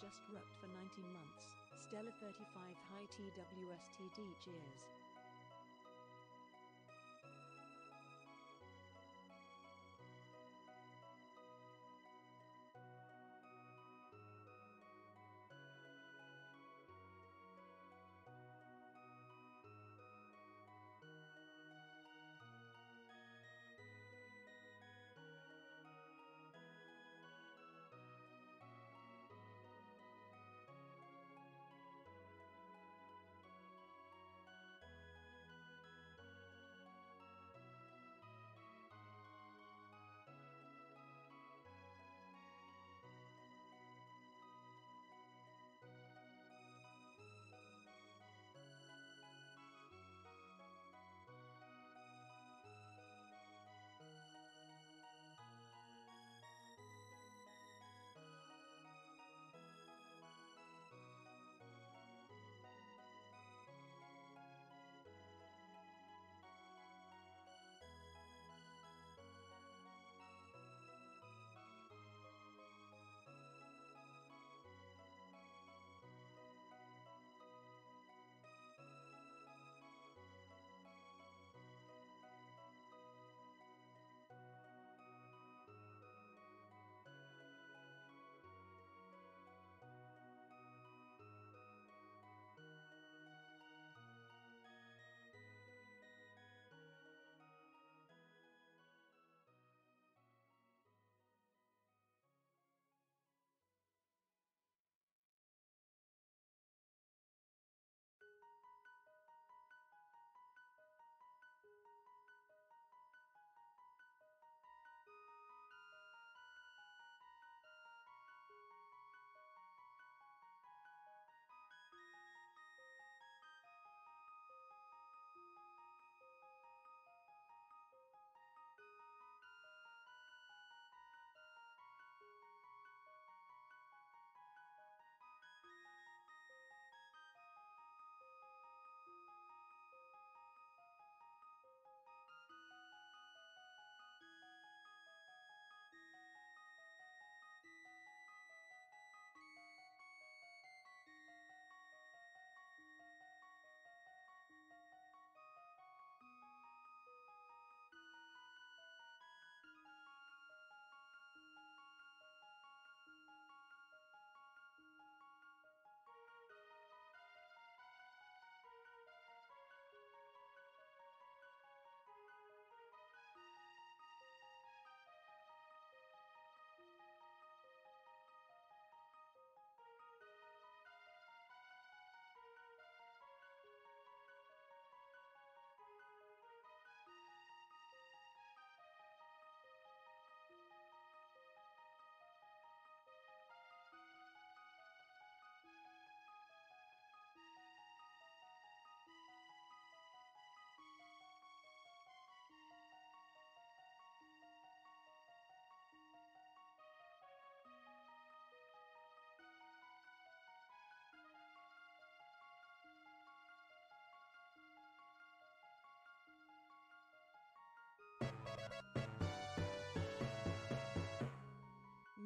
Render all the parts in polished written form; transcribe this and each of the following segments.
just roped for 19 months. Stella 35 high TWSTD cheers.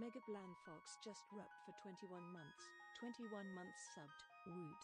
Mega Bland Fox just roped for 21 months. 21 months subbed. Woot.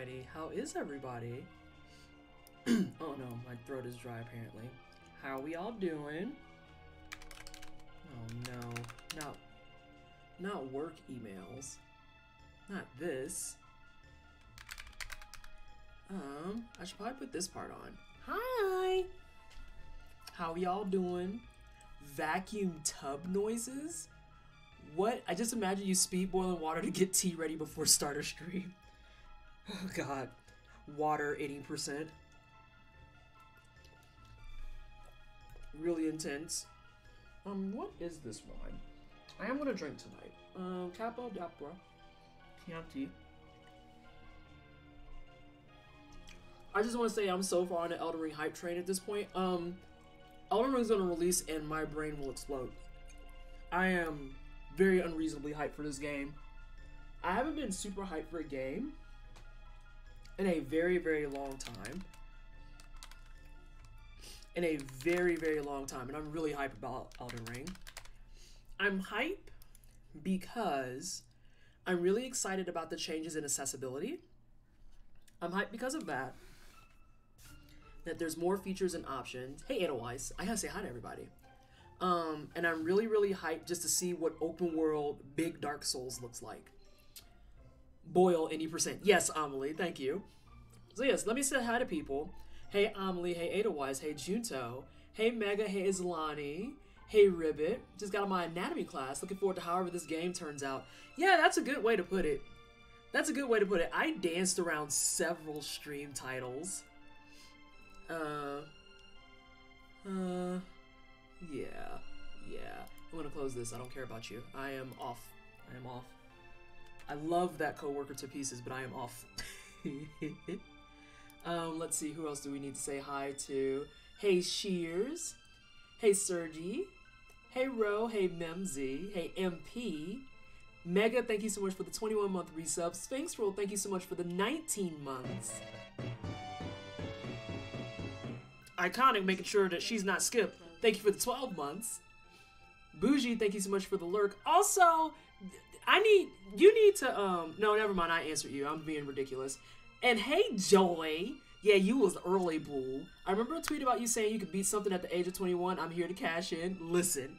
Alrighty, how is everybody? Oh no, my throat is dry apparently. How are we all doing? Oh no, not work emails. Not this. I should probably put this part on. Hi! How y'all doing? Vacuum tub noises? What? I just imagine you speed boiling water to get tea ready before starter stream. Oh god. Water 80%. Really intense. What is this wine? I am gonna drink tonight. Capo d'Opera. Chianti. I just want to say I'm so far on the Elden Ring hype train at this point. Elden Ring's gonna release and my brain will explode. I am very unreasonably hyped for this game. I haven't been super hyped for a game in a very, very long time. In a very, very long time. And I'm really hyped about Elden Ring. I'm hyped because I'm really excited about the changes in accessibility. I'm hyped because of that. That there's more features and options. Hey, Edelweiss. I gotta say hi to everybody. And I'm really, really hyped just to see what open world big Dark Souls looks like. Boil any %. Yes, Amelie, thank you. So yes, let me say hi to people. Hey, Amelie. Hey, Edelweiss. Hey, Junto. Hey, Mega. Hey, Islani. Hey, Ribbit. Just got on my anatomy class. Looking forward to however this game turns out. Yeah, that's a good way to put it. That's a good way to put it. I danced around several stream titles. Yeah. I'm gonna close this. I don't care about you. I am off. I am off. I love that coworker to pieces, but I am off. Let's see. Who else do we need to say hi to? Hey, Shears. Hey, Sergi. Hey, Ro. Hey, Memzy. Hey, MP. Mega, thank you so much for the 21-month resub. Sphinx Roll, thank you so much for the 19 months. Iconic, making sure that she's not skipped. Thank you for the 12 months. Bougie, thank you so much for the lurk. Also, you need to, no, never mind, I answered you. I'm being ridiculous. And hey, Joy. Yeah, you was early, boo. I remember a tweet about you saying you could beat something at the age of 21. I'm here to cash in. Listen.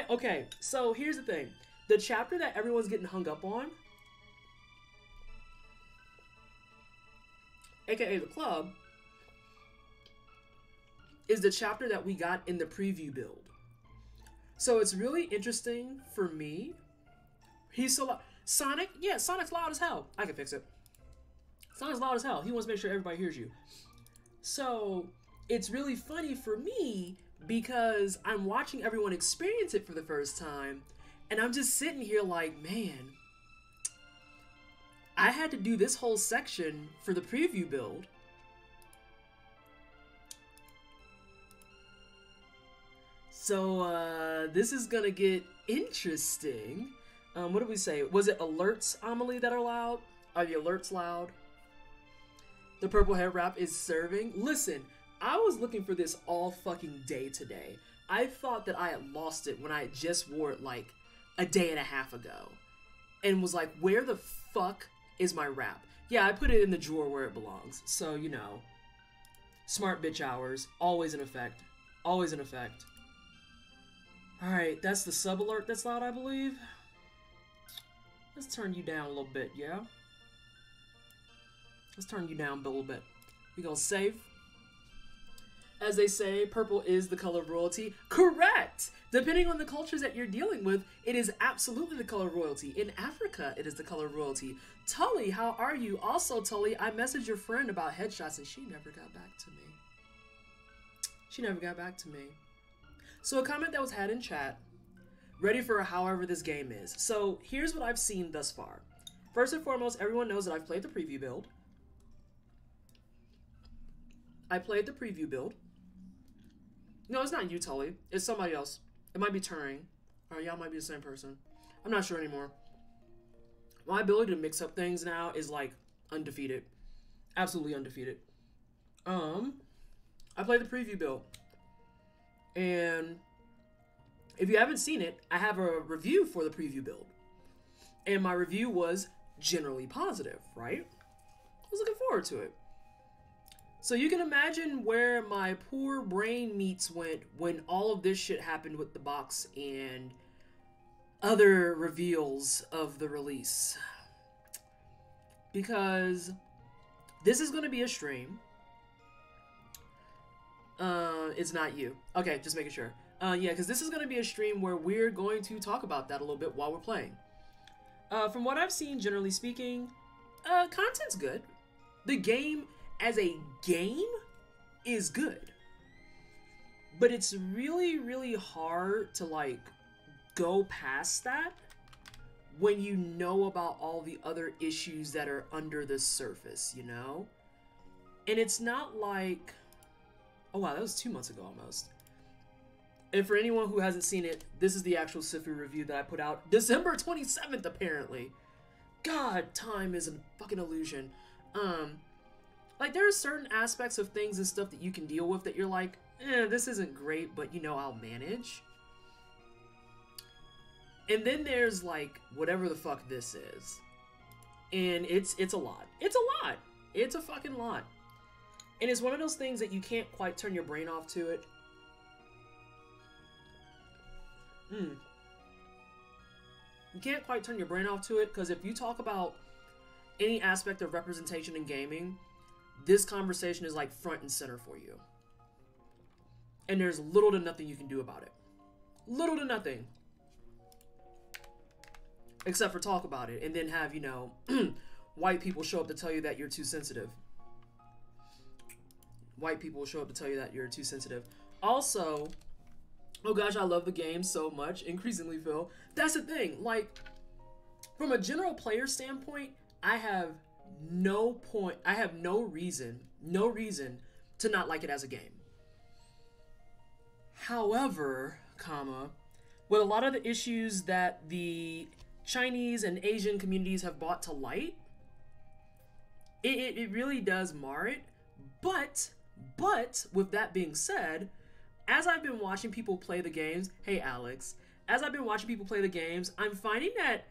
Okay, so here's the thing. The chapter that everyone's getting hung up on, aka the club, is the chapter that we got in the preview build. So it's really interesting for me. He's so loud. Sonic? Yeah, Sonic's loud as hell. I can fix it. Sonic's loud as hell. He wants to make sure everybody hears you. So it's really funny for me because I'm watching everyone experience it for the first time. And I'm just sitting here like, man, I had to do this whole section for the preview build. So, this is gonna get interesting. What did we say? Was it alerts, Amelie, that are loud? Are the alerts loud? The purple hair wrap is serving. Listen, I was looking for this all fucking day today. I thought that I had lost it when I had just wore it like a day and a half ago. And was like, where the fuck is my wrap? Yeah, I put it in the drawer where it belongs. So, you know. Smart bitch hours. Always in effect. Always in effect. Alright, that's the sub alert that's loud, I believe. Let's turn you down a little bit, yeah? Let's turn you down a little bit. We gonna save. As they say, purple is the color of royalty. Correct! Depending on the cultures that you're dealing with, it is absolutely the color of royalty. In Africa, it is the color of royalty. Tully, how are you? Also, Tully, I messaged your friend about headshots and she never got back to me. She never got back to me. So a comment that was had in chat, ready for however this game is. So here's what I've seen thus far. First and foremost, everyone knows that I've played the preview build. I played the preview build. No, it's not you, Tully. It's somebody else. It might be Turing. Or y'all might be the same person. I'm not sure anymore. My ability to mix up things now is like undefeated. Absolutely undefeated. I played the preview build. And if you haven't seen it, I have a review for the preview build. And my review was generally positive, right? was looking forward to it. So you can imagine where my poor brain meats went when all of this shit happened with the box and other reveals of the release. Because this is going to be a stream. It's not you. Okay, just making sure. Yeah, because this is going to be a stream where we're going to talk about that a little bit while we're playing. From what I've seen, generally speaking, content's good. The game as a game is good. But it's really, really hard to, like, go past that when you know about all the other issues that are under the surface, you know? And it's not like... Oh wow, that was 2 months ago almost. And for anyone who hasn't seen it, this is the actual Sifu review that I put out December 27th, apparently. God, time is a fucking illusion. Like, there are certain aspects of things and stuff that you can deal with that you're like, this isn't great, but you know, I'll manage. And then there's, like, whatever the fuck this is. And it's a lot. It's a lot. It's a fucking lot. And it's one of those things that you can't quite turn your brain off to it. You can't quite turn your brain off to it, because if you talk about any aspect of representation in gaming, this conversation is, like, front and center for you. And there's little to nothing you can do about it. Little to nothing. Except for talk about it, and then have, you know, white people show up to tell you that you're too sensitive. White people will show up to tell you that you're too sensitive. Also, oh gosh, I love the game so much. Increasingly, Phil. That's the thing. Like, from a general player standpoint, I have no reason to not like it as a game. However, with a lot of the issues that the Chinese and Asian communities have brought to light, it really does mar it. But with that being said, as I've been watching people play the games, hey Alex, as I've been watching people play the games, I'm finding that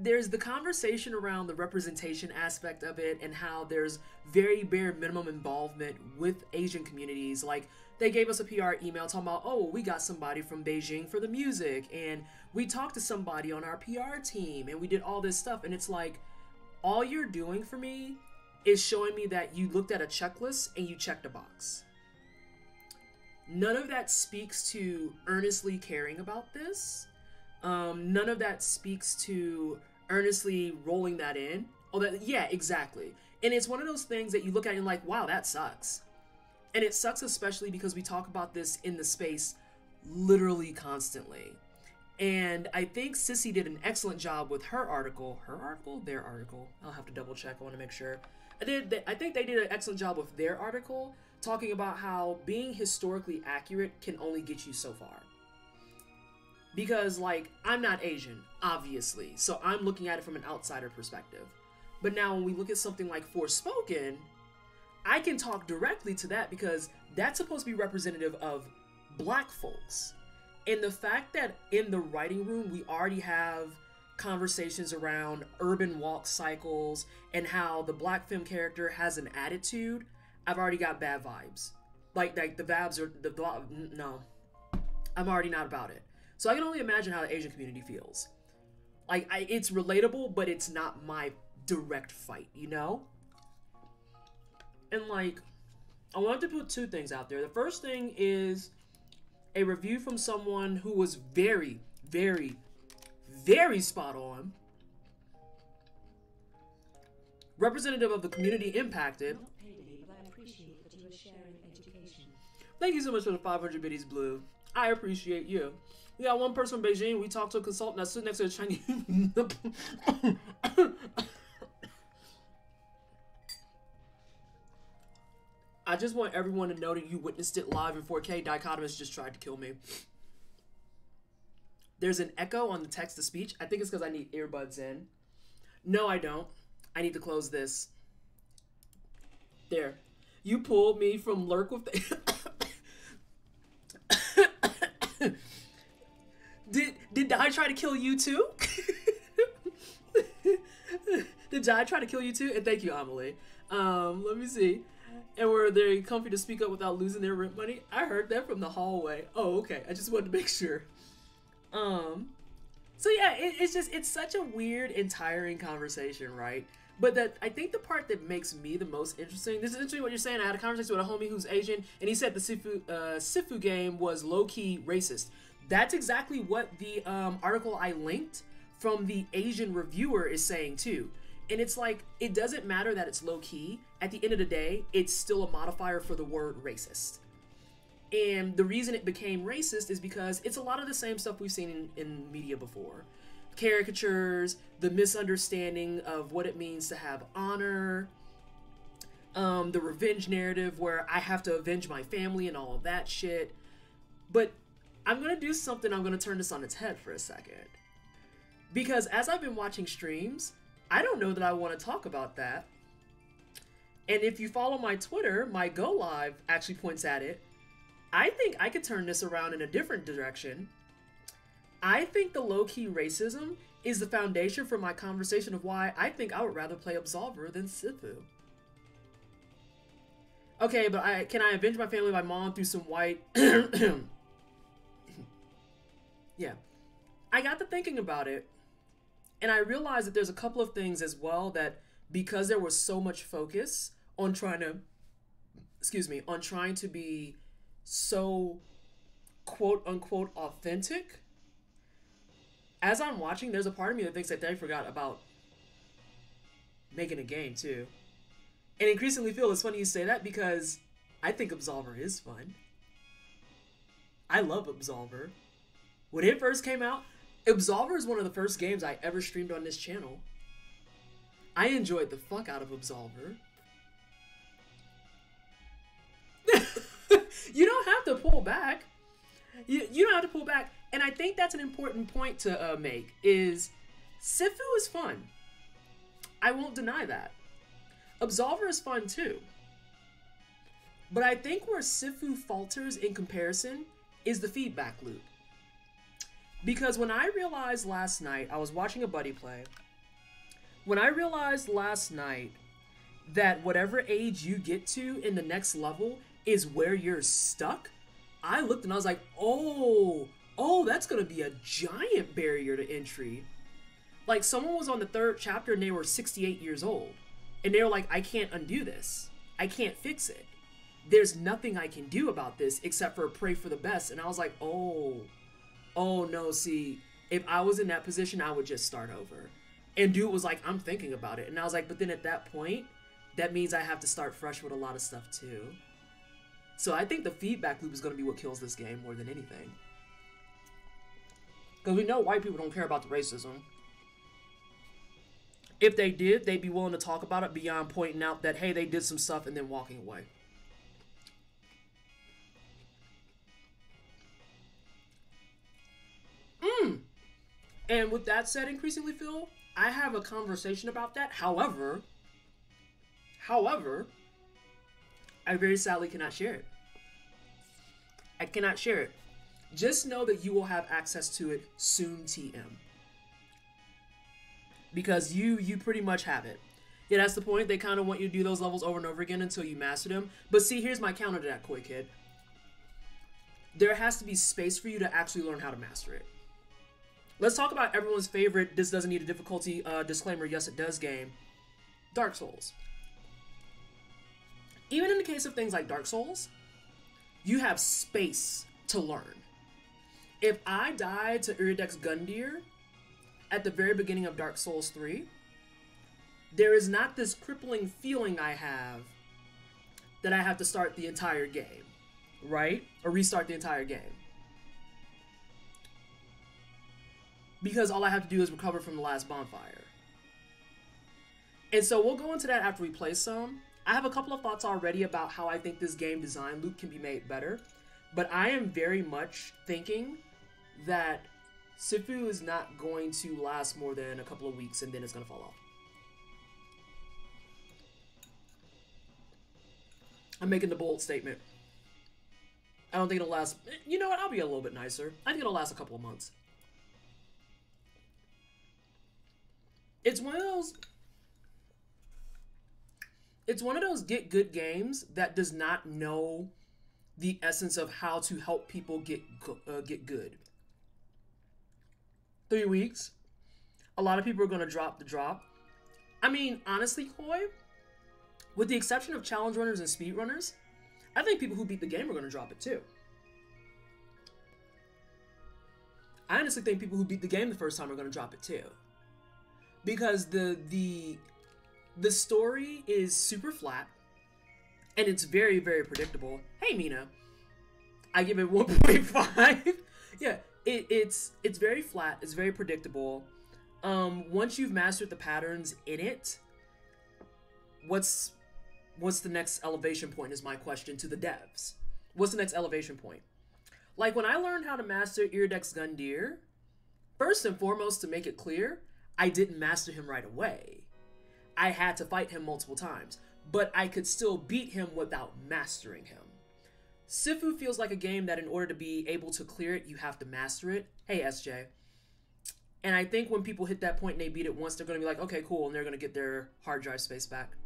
there's the conversation around the representation aspect of it and how there's very bare minimum involvement with Asian communities. Like, they gave us a PR email talking about, oh, we got somebody from Beijing for the music, and we talked to somebody on our PR team, and we did all this stuff. And it's like, all you're doing for me is showing me that you looked at a checklist and you checked a box. None of that speaks to earnestly caring about this. None of that speaks to earnestly rolling that in. Oh, yeah, exactly. And it's one of those things that you look at and like, wow, that sucks. And it sucks especially because we talk about this in the space literally constantly. And I think Sissy did an excellent job with her article. Her article? Their article. I'll have to double check. I want to make sure. I think they did an excellent job with their article, talking about how being historically accurate can only get you so far. Because, like, I'm not Asian, obviously, so I'm looking at it from an outsider perspective. But now when we look at something like Forspoken, I can talk directly to that because that's supposed to be representative of black folks. And the fact that in the writing room we already have conversations around urban walk cycles and how the black femme character has an attitude, I've already got bad vibes. Like the vibes are no, I'm already not about it. So I can only imagine how the Asian community feels. Like, it's relatable, but it's not my direct fight, you know? And like, I wanted to put two things out there. The first thing is a review from someone who was very, very, very spot on. Representative of the community impacted. Thank you so much for the 500 biddies, Blue. I appreciate you. We got one person from Beijing. We talked to a consultant that stood next to a Chinese. I just want everyone to know that you witnessed it live in 4K. Dichotomous just tried to kill me. There's an echo on the text-to-speech. I think it's because I need earbuds in. No, I don't. I need to close this. There. You pulled me from lurk with the... Did I try to kill you too? Did I try to kill you too? And thank you, Amelie. Let me see. And were they comfy to speak up without losing their rent money? I heard that from the hallway. Oh, okay. I just wanted to make sure. So yeah, it's such a weird and tiring conversation, right? But that I think the part that makes me the most interesting. This is interesting what you're saying. I had a conversation with a homie who's Asian, and he said the Sifu game was low key racist. That's exactly what the article I linked from the Asian reviewer is saying too. And it's like, it doesn't matter that it's low key. At the end of the day, it's still a modifier for the word racist. And the reason it became racist is because it's a lot of the same stuff we've seen in media before. Caricatures, the misunderstanding of what it means to have honor, the revenge narrative where I have to avenge my family and all of that shit. But I'm going to do something, I'm going to turn this on its head for a second. Because as I've been watching streams, I don't know that I want to talk about that. And if you follow my Twitter, my Go Live actually points at it. I think I could turn this around in a different direction. I think the low-key racism is the foundation for my conversation of why I think I would rather play Absolver than Sifu. Okay, but can I avenge my family, my mom, through some white... Yeah. I got to thinking about it, and I realized that there's a couple of things as well that, because there was so much focus on trying to... on trying to be so quote-unquote authentic, as I'm watching, there's a part of me that thinks that they forgot about making a game too. And increasingly feel it's funny you say that because I think Absolver is fun. I love Absolver. When it first came out, Absolver is one of the first games I ever streamed on this channel. I enjoyed the fuck out of Absolver. You don't have to pull back. You don't have to pull back. And I think that's an important point to make, is Sifu is fun. I won't deny that. Absolver is fun too. But I think where Sifu falters in comparison is the feedback loop. Because when I realized last night, I was watching a buddy play. When I realized last night that whatever age you get to in the next level is where you're stuck, I looked and I was like, oh, that's gonna be a giant barrier to entry. Like, someone was on the 3rd chapter and they were 68 years old. And they were like, I can't undo this. I can't fix it. There's nothing I can do about this except for pray for the best. And I was like, oh no, see, if I was in that position, I would just start over. And dude was like, I'm thinking about it. And I was like, but then at that point, that means I have to start fresh with a lot of stuff too. So I think the feedback loop is going to be what kills this game more than anything. Because we know white people don't care about the racism. If they did, they'd be willing to talk about it beyond pointing out that, hey, they did some stuff and then walking away. And with that said, increasingly, Phil, I have a conversation about that. However, I very sadly cannot share it. I cannot share it. Just know that you will have access to it soon, TM. Because you pretty much have it. Yeah, that's the point. They kind of want you to do those levels over and over again until you master them. But see, here's my counter to that, Koi Kid. There has to be space for you to actually learn how to master it. Let's talk about everyone's favorite, this doesn't need a difficulty disclaimer, yes it does game, Dark Souls. Even in the case of things like Dark Souls, you have space to learn. If I died to Iridex Gundyr at the very beginning of Dark Souls 3, there is not this crippling feeling I have that I have to start the entire game, right? Or restart the entire game. Because all I have to do is recover from the last bonfire. And so we'll go into that after we play some. I have a couple of thoughts already about how I think this game design loop can be made better. But I am very much thinking that Sifu is not going to last more than a couple of weeks and then it's going to fall off. I'm making the bold statement. I don't think it'll last. You know what? I'll be a little bit nicer. I think it'll last a couple of months. It's one of those. it's one of those get good games that does not know the essence of how to help people get good. 3 weeks. A lot of people are going to drop the drop. I mean, honestly, Koi, with the exception of challenge runners and speed runners, I think people who beat the game are going to drop it too. I honestly think people who beat the game the first time are going to drop it too. Because the story is super flat and it's very, very predictable. Hey, Mina. I give it 1.5. Yeah, it's very flat. It's very predictable. Once you've mastered the patterns in it, what's the next elevation point is my question to the devs. What's the next elevation point? Like when I learned how to master Iridex Gundyr, first and foremost, to make it clear, I didn't master him right away. I had to fight him multiple times, but I could still beat him without mastering him. Sifu feels like a game that in order to be able to clear it, you have to master it. Hey, SJ. And I think when people hit that point and they beat it once, they're going to be like, okay, cool, and they're going to get their hard drive space back.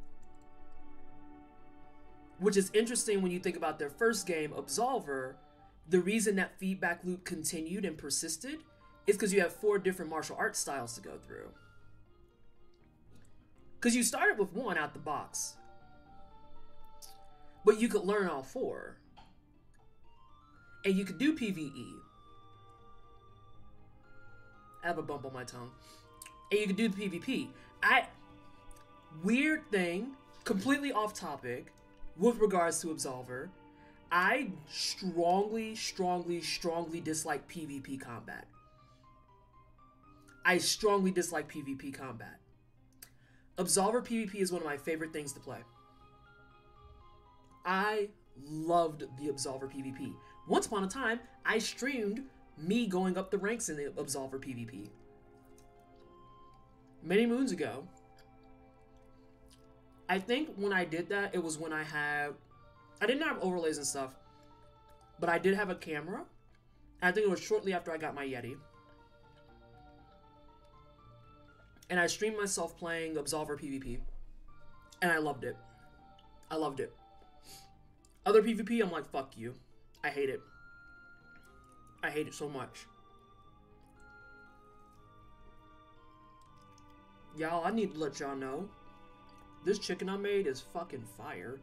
Which is interesting when you think about their first game, Absolver. The reason that feedback loop continued and persisted is because you have 4 different martial arts styles to go through. Because you started with 1 out the box. But you could learn all 4. And you could do PvE. I have a bump on my tongue. And you could do the PvP. Weird thing, completely off topic, with regards to Absolver, I strongly dislike PvP combat. I strongly dislike PvP combat. Absolver PvP is one of my favorite things to play. I loved the Absolver PvP. Once upon a time, I streamed me going up the ranks in the Absolver PvP. Many moons ago. I think when I did that, it was when I didn't have overlays and stuff, but I did have a camera. I think it was shortly after I got my Yeti. And I streamed myself playing Absolver PvP. And I loved it. I loved it. Other PvP, I'm like, fuck you. I hate it. I hate it so much. Y'all, I need to let y'all know. This chicken I made is fucking fire.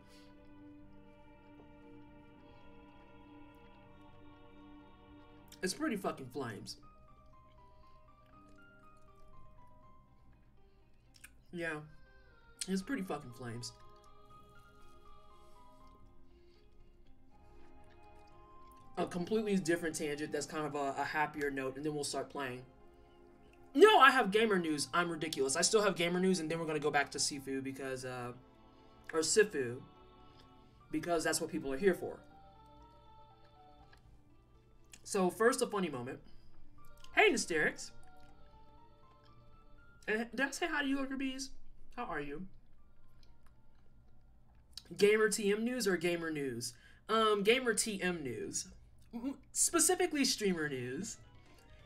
It's pretty fucking flames. Yeah. It's pretty fucking flames. A completely different tangent that's kind of a happier note, and then we'll start playing. No, I have gamer news. I'm ridiculous. I still have gamer news, and then we're going to go back to Sifu because, or Sifu, because that's what people are here for. So, first, a funny moment. Hey, Nysterix. Did I say hi to you, Lurker Bees? How are you? Gamer TM news or gamer news? Gamer TM news. Specifically streamer news.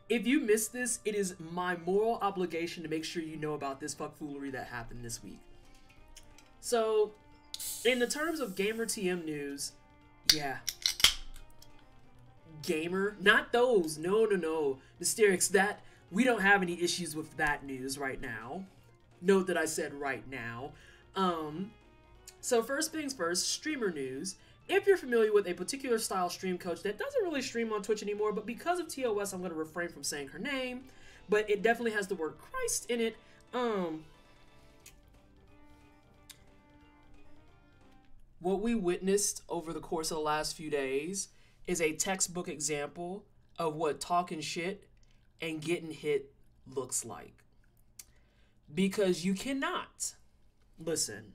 If you missed this, it is my moral obligation to make sure you know about this fuckfoolery that happened this week. So, in the terms of gamer TM news, yeah. Gamer, not those. No. Nysterix, that, we don't have any issues with that news right now. Note that I said right now. So first things first, streamer news. If you're familiar with a particular style stream coach that doesn't really stream on Twitch anymore, but because of TOS, I'm going to refrain from saying her name, but it definitely has the word Christ in it. What we witnessed over the course of the last few days is a textbook example of what talking shit and getting hit looks like. Because you cannot, listen,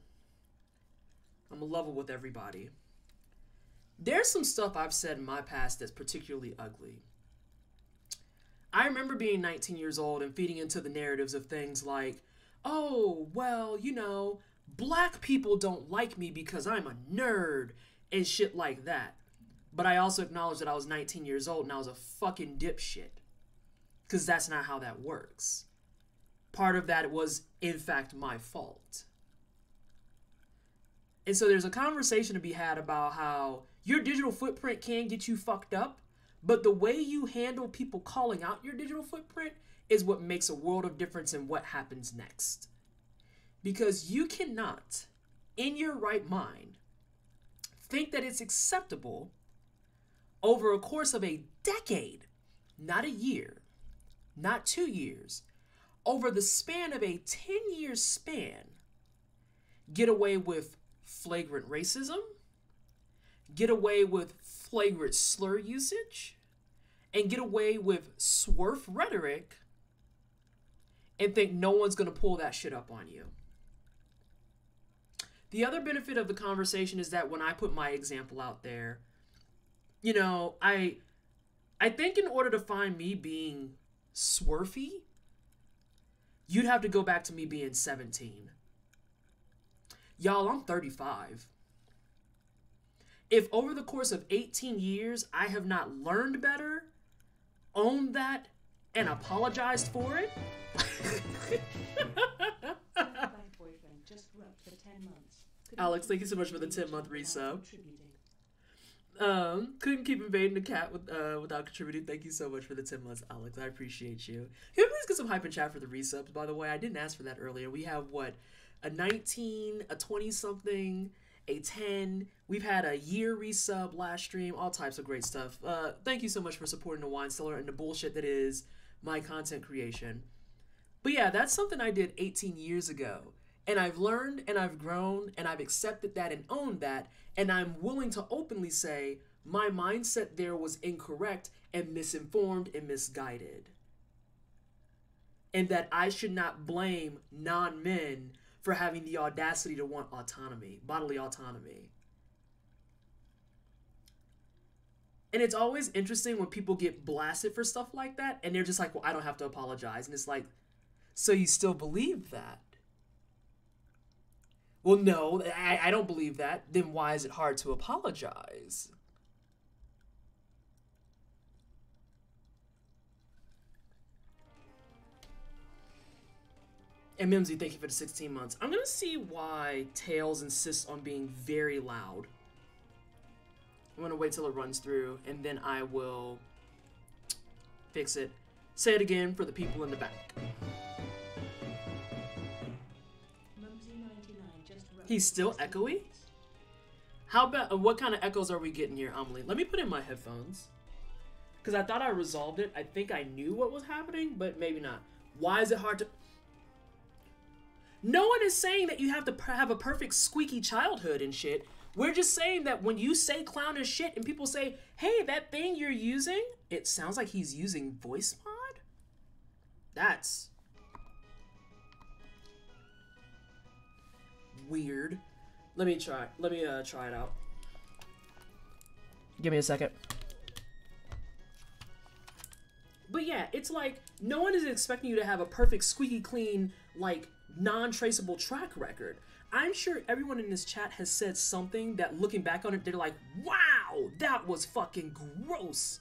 I'm gonna level with everybody. There's some stuff I've said in my past that's particularly ugly. I remember being 19 years old and feeding into the narratives of things like, oh, well, you know, black people don't like me because I'm a nerd and shit like that. But I also acknowledge that I was 19 years old and I was a fucking dipshit. Because that's not how that works. Part of that was, in fact, my fault. And so there's a conversation to be had about how your digital footprint can get you fucked up, but the way you handle people calling out your digital footprint is what makes a world of difference in what happens next. Because you cannot, in your right mind, think that it's acceptable over a course of a decade, not a year, not 2 years, over the span of a 10-year span, get away with flagrant racism, get away with flagrant slur usage, and get away with swerve rhetoric and think no one's going to pull that shit up on you. The other benefit of the conversation is that when I put my example out there, you know, I think in order to find me being swerfy, you'd have to go back to me being 17. Y'all, I'm 35. If over the course of 18 years I have not learned better, owned that, and apologized for it, Alex, thank you so much for the 10-month resub. Couldn't keep invading the cat without contributing. Thank you so much for the 10 months, Alex. I appreciate you. Can we please get some hype in chat for the resubs, by the way? I didn't ask for that earlier. We have, what, a 19, a 20-something, a 10. We've had a year resub last stream, all types of great stuff. Thank you so much for supporting the wine cellar and the bullshit that is my content creation. But yeah, that's something I did 18 years ago. And I've learned and I've grown and I've accepted that and owned that. And I'm willing to openly say my mindset there was incorrect and misinformed and misguided. And that I should not blame non-men for having the audacity to want autonomy, bodily autonomy. And it's always interesting when people get blasted for stuff like that and they're just like, well, I don't have to apologize. And it's like, so you still believe that? Well, no, I don't believe that. Then why is it hard to apologize? And Mimsy, thank you for the 16 months. I'm going to see why Tails insists on being very loud. I'm going to wait till it runs through, and then I will fix it. Say it again for the people in the back. He's still echoey? How about, what kind of echoes are we getting here, Amelie? Let me put in my headphones. Because I thought I resolved it. I think I knew what was happening, but maybe not. Why is it hard to... No one is saying that you have to have a perfect squeaky childhood and shit. We're just saying that when you say clownish shit and people say, hey, that thing you're using, it sounds like he's using voice mod? That's weird. Let me try it out. Give me a second. But yeah, it's like no one is expecting you to have a perfect squeaky clean, like non-traceable track record. I'm sure everyone in this chat has said something that looking back on it, they're like, wow, that was fucking gross.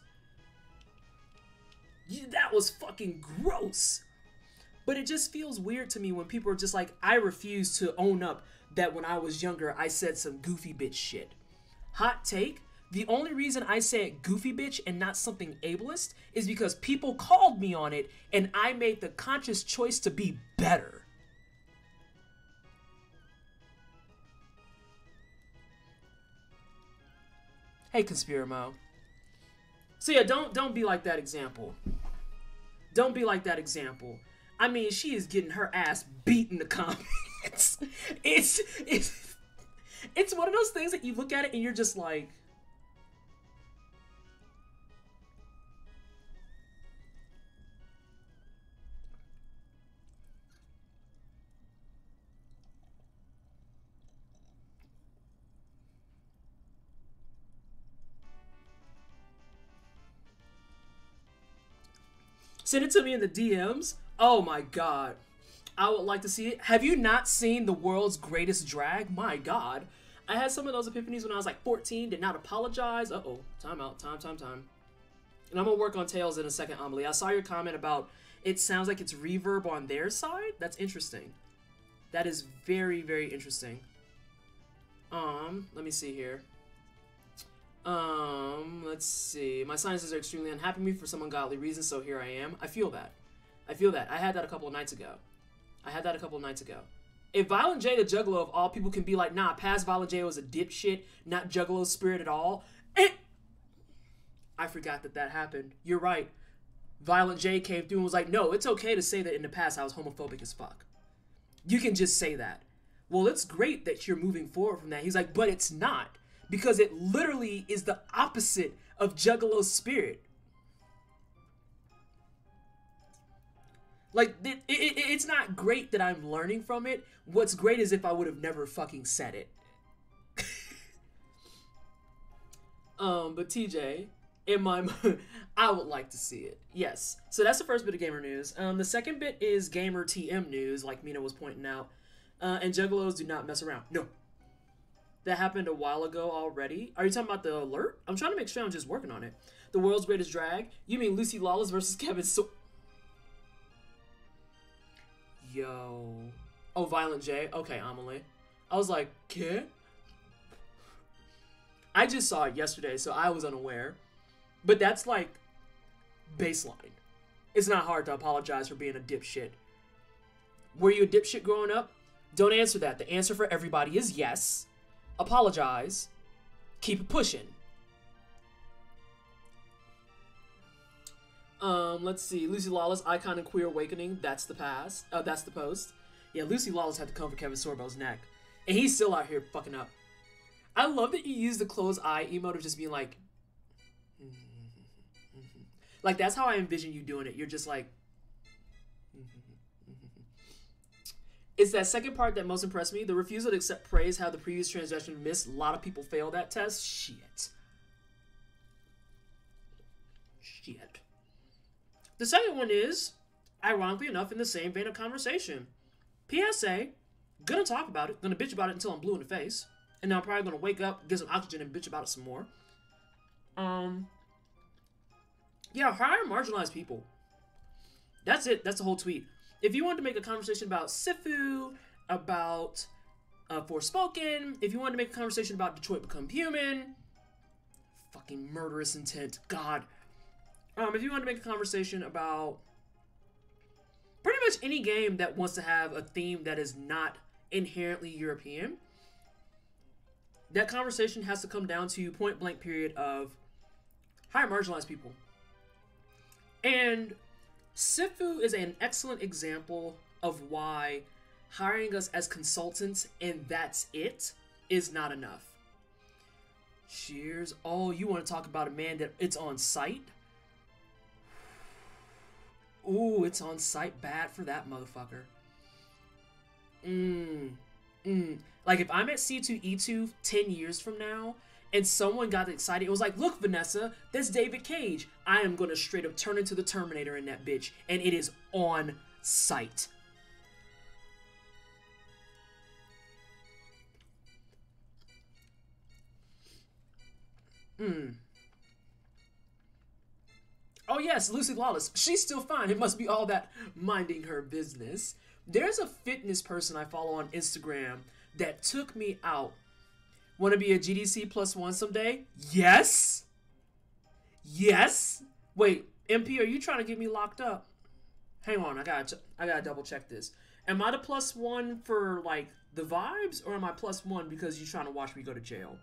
That was fucking gross. But it just feels weird to me when people are just like, I refuse to own up that when I was younger, I said some goofy bitch shit. Hot take, the only reason I said goofy bitch and not something ableist is because people called me on it and I made the conscious choice to be better. Hey, Conspiramo. So yeah, don't be like that example. Don't be like that example. I mean, she is getting her ass beat in the comments. It's one of those things that you look at it and you're just like, send it to me in the DMs. Oh my god. I would like to see it. Have you not seen The World's Greatest Drag? My god. I had some of those epiphanies when I was like 14, did not apologize. Uh-oh. Time out. Time. And I'm gonna work on Tails in a second, Amelie. I saw your comment about it sounds like it's reverb on their side. That's interesting. That is very, very interesting. Let me see here. Let's see. My sinuses are extremely unhappy with me for some ungodly reason, so here I am. I feel that. I feel that. I had that a couple of nights ago. If Violent J, the Juggalo of all people, can be like, nah, past Violent J was a dipshit, not Juggalo spirit at all. I forgot that happened. You're right. Violent J came through and was like, no, it's okay to say that in the past I was homophobic as fuck. You can just say that. Well, it's great that you're moving forward from that. He's like, but it's not. Because it literally is the opposite of Juggalo's spirit. Like, it's not great that I'm learning from it. What's great is if I would have never fucking said it. But TJ, in my I would like to see it. Yes. So that's the first bit of gamer news. The second bit is gamer TM news, like Mina was pointing out. And Juggalos do not mess around. No. That happened a while ago already. Are you talking about the alert? I'm trying to make sure I'm just working on it. The world's greatest drag? You mean Lucy Lawless versus Kevin Yo. Oh, Violent J. Okay, Amelie. I was like, "Kid?" I just saw it yesterday, so I was unaware. But that's like baseline. It's not hard to apologize for being a dipshit. Were you a dipshit growing up? Don't answer that. The answer for everybody is yes. Apologize. Keep it pushing. Let's see. Lucy Lawless, icon in queer awakening. That's the that's the post. Yeah, Lucy Lawless had to come for Kevin Sorbo's neck. And he's still out here fucking up. I love that you use the closed eye emote of just being like... Like, that's how I envision you doing it. You're just like... It's that second part that most impressed me. The refusal to accept praise, how the previous transgression missed. A lot of people fail that test. Shit. The second one is, ironically enough, in the same vein of conversation. PSA, gonna talk about it, gonna bitch about it until I'm blue in the face. And then I'm probably gonna wake up, get some oxygen, and bitch about it some more. Yeah, hire marginalized people. That's it. That's the whole tweet. If you wanted to make a conversation about Sifu, about Forspoken, if you wanted to make a conversation about Detroit Become Human, fucking murderous intent, God. If you wanted to make a conversation about pretty much any game that wants to have a theme that is not inherently European, that conversation has to come down to point blank period of hire marginalized people. And Sifu is an excellent example of why hiring us as consultants and that's it is not enough. Cheers. Oh, you want to talk about a man that it's on site? Ooh, it's on site. Bad for that motherfucker. Like, if I'm at C2E2 10 years from now, and someone got excited, it was like, look, Vanessa, that's David Cage. I am going to straight up turn into the Terminator in that bitch. And it is on site. Oh yes, Lucy Lawless. She's still fine. It must be all that minding her business. There's a fitness person I follow on Instagram that took me out. Want to be a GDC +1 someday? Yes. Yes. Wait, MP, are you trying to get me locked up? Hang on, I gotta double check this. Am I the +1 for like the vibes, or am I +1 because you're trying to watch me go to jail?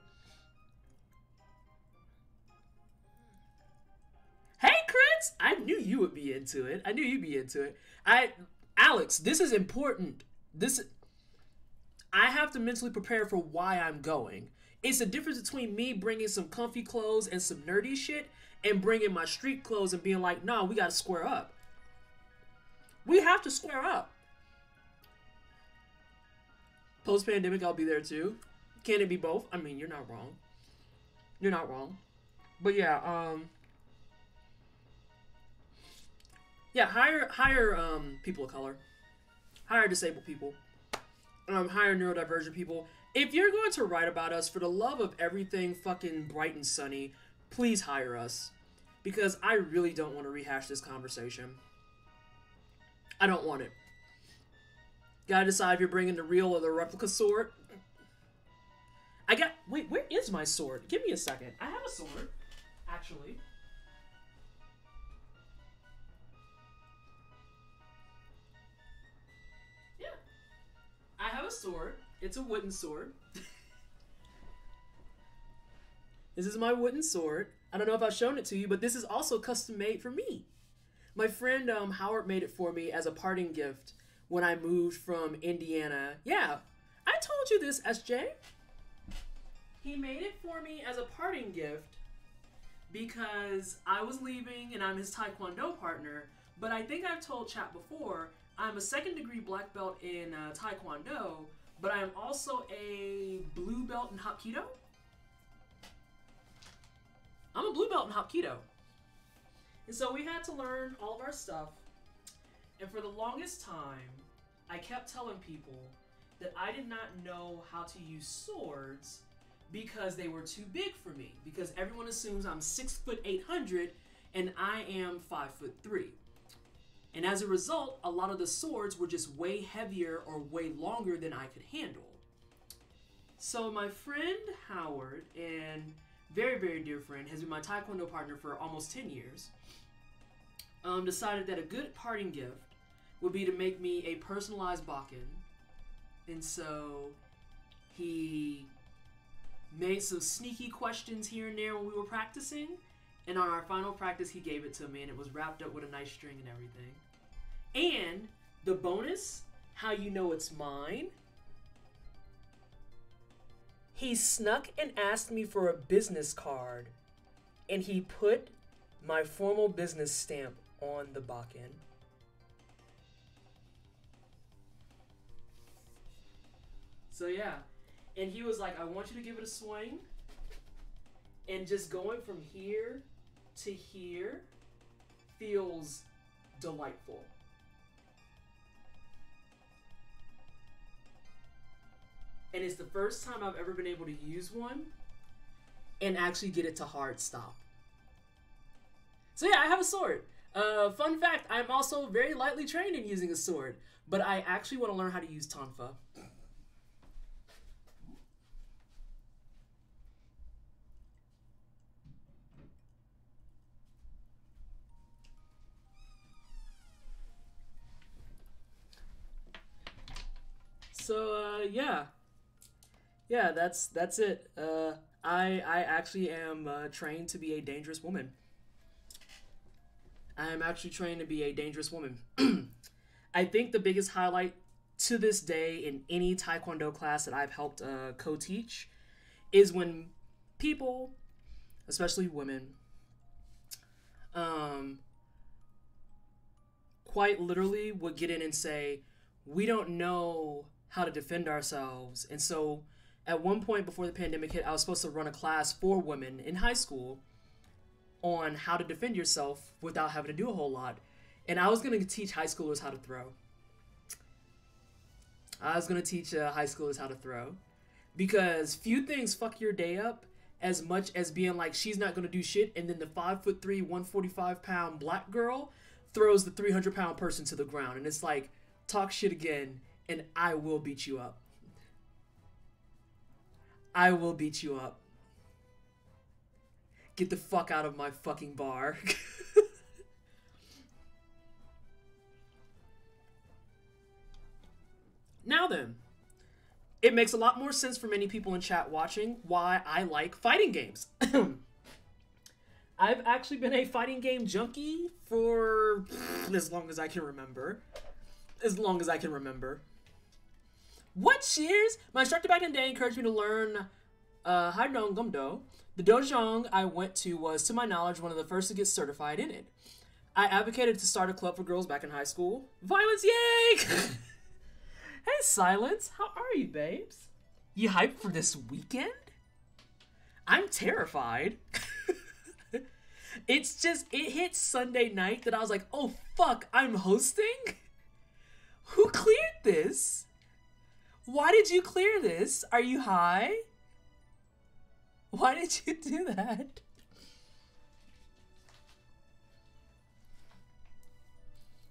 Hey, Chris! I knew you would be into it. I knew you'd be into it. Alex, this is important. I have to mentally prepare for why I'm going. It's the difference between me bringing some comfy clothes and some nerdy shit and bringing my street clothes and being like, nah, we gotta square up. We have to square up. Post-pandemic, I'll be there too. Can it be both? I mean, you're not wrong. You're not wrong. But yeah, yeah, hire people of color. Hire disabled people. Hire neurodivergent people. If you're going to write about us, for the love of everything fucking bright and sunny, please hire us. Because I really don't want to rehash this conversation. I don't want it. Gotta decide if you're bringing the real or the replica sword. I got. Wait, where is my sword? Give me a second. I have a sword, actually. Yeah, I have a sword. It's a wooden sword. This is my wooden sword. I don't know if I've shown it to you, but this is also custom made for me. My friend Howard made it for me as a parting gift when I moved from Indiana. Yeah, I told you this, SJ. He made it for me as a parting gift because I was leaving and I'm his Taekwondo partner. But I think I've told chat before, I'm a second-degree black belt in Taekwondo, but I'm also a blue belt in Hapkido. I'm a blue belt in Hapkido. And so we had to learn all of our stuff. And for the longest time, I kept telling people that I did not know how to use swords because they were too big for me. Because everyone assumes I'm 6'8" and I am 5'3". And as a result, a lot of the swords were just way heavier or way longer than I could handle. So my friend Howard, and very, very dear friend, has been my Taekwondo partner for almost 10 years, decided that a good parting gift would be to make me a personalized Bakken. And so he made some sneaky questions here and there when we were practicing. And on our final practice, he gave it to me, and it was wrapped up with a nice string and everything. And the bonus, how you know it's mine, he snuck and asked me for a business card, and he put my formal business stamp on the Bakken. So yeah, and he was like, I want you to give it a swing, and just going from here to here feels delightful. And it's the first time I've ever been able to use one and actually get it to hard stop. So yeah, I have a sword. Fun fact, I'm also very lightly trained in using a sword, but I actually want to learn how to use Tonfa. So yeah, that's it. I actually am trained to be a dangerous woman. I am actually trained to be a dangerous woman. I think the biggest highlight to this day in any Taekwondo class that I've helped co-teach is when people, especially women, quite literally would get in and say, we don't know how to defend ourselves. And so at one point before the pandemic hit, I was supposed to run a class for women in high school on how to defend yourself without having to do a whole lot. And I was going to teach high schoolers how to throw. Because few things fuck your day up as much as being like, she's not going to do shit, and then the 5'3", 145-pound black girl throws the 300-pound person to the ground. And it's like, talk shit again, and I will beat you up. I will beat you up. Get the fuck out of my fucking bar. Now then, it makes a lot more sense for many people in chat watching why I like fighting games. I've actually been a fighting game junkie for as long as I can remember. What cheers? My instructor back in the day encouraged me to learn Haidong Gumdo. The dojang I went to was, to my knowledge, one of the first to get certified in it. I advocated to start a club for girls back in high school. Violence, yay! Hey, Silence, how are you, babes? You hyped for this weekend? I'm terrified. It's just, it hit Sunday night that I was like, oh fuck, I'm hosting? Who cleared this? Why did you clear this? Are you high? Why did you do that?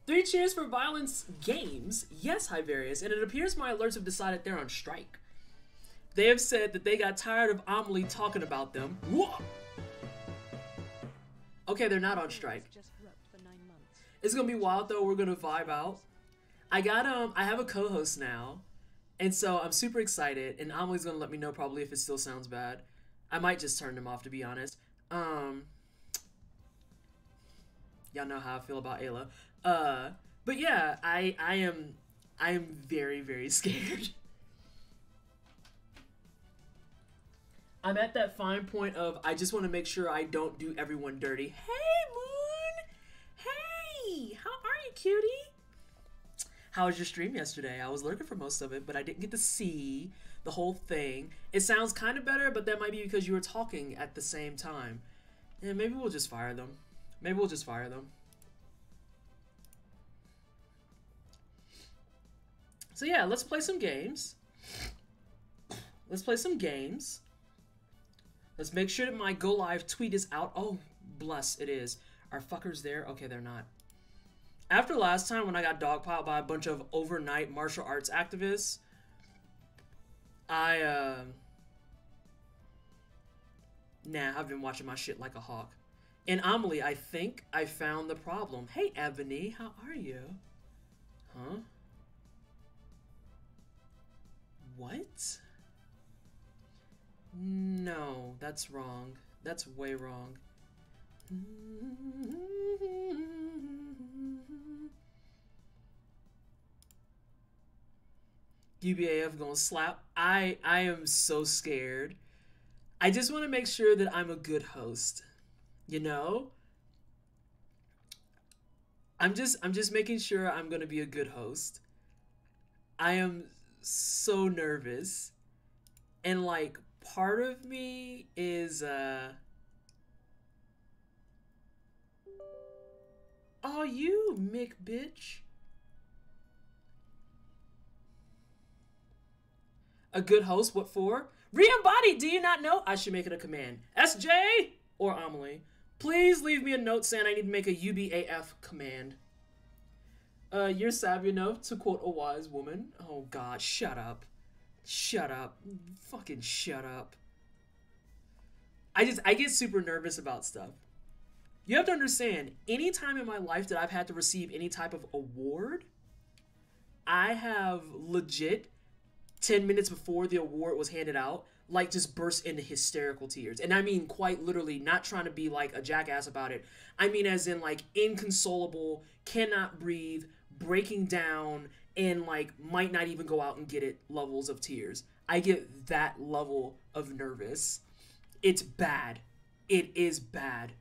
Three cheers for violence games. Yes, Hivarius, and it appears my alerts have decided they're on strike. They have said that they got tired of Amelie talking about them. Whoa! Okay, they're not on strike. It's gonna be wild though. We're gonna vibe out. I have a co-host now, and so I'm super excited. And Amelie's gonna let me know probably if it still sounds bad. I might just turn them off to be honest. Y'all know how I feel about Ayla. But yeah, I am very, very scared. I'm at that fine point of I just want to make sure I don't do everyone dirty. Hey, Moon! Hey! How are you, cutie? How was your stream yesterday? I was lurking for most of it, but I didn't get to see the whole thing. It sounds kind of better, but that might be because you were talking at the same time. And maybe we'll just fire them. Maybe we'll just fire them. So yeah, let's play some games. Let's play some games. Let's make sure that my go live tweet is out. Oh, bless, it is. Are fuckers there? Okay, they're not. After last time when I got dogpiled by a bunch of overnight martial arts activists, I've been watching my shit like a hawk. And Amelie, I think I found the problem. Hey, Ebony, how are you? Huh? What? No, that's wrong. That's way wrong. UBAF gonna slap. I am so scared. I just want to make sure that I'm a good host. You know? I'm just making sure I'm gonna be a good host. I am so nervous. And like part of me is oh, you Mick bitch. A good host, what for? Re-embodied, do you not know? I should make it a command. SJ or Amelie, please leave me a note saying I need to make a UBAF command. You're savvy enough to quote a wise woman. Oh god, shut up. Shut up. Fucking shut up. I get super nervous about stuff. You have to understand, any time in my life that I've had to receive any type of award, I have legit 10 minutes before the award was handed out, like just burst into hysterical tears. And I mean quite literally, not trying to be like a jackass about it. I mean as in like inconsolable, cannot breathe, breaking down, and like might not even go out and get it levels of tears. I get that level of nervous. It's bad. It is bad.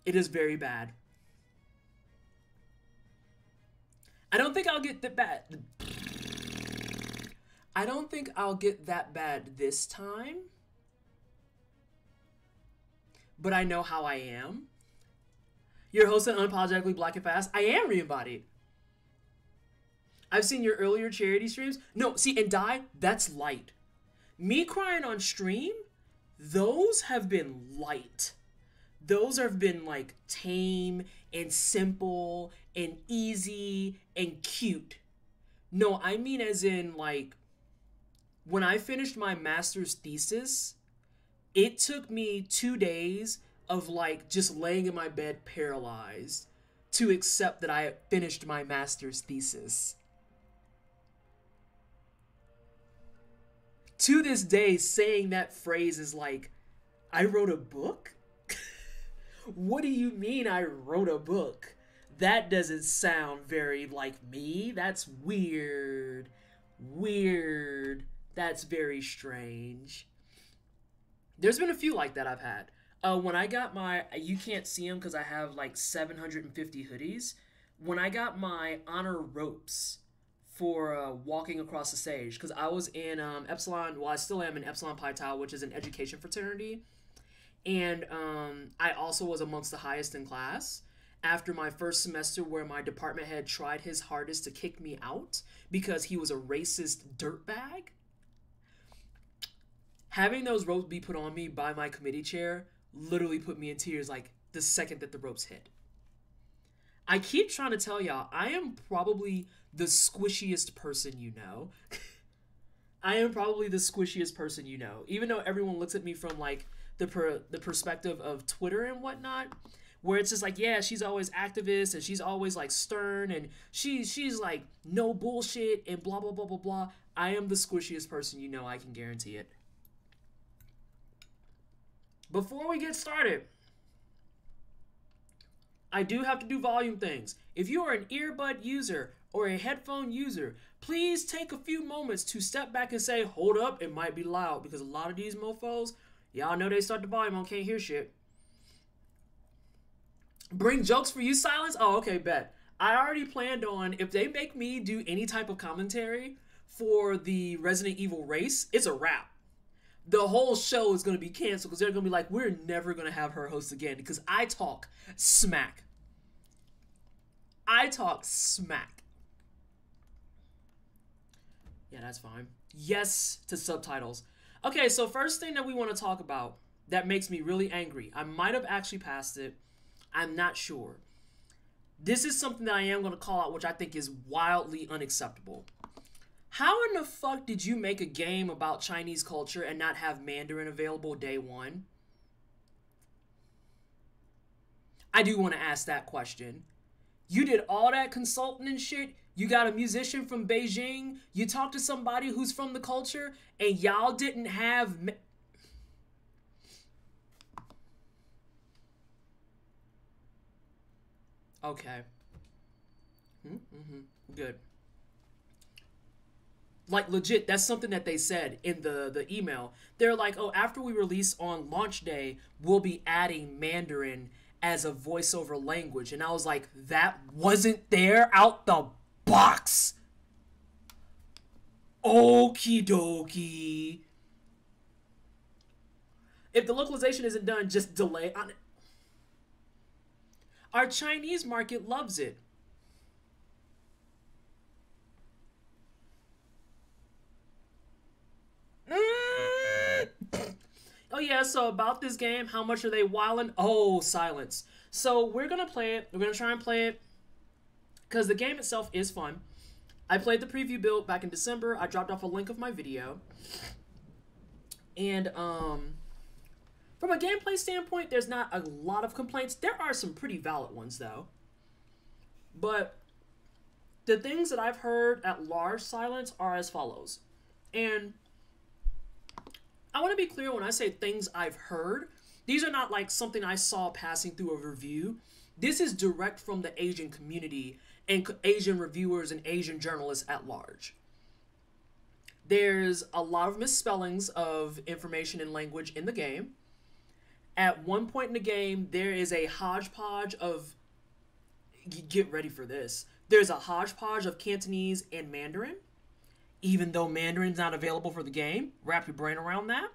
It is very bad. I don't think I'll get that bad. I don't think I'll get that bad this time. But I know how I am. You're hosting Unapologetically Black and Fast. I am re-embodied. I've seen your earlier charity streams. No, see, and Die, that's light. Me crying on stream, those have been light. Those have been like tame and simple and easy and cute. No, I mean as in like when I finished my master's thesis, it took me 2 days of like just laying in my bed paralyzed to accept that I had finished my master's thesis. To this day, saying that phrase is like, I wrote a book? What do you mean I wrote a book? That doesn't sound very like me. That's weird. Weird. That's very strange. There's been a few like that I've had. When I got my, you can't see them because I have like 750 hoodies. When I got my honor ropes for walking across the stage, because I was in Epsilon, well I still am in Epsilon Pi Tau, which is an education fraternity. And I also was amongst the highest in class after my first semester where my department head tried his hardest to kick me out because he was a racist dirtbag. Having those ropes be put on me by my committee chair literally put me in tears like the second that the ropes hit. I keep trying to tell y'all, I am probably the squishiest person you know. I am probably the squishiest person you know. Even though everyone looks at me from like the perspective of Twitter and whatnot, where it's just like, yeah, she's always activist and she's always like stern and she's like no bullshit and blah blah blah blah blah. I am the squishiest person you know, I can guarantee it. Before we get started, I do have to do volume things. If you are an earbud user or a headphone user, please take a few moments to step back and say, hold up, it might be loud, because a lot of these mofos, y'all know they start the volume on, can't hear shit. Bring jokes for you, Silence? Oh, okay, bet. I already planned on, if they make me do any type of commentary for the Resident Evil race, it's a wrap. The whole show is going to be canceled because they're going to be like, we're never going to have her host again because I talk smack. I talk smack. Yeah, that's fine. Yes to subtitles. Okay, so first thing that we want to talk about that makes me really angry. I might have actually passed it. I'm not sure. This is something that I am going to call out, which I think is wildly unacceptable. How in the fuck did you make a game about Chinese culture and not have Mandarin available day one? I do want to ask that question. You did all that consulting and shit. You got a musician from Beijing. You talked to somebody who's from the culture, and y'all didn't have... Okay. Good. Like, legit, that's something that they said in the email. They're like, oh, after we release on launch day, we'll be adding Mandarin as a voiceover language. And I was like, that wasn't there out the box. Okie dokie. If the localization isn't done, just delay on it. Our Chinese market loves it. Oh yeah, so about this game, how much are they wildin'? Oh, silence. So we're gonna play it. We're gonna try and play it because the game itself is fun. I played the preview build back in December. I dropped off a link of my video. And from a gameplay standpoint, there's not a lot of complaints. There are some pretty valid ones though. But the things that I've heard at large, Silence, are as follows. And I want to be clear when I say things I've heard. These are not like something I saw passing through a review. This is direct from the Asian community and Asian reviewers and Asian journalists at large. There's a lot of misspellings of information and language in the game. At one point in the game, there is a hodgepodge of... Get ready for this. There's a hodgepodge of Cantonese and Mandarin. Even though Mandarin's not available for the game. Wrap your brain around that.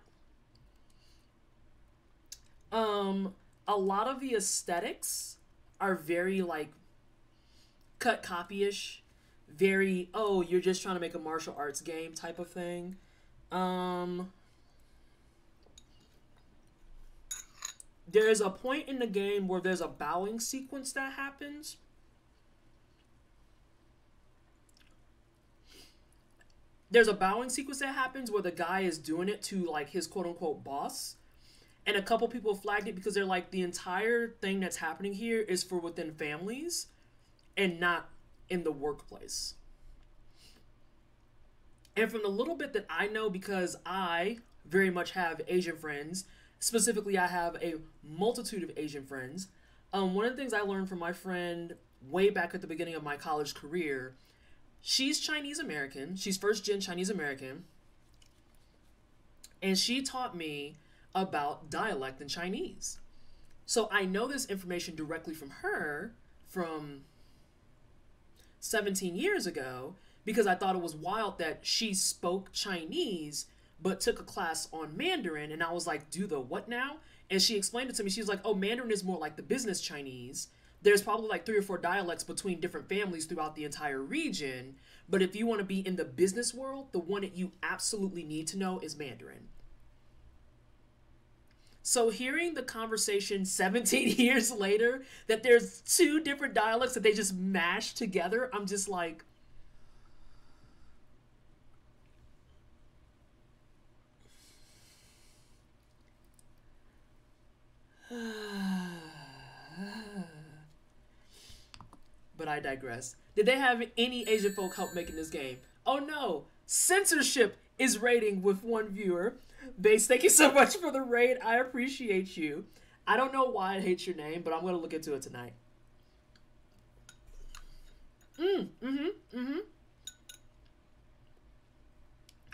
A lot of the aesthetics are very, like, cut copy-ish. Very, oh, you're just trying to make a martial arts game type of thing. There's a point in the game where there's a bowing sequence that happens. There's a bowing sequence that happens where the guy is doing it to, like, his quote-unquote boss. And a couple people flagged it because they're like, the entire thing that's happening here is for within families and not in the workplace. And from the little bit that I know, because I very much have Asian friends, specifically I have a multitude of Asian friends, one of the things I learned from my friend way back at the beginning of my college career, she's Chinese American. She's first gen Chinese American. And she taught me about dialect in Chinese. So I know this information directly from her from 17 years ago because I thought it was wild that she spoke Chinese but took a class on Mandarin. And I was like, do the what now? And she explained it to me. She was like, oh, Mandarin is more like the business Chinese. There's probably like 3 or 4 dialects between different families throughout the entire region. But if you want to be in the business world, the one that you absolutely need to know is Mandarin. So hearing the conversation 17 years later, that there's 2 different dialects that they just mashed together, I'm just like... But I digress. Did they have any Asian folk help making this game? Oh no! Censorship is rating with one viewer. Base, thank you so much for the raid. I appreciate you. I don't know why it hates your name, but I'm gonna look into it tonight.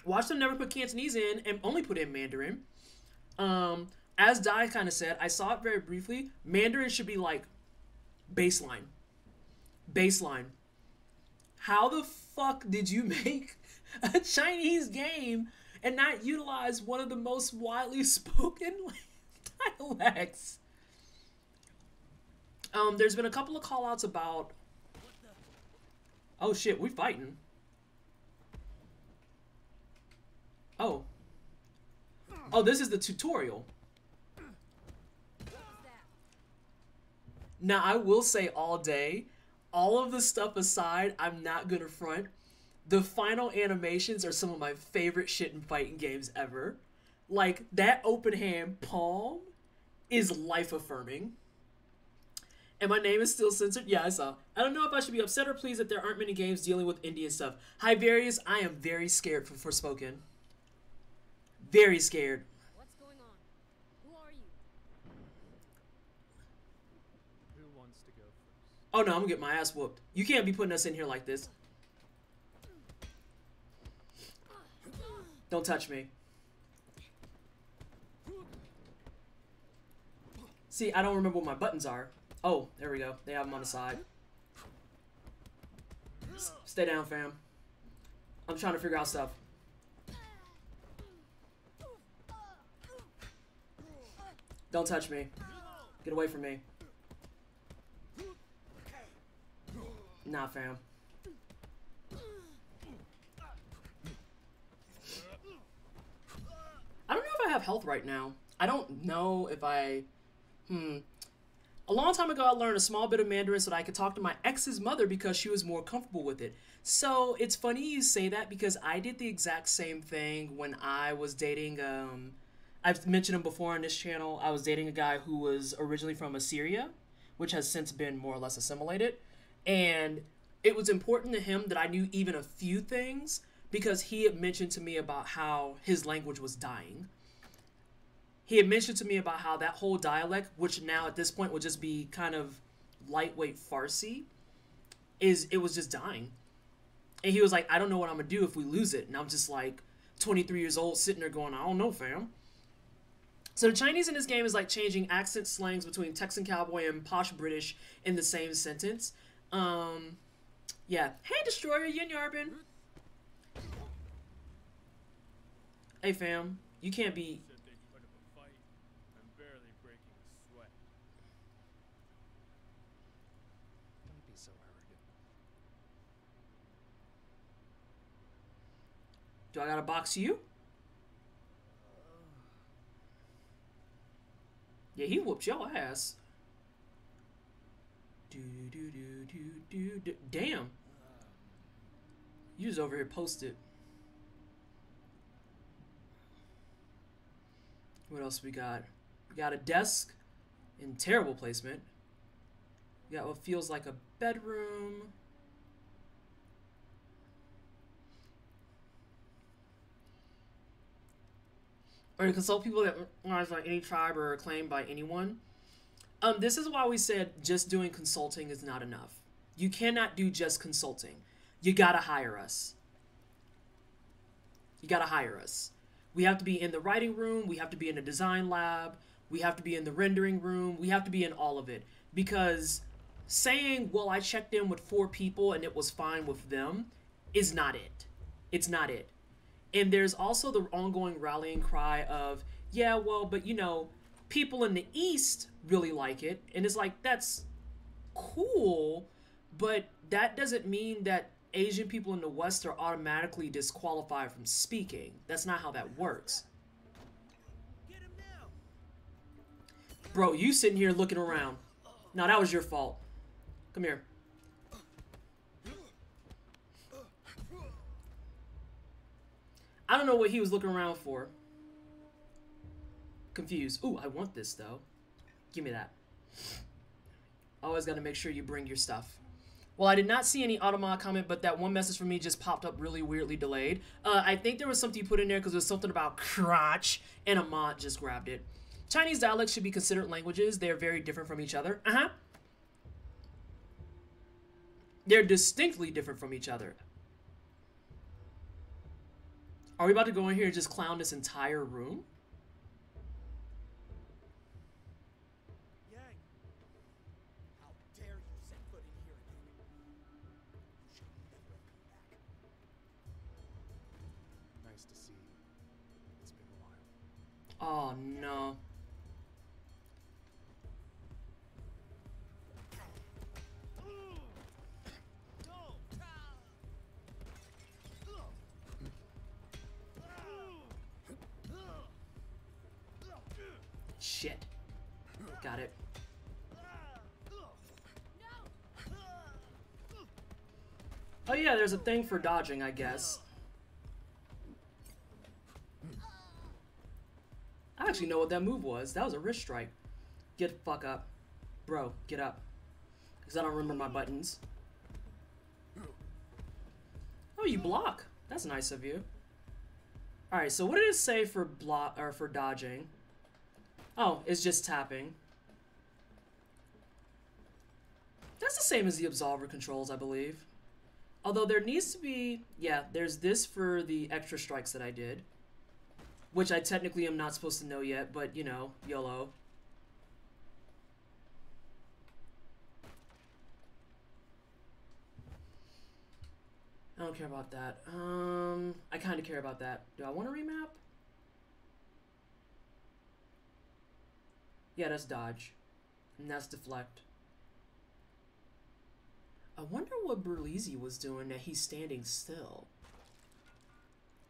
Watch them never put Cantonese in and only put in Mandarin. As Dai kind of said, I saw it very briefly. Mandarin should be like baseline. Baseline. How the fuck did you make a Chinese game and not utilize one of the most widely spoken dialects? There's been a couple of call-outs about... Oh shit, we fighting. Oh. Oh, this is the tutorial. Now, I will say all day, all of the stuff aside, I'm not gonna front. The final animations are some of my favorite shit in fighting games ever. Like, that open hand palm is life-affirming. And my name is still censored? Yeah, I saw. I don't know if I should be upset or pleased that there aren't many games dealing with Indian stuff. Hi, Various. I am very scared for Forspoken. Very scared. What's going on? Who are you? Who wants to go first? Oh no, I'm gonna get my ass whooped. You can't be putting us in here like this. Don't touch me. See, I don't remember what my buttons are. Oh, there we go. They have them on the side. Stay down, fam. I'm trying to figure out stuff. Don't touch me. Get away from me. Nah, fam. I don't know if I have health right now. I don't know if I... A long time ago, I learned a small bit of Mandarin so that I could talk to my ex's mother because she was more comfortable with it. So, it's funny you say that because I did the exact same thing when I was dating, I've mentioned him before on this channel. I was dating a guy who was originally from Assyria, which has since been more or less assimilated. And it was important to him that I knew even a few things because he had mentioned to me about how his language was dying. He had mentioned to me about how that whole dialect, which now at this point would just be kind of lightweight Farsi, it was just dying. And he was like, I don't know what I'm going to do if we lose it. And I'm just like 23 years old sitting there going, I don't know, fam. So the Chinese in this game is like changing accent slangs between Texan cowboy and posh British in the same sentence. Yeah. Hey, Destroyer, Yin Yarbin. Hey, fam. You can't be... Do I gotta box you? Yeah, he whooped your ass. Damn. You was over here posted. What else we got? We got a desk in terrible placement. We got what feels like a bedroom. Or to consult people that aren't by any tribe or acclaimed by anyone. This is why we said just doing consulting is not enough. You cannot do just consulting. You gotta hire us. You gotta hire us. We have to be in the writing room. We have to be in the design lab. We have to be in the rendering room. We have to be in all of it. Because saying, well, I checked in with 4 people and it was fine with them is not it. It's not it. And there's also the ongoing rallying cry of, yeah, well, but you know, people in the East really like it. And it's like, that's cool, but that doesn't mean that Asian people in the West are automatically disqualified from speaking. That's not how that works. Bro, you sitting here looking around. No, that was your fault. Come here. I don't know what he was looking around for. Confused. Ooh, I want this, though. Give me that. Always got to make sure you bring your stuff. Well, I did not see any automod comment, but that one message from me just popped up really weirdly delayed. I think there was something you put in there because there was something about crotch, and a mod just grabbed it. Chinese dialects should be considered languages. They're very different from each other. They're distinctly different from each other. Are we about to go in here and just clown this entire room? Yang! How dare you set foot in here again? You should never have come back. Nice to see you. It's been a while. Oh, no. Shit. Got it. Oh yeah, there's a thing for dodging, I guess. I actually know what that move was. That was a wrist strike. Get the fuck up. Bro, get up. Because I don't remember my buttons. Oh, you block. That's nice of you. Alright, so what did it say for block or for dodging? Oh, it's just tapping. That's the same as the Absolver controls, I believe. Although there needs to be... Yeah, there's this for the extra strikes that I did. Which I technically am not supposed to know yet, but, you know, YOLO. I don't care about that. I kind of care about that. Do I want to remap? Yeah, that's dodge. And that's deflect. I wonder what Berlizzi was doing that he's standing still.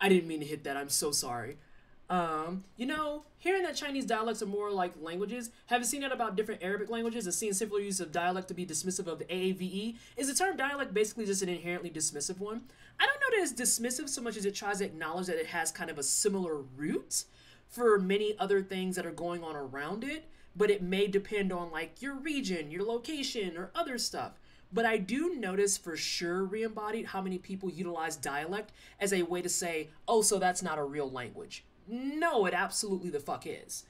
I didn't mean to hit that. I'm so sorry. You know, hearing that Chinese dialects are more like languages, having seen that about different Arabic languages and seeing simpler use of dialect to be dismissive of the AAVE, is the term dialect basically just an inherently dismissive one? I don't know that it's dismissive so much as it tries to acknowledge that it has kind of a similar root for many other things that are going on around it, but it may depend on like your region, your location, or other stuff. But I do notice for sure, re-embodied, how many people utilize dialect as a way to say, oh, so that's not a real language. No, it absolutely the fuck is.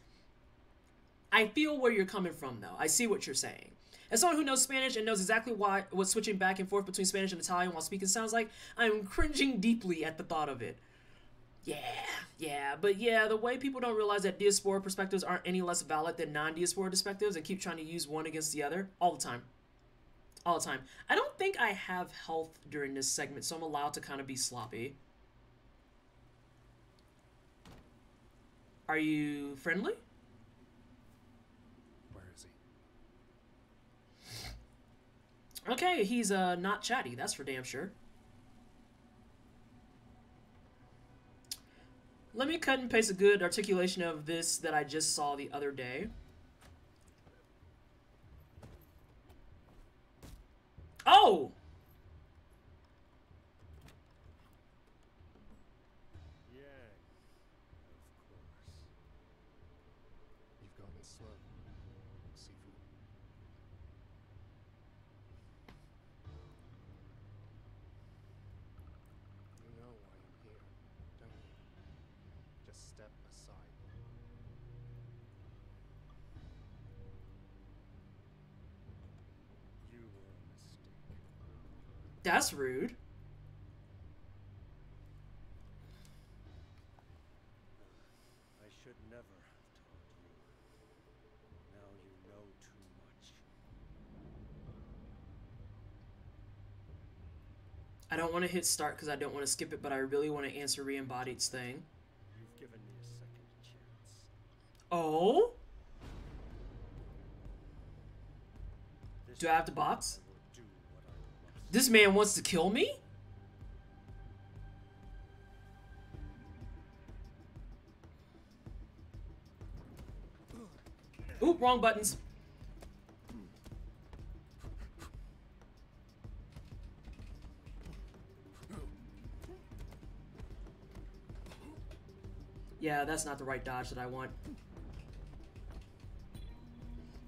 I feel where you're coming from, though. I see what you're saying. As someone who knows Spanish and knows exactly what switching back and forth between Spanish and Italian while speaking sounds like, I'm cringing deeply at the thought of it. But the way people don't realize that diaspora perspectives aren't any less valid than non-diaspora perspectives and keep trying to use one against the other all the time. All the time. I don't think I have health during this segment, so I'm allowed to kind of be sloppy. Are you friendly? Where is he? Okay, he's not chatty, that's for damn sure. Let me cut and paste a good articulation of this that I just saw the other day. Oh! Yeah, of course. You've gotten slow, Sifu. You know why I'm here, don't you? Just step aside. You were a mistake. That's rude. I should never have taught you. Now you know too much. I don't want to hit start because I don't want to skip it, but I really want to answer Re-Embodied's thing. You've given me a second chance. Oh? This Do I have to time box? I will do what I must. This man wants to kill me? Oop, wrong buttons. Yeah, that's not the right dodge that I want.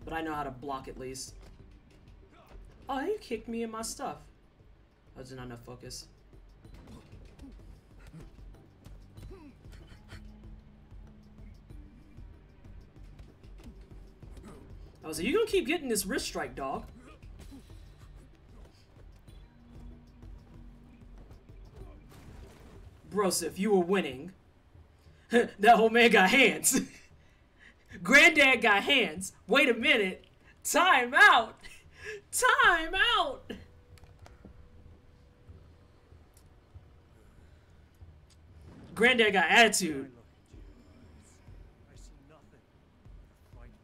But I know how to block at least. Oh, he kicked me in my stuff. That was not enough focus. I was like, you gonna keep getting this wrist strike, dog. Bros, if you were winning, that whole man got hands. Granddad got hands. Wait a minute. Time out. Time out. Granddad got attitude. I see nothing but a frightened,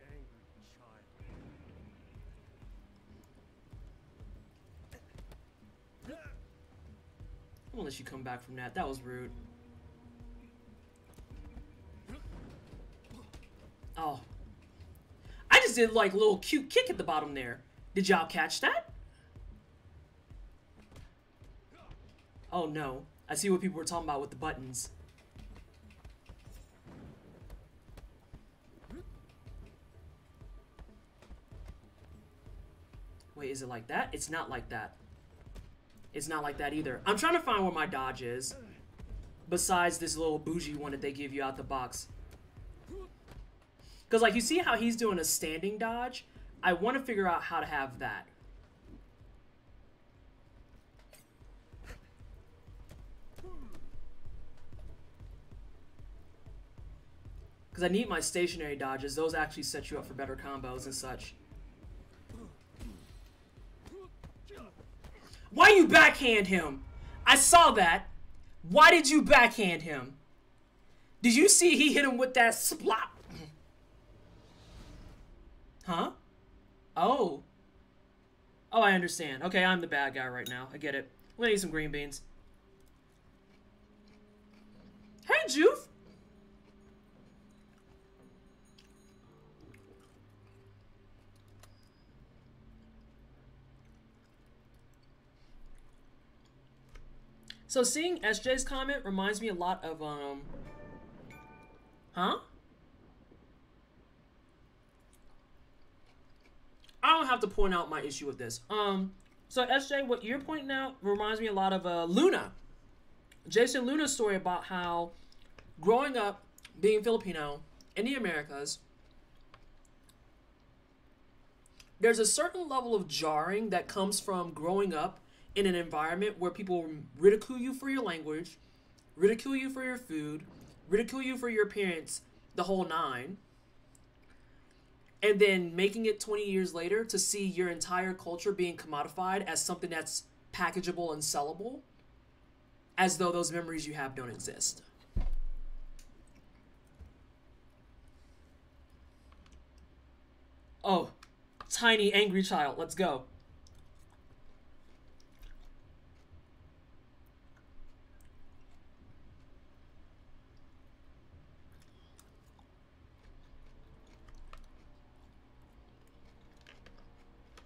angry child. I'm gonna let you come back from that. That was rude. Oh. I just did like a little cute kick at the bottom there. Did y'all catch that? Oh no. I see what people were talking about with the buttons. Wait, is it like that? It's not like that. It's not like that either. I'm trying to find where my dodge is. Besides this little bougie one that they give you out the box. Because, like, you see how he's doing a standing dodge? I want to figure out how to have that. Because I need my stationary dodges. Those actually set you up for better combos and such. Why you backhand him? I saw that. Why did you backhand him? Did you see he hit him with that splop? Huh? Oh. Oh, I understand. Okay, I'm the bad guy right now. I get it. I'm gonna eat some green beans. Hey, Juve. So seeing SJ's comment reminds me a lot of, huh? I don't have to point out my issue with this. So SJ, what you're pointing out reminds me a lot of, Luna. Jason Luna's story about how growing up, being Filipino, in the Americas, there's a certain level of jarring that comes from growing up in an environment where people ridicule you for your language, ridicule you for your food, ridicule you for your appearance, the whole nine. And then making it 20 years later to see your entire culture being commodified as something that's packageable and sellable, as though those memories you have don't exist. Oh, tiny angry child, let's go.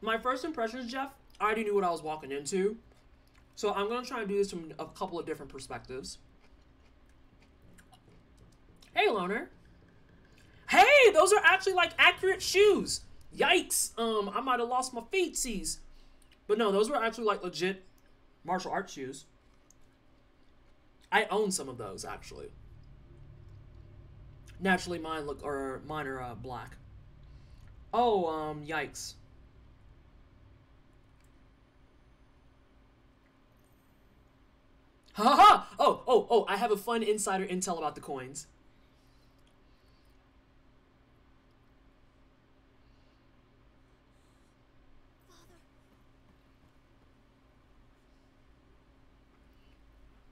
My first impressions, Jeff, I already knew what I was walking into. So I'm going to try and do this from a couple of different perspectives. Hey, Loner. Hey, those are actually like accurate shoes. Yikes. I might have lost my feetsies. But no, those were actually like legit martial arts shoes. I own some of those actually. Naturally mine are black. Oh, yikes. Haha! Oh, I have a fun insider intel about the coins.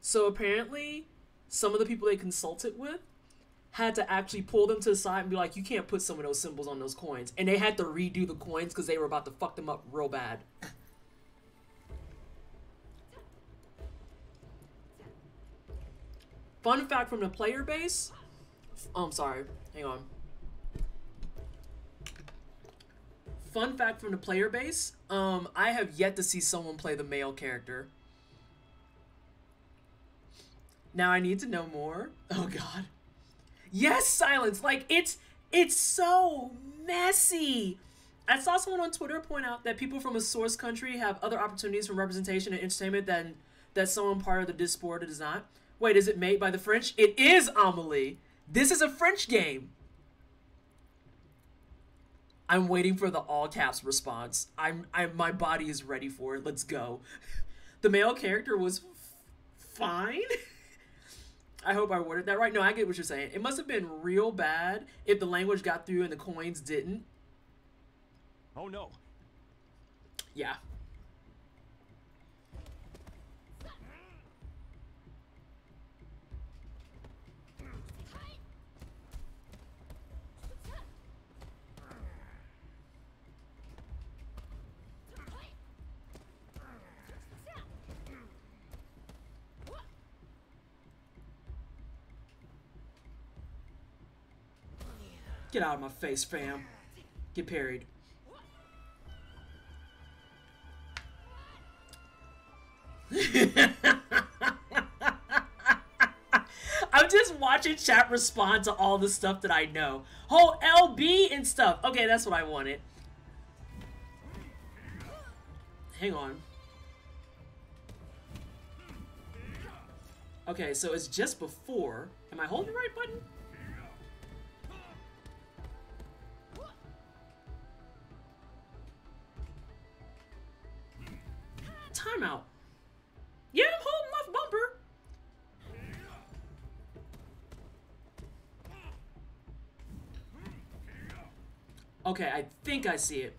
So apparently, some of the people they consulted with had to actually pull them to the side and be like, you can't put some of those symbols on those coins. And they had to redo the coins because they were about to fuck them up real bad. Fun fact from the player base. Oh, I'm sorry. Hang on. Fun fact from the player base. I have yet to see someone play the male character. Now I need to know more. Oh god. Yes, Silence. Like it's It's so messy. I saw someone on Twitter point out that people from a source country have other opportunities for representation and entertainment than that someone part of the diaspora does not. Wait, is it made by the French? It is, Amelie. This is a French game. I'm waiting for the all caps response. My body is ready for it. Let's go. The male character was fine. I hope I worded that right. No, I get what you're saying. It must have been real bad if the language got through and the coins didn't. Oh no. Yeah. Get out of my face, fam. Get parried. I'm just watching chat respond to all the stuff that I know. Whole LB and stuff. Okay, that's what I wanted. Hang on. Okay, so it's just before. Am I holding the right button? Timeout. Yeah, I'm holding left bumper. Okay, I think I see it.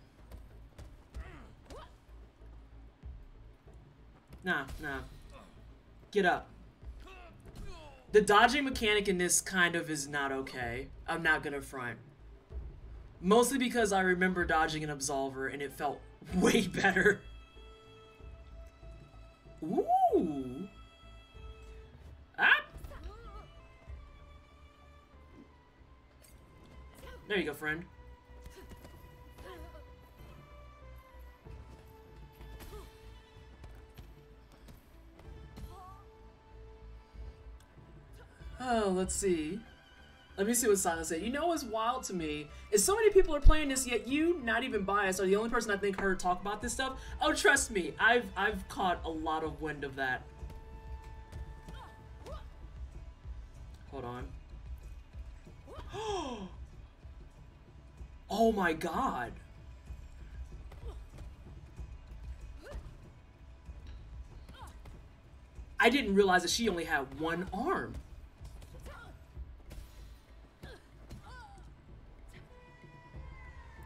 Nah. Get up. The dodging mechanic in this kind of is not okay. I'm not gonna front. Mostly because I remember dodging an Absolver and it felt way better. Ooh. Ah. There you go, friend. Oh, let's see. Let me see what Silence said. You know what's wild to me is so many people are playing this, yet you, not even biased, are the only person I think heard talk about this stuff. Oh, trust me, I've caught a lot of wind of that. Hold on. Oh my god. I didn't realize that she only had one arm.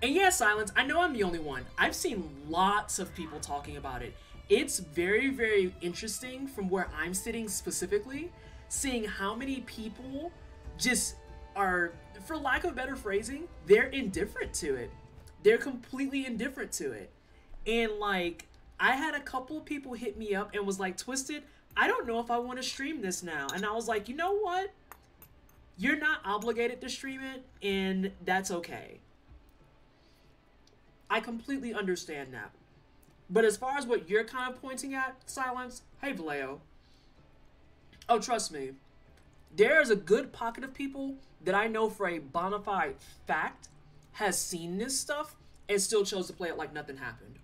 And yeah, Silence, I know I'm the only one. I've seen lots of people talking about it. It's very, very interesting from where I'm sitting specifically, seeing how many people just are, for lack of better phrasing, they're indifferent to it. They're completely indifferent to it. And like, I had a couple of people hit me up and was like, Twisted, I don't know if I want to stream this now. And I was like, you know what? You're not obligated to stream it, and that's okay. I completely understand that. But as far as what you're kind of pointing at, Silence, hey Vallejo. Oh, trust me. There's a good pocket of people that I know for a bona fide fact has seen this stuff and still chose to play it like nothing happened.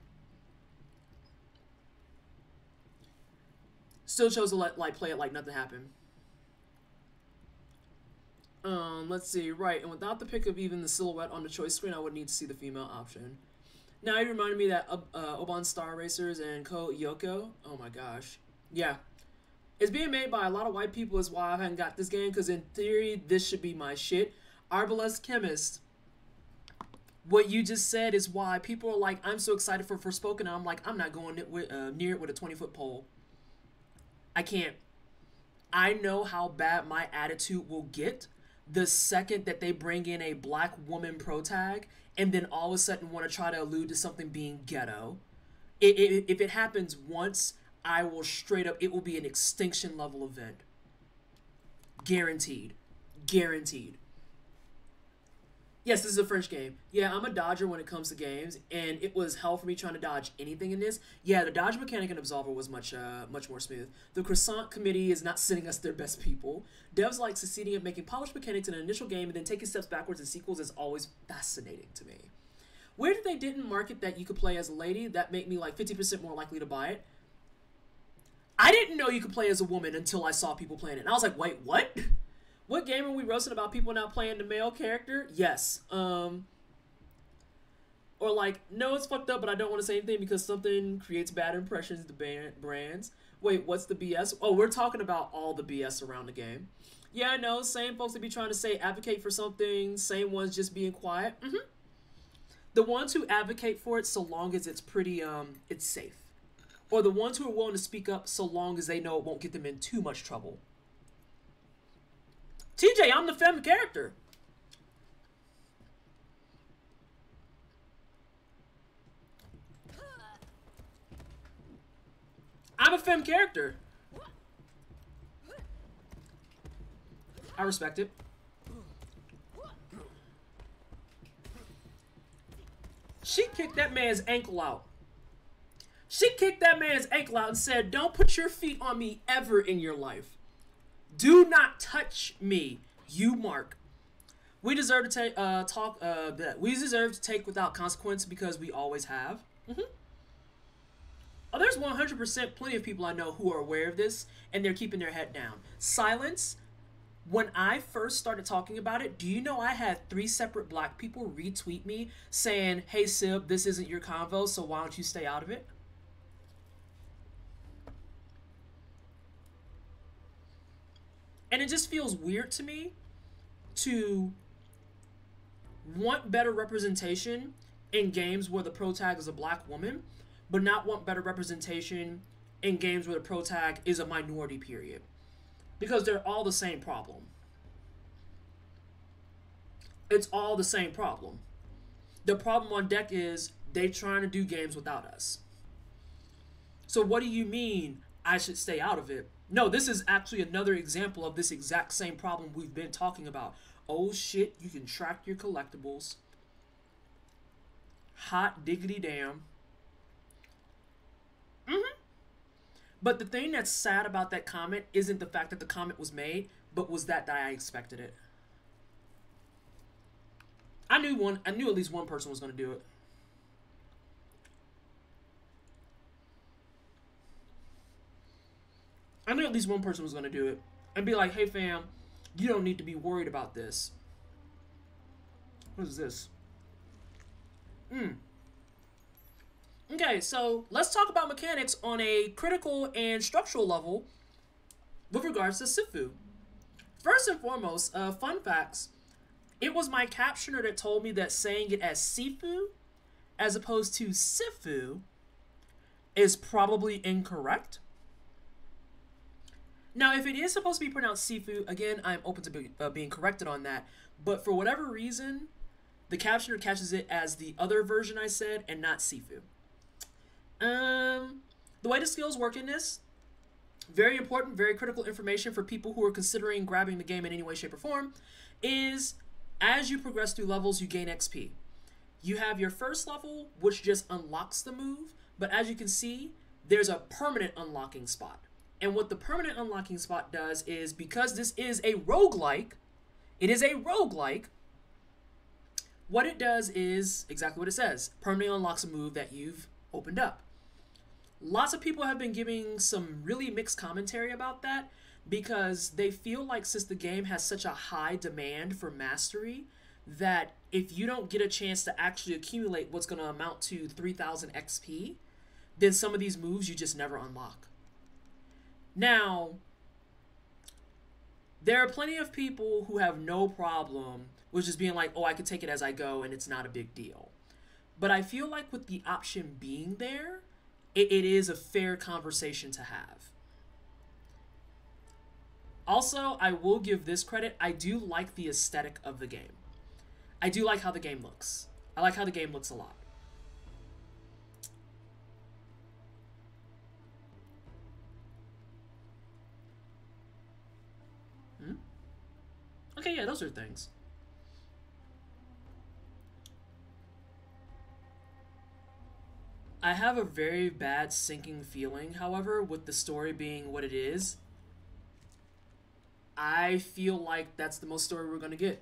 Still chose to play it like nothing happened. Let's see. Right, and without the pick of even the silhouette on the choice screen, I would need to see the female option. Now, it reminded me that Oban Star Racers and Ko Yoko. Oh my gosh. Yeah. It's being made by a lot of white people is why I haven't got this game, because in theory, this should be my shit. Arbalest Chemist. What you just said is why people are like, I'm so excited for Forspoken, and I'm like, I'm not going near it with a 20-foot pole. I can't. I know how bad my attitude will get the second that they bring in a black woman protag and then all of a sudden want to try to allude to something being ghetto. If it happens once, I will straight up, it will be an extinction level event. Guaranteed. Guaranteed. Yes, this is a French game. Yeah, I'm a dodger when it comes to games, and it was hell for me trying to dodge anything in this. Yeah, the dodge mechanic in Absolver was much more smooth. The Croissant Committee is not sending us their best people. Devs like succeeding at making polished mechanics in an initial game and then taking steps backwards in sequels is always fascinating to me. Weird that they didn't market that you could play as a lady. That made me like 50% more likely to buy it. I didn't know you could play as a woman until I saw people playing it. And I was like, wait, what? What game are we roasting about people not playing the male character? Yes. Or like, no, it's fucked up, but I don't want to say anything because something creates bad impressions to brands. Wait, what's the BS? Oh, we're talking about all the BS around the game. Yeah, I know. Same folks that be trying to say advocate for something. Same ones just being quiet. The ones who advocate for it so long as it's pretty, it's safe. Or the ones who are willing to speak up so long as they know it won't get them in too much trouble. TJ, I'm the femme character. I'm a femme character. I respect it. She kicked that man's ankle out. She kicked that man's ankle out and said, don't put your feet on me ever in your life. Do not touch me, you Mark. We deserve to we deserve to take without consequence because we always have. Oh, there's 100% plenty of people I know who are aware of this and they're keeping their head down. Silence. When I first started talking about it, do you know I had 3 separate black people retweet me saying, hey Sib, this isn't your convo, so why don't you stay out of it? And it just feels weird to me to want better representation in games where the protag is a black woman, but not want better representation in games where the protag is a minority, period. Because they're all the same problem. It's all the same problem. The problem on deck is they're trying to do games without us. So what do you mean I should stay out of it? No, this is actually another example of this exact same problem we've been talking about. Oh shit, you can track your collectibles. Hot diggity damn. But the thing that's sad about that comment isn't the fact that the comment was made, but was that I expected it. I knew at least one person was going to do it. I knew at least one person was going to do it. And be like, hey fam, you don't need to be worried about this. What is this? Okay, so let's talk about mechanics on a critical and structural level with regards to Sifu. First and foremost, fun facts. It was my captioner that told me that saying it as Sifu as opposed to Sifu is probably incorrect. Now, if it is supposed to be pronounced Sifu, again, I'm open to being corrected on that. But for whatever reason, the captioner catches it as the other version I said and not Sifu. The way the skills work in this, very important, very critical information for people who are considering grabbing the game in any way, shape, or form, is as you progress through levels, you gain XP. You have your first level, which just unlocks the move, but as you can see, there's a permanent unlocking spot. And what the permanent unlocking spot does is, because this is a roguelike, what it does is exactly what it says. Permanently unlocks a move that you've opened up. Lots of people have been giving some really mixed commentary about that because they feel like since the game has such a high demand for mastery that if you don't get a chance to actually accumulate what's going to amount to 3,000 XP, then some of these moves you just never unlock. Now, there are plenty of people who have no problem with just being like, oh, I can take it as I go and it's not a big deal. But I feel like with the option being there, it is a fair conversation to have. Also, I will give this credit. I do like the aesthetic of the game. I do like how the game looks. I like how the game looks a lot. Okay, yeah, those are things. I have a very bad sinking feeling, however, with the story being what it is. I feel like that's the most story we're going to get.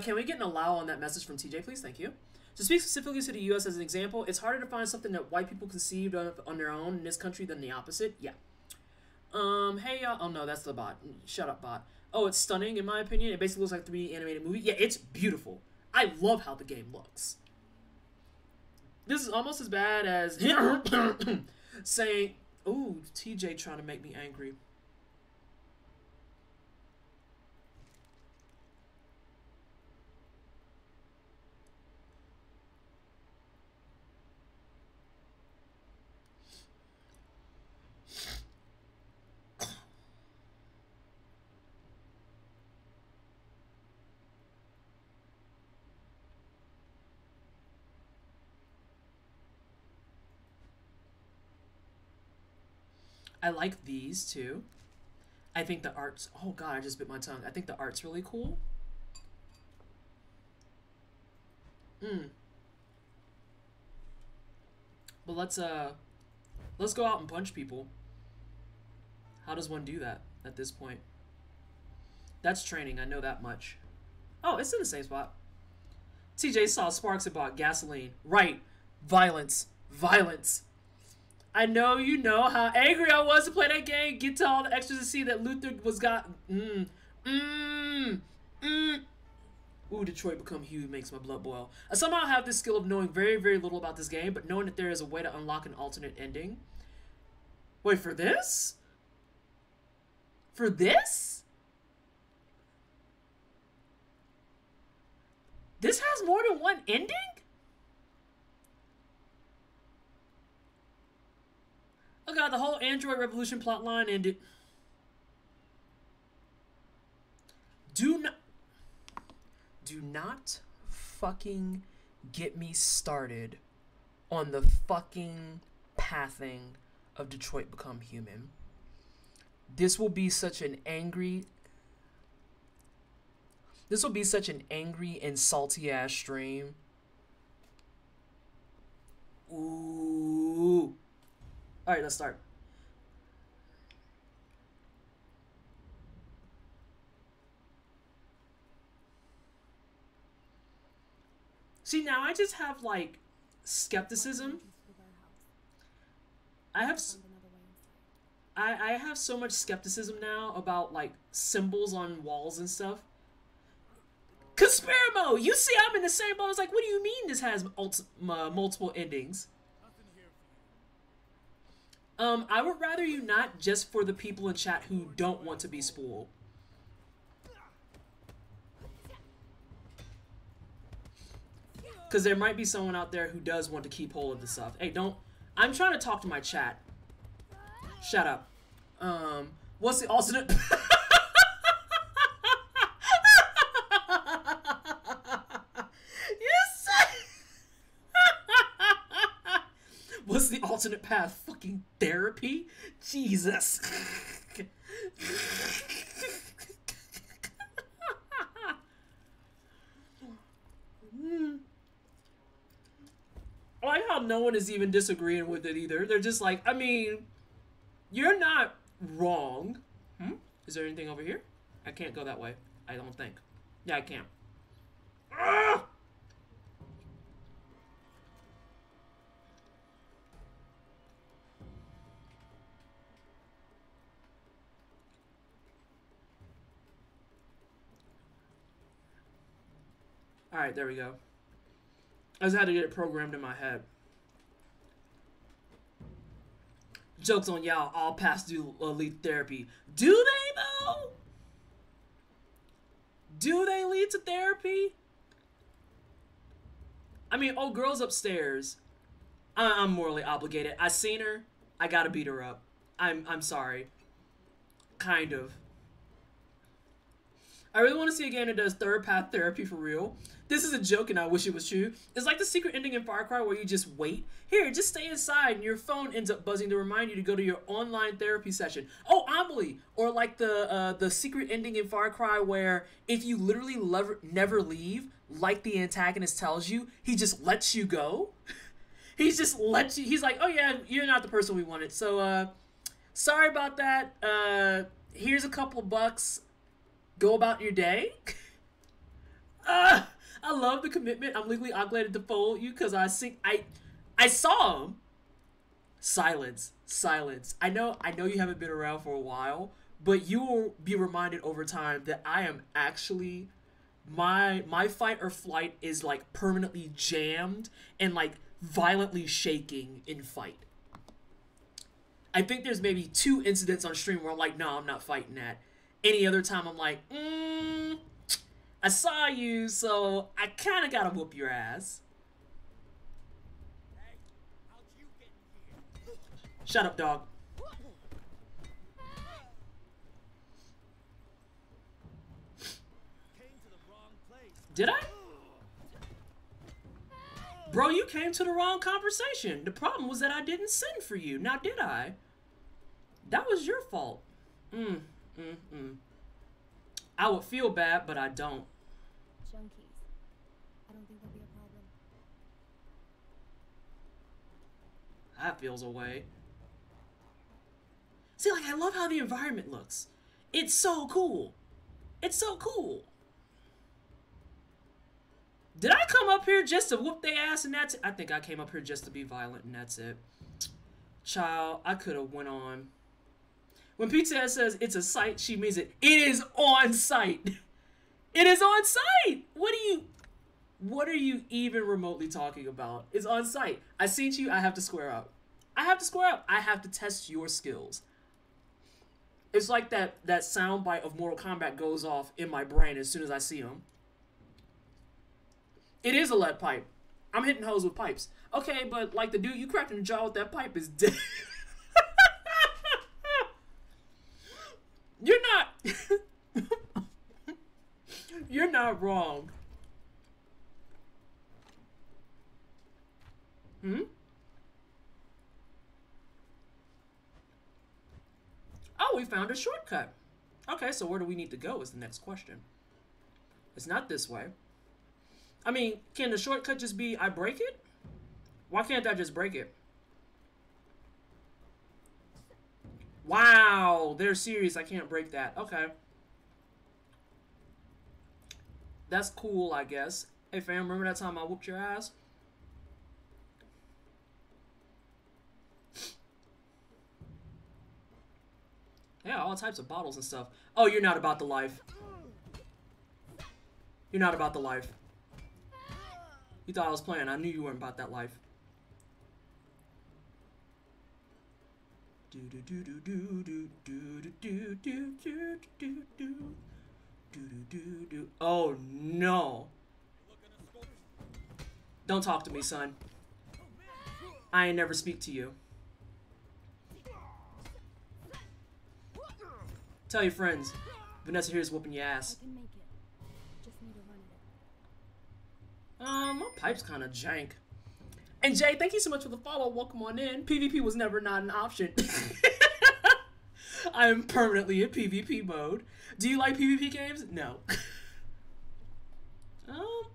Can we get an allow on that message from TJ, please? Thank you. To speak specifically to the U.S. as an example, it's harder to find something that white people conceived of on their own in this country than the opposite. Yeah. Hey, y'all. Oh, no, that's the bot. Shut up, bot. Oh, it's stunning, in my opinion. It basically looks like a 3D animated movie. Yeah, it's beautiful. I love how the game looks. This is almost as bad as saying, ooh, TJ trying to make me angry. I like these too. I think the art's, oh god, I just bit my tongue. I think the art's really cool. But let's go out and punch people. How does one do that at this point? That's training, I know that much. Oh, it's in the same spot. TJ saw sparks and bought gasoline. Right. Violence. Violence. I know you know how angry I was to play that game. Get to all the extras to see that Luther was got. Ooh, Detroit Become Huge makes my blood boil. I somehow have this skill of knowing very, very little about this game, but knowing that there is a way to unlock an alternate ending. Wait, for this? For this? This has more than one ending? Oh god, the whole Android Revolution plotline ended. Do not fucking get me started on the fucking pathing of Detroit Become Human. This will be such an angry and salty ass stream. Ooh. Alright, let's start. See, now I just have, like, skepticism. I have so much skepticism now about, like, symbols on walls and stuff. Conspiramo! You see I'm in the same boat. I was like, what do you mean this has multiple endings? I would rather you not, just for the people in chat who don't want to be spoiled. Because there might be someone out there who does want to keep hold of the stuff. Hey, don't... I'm trying to talk to my chat. Shut up. What's the alternate... What's the alternate path? Fucking therapy? Jesus. I like how no one is even disagreeing with it either. They're just like, I mean, you're not wrong. Is there anything over here? I can't go that way. I don't think. Yeah, I can't. Ah! Alright, there we go. I just had to get it programmed in my head. Joke's on y'all, all paths do elite therapy. Do they, though? Do they lead to therapy? I mean, old girl's upstairs. I'm morally obligated. I seen her. I gotta beat her up. I'm sorry. Kind of. I really want to see a game that does third path therapy for real. This is a joke and I wish it was true. It's like the secret ending in Far Cry where you just wait. Here, just stay inside and your phone ends up buzzing to remind you to go to your online therapy session. Oh, Amelie! Or like the secret ending in Far Cry where if you literally never leave, like the antagonist tells you, he just lets you go. He's just let you. He's like, oh yeah, you're not the person we wanted. So sorry about that. Here's a couple bucks. Go about your day. I love the commitment. I'm legally obligated to follow you because I saw him. Silence. I know you haven't been around for a while, but you will be reminded over time that I am actually my fight or flight is like permanently jammed and like violently shaking in fight. I think there's maybe 2 incidents on stream where I'm like, no, I'm not fighting that. Any other time I'm like, I saw you, so I kind of gotta whoop your ass. Hey, how'd you get in here? Shut up, dog. Came to the wrong place. Did I? Bro, you came to the wrong conversation. The problem was that I didn't send for you. Now, did I? That was your fault. I would feel bad, but I don't. Junkies. I don't think there'll be a problem. That feels away. See, like, I love how the environment looks. It's so cool. It's so cool. Did I come up here just to whoop their ass and that's it? I think I came up here just to be violent and that's it. Child, I could have went on. When Pizza says it's a site, she means it. It is on site. It is on site. What are you even remotely talking about? It's on site. I seen you. I have to square up. I have to test your skills. It's like that soundbite of Mortal Kombat goes off in my brain as soon as I see him. It is a lead pipe. I'm hitting hoes with pipes. Okay, but like the dude you cracked in the jaw with that pipe is dead. You're not wrong. Oh, we found a shortcut. Okay, so where do we need to go is the next question. It's not this way. I mean, can the shortcut just be I break it? Why can't I just break it? Wow, they're serious. I can't break that. Okay. That's cool, I guess. Hey, fam, remember that time I whooped your ass? Yeah, all types of bottles and stuff. Oh, you're not about the life. You're not about the life. You thought I was playing. I knew you weren't about that life. Oh no. Don't talk to me, son. I ain't never speak to you. Tell your friends. Vanessa here's whooping your ass. I can make it. Just need to run it. My pipe's kind of jank. And Jay, thank you so much for the follow. Welcome on in. PvP was never not an option. I am permanently in PvP mode. Do you like PvP games? No.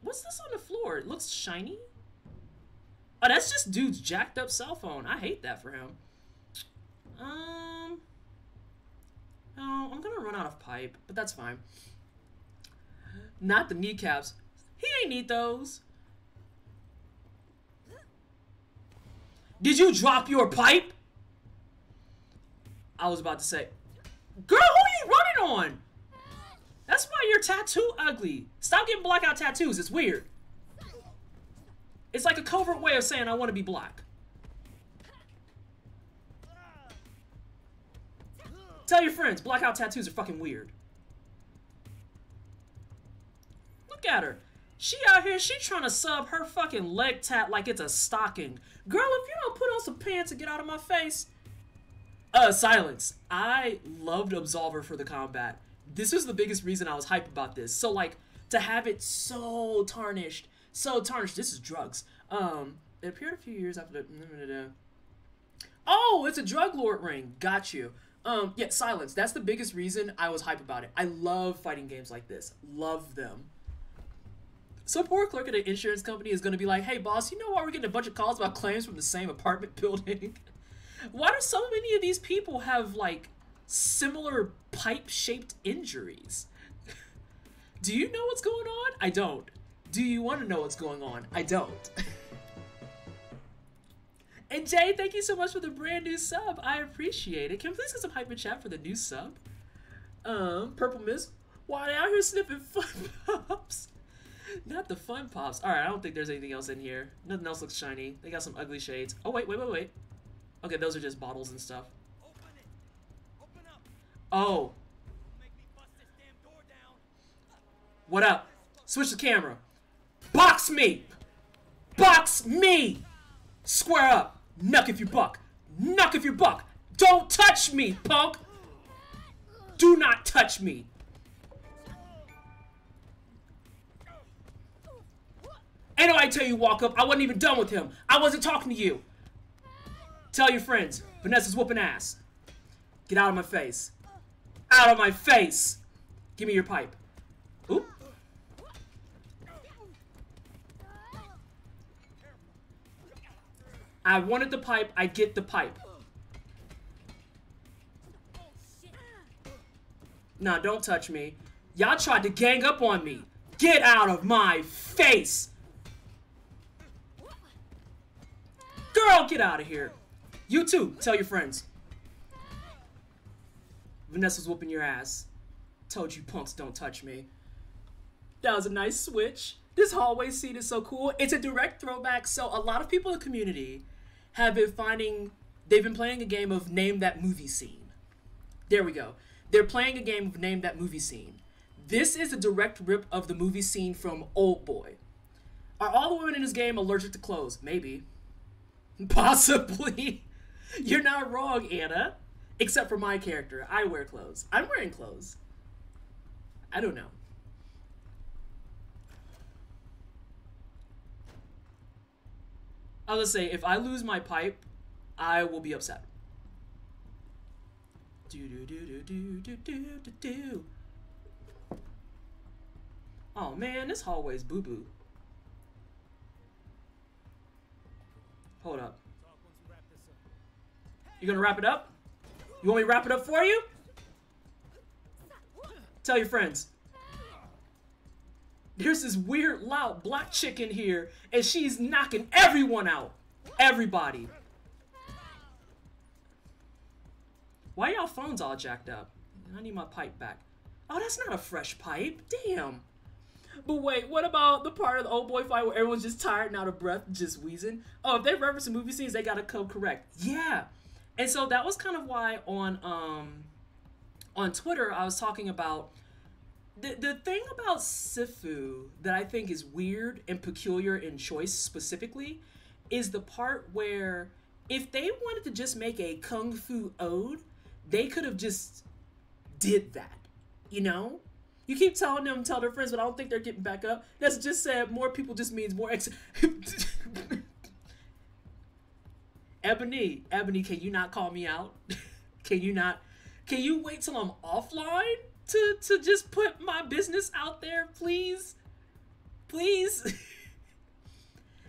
What's this on the floor? It looks shiny. Oh, that's just dude's jacked up cell phone. I hate that for him. No, I'm gonna run out of pipe, but that's fine. Not the kneecaps. He ain't need those. Did you drop your pipe? I was about to say, girl, who are you running on? That's why your tattoo ugly. Stop getting blackout tattoos. It's weird. It's like a covert way of saying I want to be black. Tell your friends, blackout tattoos are fucking weird. Look at her. She out here, she trying to sub her fucking leg tat like it's a stocking. Girl, if you don't put on some pants and get out of my face. Silence. I loved Absolver for the combat. This was the biggest reason I was hyped about this. So, like, to have it so tarnished. This is drugs. It appeared a few years after the... Oh, it's a drug lord ring. Got you. Yeah, silence. That's the biggest reason I was hyped about it. I love fighting games like this. Love them. So poor clerk at an insurance company is going to be like, hey, boss, you know why we're getting a bunch of calls about claims from the same apartment building? Why do so many of these people have, like, similar pipe-shaped injuries? Do you know what's going on? I don't. Do you want to know what's going on? I don't. And Jay, thank you so much for the brand new sub. I appreciate it. Can we please get some hype in chat for the new sub? Purple Miss, why are they out here sniffing fun pops? Not the fun pops. Alright, I don't think there's anything else in here. Nothing else looks shiny. They got some ugly shades. Oh, wait. Okay, those are just bottles and stuff. Open up. Oh. Make me bust this damn door down. What up? Switch the camera. Box me! Box me! Square up. Knuck if you buck. Knuck if you buck. Don't touch me, punk! Do not touch me. Ain't nobody tell you walk up. I wasn't even done with him. I wasn't talking to you. Tell your friends. Vanessa's whooping ass. Get out of my face. Out of my face. Give me your pipe. Oop. I wanted the pipe. I get the pipe. Nah, don't touch me. Y'all tried to gang up on me. Get out of my face. Girl, get out of here. You too. Tell your friends. Vanessa's whooping your ass. Told you punks don't touch me. That was a nice switch. This hallway scene is so cool. It's a direct throwback. So a lot of people in the community have been they've been playing a game of Name That Movie Scene. There we go. They're playing a game of Name That Movie Scene. This is a direct rip of the movie scene from Old Boy. Are all the women in this game allergic to clothes? Maybe. Possibly. You're not wrong, Anna. Except for my character. I wear clothes. I'm wearing clothes. I don't know. I'll just say, if I lose my pipe, I will be upset. Do. Oh man, this hallway's boo-boo. Hold up. You gonna wrap it up? You want me to wrap it up for you? Tell your friends. There's this weird, loud black chick in here, and she's knocking everyone out. Everybody. Why are y'all phones all jacked up? I need my pipe back. Oh, that's not a fresh pipe. Damn. But wait, what about the part of the Old Boy fight where everyone's just tired and out of breath, just wheezing? Oh, if they reference the movie scenes, they gotta come correct. Yeah. And so that was kind of why on Twitter I was talking about the thing about Sifu that I think is weird and peculiar in Choice specifically is the part where if they wanted to just make a kung fu ode, they could have just did that, you know? You keep telling them, tell their friends, but I don't think they're getting back up. That's just said more people just means more Ebony, can you not call me out? Can you wait till I'm offline to just put my business out there, please? Please?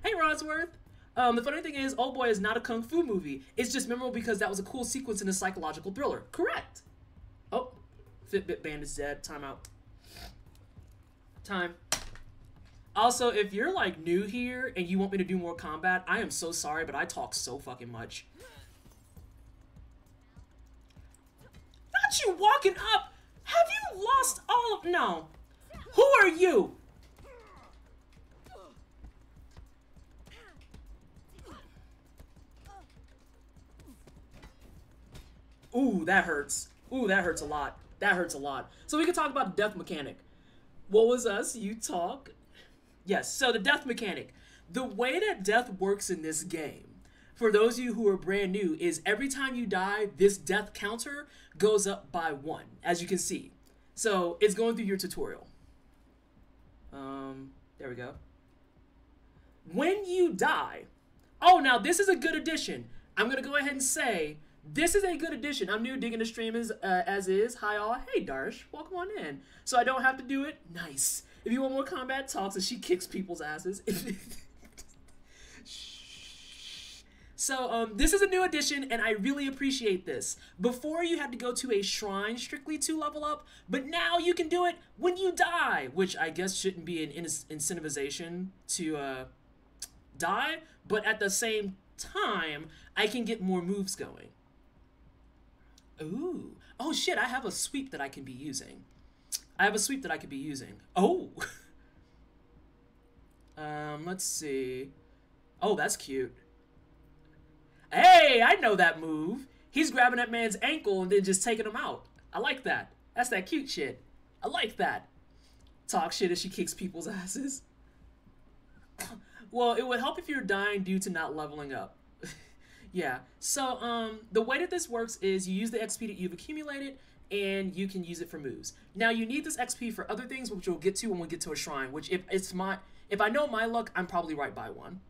Hey, Rodsworth. The funny thing is, Old Boy is not a kung fu movie. It's just memorable because that was a cool sequence in a psychological thriller. Correct. Oh, Fitbit band is dead. Time out. Time. Also, if you're like new here and you want me to do more combat, I am so sorry, but I talk so fucking much. Not you walking up. Have you lost all of... No. Who are you? Ooh, that hurts. Ooh, that hurts a lot. That hurts a lot. So we can talk about the death mechanic. What was us? You talk. Yes, so the death mechanic. The way that death works in this game, for those of you who are brand new, is every time you die, this death counter goes up by 1, as you can see. So it's going through your tutorial. There we go. When you die, oh, now this is a good addition. I'm going to go ahead and say, this is a good addition. I'm new, digging the stream as is. Hi all. Hey Darsh, welcome on in. So I don't have to do it. Nice. If you want more combat, talks and she kicks people's asses. So this is a new addition, and I really appreciate this. Before, you had to go to a shrine strictly to level up, but now you can do it when you die, which I guess shouldn't be an incentivization to die, but at the same time, I can get more moves going. Ooh. Oh shit, I have a sweep that I can be using. Oh! Let's see. Oh, that's cute. Hey, I know that move. He's grabbing that man's ankle and then just taking him out. I like that. That's that cute shit. I like that. Talk shit as she kicks people's asses. Well, it would help if you're dying due to not leveling up. Yeah. So, the way that this works is you use the XP that you've accumulated and you can use it for moves. Now, you need this XP for other things, which we'll get to when we get to a shrine, which if I know my luck, I'm probably right by one.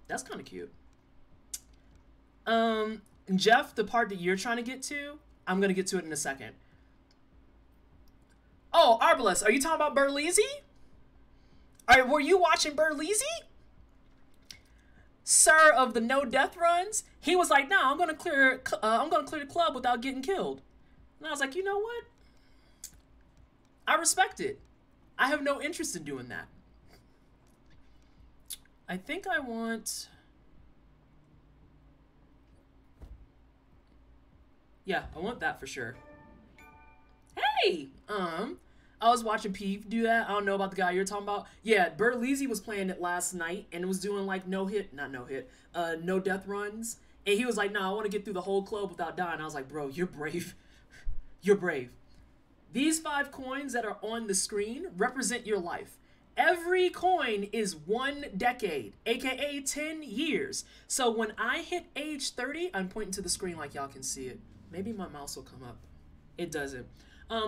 That's kind of cute. Jeff, the part that you're trying to get to, I'm going to get to it in a second. Oh, Arbalest, are you talking about Berlizzi? Were you watching Berlizzi? Sir of the no death runs? He was like, "Nah, I'm gonna clear the club without getting killed." And I was like, you know what? I respect it. I have no interest in doing that. I think I want... Yeah, I want that for sure. Hey! I was watching Peeve do that. I don't know about the guy you're talking about. Yeah, Berlizzi was playing it last night and was doing like no death runs. And he was like, "Nah, I want to get through the whole club without dying." I was like, "Bro, you're brave. You're brave." These 5 coins that are on the screen represent your life. Every coin is 1 decade, aka 10 years. So when I hit age 30, I'm pointing to the screen like y'all can see it. Maybe my mouse will come up. It doesn't.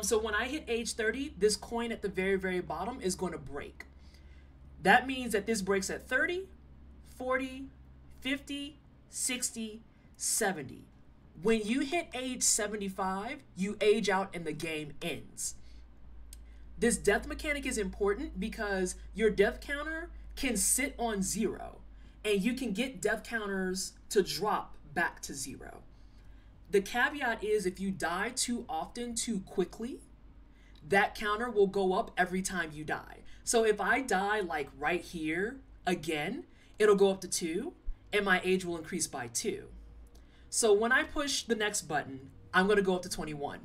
So when I hit age 30, this coin at the very, very bottom is going to break. That means that this breaks at 30, 40, 50, 60, 70. When you hit age 75, you age out and the game ends. This death mechanic is important because your death counter can sit on 0, and you can get death counters to drop back to 0. The caveat is if you die too often, too quickly, that counter will go up every time you die. So if I die like right here again, it'll go up to 2 and my age will increase by 2. So when I push the next button, I'm going to go up to 21.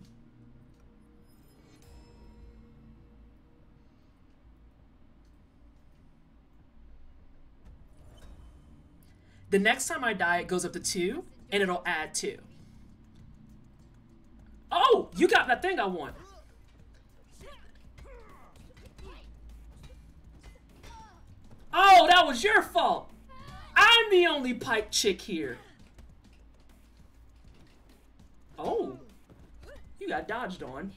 The next time I die, it goes up to 2 and it'll add 2. Oh, you got that thing I want. Oh, that was your fault. I'm the only pipe chick here. Oh, you got dodged on.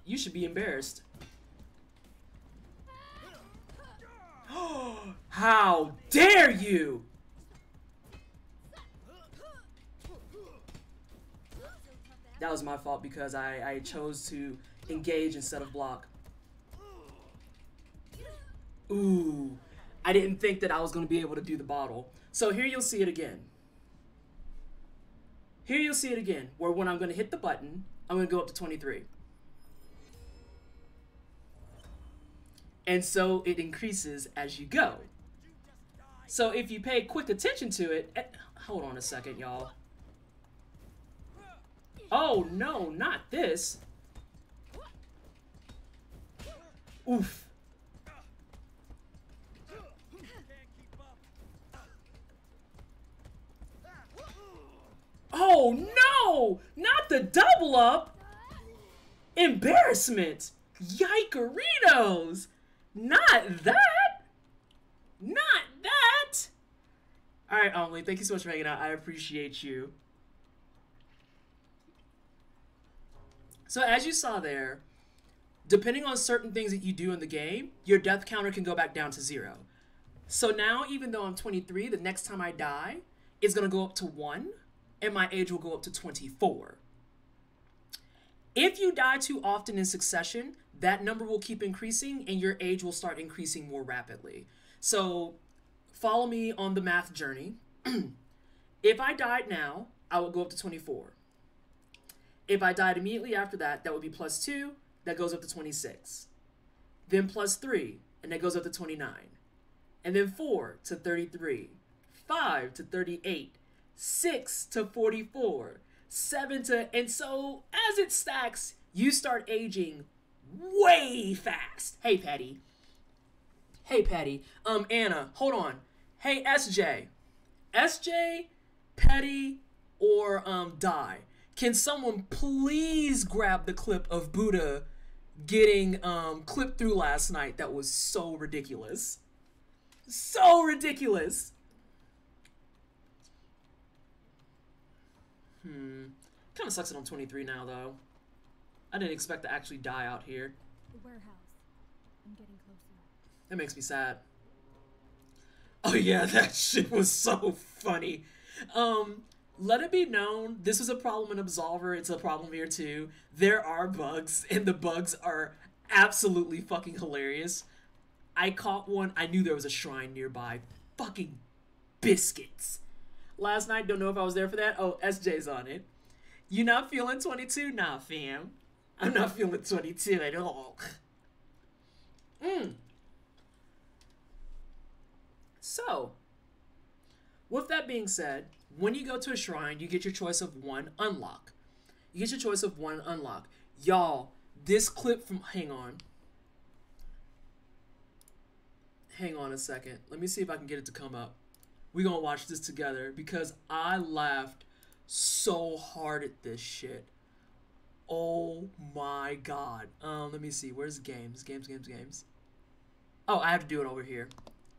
You should be embarrassed. How dare you! That was my fault because I chose to engage instead of block. Ooh, I didn't think that I was going to be able to do the bottle. So here you'll see it again. Here you'll see it again, where when I'm going to hit the button, I'm going to go up to 23. And so it increases as you go. So if you pay quick attention to it, hold on a second, y'all. Oh no, not this. Oof. Oh no, not the double up. Embarrassment. Yikeritos. Not that. Not that. All right, Emily, thank you so much for hanging out. I appreciate you. So as you saw there, depending on certain things that you do in the game, your death counter can go back down to 0. So now, even though I'm 23, the next time I die, it's going to go up to 1, and my age will go up to 24. If you die too often in succession, that number will keep increasing and your age will start increasing more rapidly. So follow me on the math journey. If I died now, I would go up to 24. If I died immediately after that, that would be plus 2, that goes up to 26. Then plus 3, and that goes up to 29. And then 4 to 33. 5 to 38. 6 to 44. 7 to... And so, as it stacks, you start aging way fast. Hey, Patty. Hey, Patty. Anna, hold on. Hey, SJ. SJ, Patty, or Die. Can someone please grab the clip of Buddha getting clipped through last night? That was so ridiculous. So ridiculous. Kind of sucks that I'm 23 now, though. I didn't expect to actually die out here. The warehouse. I'm getting closer. That makes me sad. Oh yeah, that shit was so funny. Let it be known, this was a problem in Absolver, it's a problem here too. There are bugs, and the bugs are absolutely fucking hilarious. I caught one, I knew there was a shrine nearby. Fucking biscuits. Last night, don't know if I was there for that. Oh, SJ's on it. You not feeling 22? Nah, fam. I'm not feeling 22 at all. So, with that being said, when you go to a shrine, you get your choice of one unlock. You get your choice of one unlock. Y'all, this clip from... Hang on. Hang on a second. Let me see if I can get it to come up. We're gonna watch this together because I laughed so hard at this shit. Oh my god. Let me see. Where's games? Games. Oh, I have to do it over here.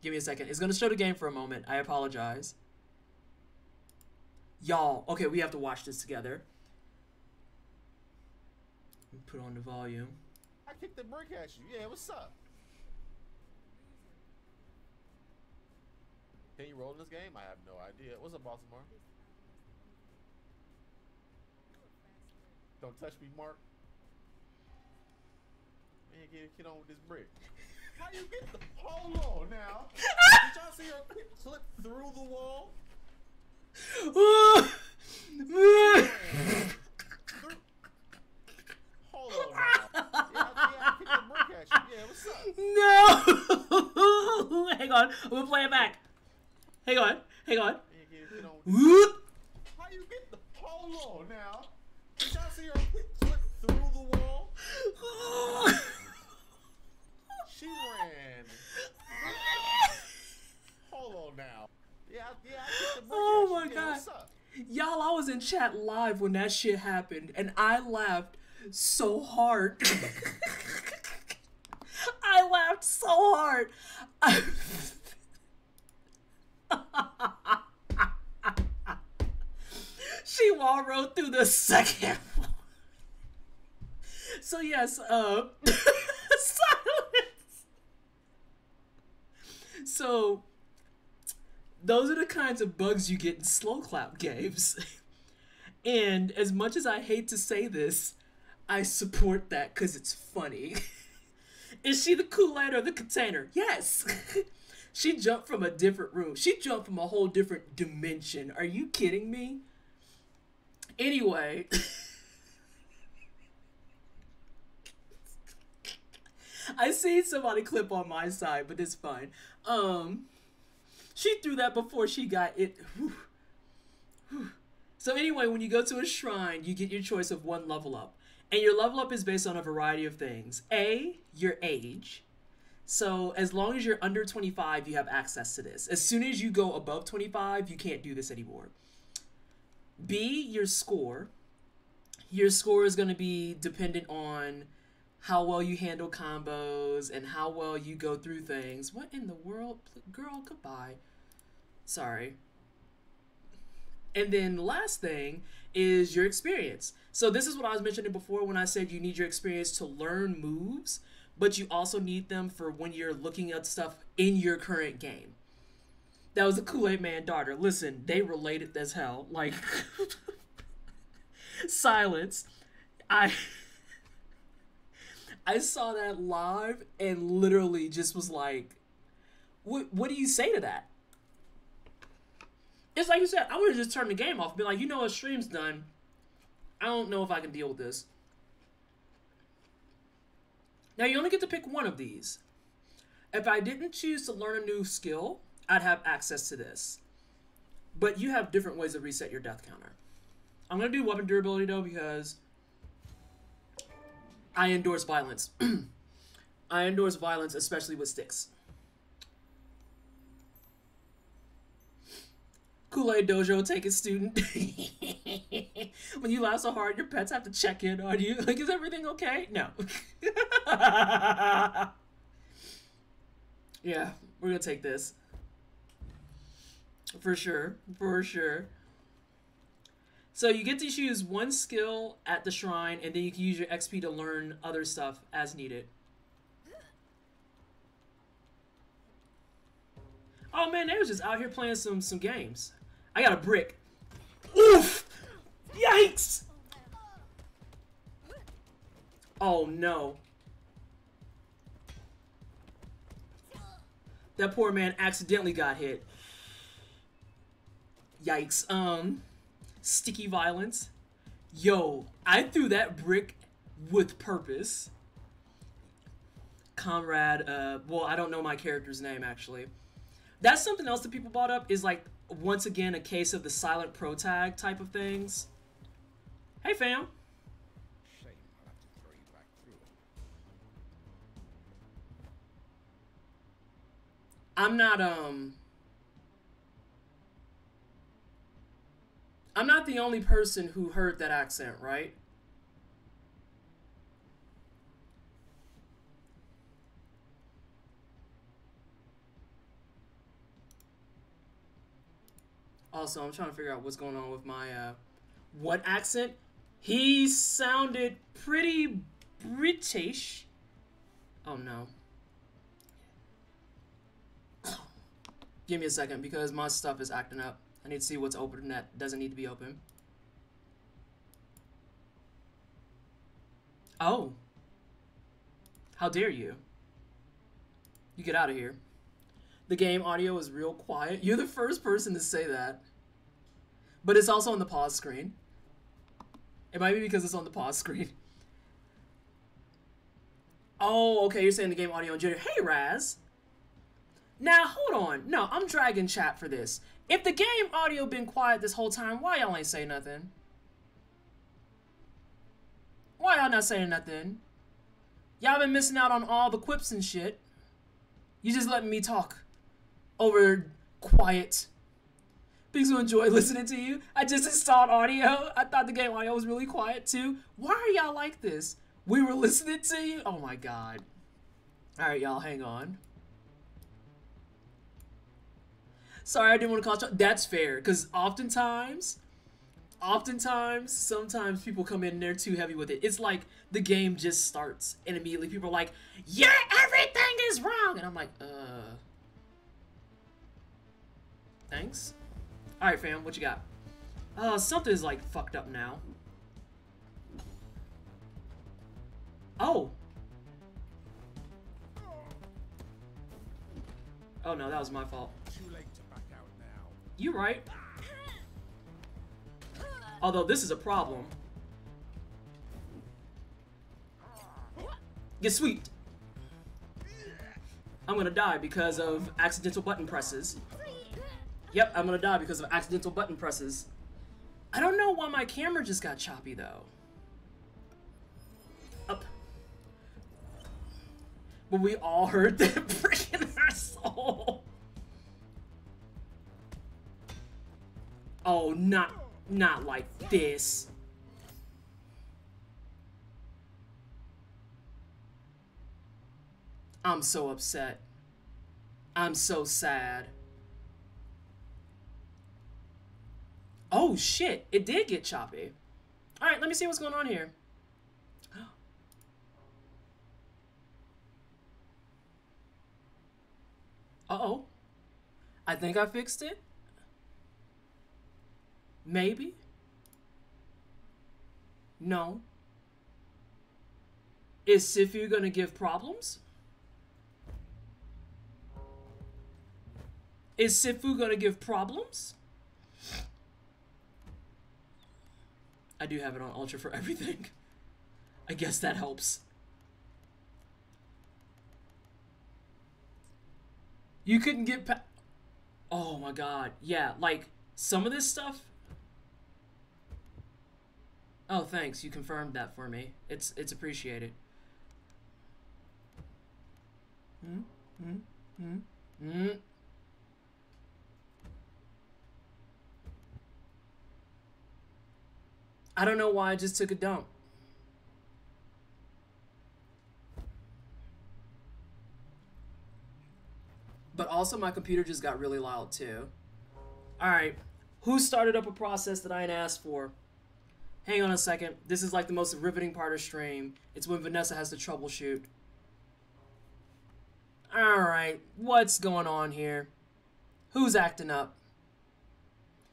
Give me a second. It's gonna show the game for a moment. I apologize. Y'all, okay, we have to watch this together. Put on the volume. I kicked the brick at you. Yeah, what's up? Can you roll in this game? I have no idea. What's up, Baltimore? Don't touch me, Mark. Man, get on with this brick. How you get the... Hold on now. Did y'all see her clip through the wall? Hold on now. Yeah, I kicked the brick at you. Yeah, what's up? No! Hang on. I'm gonna play it back. Hang on. Get on with how you get the... Hold on now. Did y'all see her clip through the wall? She ran. Hold on now. Yeah, I kicked the brick Oh at you. my Yeah, god. what's up? Y'all, I was in chat live when that shit happened, and I laughed so hard. I laughed so hard. She wall rode through the second floor. So yes, silence. So those are the kinds of bugs you get in slow clap games. And as much as I hate to say this, I support that because it's funny. Is she the Kool-Aid or the container? Yes. She jumped from a different room. She jumped from a whole different dimension. Are you kidding me? Anyway. I seen somebody clip on my side, but it's fine. She threw that before she got it. So anyway, when you go to a shrine, you get your choice of one level up. And your level up is based on a variety of things. A, your age. So as long as you're under 25, you have access to this. As soon as you go above 25, you can't do this anymore. B, your score. Your score is going to be dependent on how well you handle combos and how well you go through things. What in the world? Girl, goodbye. Sorry. And then the last thing is your experience. So this is what I was mentioning before when I said you need your experience to learn moves, but you also need them for when you're looking at stuff in your current game. That was the Kool-Aid Man daughter. Listen, they related as hell. Like, silence. I saw that live and literally just was like, what do you say to that? It's like you said, I would have just turned the game off and be like, you know what, stream's done. I don't know if I can deal with this. Now, you only get to pick one of these. If I didn't choose to learn a new skill, I'd have access to this. But you have different ways to reset your death counter. I'm going to do weapon durability, though, because I endorse violence. I endorse violence, especially with sticks. Kool-Aid Dojo, take it, student. When you laugh so hard, your pets have to check in on you. Like, is everything okay? No. Yeah, we're gonna take this. For sure. For sure. So you get to choose one skill at the shrine, and then you can use your XP to learn other stuff as needed. Oh man, they was just out here playing some games. I got a brick. Oof! Yikes! Oh no. That poor man accidentally got hit. Yikes. Sticky violence. Yo, I threw that brick with purpose. Comrade, well, I don't know my character's name, actually. That's something else that people brought up, is like, once again, a case of the silent pro tag type of things. Hey, fam. Shame I'll have to throw you back through it. I'm not the only person who heard that accent, right? Also, I'm trying to figure out what's going on with my, what accent? He sounded pretty British. Oh, no. Give me a second, because my stuff is acting up. I need to see what's open that doesn't need to be open. Oh. How dare you? You get out of here. The game audio is real quiet. You're the first person to say that. But it's also on the pause screen. It might be because it's on the pause screen. Oh, okay, you're saying the game audio in general. Hey, Raz. Now, hold on. No, I'm dragging chat for this. If the game audio been quiet this whole time, why y'all ain't say nothing? Why y'all not saying nothing? Y'all been missing out on all the quips and shit. You just letting me talk over quiet. People who enjoy listening to you. I just installed audio. I thought the game audio was really quiet too. Why are y'all like this? We were listening to you? Oh my god. Alright, y'all, hang on. Sorry, I didn't want to call you. That's fair, because oftentimes, sometimes people come in there too heavy with it. It's like the game just starts, and immediately people are like, yeah, everything is wrong! And I'm like, thanks? Alright, fam, what you got? Something's like fucked up now. Oh! Oh no, that was my fault. Too late to back out now. You right. Although this is a problem. Get sweet. I'm gonna die because of accidental button presses. Yep, I'm gonna die because of accidental button presses. I don't know why my camera just got choppy though. Up. But we all heard that brick in our soul. Oh, not like this. I'm so upset. I'm so sad. Oh shit, it did get choppy. Alright, let me see what's going on here. Uh-oh. I think I fixed it. Maybe. No. Is Sifu gonna give problems? Is Sifu gonna give problems? I do have it on Ultra for everything. I guess that helps. You couldn't get oh my god. Yeah, like, some of this stuff... Oh, thanks. You confirmed that for me. It's appreciated. I don't know why I just took a dump. But also my computer just got really loud too. Alright. Who started up a process that I ain't asked for? Hang on a second. This is like the most riveting part of stream. It's when Vanessa has to troubleshoot. Alright. What's going on here? Who's acting up?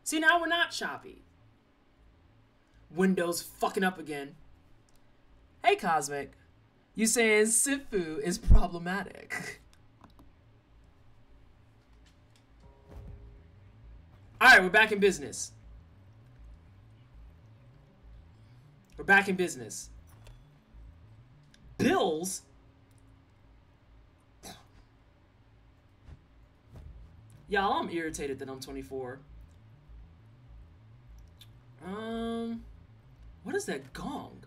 See, now we're not choppy. Windows fucking up again. Hey, Cosmic. You saying Sifu is problematic? Alright, we're back in business. We're back in business. Bills? Y'all, I'm irritated that I'm 24. What is that gong?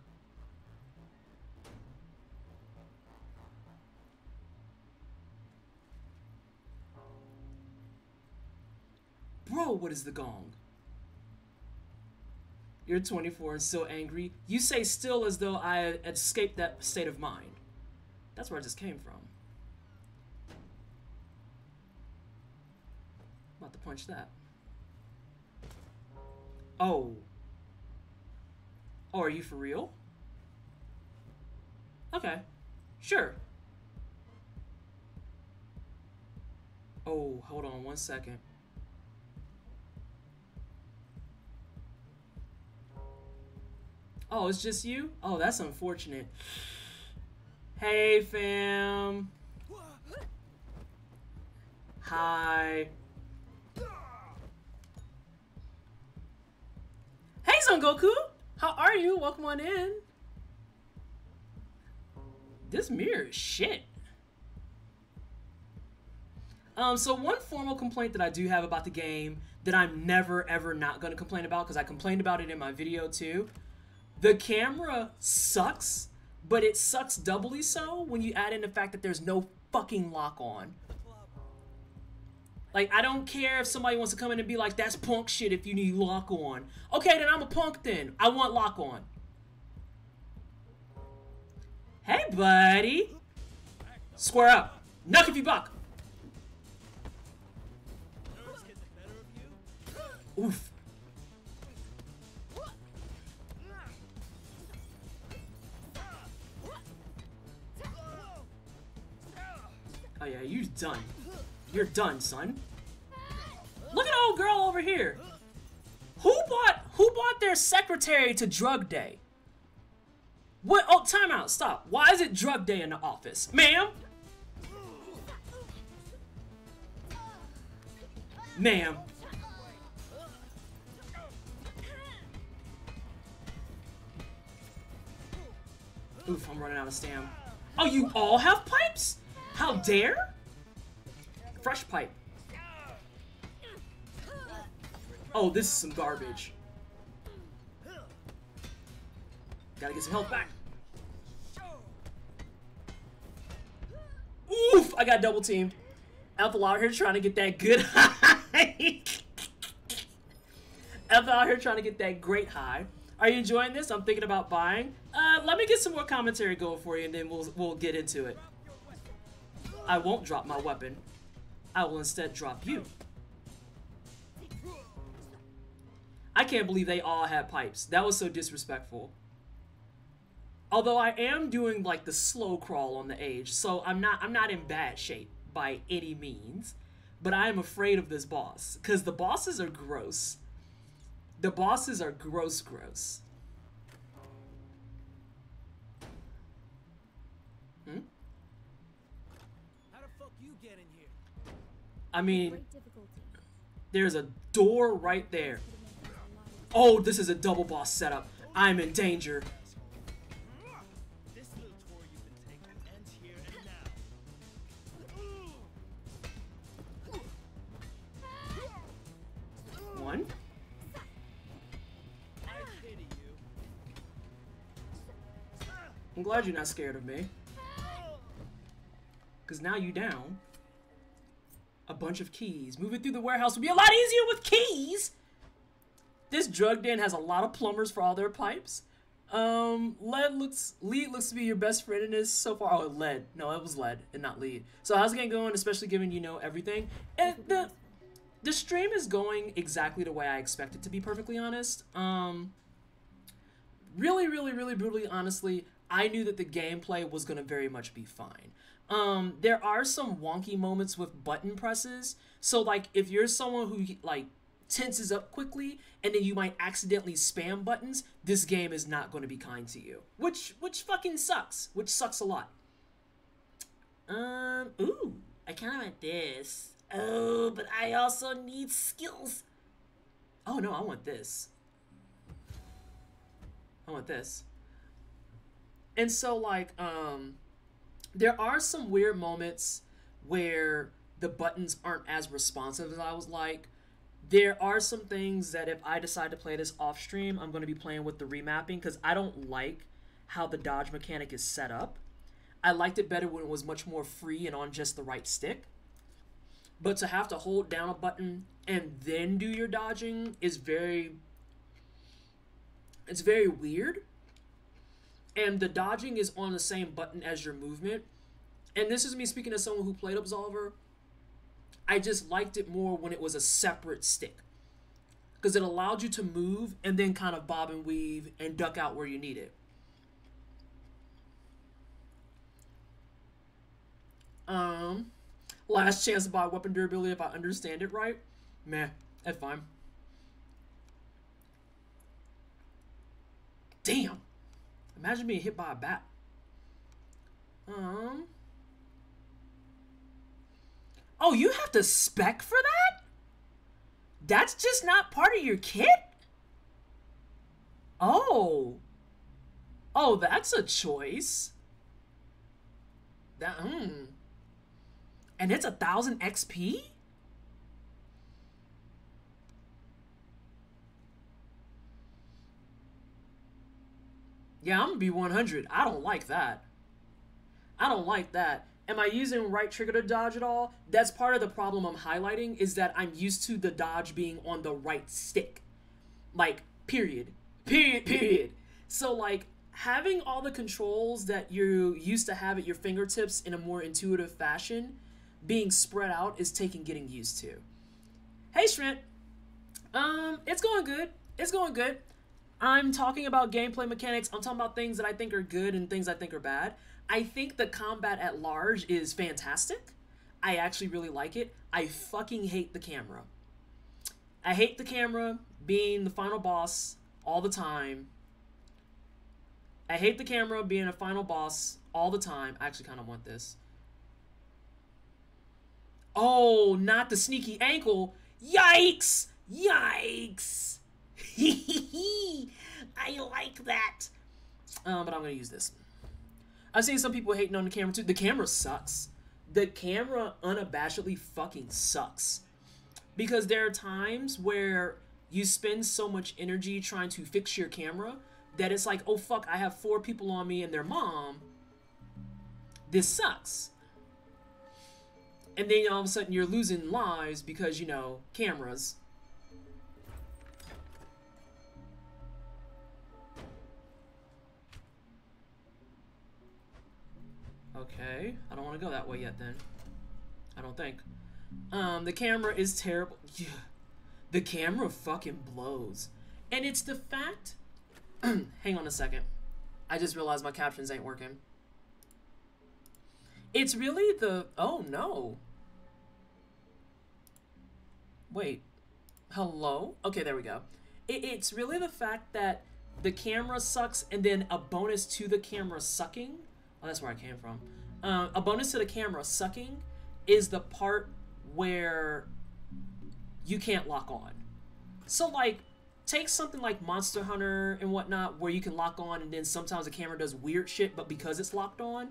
Bro, what is the gong? You're 24 and still angry. You say still as though I had escaped that state of mind. That's where I just came from. I'm about to punch that. Oh. Oh, are you for real? Okay. Sure. Oh, hold on 1 second. Oh, it's just you? Oh, that's unfortunate. Hey, fam. Hi. Hey, Son Goku. How are you? Welcome on in. This mirror is shit. So one formal complaint that I do have about the game that I'm never, ever not going to complain about, because I complained about it in my video too. The camera sucks, but it sucks doubly so when you add in the fact that there's no fucking lock on. Like, I don't care if somebody wants to come in and be like, that's punk shit if you need lock on. Okay, then I'm a punk then. I want lock on. Hey, buddy. Square up. Knuck if you buck. Oof. Oh yeah, you're done. You're done, son. Look at old girl over here. Who bought their secretary to drug day? What? Oh, time out. Stop. Why is it drug day in the office? Ma'am? Ma'am. Oof, I'm running out of stam. Oh, you all have pipes? How dare? Fresh pipe. Oh, this is some garbage. Gotta get some health back. Oof! I got double teamed. Alpha out here trying to get that good high. Alpha out here trying to get that great high. Are you enjoying this? I'm thinking about buying. Let me get some more commentary going for you, and then we'll get into it. I won't drop my weapon. I will instead drop you. I can't believe they all had pipes. That was so disrespectful. Although I am doing like the slow crawl on the age, so I'm not in bad shape by any means. But I am afraid of this boss, because the bosses are gross. The bosses are gross. you get in here? I mean, Great difficulty. there's a door right there. Could have meant a lot of Oh, this is a double boss setup. I'm in danger. This little tour you've been taking ends here and now. One. I pity you. I'm glad you're not scared of me. Because now you down a bunch of keys. Moving through the warehouse would be a lot easier with keys. This drug den has a lot of plumbers for all their pipes. Lead looks to be your best friend in this so far. Oh, Lead. No, it was Lead and not Lead. So how's the game going, especially given you know everything? And the stream is going exactly the way I expect it to be, perfectly honest. Really brutally honestly, I knew that the gameplay was going to very much be fine. There are some wonky moments with button presses. So like if you're someone who like tenses up quickly and then you might accidentally spam buttons, this game is not going to be kind to you. Which fucking sucks. Which sucks a lot. Ooh, I kind of want this. Oh, but I also need skills. Oh no, I want this. I want this. And so like, there are some weird moments where the buttons aren't as responsive as I was like. There are some things that if I decide to play this off stream, I'm going to be playing with the remapping because I don't like how the dodge mechanic is set up. I liked it better when it was much more free and on just the right stick. But to have to hold down a button and then do your dodging is it's very weird. And the dodging is on the same button as your movement. And this is me speaking as someone who played Absolver. I just liked it more when it was a separate stick. Because it allowed you to move and then kind of bob and weave and duck out where you need it. Last chance to buy weapon durability if I understand it right. Meh, that's fine. Damn. Imagine being hit by a bat. Oh, you have to spec for that? That's just not part of your kit? Oh. Oh, that's a choice. That, And it's 1,000 XP? Yeah, I'm gonna be 100. I don't like that. I don't like that. Am I using right trigger to dodge at all? That's part of the problem I'm highlighting, is that I'm used to the dodge being on the right stick. Like, period. Period. So, like, having all the controls that you used to have at your fingertips in a more intuitive fashion being spread out is taking getting used to. Hey, Shrent. It's going good. It's going good. I'm talking about gameplay mechanics. I'm talking about things that I think are good and things I think are bad. I think the combat at large is fantastic. I actually really like it. I fucking hate the camera. I hate the camera being the final boss all the time. I hate the camera being a final boss all the time. I actually kind of want this. Oh, not the sneaky ankle. Yikes! Yikes! I like that. But I'm going to use this. I've seen some people hating on the camera too. The camera sucks. The camera unabashedly fucking sucks. Because there are times where you spend so much energy trying to fix your camera that it's like, oh fuck, I have 4 people on me and their mom. This sucks. And then all of a sudden you're losing lives because, you know, cameras. Okay, I don't want to go that way yet then. I don't think. The camera is terrible. Yeah. The camera fucking blows. And it's the fact... Hang on a second. I just realized my captions ain't working. It's really the... Oh, no. Wait. Hello? Okay, there we go. It's really the fact that the camera sucks and then a bonus to the camera sucking... Oh, that's where I came from. A bonus to the camera sucking is the part where you can't lock on. So like, take something like Monster Hunter and whatnot, where you can lock on and then sometimes the camera does weird shit, but because it's locked on.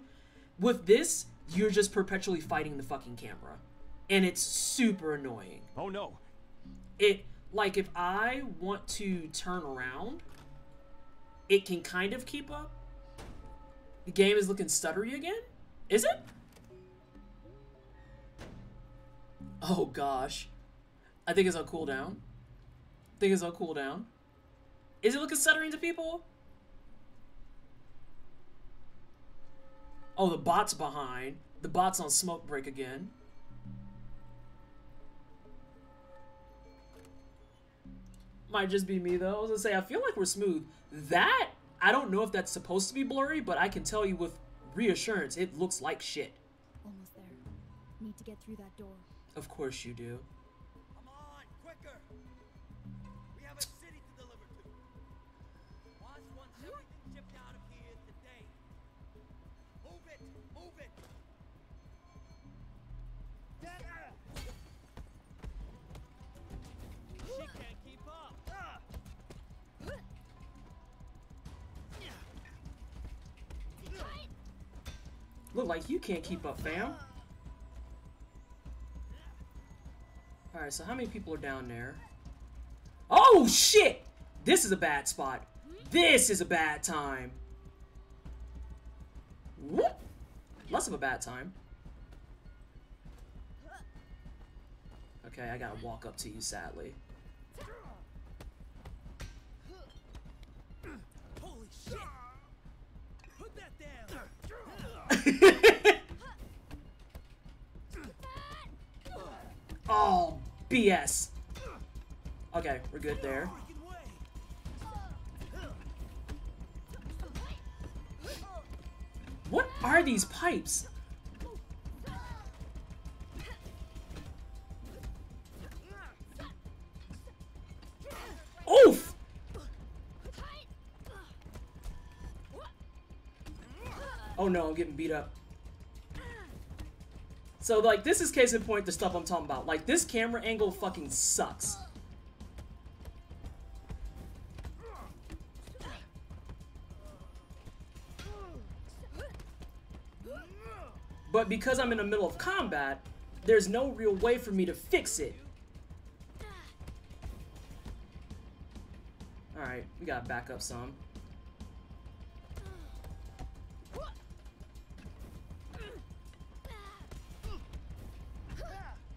With this, you're just perpetually fighting the fucking camera. And it's super annoying. Oh no. It, like, if I want to turn around, it can kind of keep up. The game is looking stuttery again? Is it? Oh gosh. I think it's on cooldown. Is it looking stuttering to people? Oh, the bot's behind. The bot's on smoke break again. Might just be me though. I was gonna say, I feel like we're smooth. That, I don't know if that's supposed to be blurry, but I can tell you with reassurance, it looks like shit. Almost there. Need to get through that door. Of course you do. Come on, quicker! We have a city to deliver to. Boss wants everything shipped out of here today. Move it! Move it! She can't keep up. Look like you can't keep up, fam. Alright, so how many people are down there? Oh, shit! This is a bad spot. This is a bad time. Whoop! Less of a bad time. Okay, I gotta walk up to you, sadly. Holy shit! Put that down! Oh, BS. Okay, we're good there. What are these pipes? Oof! Oh no, I'm getting beat up. So, like, this is case in point the stuff I'm talking about. Like, this camera angle fucking sucks. But because I'm in the middle of combat, there's no real way for me to fix it. Alright, we gotta back up some.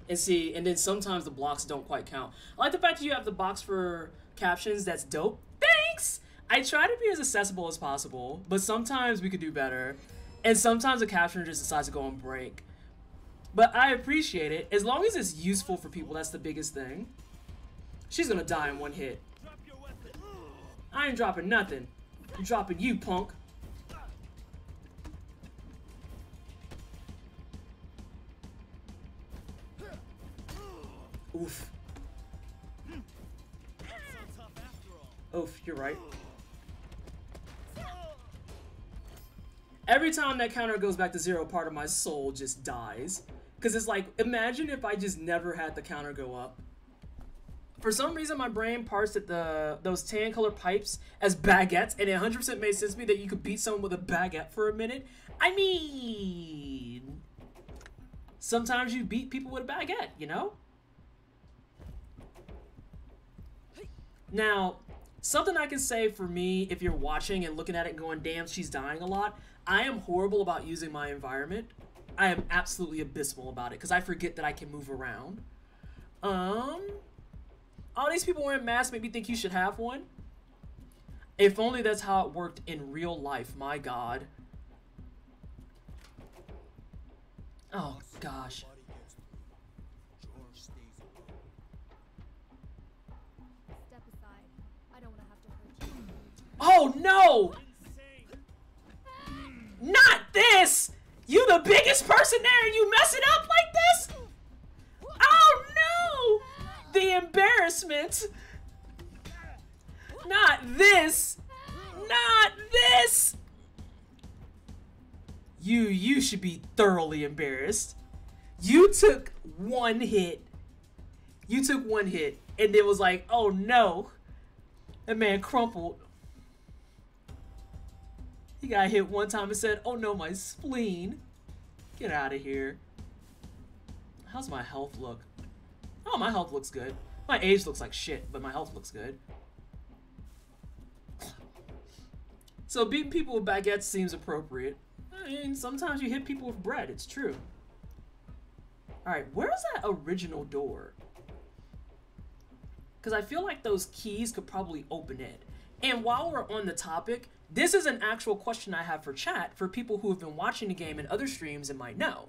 And see, and then sometimes the blocks don't quite count. I like the fact that you have the box for captions. That's dope. Thanks! I try to be as accessible as possible, but sometimes we could do better. And sometimes the captioner just decides to go on break. But I appreciate it. As long as it's useful for people, that's the biggest thing. She's gonna die in one hit. I ain't dropping nothing. I'm dropping you, punk. Oof. Oof, you're right. Every time that counter goes back to 0, part of my soul just dies. Because it's like, imagine if I just never had the counter go up. For some reason, my brain parsed at those tan color pipes as baguettes, and it 100% made sense to me that you could beat someone with a baguette for a minute. I mean, sometimes you beat people with a baguette, you know? Now, something I can say for me, if you're watching and looking at it and going, damn, she's dying a lot, I am horrible about using my environment. I am absolutely abysmal about it, because I forget that I can move around. All these people wearing masks make me think you should have one. If only that's how it worked in real life, my god. Oh, gosh. Step aside. I don't want to have to hurt you. Oh, no! Not this! You the biggest person there and you mess it up like this? Oh, no! The embarrassment. Not this. Not this. You should be thoroughly embarrassed. You took one hit. You took one hit and it was like, oh no. That man crumpled. He got hit one time and said, oh no, my spleen. Get out of here. How's my health look? Oh, my health looks good. My age looks like shit, but my health looks good. So beating people with baguettes seems appropriate. I mean, sometimes you hit people with bread. It's true. Alright, where's that original door? Because I feel like those keys could probably open it. And while we're on the topic, this is an actual question I have for chat for people who have been watching the game in other streams and might know.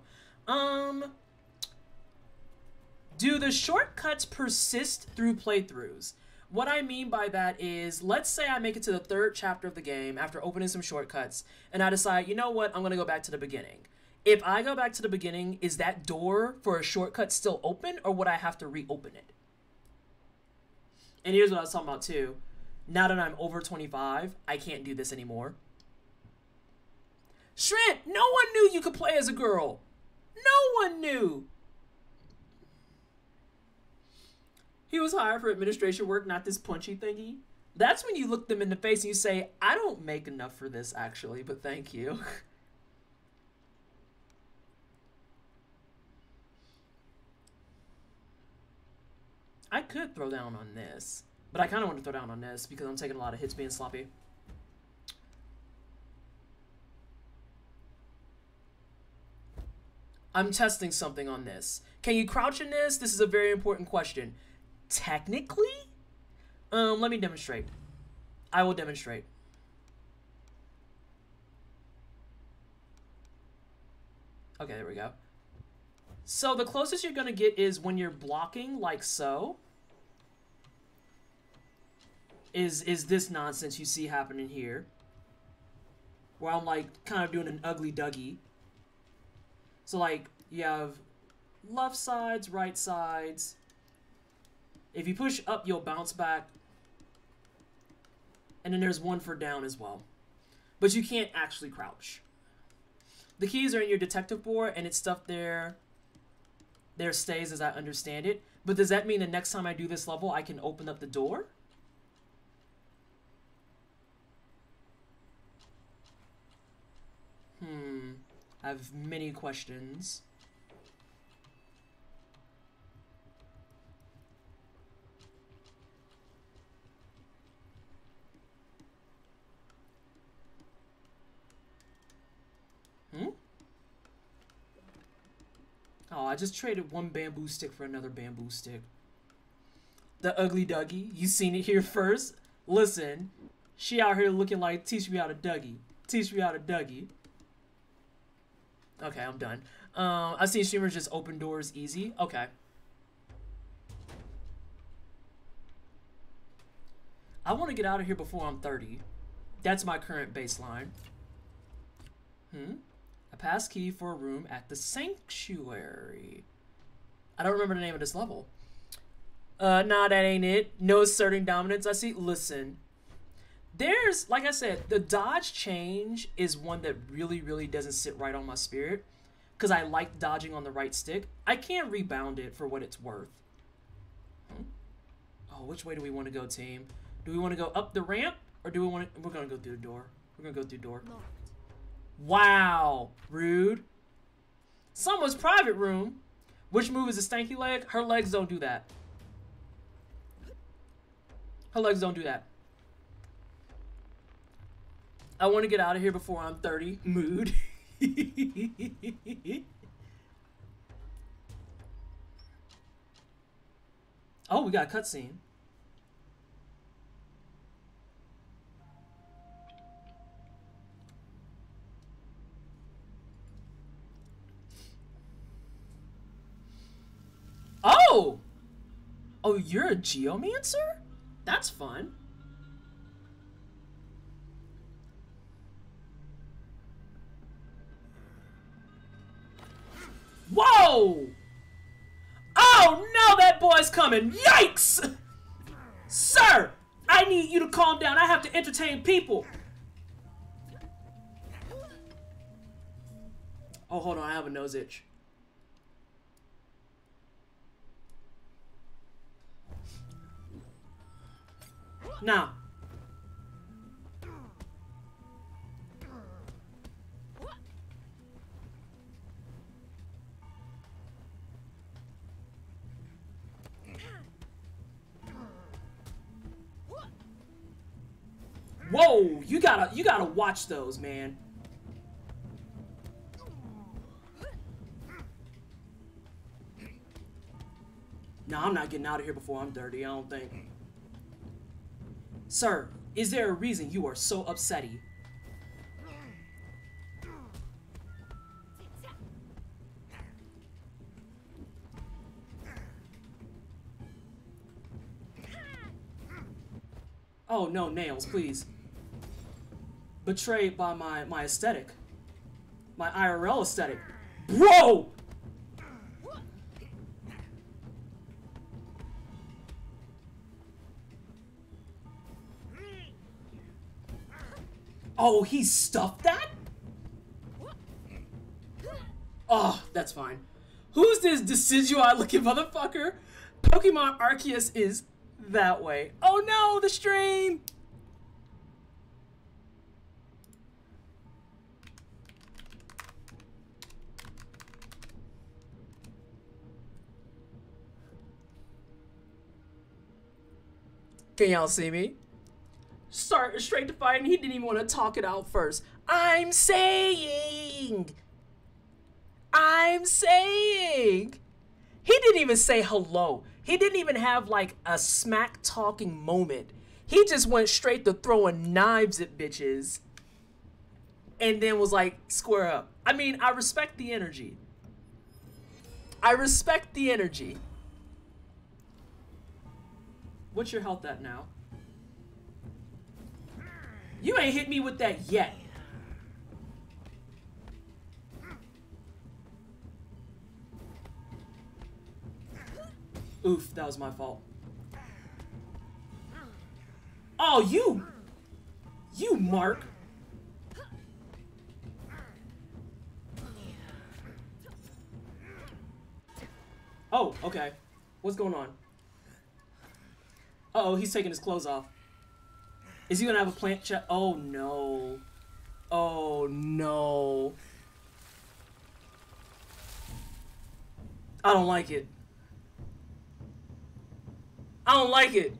Do the shortcuts persist through playthroughs? What I mean by that is, let's say I make it to the 3rd chapter of the game after opening some shortcuts, and I decide, you know what, I'm going to go back to the beginning. If I go back to the beginning, is that door for a shortcut still open, or would I have to reopen it? And here's what I was talking about too. Now that I'm over 25, I can't do this anymore. Shrint, no one knew you could play as a girl. No one knew. He was hired for administration work, not this punchy thingy. That's when you look them in the face and you say, I don't make enough for this actually, but thank you. I could throw down on this, but I kind of want to throw down on this because I'm taking a lot of hits being sloppy. I'm testing something on this. Can you crouch in this? This is a very important question. Technically? Let me demonstrate. I will demonstrate. Okay, there we go. So the closest you're gonna get is when you're blocking like so. Is this nonsense you see happening here. Where I'm like kind of doing an ugly Dougie. So like you have left sides, right sides. If you push up, you'll bounce back. And then there's one for down as well. But you can't actually crouch. The keys are in your detective board and it's stuff there. There stays as I understand it. But does that mean the next time I do this level, I can open up the door? I have many questions. Oh, I just traded one bamboo stick for another bamboo stick. The ugly Dougie. You seen it here first? Listen, she out here looking like, teach me how to Dougie. Teach me how to Dougie. Okay, I'm done. I've seen streamers just open doors easy. Okay. I want to get out of here before I'm 30. That's my current baseline. A pass key for a room at the sanctuary. I don't remember the name of this level. Nah, that ain't it. No asserting dominance. I see. Listen. There's, like I said, the dodge change is one that really, really doesn't sit right on my spirit. Because I like dodging on the right stick. I can't rebound it for what it's worth. Oh, which way do we want to go, team? Do we want to go up the ramp? Or do we want to... We're going to go through the door. We're going to go through the door. Wow. Rude. Someone's private room. Which move is a stanky leg? Her legs don't do that. Her legs don't do that. I want to get out of here before I'm 30. Mood. Oh, we got a cutscene. Oh! Oh, you're a geomancer? That's fun. Whoa! Oh no, that boy's coming! Yikes! Sir! I need you to calm down. I have to entertain people. Oh, hold on. I have a nose itch. Now. Whoa, you gotta watch those, man. No, I'm not getting out of here before I'm dirty, I don't think. Sir, is there a reason you are so upsetty? Oh no, nails, please. Betrayed by my aesthetic. My IRL aesthetic. Bro! Oh, he stuffed that? Oh, that's fine. Who's this Decidueye looking motherfucker? Pokemon Arceus is that way. Oh no, the stream! Can y'all see me? Start straight to fight, and he didn't even want to talk it out first. I'm saying. He didn't even say hello. He didn't even have like a smack talking moment. He just went straight to throwing knives at bitches. And then was like, square up. I mean, I respect the energy. What's your health at now? You ain't hit me with that yet. Oof, that was my fault. Oh, you Mark. Oh, okay. What's going on? Uh-oh, he's taking his clothes off. Is he gonna have a plant check? Oh no. Oh no. I don't like it. I don't like it.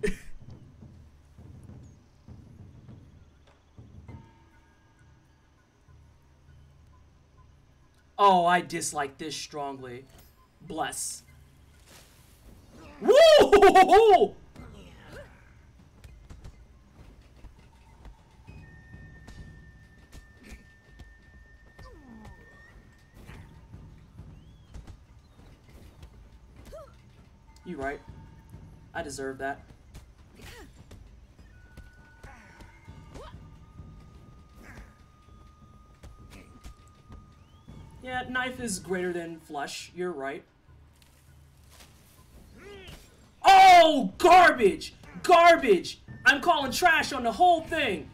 Oh, I dislike this strongly. Bless. Woo! You right. I deserve that. Yeah, knife is greater than flesh. You're right. Oh, garbage! Garbage! I'm calling trash on the whole thing.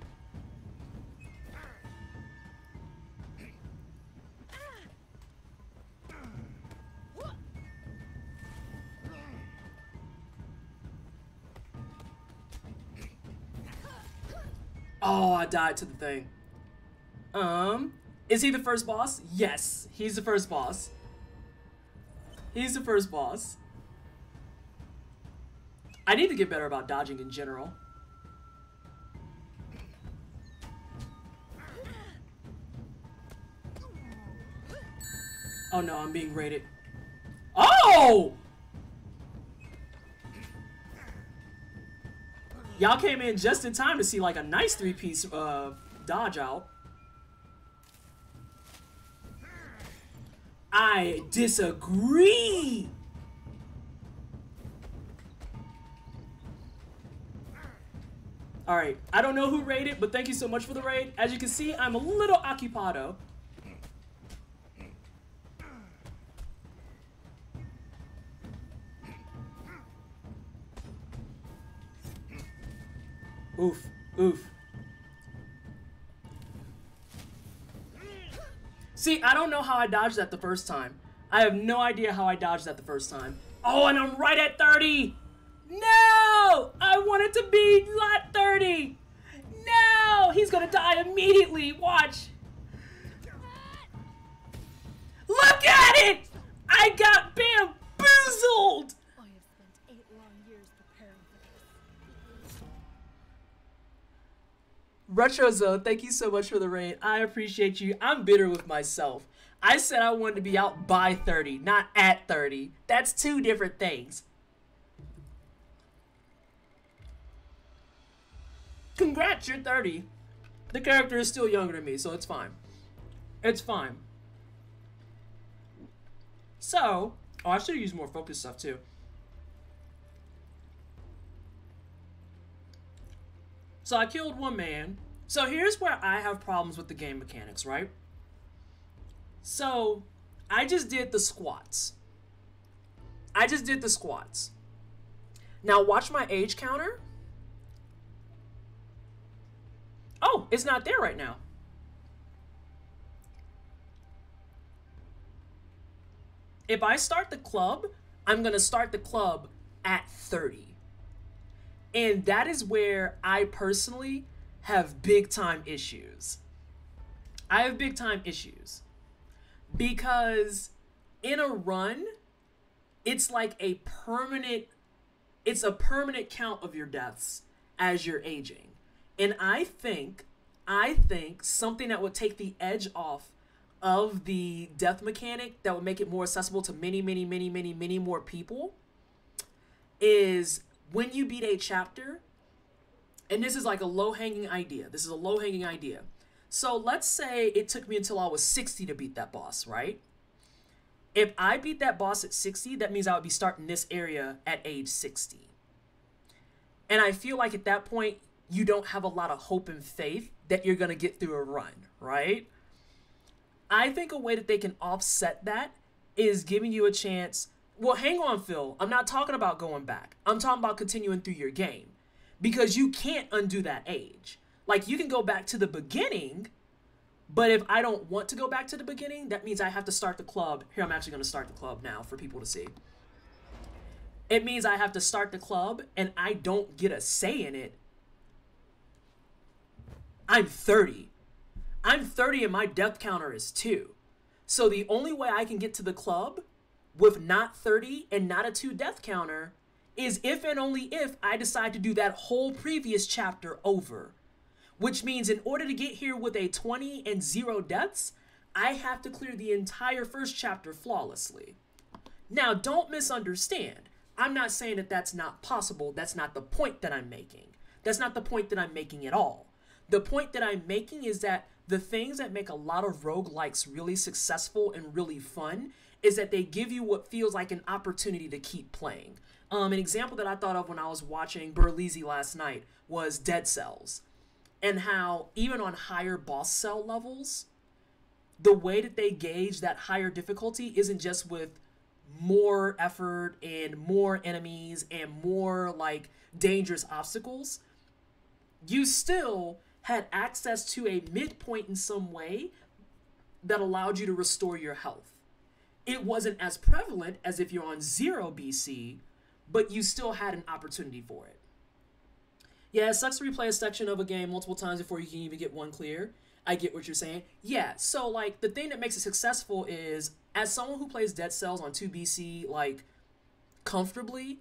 Oh, I died to the thing. Is he the first boss? Yes, he's the first boss. He's the first boss. I need to get better about dodging in general. Oh no, I'm being raided. Oh! Y'all came in just in time to see like a nice three-piece dodge out. I disagree. Alright, I don't know who raided, but thank you so much for the raid. As you can see, I'm a little occupado. Oof, oof. See, I don't know how I dodged that the first time. I have no idea how I dodged that the first time. Oh, and I'm right at 30! No! I want it to be lot 30! No! He's gonna die immediately. Watch. Look at it! I got bamboozled! I have spent 8 long years preparing for this. RetroZone, thank you so much for the raid. I appreciate you. I'm bitter with myself. I said I wanted to be out by 30, not at 30. That's 2 different things. Congrats, you're 30. The character is still younger than me, so it's fine. It's fine. So, oh, I should have used more focus stuff too. So I killed one man. So here's where I have problems with the game mechanics, right? So I just did the squats. Now watch my age counter. Oh, it's not there right now. If I start the club, I'm going to start the club at 30. And that is where I personally have big time issues. I have big time issues. Because in a run, it's like a permanent count of your deaths as you're aging. And I think something that would take the edge off of the death mechanic that would make it more accessible to many more people is when you beat a chapter, and this is like a low-hanging idea. So let's say it took me until I was 60 to beat that boss, right? If I beat that boss at 60, that means I would be starting this area at age 60. And I feel like at that point, you don't have a lot of hope and faith that you're going to get through a run, right? I think a way that they can offset that is giving you a chance. Well, hang on, Phil. I'm not talking about going back. I'm talking about continuing through your game. Because you can't undo that age. Like, you can go back to the beginning, but if I don't want to go back to the beginning, that means I have to start the club. Here, I'm actually going to start the club now for people to see. It means I have to start the club, and I don't get a say in it. I'm 30. I'm 30 and my death counter is 2. So the only way I can get to the club with not 30 and not a 2 death counter is if and only if I decide to do that whole previous chapter over. Which means in order to get here with a 20 and 0 deaths, I have to clear the entire first chapter flawlessly. Now, don't misunderstand. I'm not saying that that's not possible. That's not the point that I'm making. That's not the point that I'm making at all. The point that I'm making is that the things that make a lot of roguelikes really successful and really fun is that they give you what feels like an opportunity to keep playing. An example that I thought of when I was watching Burleezy last night was Dead Cells. And how even on higher boss cell levels, the way that they gauge that higher difficulty isn't just with more effort and more enemies and more like dangerous obstacles. You still had access to a midpoint in some way that allowed you to restore your health. It wasn't as prevalent as if you're on 0 BC, but you still had an opportunity for it. Yeah, it sucks to replay a section of a game multiple times before you can even get one clear. I get what you're saying. Yeah, so like the thing that makes it successful is as someone who plays Dead Cells on 2 BC like comfortably,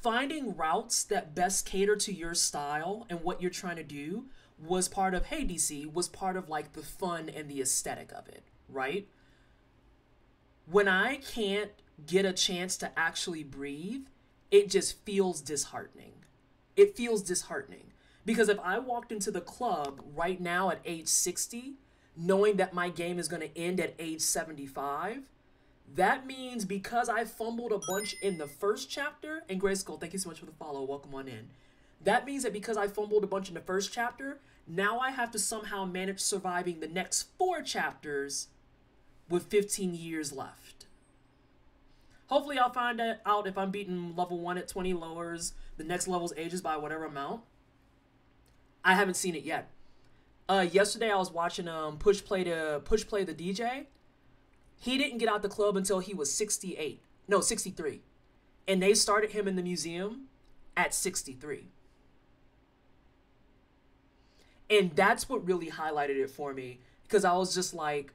finding routes that best cater to your style and what you're trying to do was part of, hey DC, was part of like the fun and the aesthetic of it, right? When I can't get a chance to actually breathe, it just feels disheartening. It feels disheartening. Because if I walked into the club right now at age 60, knowing that my game is going to end at age 75, that means because I fumbled a bunch in the first chapter, and Grayskull, thank you so much for the follow, welcome on in. That means that because I fumbled a bunch in the first chapter, now I have to somehow manage surviving the next 4 chapters with 15 years left. Hopefully I'll find out if I'm beating level 1 at 20 lowers the next level's ages by whatever amount. I haven't seen it yet. Yesterday I was watching Push Play the DJ. He didn't get out the club until he was 63. And they started him in the museum at 63. And that's what really highlighted it for me, because I was just like,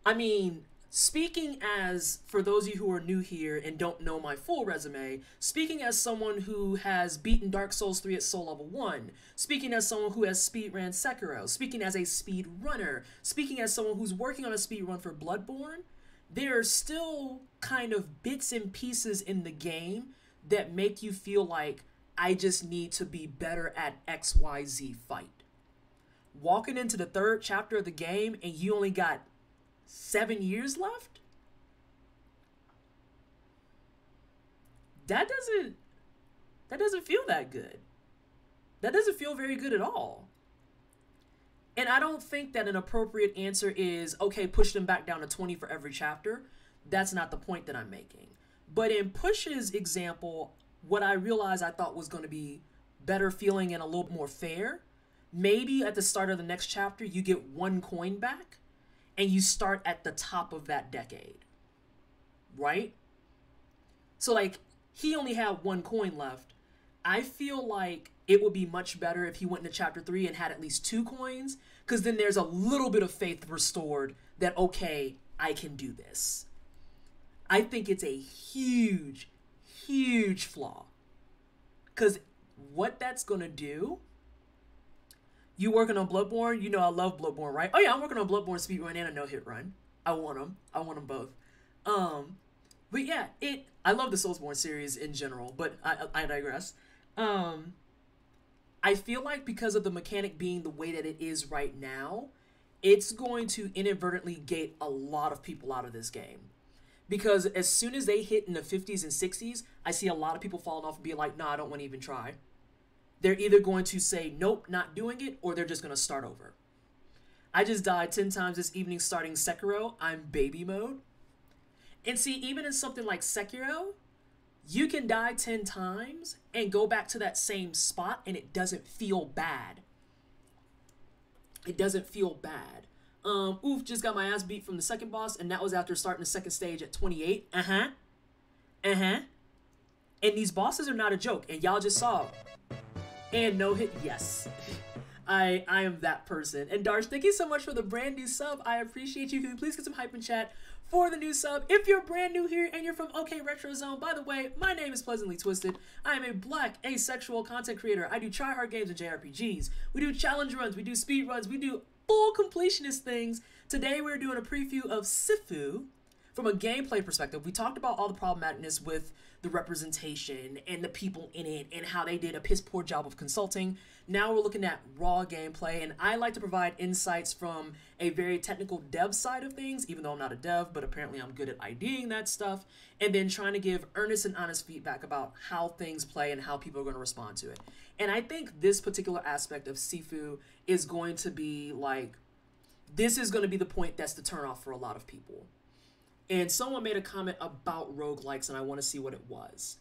I mean, speaking as, for those of you who are new here and don't know my full resume, speaking as someone who has beaten Dark Souls 3 at Soul Level 1, speaking as someone who has speedran Sekiro, speaking as a speed runner, speaking as someone who's working on a speed run for Bloodborne, there are still kind of bits and pieces in the game that make you feel like I just need to be better at XYZ fight. Walking into the 3rd chapter of the game and you only got 7 years left? That doesn't feel that good. That doesn't feel very good at all. And I don't think that an appropriate answer is, okay, push them back down to 20 for every chapter. That's not the point that I'm making. But in Push's example, what I realized I thought was going to be better feeling and a little more fair, maybe at the start of the next chapter, you get 1 coin back and you start at the top of that decade, right? So like, he only had 1 coin left. I feel like it would be much better if he went into chapter 3 and had at least 2 coins, because then there's a little bit of faith restored that, okay, I can do this. I think it's a huge, huge flaw. Because what that's going to do, you working on Bloodborne, you know I love Bloodborne, right? Oh yeah, I'm working on Bloodborne speedrun and a no-hit run. I want them. I want them both. But yeah, I love the Soulsborne series in general, but I digress. I feel like because of the mechanic being the way that it is right now, it's going to inadvertently gate a lot of people out of this game. Because as soon as they hit in the 50s and 60s, I see a lot of people falling off and being like, nah, I don't want to even try. They're either going to say, nope, not doing it, or they're just going to start over. I just died 10 times this evening starting Sekiro. I'm baby mode. And see, even in something like Sekiro, you can die 10 times and go back to that same spot and it doesn't feel bad. It doesn't feel bad. Oof, just got my ass beat from the second boss, and that was after starting the second stage at 28. And these bosses are not a joke, and y'all just saw. And no hit, yes. I am that person. And Darsh, thank you so much for the brand new sub. I appreciate you. Can you please get some hype in chat for the new sub? If you're brand new here and you're from OK Retro Zone, by the way, my name is Pleasantly Twisted. I am a black asexual content creator. I do try-hard games and JRPGs. We do challenge runs, we do speed runs, we do full completionist things. Today we're doing a preview of Sifu from a gameplay perspective. We talked about all the problematicness with the representation and the people in it and how they did a piss poor job of consulting. Now we're looking at raw gameplay, and I like to provide insights from a very technical dev side of things, even though I'm not a dev, but apparently I'm good at IDing that stuff, and then trying to give earnest and honest feedback about how things play and how people are going to respond to it. And I think this particular aspect of Sifu is going to be like, this is going to be the point that's the turnoff for a lot of people. And someone made a comment about roguelikes, and I want to see what it was.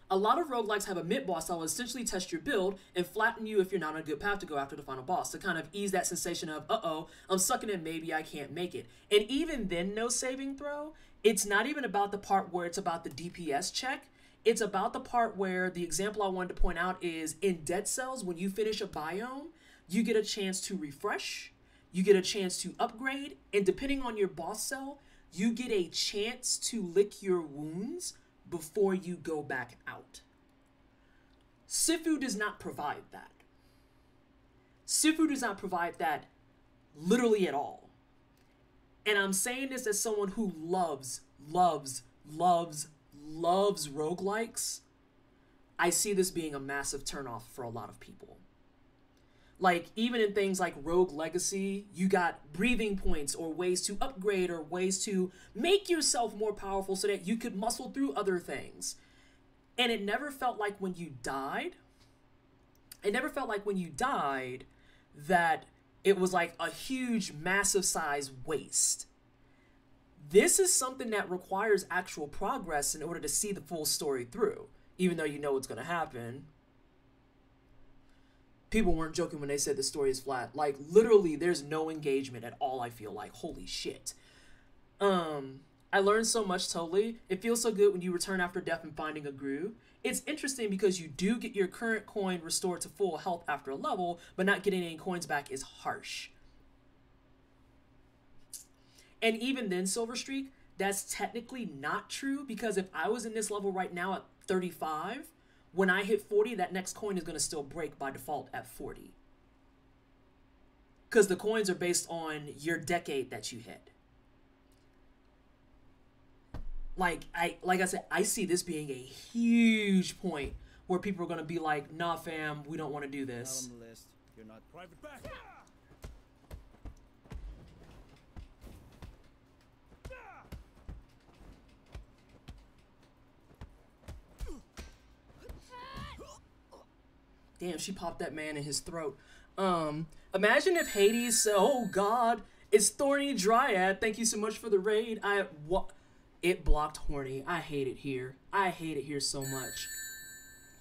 A lot of roguelikes have a mid-boss that will essentially test your build and flatten you if you're not on a good path to go after the final boss, to kind of ease that sensation of, uh-oh, I'm sucking in, maybe I can't make it. And even then, no saving throw, it's not even about the part where it's about the DPS check. It's about the part where the example I wanted to point out is in Dead Cells, when you finish a biome, you get a chance to refresh, you get a chance to upgrade, and depending on your boss cell, you get a chance to lick your wounds before you go back out. Sifu does not provide that. Sifu does not provide that literally at all. And I'm saying this as someone who loves roguelikes. I see this being a massive turnoff for a lot of people. Like, even in things like Rogue Legacy, you got breathing points or ways to upgrade or ways to make yourself more powerful so that you could muscle through other things. And it never felt like when you died, that it was like a huge, massive size waste. This is something that requires actual progress in order to see the full story through, even though you know what's going to happen. People weren't joking when they said the story is flat. Like, literally, there's no engagement at all, I feel like. Holy shit. I learned so much totally. It feels so good when you return after death and finding a groove. It's interesting because you do get your current coin restored to full health after a level, but not getting any coins back is harsh. And even then, Silver Streak, that's technically not true, because if I was in this level right now at 35, when I hit 40, that next coin is going to still break by default at 40. Because the coins are based on your decade that you hit. Like I said, I see this being a huge point where people are going to be like, nah, fam, we don't want to do this. Not on the list. You're not private back. Damn, she popped that man in his throat. Imagine if Hades said, oh God, it's Thorny Dryad. Thank you so much for the raid. It blocked Horny. I hate it here. I hate it here so much.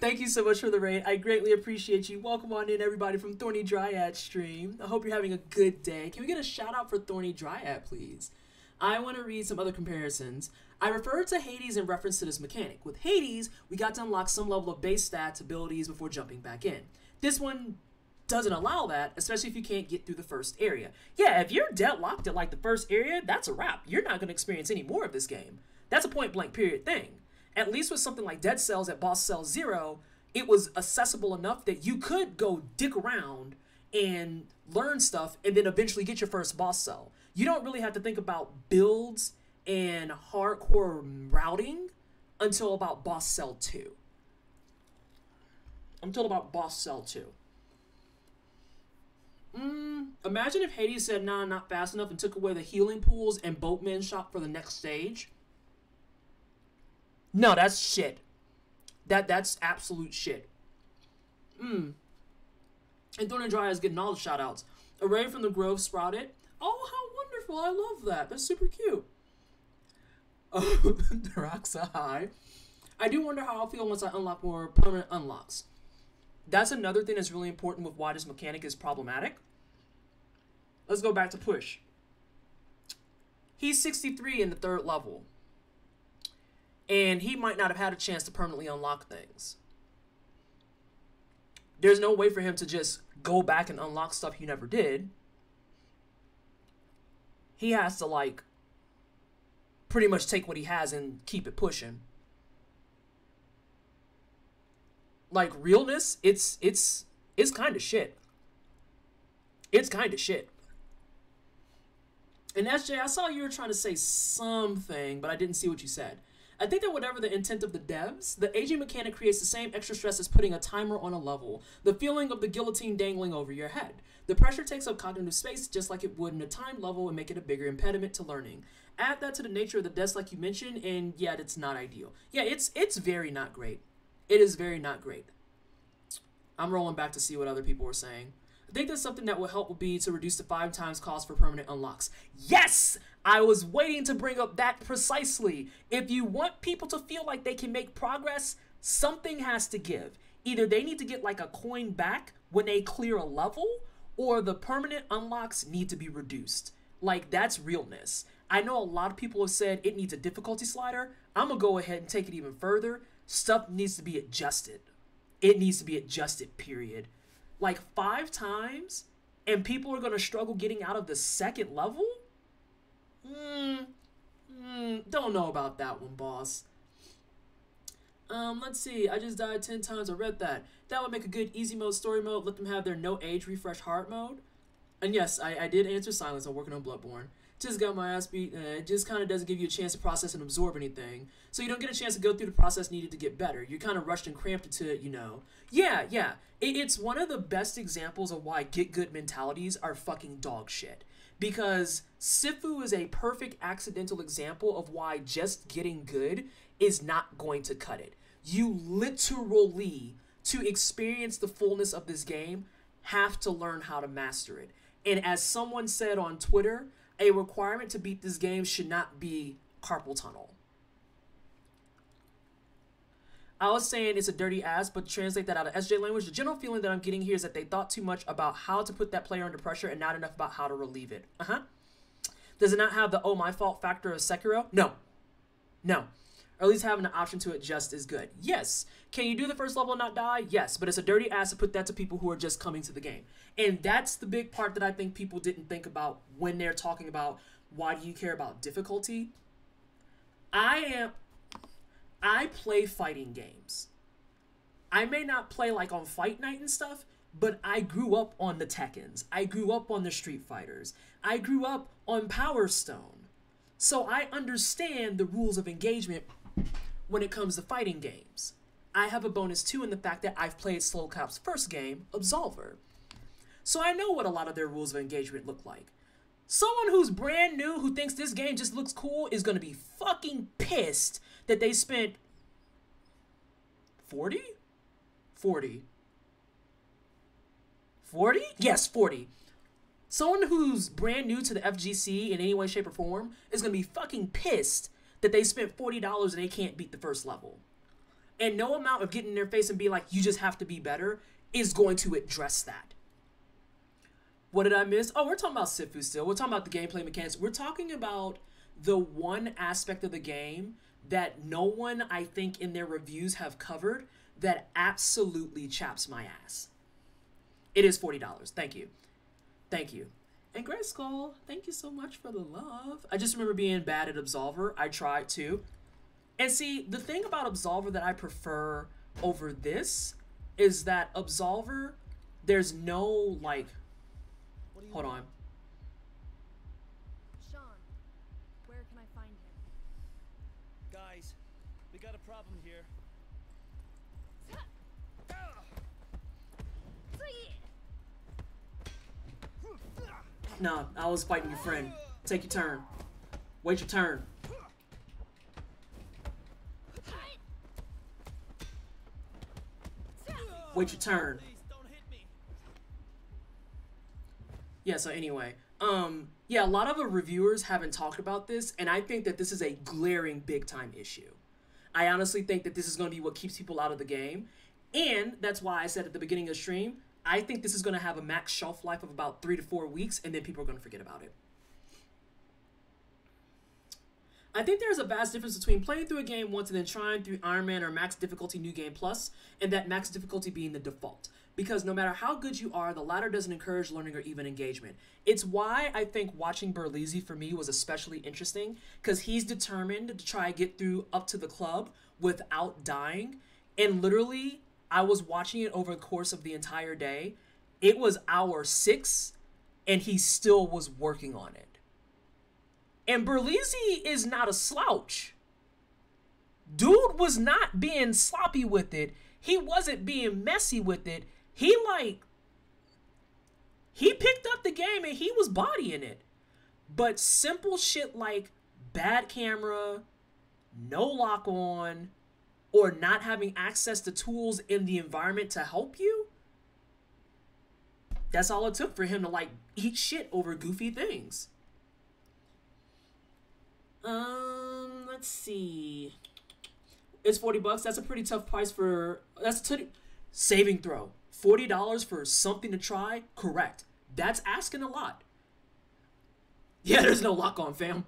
Thank you so much for the raid. I greatly appreciate you. Welcome on in, everybody, from Thorny Dryad stream. I hope you're having a good day. Can we get a shout out for Thorny Dryad, please? I want to read some other comparisons. I referred to Hades in reference to this mechanic. With Hades, we got to unlock some level of base stats abilities before jumping back in. This one doesn't allow that, especially if you can't get through the first area. Yeah, if you're deadlocked at like the first area, that's a wrap. You're not going to experience any more of this game. That's a point blank period thing. At least with something like Dead Cells at Boss Cell 0, it was accessible enough that you could go dick around and learn stuff and then eventually get your first boss cell. You don't really have to think about builds and hardcore routing until about Boss Cell 2. Until about Boss Cell 2. Imagine if Hades said, nah, not fast enough, and took away the healing pools and boatman shop for the next stage. No, that's shit. That's absolute shit. And Thorn and Dry is getting all the shoutouts. Array from the Grove sprouted. Oh, how wonderful. I love that. That's super cute. Oh, Daraxa, hi. I do wonder how I'll feel once I unlock more permanent unlocks. That's another thing that's really important with why this mechanic is problematic. Let's go back to Push. He's 63 in the 3rd level. And he might not have had a chance to permanently unlock things. There's no way for him to just go back and unlock stuff he never did. He has to, like, pretty much take what he has and keep it pushing. Like, realness, it's kind of shit. It's kind of shit. And SJ, I saw you were trying to say something, but I didn't see what you said. I think that whatever the intent of the devs, the aging mechanic creates the same extra stress as putting a timer on a level. The feeling of the guillotine dangling over your head. The pressure takes up cognitive space just like it would in a timed level and make it a bigger impediment to learning. Add that to the nature of the desk like you mentioned, and yeah, it's not ideal. Yeah, it's very not great. It is very not great. I'm rolling back to see what other people were saying. I think that something that would help would be to reduce the 5 times cost for permanent unlocks. Yes! I was waiting to bring up that precisely. If you want people to feel like they can make progress, something has to give. Either they need to get like a coin back when they clear a level, or the permanent unlocks need to be reduced. Like, that's realness. I know a lot of people have said it needs a difficulty slider. I'm gonna go ahead and take it even further. Stuff needs to be adjusted. It needs to be adjusted, period. Like 5 times, and people are gonna struggle getting out of the 2nd level? Don't know about that one, boss. Let's see. I just died 10 times. I read that. That would make a good easy mode, story mode. Let them have their no age refresh hard mode. And yes, I did answer silence. I'm working on Bloodborne. Just got my ass beat. It just kind of doesn't give you a chance to process and absorb anything. So you don't get a chance to go through the process needed to get better. You're kind of rushed and cramped into it, you know. Yeah. It's one of the best examples of why get good mentalities are fucking dog shit. Because Sifu is a perfect accidental example of why just getting good is not going to cut it. You literally, to experience the fullness of this game, have to learn how to master it. And as someone said on Twitter, a requirement to beat this game should not be carpal tunnel. I was saying it's a dirty ass, but to translate that out of SJ language, the general feeling that I'm getting here is that they thought too much about how to put that player under pressure and not enough about how to relieve it. The Does it not have the oh my fault factor of Sekiro? No. No. Or at least having the option to adjust is good. Yes. Can you do the first level and not die? Yes. But it's a dirty ass to put that to people who are just coming to the game. And that's the big part that I think people didn't think about when they're talking about why do you care about difficulty? I play fighting games. I may not play like on Fight Night and stuff, but I grew up on the Tekkens. I grew up on the Street Fighters. I grew up on Power Stone. So I understand the rules of engagement when it comes to fighting games. I have a bonus too in the fact that I've played Slow Cop's first game, Absolver. So I know what a lot of their rules of engagement look like. Someone who's brand new who thinks this game just looks cool is going to be fucking pissed that they spent 40? 40. 40? Yes, 40. Someone who's brand new to the FGC in any way, shape, or form is going to be fucking pissed that they spent $40 and they can't beat the first level. And no amount of getting in their face and be like, you just have to be better, is going to address that. What did I miss? Oh, we're talking about Sifu still. We're talking about the gameplay mechanics. We're talking about the one aspect of the game that no one, I think, in their reviews have covered that absolutely chaps my ass. It is $40. Thank you. Thank you. And Grey Skull, thank you so much for the love. I just remember being bad at Absolver. I tried to. And see, the thing about Absolver that I prefer over this is that Absolver, there's no, like... Hold on. Sean, where can I find him? Guys, we got a problem here. Nah, I was fighting your friend. Take your turn. Wait your turn. Wait your turn. Please don't hit me. Yeah, so anyway, yeah, a lot of the reviewers haven't talked about this, and I think that this is a glaring big-time issue. I honestly think that this is going to be what keeps people out of the game, and that's why I said at the beginning of the stream, I think this is going to have a max shelf life of about 3 to 4 weeks, and then people are going to forget about it. I think there's a vast difference between playing through a game once and then trying through Iron Man or Max Difficulty New Game Plus, and that Max Difficulty being the default. Because no matter how good you are, the latter doesn't encourage learning or even engagement. It's why I think watching Berlizzi for me was especially interesting, because he's determined to try and get through up to the club without dying, and literally, I was watching it over the course of the entire day. It was hour 6, and he still was working on it. And Berlizzi is not a slouch. Dude was not being sloppy with it. He wasn't being messy with it. He picked up the game and he was bodying it. But simple shit like bad camera, no lock on, or not having access to tools in the environment to help you, that's all it took for him to like eat shit over goofy things. Let's see. It's $40. That's a pretty tough price for, saving throw. $40 for something to try? Correct. That's asking a lot. Yeah, there's no lock on, fam.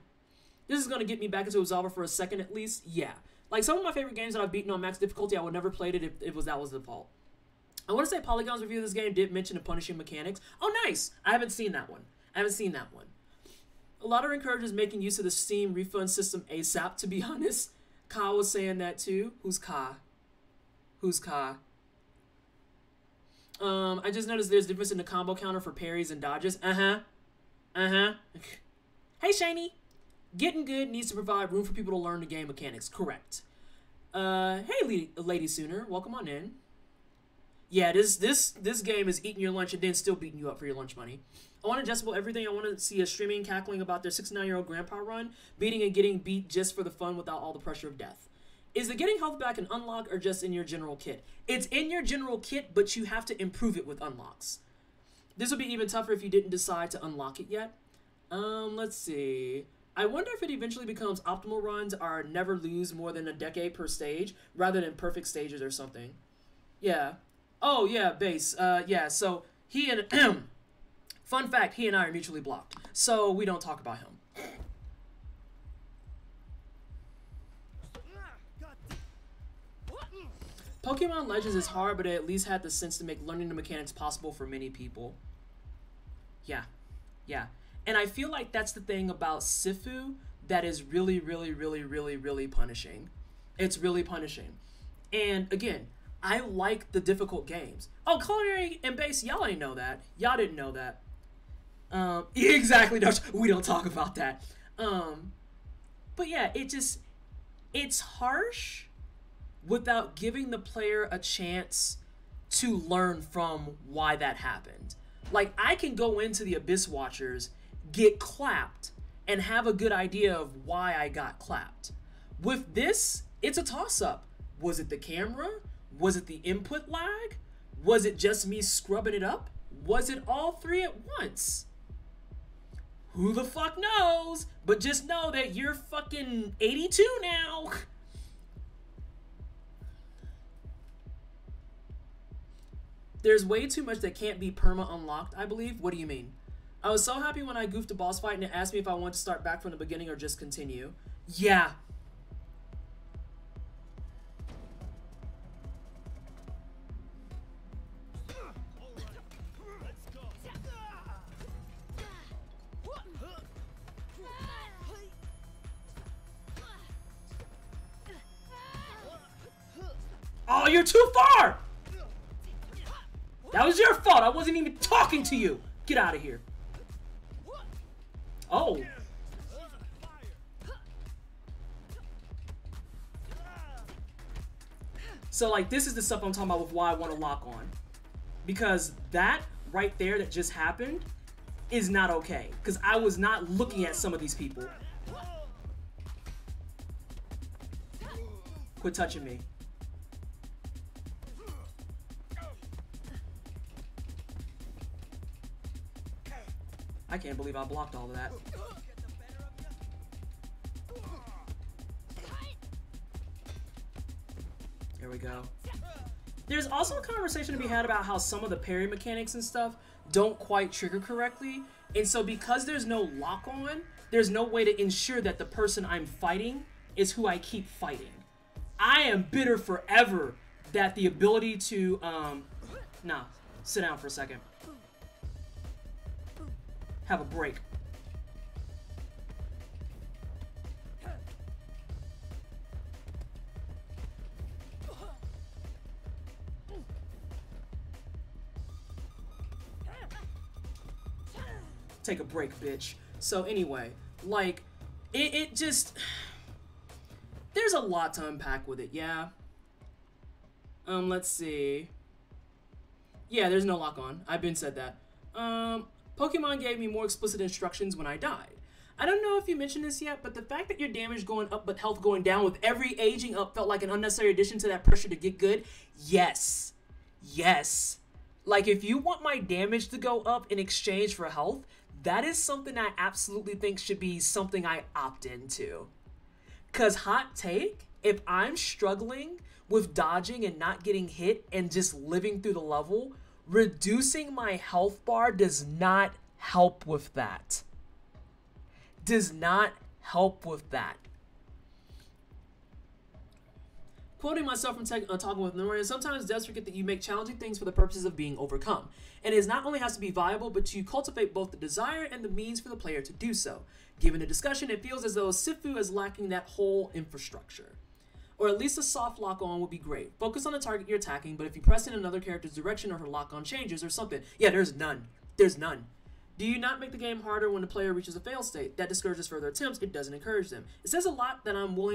This is gonna get me back into Absolver for a second at least. Yeah. Like some of my favorite games that I've beaten on max difficulty, I would never played it if that was the default. I want to say Polygon's review of this game did mention the punishing mechanics. Oh, nice. I haven't seen that one. A lot of encourages making use of the Steam refund system ASAP, to be honest. Ka was saying that too. Who's Ka? I just noticed there's a difference in the combo counter for parries and dodges. Hey, Shiny. Getting good needs to provide room for people to learn the game mechanics. Correct. Hey, Lady Sooner. Welcome on in. Yeah, this game is eating your lunch and then still beating you up for your lunch money. I want adjustable everything. I want to see a streaming cackling about their 69-year-old grandpa run, beating and getting beat just for the fun without all the pressure of death. Is the getting health back an unlock or just in your general kit? It's in your general kit, but you have to improve it with unlocks. This would be even tougher if you didn't decide to unlock it yet. Let's see. I wonder if it eventually becomes optimal runs are never lose more than a decade per stage, rather than perfect stages or something. Yeah. Oh, yeah, Base. Yeah, so he and... Fun fact, he and I are mutually blocked, so we don't talk about him. Pokemon Legends is hard, but it at least had the sense to make learning the mechanics possible for many people. Yeah. Yeah. And I feel like that's the thing about Sifu that is really, really, really, really, really punishing. It's really punishing. And again, I like the difficult games. Oh, Culinary and Base, y'all ain't know that. Y'all didn't know that. Exactly, we don't talk about that. But yeah, it's harsh without giving the player a chance to learn from why that happened. Like, I can go into the Abyss Watchers, get clapped, and have a good idea of why I got clapped. With this, it's a toss-up. Was it the camera? Was it the input lag? Was it just me scrubbing it up? Was it all three at once? Who the fuck knows? But just know that you're fucking 82 now. There's way too much that can't be perma unlocked, I believe. What do you mean? I was so happy when I goofed a boss fight and it asked me if I wanted to start back from the beginning or just continue. Yeah. Oh, you're too far! That was your fault. I wasn't even talking to you. Get out of here. Oh. So, like, this is the stuff I'm talking about with why I want to lock on. Because that right there that just happened is not okay. Because I was not looking at some of these people. Quit touching me. I can't believe I blocked all of that. There we go. There's also a conversation to be had about how some of the parry mechanics and stuff don't quite trigger correctly. And so because there's no lock on, there's no way to ensure that the person I'm fighting is who I keep fighting. I am bitter forever that the ability to, nah, sit down for a second. Have a break. Take a break, bitch. So anyway, like, it just... There's a lot to unpack with it, yeah. Let's see. Yeah, there's no lock on. I've been said that. Pokemon gave me more explicit instructions when I died. I don't know if you mentioned this yet, but the fact that your damage going up but health going down with every aging up felt like an unnecessary addition to that pressure to get good. Yes. Yes. Like, if you want my damage to go up in exchange for health, that is something I absolutely think should be something I opt into. Cause hot take, if I'm struggling with dodging and not getting hit and just living through the level, reducing my health bar does not help with that. Does not help with that. Quoting myself from talking with Norian, sometimes devs forget that you make challenging things for the purposes of being overcome. And it not only has to be viable, but you cultivate both the desire and the means for the player to do so. Given the discussion, it feels as though Sifu is lacking that whole infrastructure. Or at least a soft lock-on would be great. Focus on the target you're attacking, but if you press in another character's direction or her lock-on changes or something, yeah, there's none. There's none. Do you not make the game harder when the player reaches a fail state? That discourages further attempts. It doesn't encourage them. It says a lot that I'm more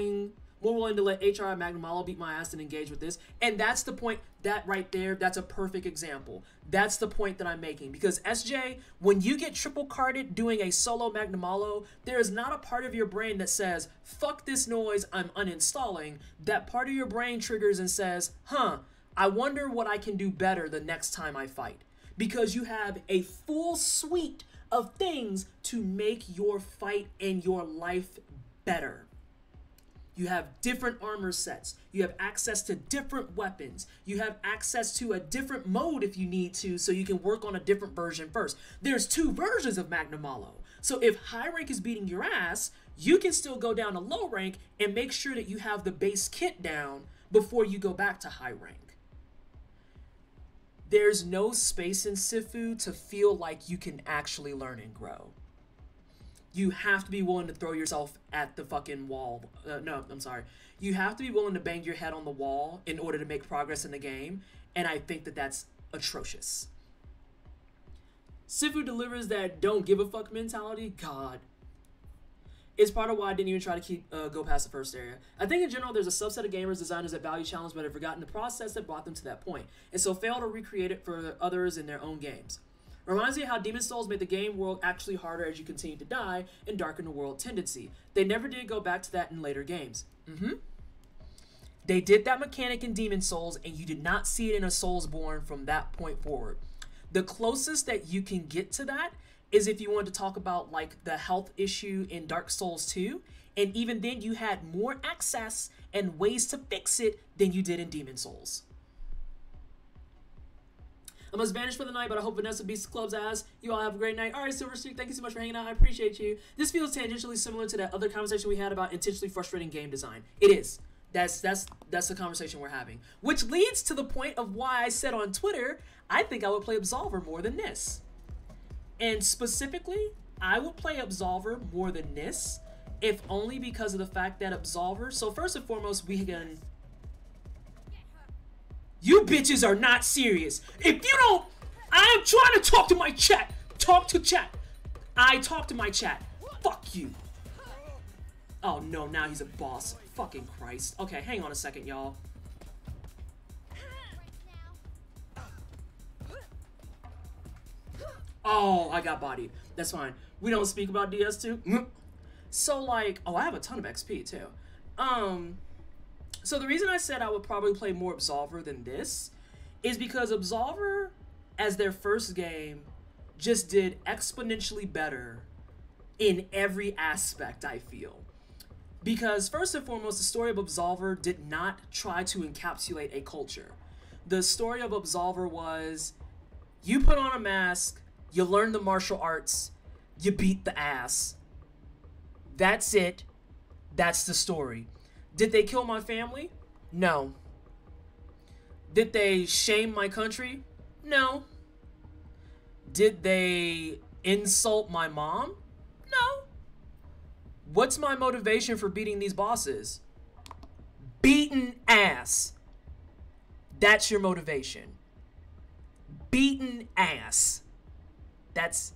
willing to let HR Magnum Hollow beat my ass than engage with this. And that's the point, that right there, that's a perfect example. That's the point that I'm making. Because SJ, when you get triple carded doing a solo Magnum Hollow, there is not a part of your brain that says, fuck this noise, I'm uninstalling. That part of your brain triggers and says, I wonder what I can do better the next time I fight. Because you have a full suite of things to make your fight and your life better. You have different armor sets. You have access to different weapons. You have access to a different mode if you need to, so you can work on a different version first. There's 2 versions of Magnum Hollow. So if high rank is beating your ass, you can still go down to low rank and make sure that you have the base kit down before you go back to high rank. There's no space in Sifu to feel like you can actually learn and grow. You have to be willing to throw yourself at the fucking wall. No, I'm sorry. You have to be willing to bang your head on the wall in order to make progress in the game, and I think that that's atrocious. Sifu delivers that don't give a fuck mentality. God. It's part of why I didn't even try to go past the first area. I think in general there's a subset of gamers, designers that value challenge but have forgotten the process that brought them to that point, and so fail to recreate it for others in their own games. Reminds me of how Demon Souls made the game world actually harder as you continue to die and darken the world tendency. They never did go back to that in later games. They did that mechanic in Demon Souls, and you did not see it in a Soulsborne from that point forward. The closest that you can get to that is if you wanted to talk about like the health issue in Dark Souls 2, and even then you had more access and ways to fix it than you did in Demon Souls. I must vanish for the night, but I hope Vanessa beats the club's ass. You all have a great night. All right, Silver Streak, thank you so much for hanging out. I appreciate you. This feels tangentially similar to that other conversation we had about intentionally frustrating game design. It is. That's the conversation we're having. Which leads to the point of why I said on Twitter, I think I would play Absolver more than this. And specifically, I would play Absolver more than this, if only because of the fact that Absolver... So first and foremost, we can... You bitches are not serious. If you don't... I am trying to talk to my chat. Talk to chat. I talk to my chat. Fuck you. Oh no, now he's a boss. Fucking Christ. Okay, hang on a second, y'all. Oh, I got bodied. That's fine. We don't speak about DS2. So like... Oh, I have a ton of XP too. So the reason I said I would probably play more Absolver than this is because Absolver, as their first game, just did exponentially better in every aspect, I feel. Because first and foremost, the story of Absolver did not try to encapsulate a culture. The story of Absolver was, you put on a mask, you learn the martial arts, you beat the ass. That's it. That's the story. Did they kill my family? No. Did they shame my country? No. Did they insult my mom? No. What's my motivation for beating these bosses? Beaten ass. That's your motivation. Beaten ass. That's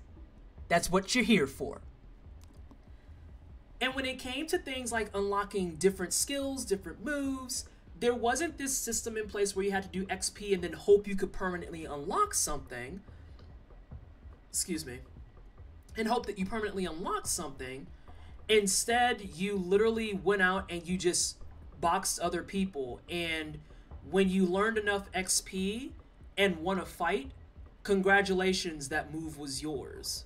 what you're here for. And when it came to things like unlocking different skills, different moves, there wasn't this system in place where you had to do XP and then hope you could permanently unlock something. Excuse me. And hope that you permanently unlock something. Instead, you literally went out and you just boxed other people. And when you learned enough XP and won a fight, congratulations, that move was yours.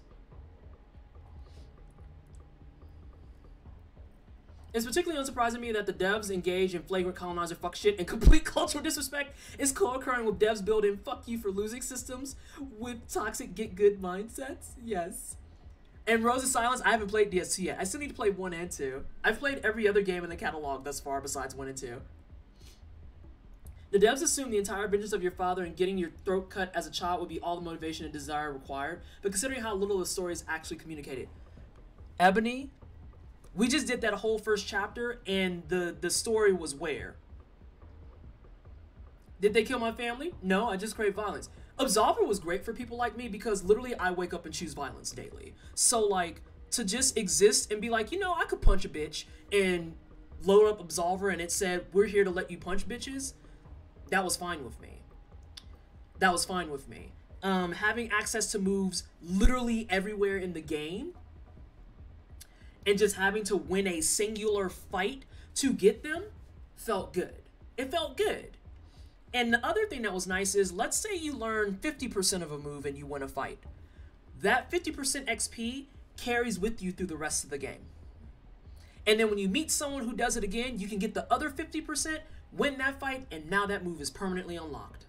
It's particularly unsurprising to me that the devs engage in flagrant colonizer fuck shit and complete cultural disrespect is co-occurring with devs building fuck you for losing systems with toxic get good mindsets. Yes. And Rose of Silence, I haven't played DS2 yet. I still need to play 1 and 2. I've played every other game in the catalog thus far besides 1 and 2. The devs assume the entire vengeance of your father and getting your throat cut as a child would be all the motivation and desire required, but considering how little the story is actually communicated. Ebony, we just did that whole first chapter, and the story was where? Did they kill my family? No, I just crave violence. Absolver was great for people like me because literally I wake up and choose violence daily. So like, to just exist and be like, you know, I could punch a bitch and load up Absolver and it said, we're here to let you punch bitches, that was fine with me. That was fine with me. Having access to moves literally everywhere in the game and just having to win a singular fight to get them felt good. It felt good. And the other thing that was nice is, let's say you learn 50% of a move and you win a fight. That 50% XP carries with you through the rest of the game. And then when you meet someone who does it again, you can get the other 50%, win that fight, and now that move is permanently unlocked.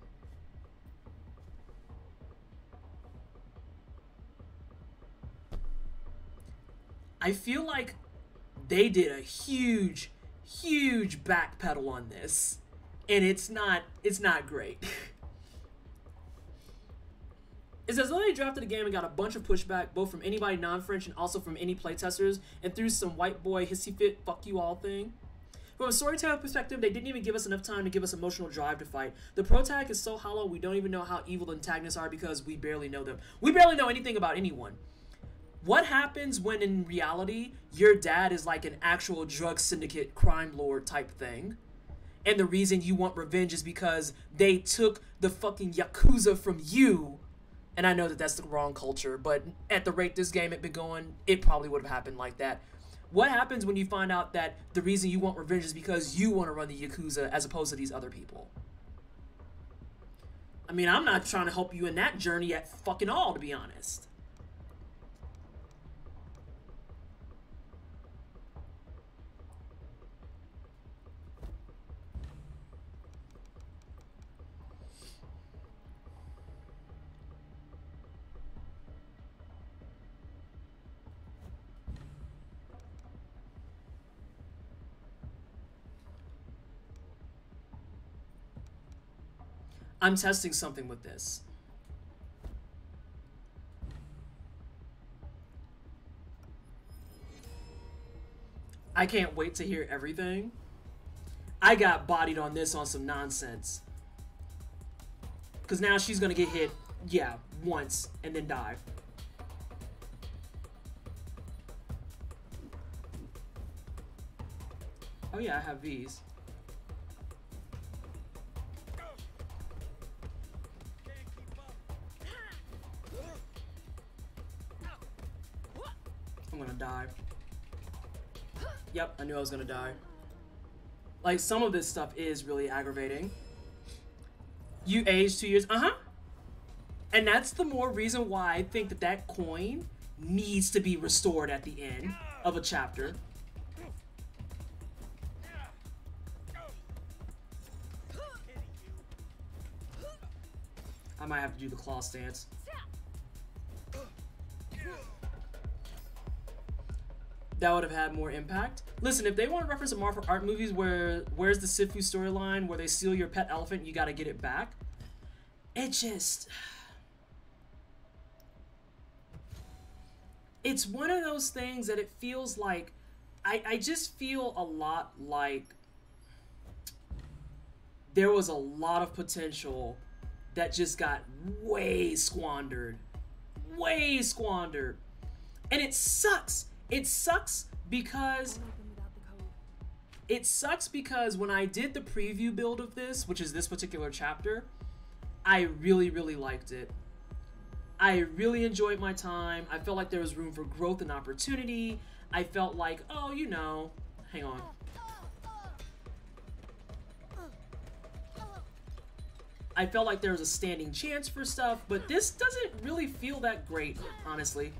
I feel like they did a huge backpedal on this. and it's not great. It says, though they drafted the game and got a bunch of pushback, both from anybody non-French and also from any playtesters, and through some white boy hissy fit fuck you all thing. From a storytelling perspective, they didn't even give us enough time to give us emotional drive to fight. The protag is so hollow, we don't even know how evil the antagonists are because we barely know them. We barely know anything about anyone. What happens when in reality, your dad is like an actual drug syndicate crime lord type thing? And the reason you want revenge is because they took the fucking Yakuza from you. And I know that that's the wrong culture, but at the rate this game had been going, it probably would have happened like that. What happens when you find out that the reason you want revenge is because you want to run the Yakuza as opposed to these other people? I mean, I'm not trying to help you in that journey at fucking all, to be honest. I'm testing something with this. I can't wait to hear everything. I got bodied on this on some nonsense. Because now she's going to get hit, yeah, once and then die. Oh yeah, I have these. I'm gonna die. Yep, I knew I was gonna die. Like, some of this stuff is really aggravating. You aged 2 years, and that's the more reason why I think that that coin needs to be restored at the end of a chapter. I might have to do the claw stance. That would have had more impact. Listen, if they want to reference a martial art movies where's the Sifu storyline where they steal your pet elephant and you gotta get it back, it just... It's one of those things that it feels like... I just feel a lot like there was a lot of potential that just got way squandered. Way squandered. And it sucks. It sucks because when I did the preview build of this, which is this particular chapter, I really, really liked it. I really enjoyed my time. I felt like there was room for growth and opportunity. I felt like, oh, you know, hang on. I felt like there was a standing chance for stuff, but this doesn't really feel that great, honestly.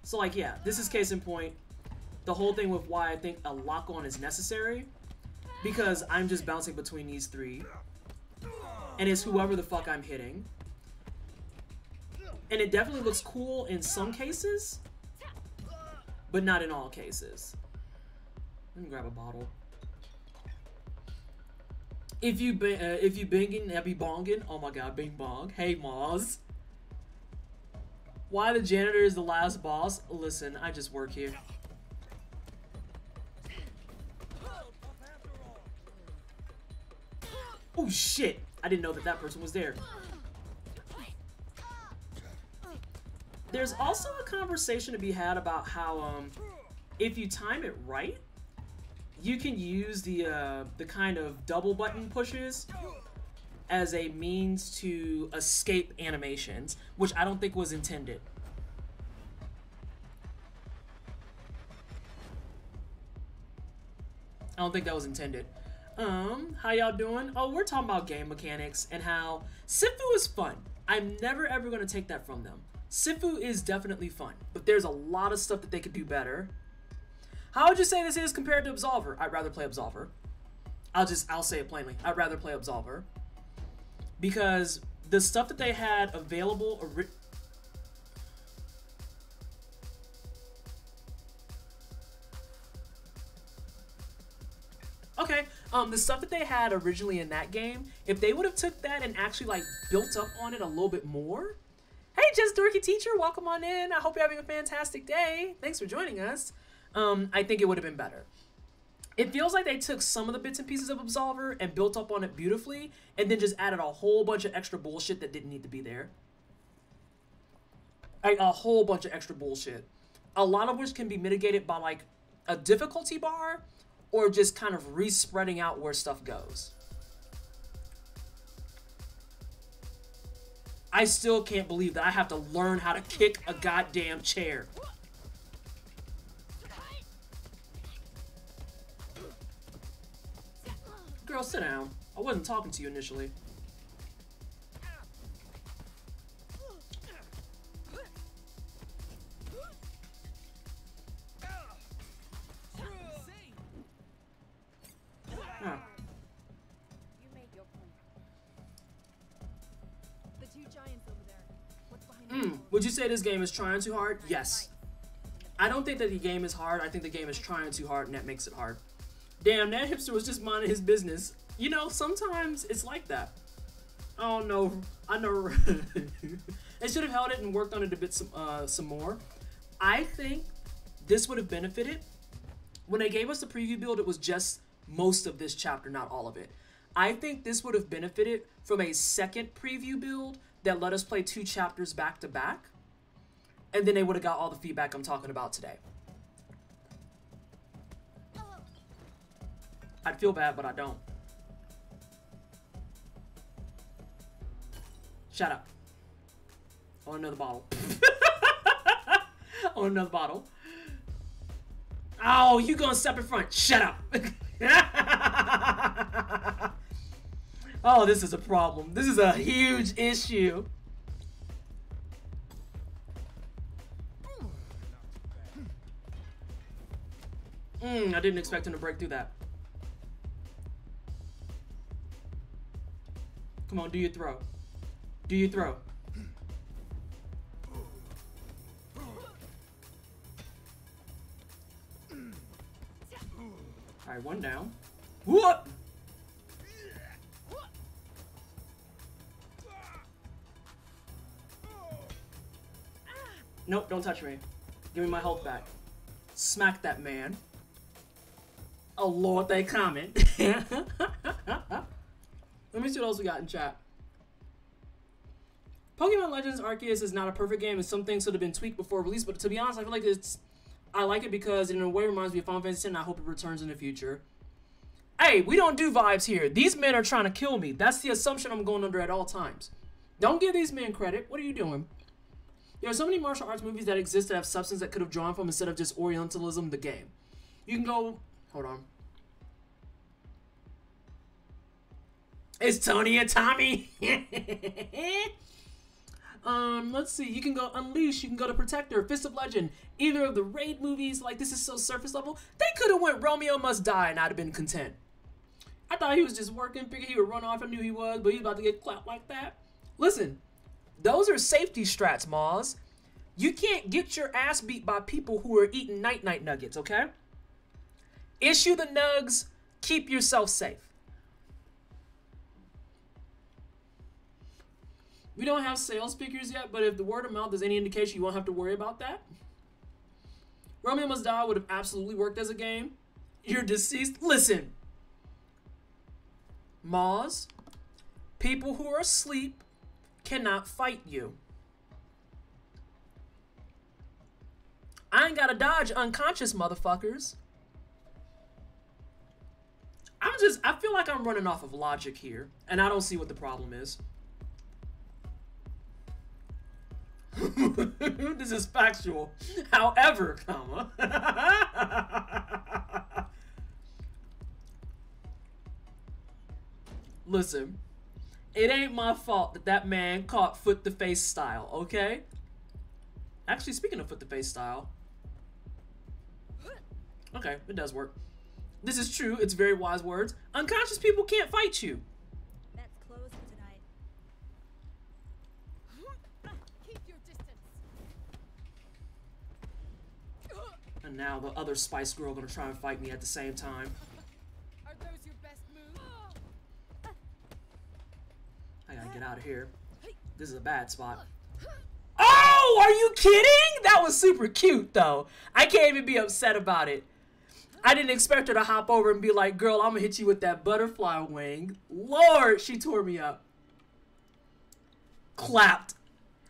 So, like, yeah, this is case in point. The whole thing with why I think a lock-on is necessary, because I'm just bouncing between these three, and it's whoever the fuck I'm hitting. And it definitely looks cool in some cases, but not in all cases. Let me grab a bottle. If you binging, that be bonging. Oh my god, bing bong. Hey, Moz. Why the janitor is the last boss? Listen, I just work here. Oh shit! I didn't know that that person was there. There's also a conversation to be had about how, if you time it right, you can use the kind of double button pushes as a means to escape animations, which I don't think was intended. I don't think that was intended. How y'all doing? Oh, we're talking about game mechanics and how Sifu is fun. I'm never ever gonna take that from them. Sifu is definitely fun, but there's a lot of stuff that they could do better. How would you say this is compared to Absolver? I'd rather play Absolver. I'll say it plainly. I'd rather play Absolver. Because the stuff that they had available... Okay, the stuff that they had originally in that game, if they would have took that and actually like built up on it a little bit more. Hey, Just Dorky Teacher, welcome on in. I hope you're having a fantastic day. Thanks for joining us. I think it would have been better. It feels like they took some of the bits and pieces of Absolver and built up on it beautifully, and then just added a whole bunch of extra bullshit that didn't need to be there. Like, a whole bunch of extra bullshit. A lot of which can be mitigated by, like, a difficulty bar, or just kind of re-spreading out where stuff goes. I still can't believe that I have to learn how to kick a goddamn chair. Girl, sit down. I wasn't talking to you initially. Huh. You made your point. The two giants over there. What's behind them? Would you say this game is trying too hard? Yes. I don't think that the game is hard. I think the game is trying too hard, and that makes it hard. Damn, that hipster was just minding his business. You know, sometimes it's like that. Oh no, I know. They should have held it and worked on it a bit some more. I think this would have benefited. When they gave us the preview build, it was just most of this chapter, not all of it. I think this would have benefited from a second preview build that let us play 2 chapters back to back. And then they would have got all the feedback I'm talking about today. I'd feel bad, but I don't. Shut up. I want another bottle. I want another bottle. Oh, you gonna step in front. Shut up. Oh, this is a problem. This is a huge issue. I didn't expect him to break through that. Come on, do your throw. Do your throw. Alright, one down. What? Nope, don't touch me. Give me my health back. Smack that man. Oh Lord, they comment. Let me see what else we got in chat. Pokemon Legends Arceus is not a perfect game, and some things should have been tweaked before release, but to be honest, I feel like I like it because it in a way reminds me of Final Fantasy X, and I hope it returns in the future. Hey, we don't do vibes here. These men are trying to kill me. That's the assumption I'm going under at all times. Don't give these men credit. What are you doing? There are so many martial arts movies that exist that have substance that could have drawn from instead of just Orientalism, the game. You can go... Hold on. It's Tony and Tommy. Let's see. You can go Unleash. You can go to Protector, Fist of Legend. Either of the Raid movies, like this is so surface level. They could have went Romeo Must Die and I'd have been content. I thought he was just working. Figured he would run off. I knew he was, but he's about to get clapped like that. Listen, those are safety strats, Moz. You can't get your ass beat by people who are eating night-night nuggets, okay? Issue the nugs. Keep yourself safe. We don't have sales figures yet, but if the word of mouth is any indication, you won't have to worry about that. Romeo Must Die would have absolutely worked as a game. You're deceased. Listen. Moz, people who are asleep cannot fight you. I ain't gotta dodge unconscious motherfuckers. I feel like I'm running off of logic here, and I don't see what the problem is. This is factual. However, comma. Listen, it ain't my fault that that man caught foot to face style, okay? Actually, speaking of foot to face style. Okay, it does work. This is true. It's very wise words. Unconscious people can't fight you. That's closed for tonight. Keep your distance. And now the other Spice Girl gonna try and fight me at the same time. Are those get out of here. This is a bad spot. Oh, are you kidding? That was super cute, though. I can't even be upset about it. I didn't expect her to hop over and be like, girl, I'm gonna hit you with that butterfly wing. Lord, she tore me up. Clapped.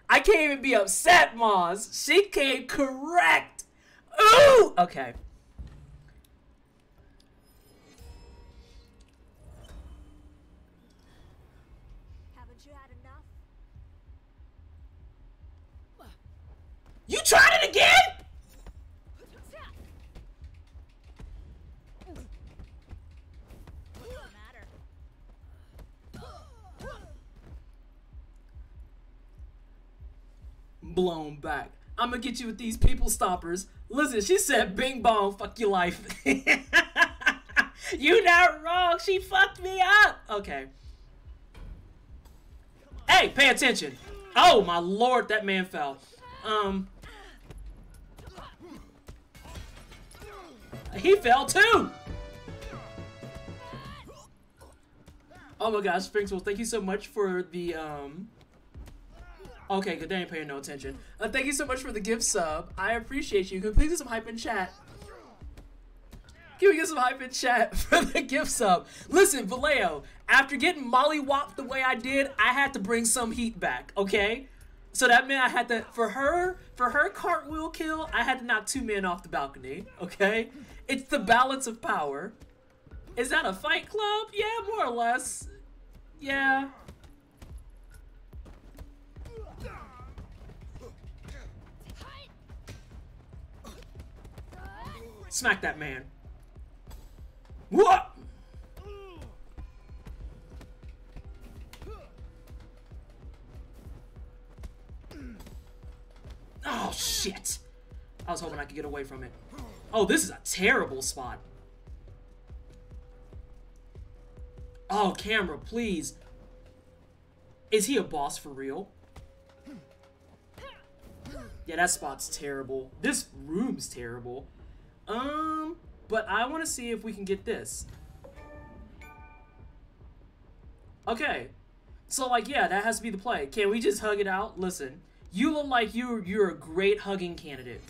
I can't even be upset, Moz. She came correct. Ooh! Okay. Haven't you had enough? You tried it again? What's the matter? Blown back. I'm gonna get you with these people stoppers. Listen, she said bing bong, fuck your life. You not wrong. She fucked me up. Okay. Hey, pay attention. Oh my lord, that man fell. He fell too. Oh my gosh, Sphinx, thank you so much for the okay, good, they ain't paying no attention. Thank you so much for the gift sub. I appreciate you. Can we please get some hype in chat? Can we get some hype in chat for the gift sub? Listen, Vallejo, after getting mollywopped the way I did, I had to bring some heat back, okay? So that meant I had to, for her cartwheel kill, I had to knock 2 men off the balcony, okay? It's the balance of power. Is that a fight club? Yeah, more or less. Yeah. Smack that man. What? Oh, shit. I was hoping I could get away from it. Oh, this is a terrible spot. Oh, camera, please. Is he a boss for real? Yeah, that spot's terrible. This room's terrible. But I want to see if we can get this. Okay. So, like, yeah, that has to be the play. Can we just hug it out? Listen, you look like you're a great hugging candidate.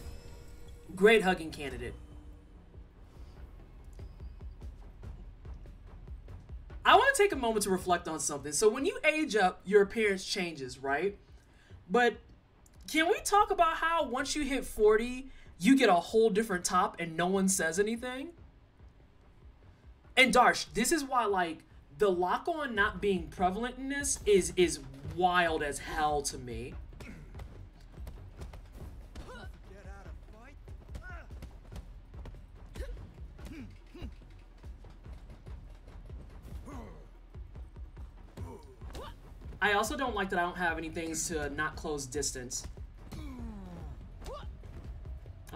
Great hugging candidate. I want to take a moment to reflect on something. So when you age up, your appearance changes, right? But can we talk about how once you hit 40, you get a whole different top and no one says anything? And Darsh, this is why, like, the lock-on not being prevalent in this is wild as hell to me. Get out of fight. I also don't like that I don't have any things to not close distance.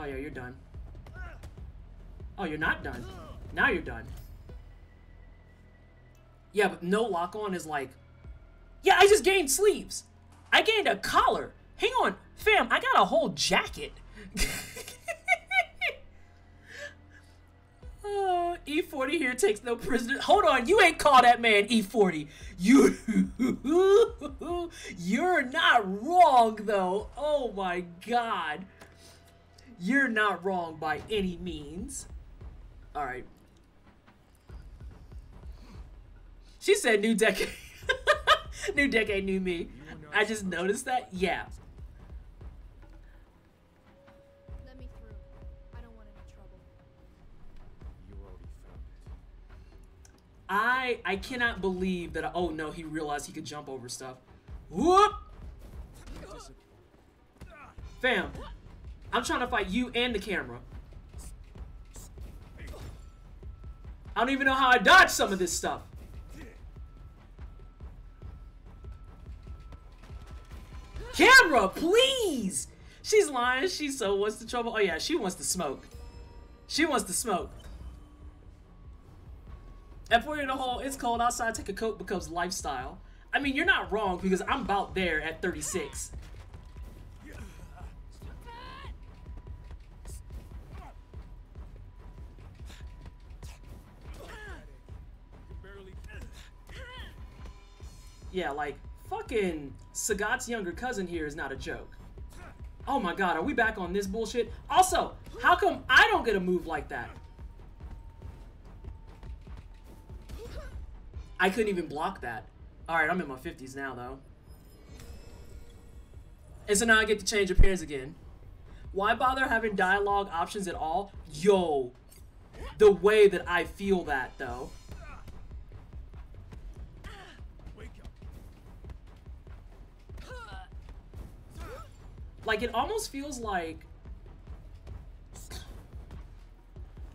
Oh yeah, you're done. Oh, you're not done. Now you're done. Yeah, but no lock-on is like... Yeah, I just gained sleeves. I gained a collar. Hang on, fam, I got a whole jacket. Oh, E40 here takes no prisoner. Hold on, you ain't call that man E40. You're not wrong, though. Oh my god. You're not wrong by any means. Alright. She said new decade. New decade, new me. I just noticed that? Yeah. Let me through. I don't want any trouble. You already found it. I cannot believe that. Oh no, he realized he could jump over stuff. Whoop! Fam, I'm trying to fight you and the camera. I don't even know how I dodged some of this stuff. Camera, please! She's lying. She so wants the trouble. Oh yeah, she wants to smoke. She wants to smoke. At 40 in the hole, it's cold outside. Take a coat becomes lifestyle. I mean, you're not wrong because I'm about there at 36. Yeah, like fucking Sagat's younger cousin here is not a joke. Oh my god, are we back on this bullshit? Also, how come I don't get a move like that? I couldn't even block that. Alright, I'm in my 50s now, though. And so now I get to change appearance again. Why bother having dialogue options at all? Yo, the way that I feel that, though. Like, it almost feels like...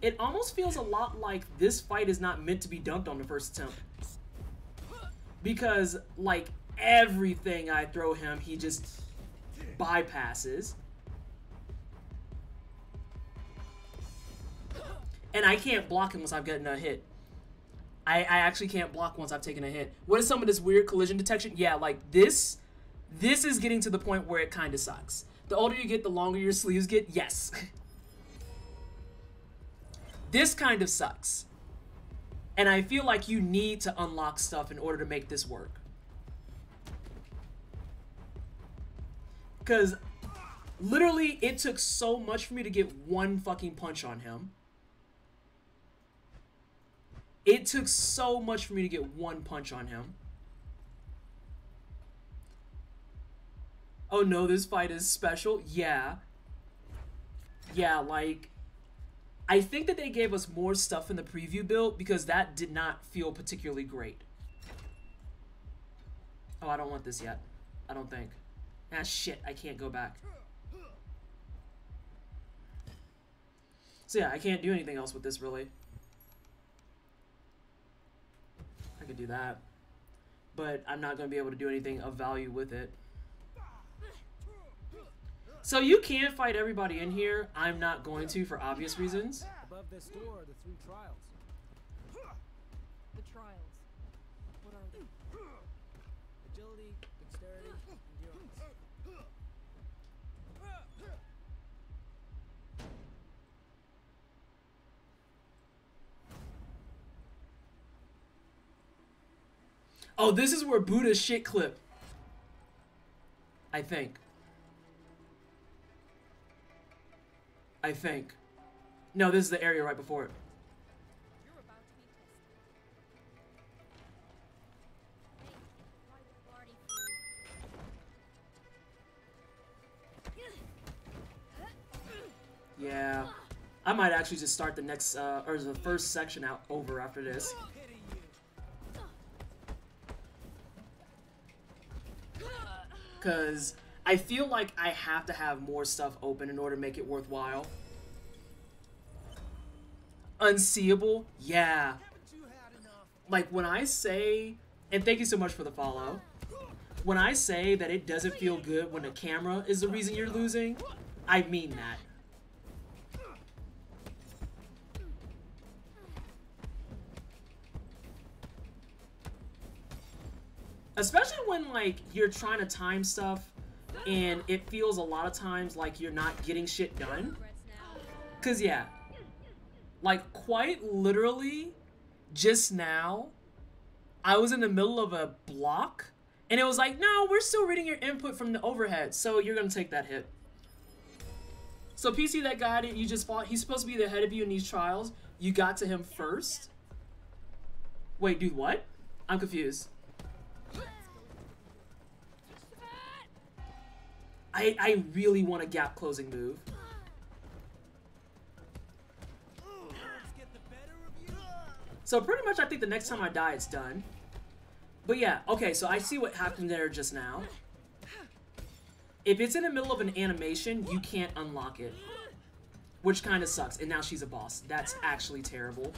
It almost feels a lot like this fight is not meant to be dunked on the first attempt. Because, like, everything I throw him, he just bypasses. And I can't block him once I've gotten a hit. I actually can't block once I've taken a hit. What is some of this weird collision detection? Yeah, like, this is getting to the point where it kind of sucks. The older you get, the longer your sleeves get. Yes. This kind of sucks. And I feel like you need to unlock stuff in order to make this work. Because literally it took so much for me to get one fucking punch on him. It took so much for me to get one punch on him. Oh no, this fight is special? Yeah. Yeah, like... I think that they gave us more stuff in the preview build because that did not feel particularly great. Oh, I don't want this yet. I don't think. Ah, shit, I can't go back. So yeah, I can't do anything else with this, really. I could do that. But I'm not going to be able to do anything of value with it. So you can fight everybody in here. I'm not going to for obvious reasons. Above this door are the 3 trials. The trials. What are they? Agility, dexterity, endurance. Oh, this is where Buddha's shit clip. I think. No, this is the area right before it. You're about to be tested. Yeah. I might actually just start the next, or the first section out over after this. Because I feel like I have to have more stuff open in order to make it worthwhile. Unseeable? Yeah. Like, when I say... And thank you so much for the follow. When I say that it doesn't feel good when the camera is the reason you're losing, I mean that. Especially when, like, you're trying to time stuff and it feels a lot of times like you're not getting shit done. Because, yeah. Like, quite literally, just now, I was in the middle of a block, and it was like, no, we're still reading your input from the overhead, so you're going to take that hit. So, PC, that guy that you just fought, he's supposed to be the head of you in these trials. You got to him first? Wait, dude, what? I'm confused. I really want a gap closing move. So pretty much I think the next time I die it's done. But yeah, okay, so I see what happened there just now. If it's in the middle of an animation, you can't unlock it. Which kind of sucks. And now she's a boss. That's actually terrible.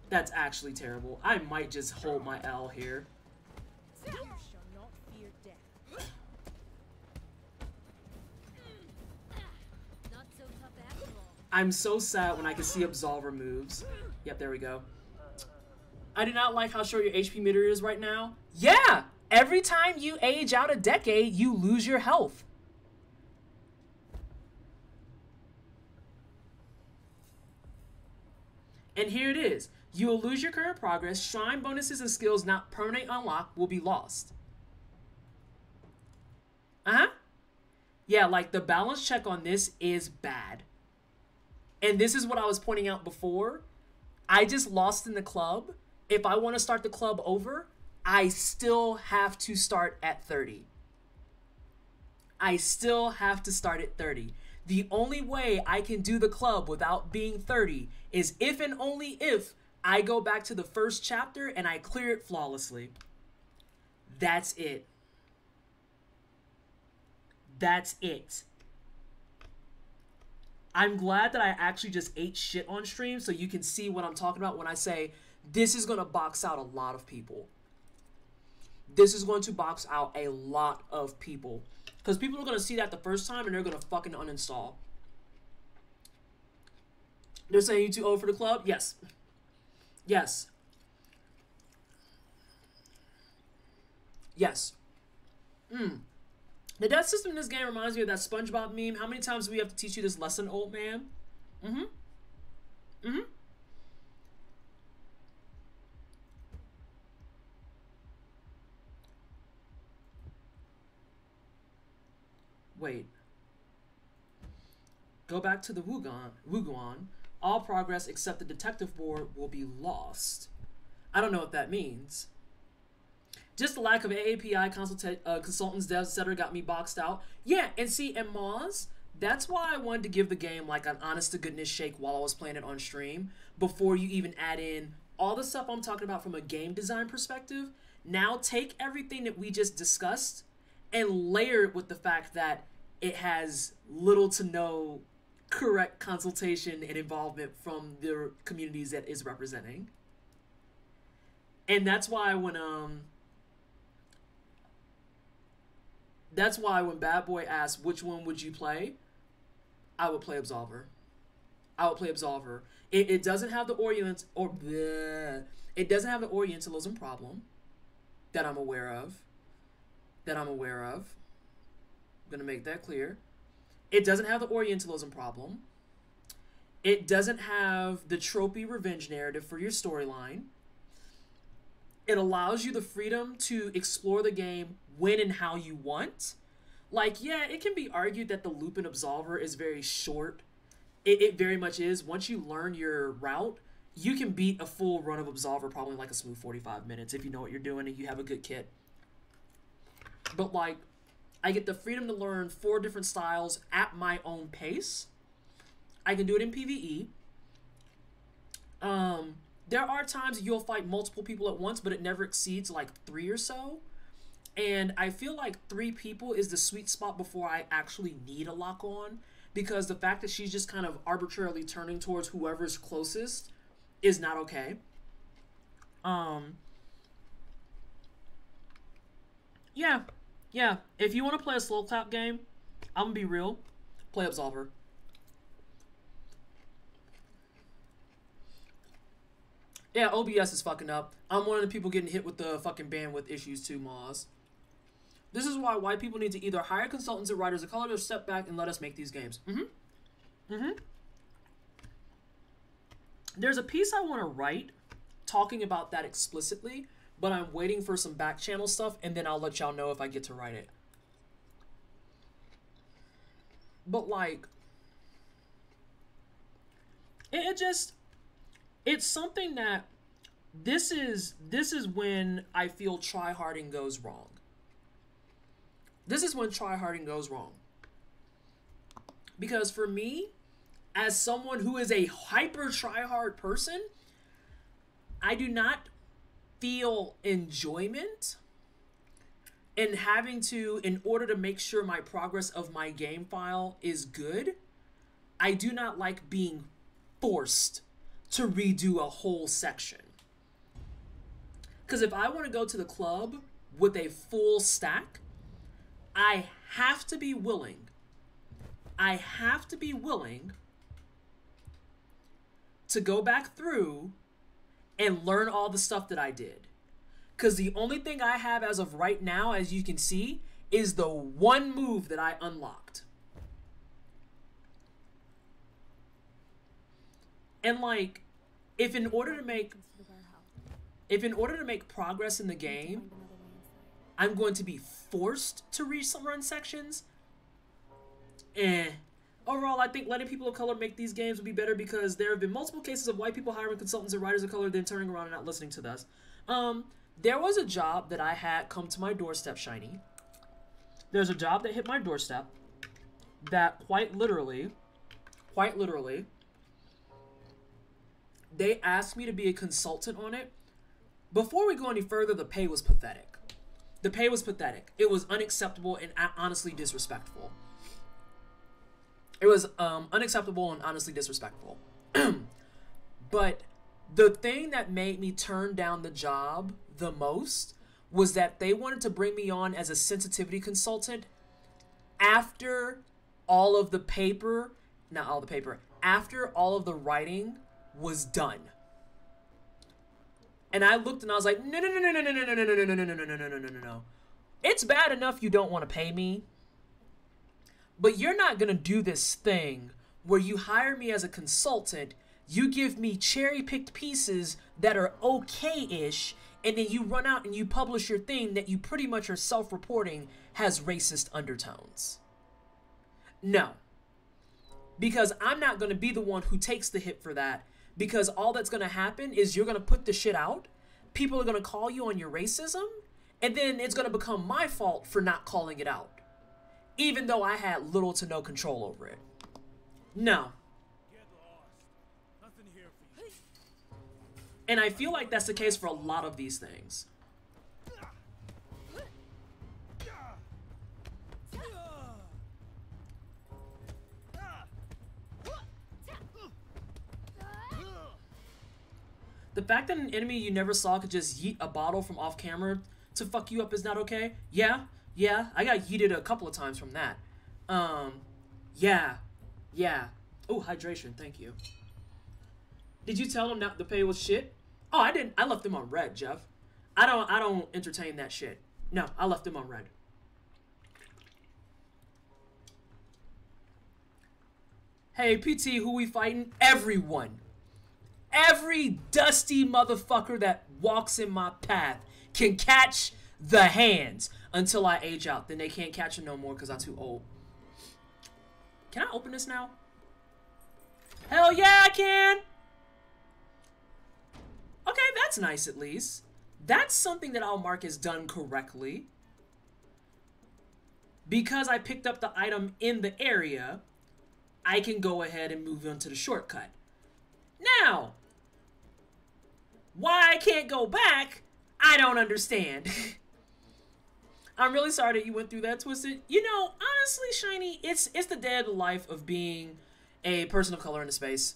That's actually terrible. I might just hold my L here. You shall not fear death. Not so tough after all. I'm so sad when I can see Absolver moves. Yep, there we go. I do not like how short your HP meter is right now. Yeah! Every time you age out a decade, you lose your health. And here it is. You will lose your current progress. Shrine bonuses and skills not permanently unlocked will be lost. Yeah, like the balance check on this is bad. And this is what I was pointing out before. I just lost in the club. If I want to start the club over, I still have to start at 30. I still have to start at 30. The only way I can do the club without being 30 is if and only if I go back to the first chapter and I clear it flawlessly. That's it. That's it. I'm glad that I actually just ate shit on stream so you can see what I'm talking about when I say this is going to box out a lot of people. This is going to box out a lot of people. Because people are going to see that the first time and they're going to fucking uninstall. They're saying you too old for the club? Yes. Yes. Yes. The death system in this game reminds me of that SpongeBob meme. How many times do we have to teach you this lesson, old man? Wait. Go back to the Wuguan. All progress except the detective board will be lost. I don't know what that means. Just the lack of AAPI consultants, devs, etc. got me boxed out. Yeah, and see, and Moz, that's why I wanted to give the game like an honest-to-goodness shake while I was playing it on stream, before you even add in all the stuff I'm talking about from a game design perspective. Now take everything that we just discussed and layer it with the fact that it has little to no correct consultation and involvement from the communities that is representing. And that's why when Bad Boy asked which one would you play, I would play Absolver. I would play Absolver. It doesn't have the it doesn't have the Orientalism problem that I'm aware of. I'm gonna make that clear. It doesn't have the Orientalism problem. It doesn't have the tropey revenge narrative for your storyline. It allows you the freedom to explore the game when and how you want. Like, yeah, it can be argued that the loop in Absolver is very short. It very much is. Once you learn your route, you can beat a full run of Absolver probably in like a smooth 45 minutes if you know what you're doing and you have a good kit. But like, I get the freedom to learn 4 different styles at my own pace. I can do it in PvE. There are times you'll fight multiple people at once, but it never exceeds like 3 or so. And I feel like 3 people is the sweet spot before I actually need a lock on, because the fact that she's just kind of arbitrarily turning towards whoever's closest is not okay. Yeah. If you want to play a slow clap game, I'm gonna be real. Play Absolver. Yeah, OBS is fucking up. I'm one of the people getting hit with the fucking bandwidth issues too, Moz. This is why white people need to either hire consultants or writers of color or step back and let us make these games. There's a piece I want to write talking about that explicitly, but I'm waiting for some back channel stuff, and then I'll let y'all know if I get to write it. But like, it's something that this is when I feel tryharding goes wrong. This is when tryharding goes wrong. Because for me, as someone who is a hyper tryhard person, I do not feel enjoyment in having to, in order to make sure my progress of my game file is good, I do not like being forced to redo a whole section. Because if I want to go to the club with a full stack, I have to be willing to go back through and learn all the stuff that I did. Because the only thing I have as of right now, as you can see, is the one move that I unlocked. And like, if in order to make Entrance to the warehouse. progress in the Need to game, find another way inside. I'm going to be forced to run sections. Overall, I think letting people of color make these games would be better because there have been multiple cases of white people hiring consultants and writers of color, then turning around and not listening to us. There was a job that I had come to my doorstep, Shiny. There's a job that hit my doorstep that quite literally, they asked me to be a consultant on it. Before we go any further, the pay was pathetic. The pay was pathetic. It was unacceptable and honestly disrespectful. It was unacceptable and honestly disrespectful. But the thing that made me turn down the job the most was that they wanted to bring me on as a sensitivity consultant after all of the paper, not all the paper, after all of the writing was done. And I looked and I was like, no. It's bad enough you don't want to pay me, but you're not going to do this thing where you hire me as a consultant, you give me cherry-picked pieces that are okay-ish, and then you run out and you publish your thing that you pretty much are self-reporting has racist undertones. No. Because I'm not going to be the one who takes the hit for that, because all that's going to happen is you're going to put the shit out, people are going to call you on your racism, and then it's going to become my fault for not calling it out, even though I had little to no control over it. No. Get lost. Nothing here for you. And I feel like that's the case for a lot of these things. The fact that an enemy you never saw could just yeet a bottle from off camera to fuck you up is not okay. Yeah, I got yeeted a couple of times from that. Yeah. Oh, hydration, thank you. Did you tell them that the pay was shit? Oh, I didn't. I left them on red, Jeff. I don't entertain that shit. No, I left them on red. Hey, PT, who we fighting? Everyone. Every dusty motherfucker that walks in my path can catch the hands until I age out. Then they can't catch them no more because I'm too old. Can I open this now? Hell yeah, I can! Okay, that's nice at least. That's something that I'll mark as done correctly. Because I picked up the item in the area, I can go ahead and move on to the shortcut. Now, why I can't go back, I don't understand. I'm really sorry that you went through that, Twisted. You know, honestly, Shiny, it's the day of the life of being a person of color in the space.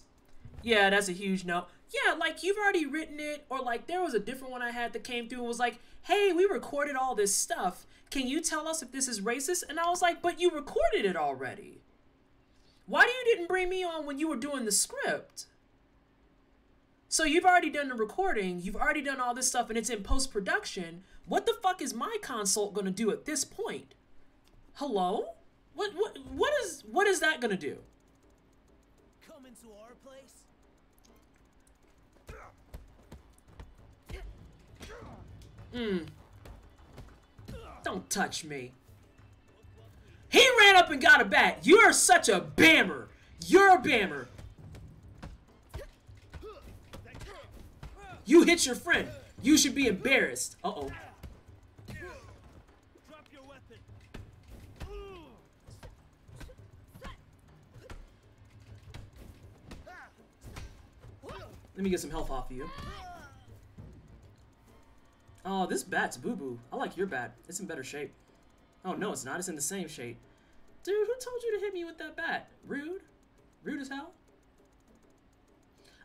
Yeah, that's a huge no. Yeah, like, you've already written it, or like, there was a different one I had that came through and was like, hey, we recorded all this stuff. Can you tell us if this is racist? And I was like, but you recorded it already. Why you didn't bring me on when you were doing the script? So you've already done the recording, you've already done all this stuff, and it's in post-production. What the fuck is my consult gonna do at this point? Hello? What is that gonna do? Come into our place? Don't touch me. He ran up and got a bat. You're such a bammer. You're a bammer. You hit your friend. You should be embarrassed. Uh-oh. Drop your weapon. Let me get some health off of you. Oh, this bat's boo-boo. I like your bat. It's in better shape. Oh, no, it's not. It's in the same shape. Dude, who told you to hit me with that bat? Rude. Rude as hell.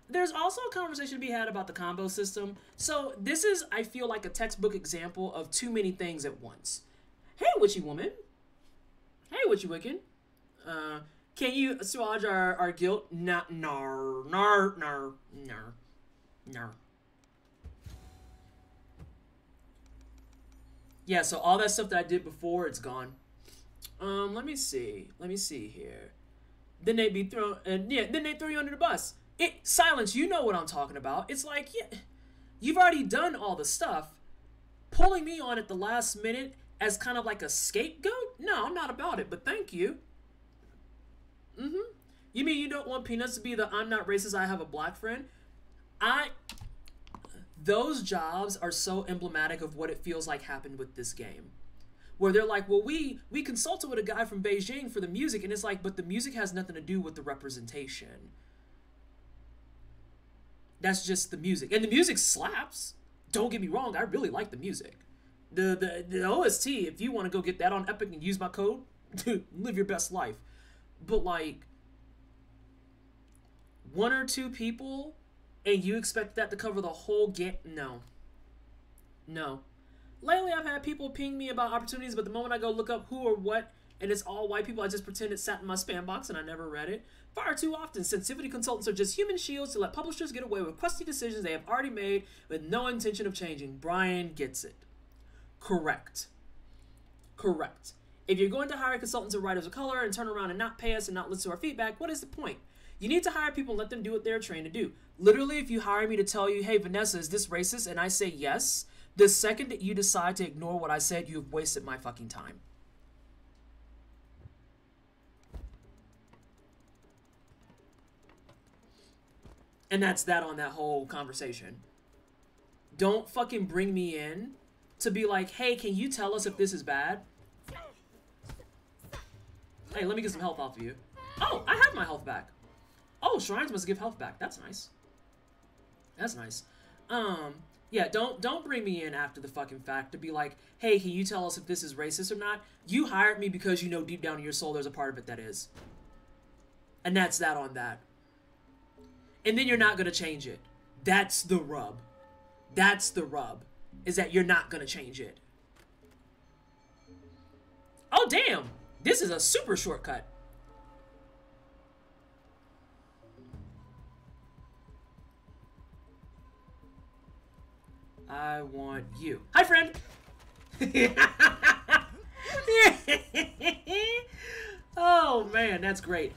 There's also a conversation to be had about the combo system. So this is, I feel like, a textbook example of too many things at once. Hey, witchy woman. Hey, witchy wiccan. Can you assuage our guilt? Nah, nar. Yeah, so all that stuff that I did before, it's gone. Let me see here. Then they be thrown, and yeah, then they throw you under the bus. Silence, you know what I'm talking about. It's like, yeah, you've already done all the stuff. Pulling me on at the last minute as kind of like a scapegoat? No, I'm not about it, but thank you. You mean you don't want Peanuts to be the I'm not racist, I have a black friend? Those jobs are so emblematic of what it feels like happened with this game. Where they're like, well, we consulted with a guy from Beijing for the music, and it's like, but the music has nothing to do with the representation. That's just the music. And the music slaps. Don't get me wrong, I really like the music. The OST, if you want to go get that on Epic and use my code, live your best life. But like, one or two people, and you expect that to cover the whole game? No. No. Lately, I've had people ping me about opportunities, but the moment I go look up who or what, and it's all white people, I just pretend it sat in my spam box and I never read it. Far too often, sensitivity consultants are just human shields to let publishers get away with crusty decisions they have already made with no intention of changing. Brian gets it. Correct. Correct. If you're going to hire consultants and writers of color and turn around and not pay us and not listen to our feedback, what is the point? You need to hire people and let them do what they're trained to do. Literally, if you hire me to tell you, hey, Vanessa, is this racist? And I say yes, the second that you decide to ignore what I said, you've wasted my fucking time. And that's that on that whole conversation. Don't fucking bring me in to be like, hey, can you tell us if this is bad? Hey, let me get some health off of you. Oh, I have my health back. Oh, shrines must give health back. That's nice. That's nice. Yeah, don't bring me in after the fucking fact to be like, hey, can you tell us if this is racist or not? You hired me because you know deep down in your soul there's a part of it that is. And that's that on that. And then you're not going to change it. That's the rub. That's the rub. Is that you're not going to change it. Oh, damn. This is a super shortcut. I want you. Hi, friend. Oh, man, that's great.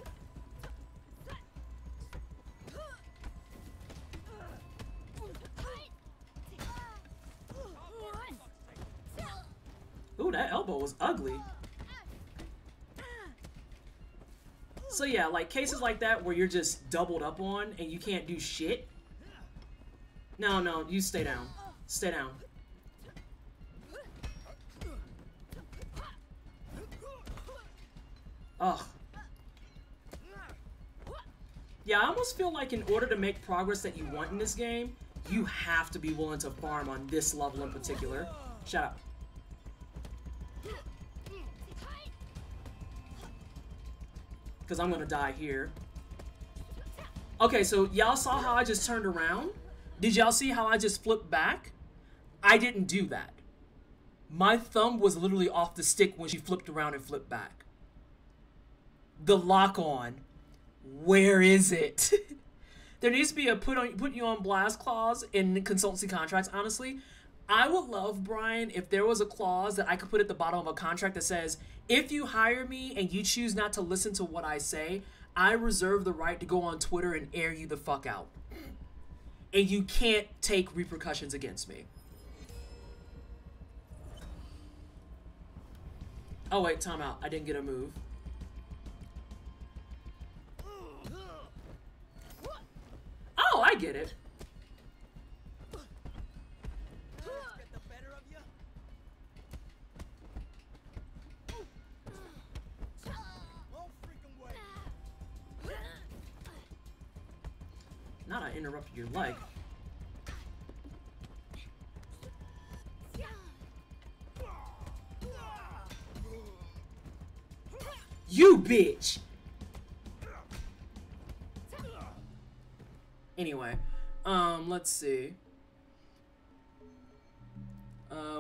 Ooh, that elbow was ugly. So yeah, like cases like that where you're just doubled up on and you can't do shit. No, you stay down. Stay down. Ugh. Yeah, I almost feel like in order to make progress that you want in this game, you have to be willing to farm on this level in particular. Shut up. Because I'm going to die here. Okay, so y'all saw how I just turned around? Did y'all see how I just flipped back? I didn't do that. My thumb was literally off the stick when she flipped around and flipped back. The lock on. Where is it? There needs to be a put you on blast clause in consultancy contracts, honestly. I would love, Brian, if there was a clause that I could put at the bottom of a contract that says, if you hire me and you choose not to listen to what I say, I reserve the right to go on Twitter and air you the fuck out. And you can't take repercussions against me. Oh wait, time out. I didn't get a move. Oh, I get it. Not I interrupted your leg. You bitch! Anyway, let's see.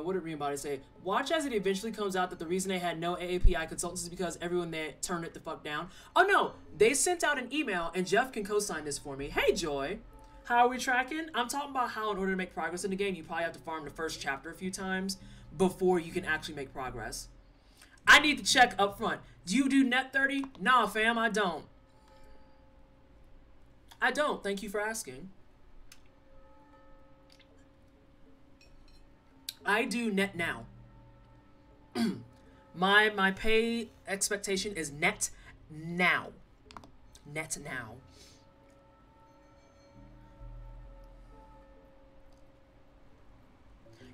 What did Reembody say? Watch as it eventually comes out that the reason they had no AAPI consultants is because everyone there turned it the fuck down. Oh no, they sent out an email, and Jeff can co-sign this for me. Hey Joy, how are we tracking? I'm talking about how in order to make progress in the game, you probably have to farm the first chapter a few times before you can actually make progress. I need to check up front. Do you do net 30? Nah, fam, I don't. I don't. Thank you for asking. I do net now. My pay expectation is net now. Net now.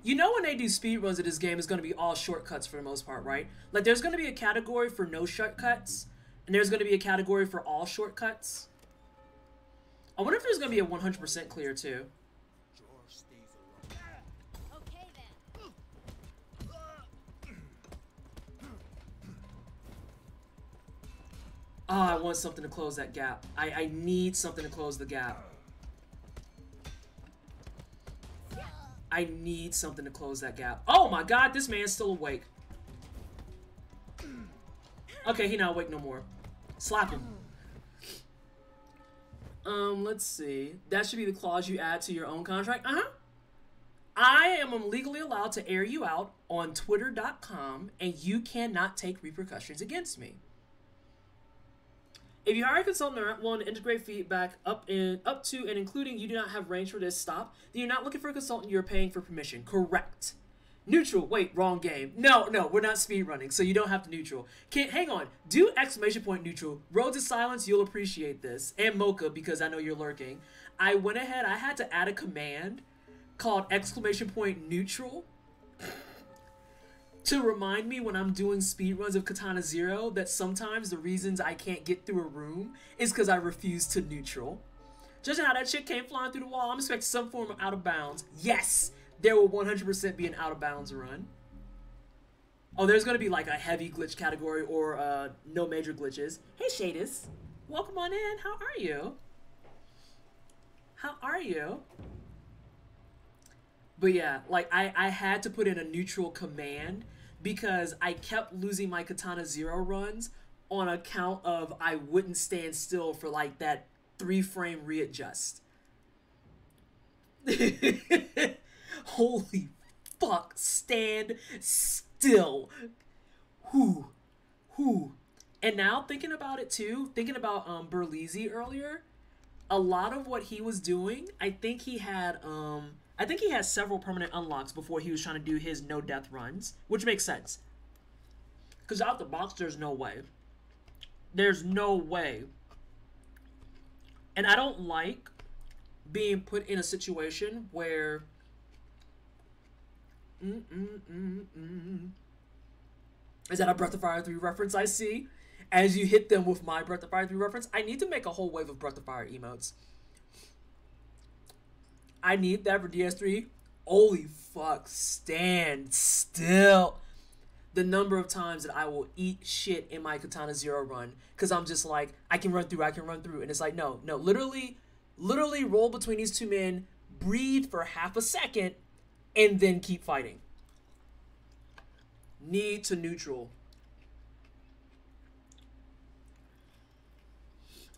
You know when they do speedruns of this game, it's going to be all shortcuts for the most part, right? Like, there's going to be a category for no shortcuts, and there's going to be a category for all shortcuts. I wonder if there's going to be a 100% clear, too. Okay then. Oh, I want something to close that gap. I need something to close the gap. I need something to close that gap. Oh my god, this man's still awake. Okay, he not awake no more. Slap him. Let's see. That should be the clause you add to your own contract. I am legally allowed to air you out on twitter.com, and you cannot take repercussions against me. If you hire a consultant or willing to integrate feedback up to and including you do not have range for this stop, then you're not looking for a consultant, you're paying for permission. Correct. Neutral. Wait, wrong game. No, we're not speedrunning, so you don't have to neutral. Hang on. Do exclamation point neutral. Roads of Silence, you'll appreciate this. And Mocha, because I know you're lurking. I went ahead, I had to add a command called exclamation point neutral to remind me when I'm doing speedruns of Katana Zero that sometimes the reasons I can't get through a room is because I refuse to neutral. Judging how that shit came flying through the wall, I'm expecting some form of out of bounds. Yes, there will 100% be an out of bounds run. Oh, there's going to be like a heavy glitch category or no major glitches. Hey, Shadis. Welcome on in. How are you? How are you? But yeah, like I had to put in a neutral command because I kept losing my Katana Zero runs on account of I wouldn't stand still for like that 3-frame readjust. Holy fuck, stand still. Whew. And now thinking about it too, thinking about Berlizzi earlier, a lot of what he was doing, I think he had several permanent unlocks before he was trying to do his no death runs, which makes sense. Because out the box, there's no way. There's no way. And I don't like being put in a situation where Is that a Breath of Fire 3 reference I see? As you hit them with my Breath of Fire 3 reference, I need to make a whole wave of Breath of Fire emotes. I need that for DS3. Holy fuck, stand still. The number of times that I will eat shit in my Katana Zero run, because I'm just like, I can run through. And it's like, no, literally roll between these two men, breathe for half a second, and then keep fighting. Need to neutral.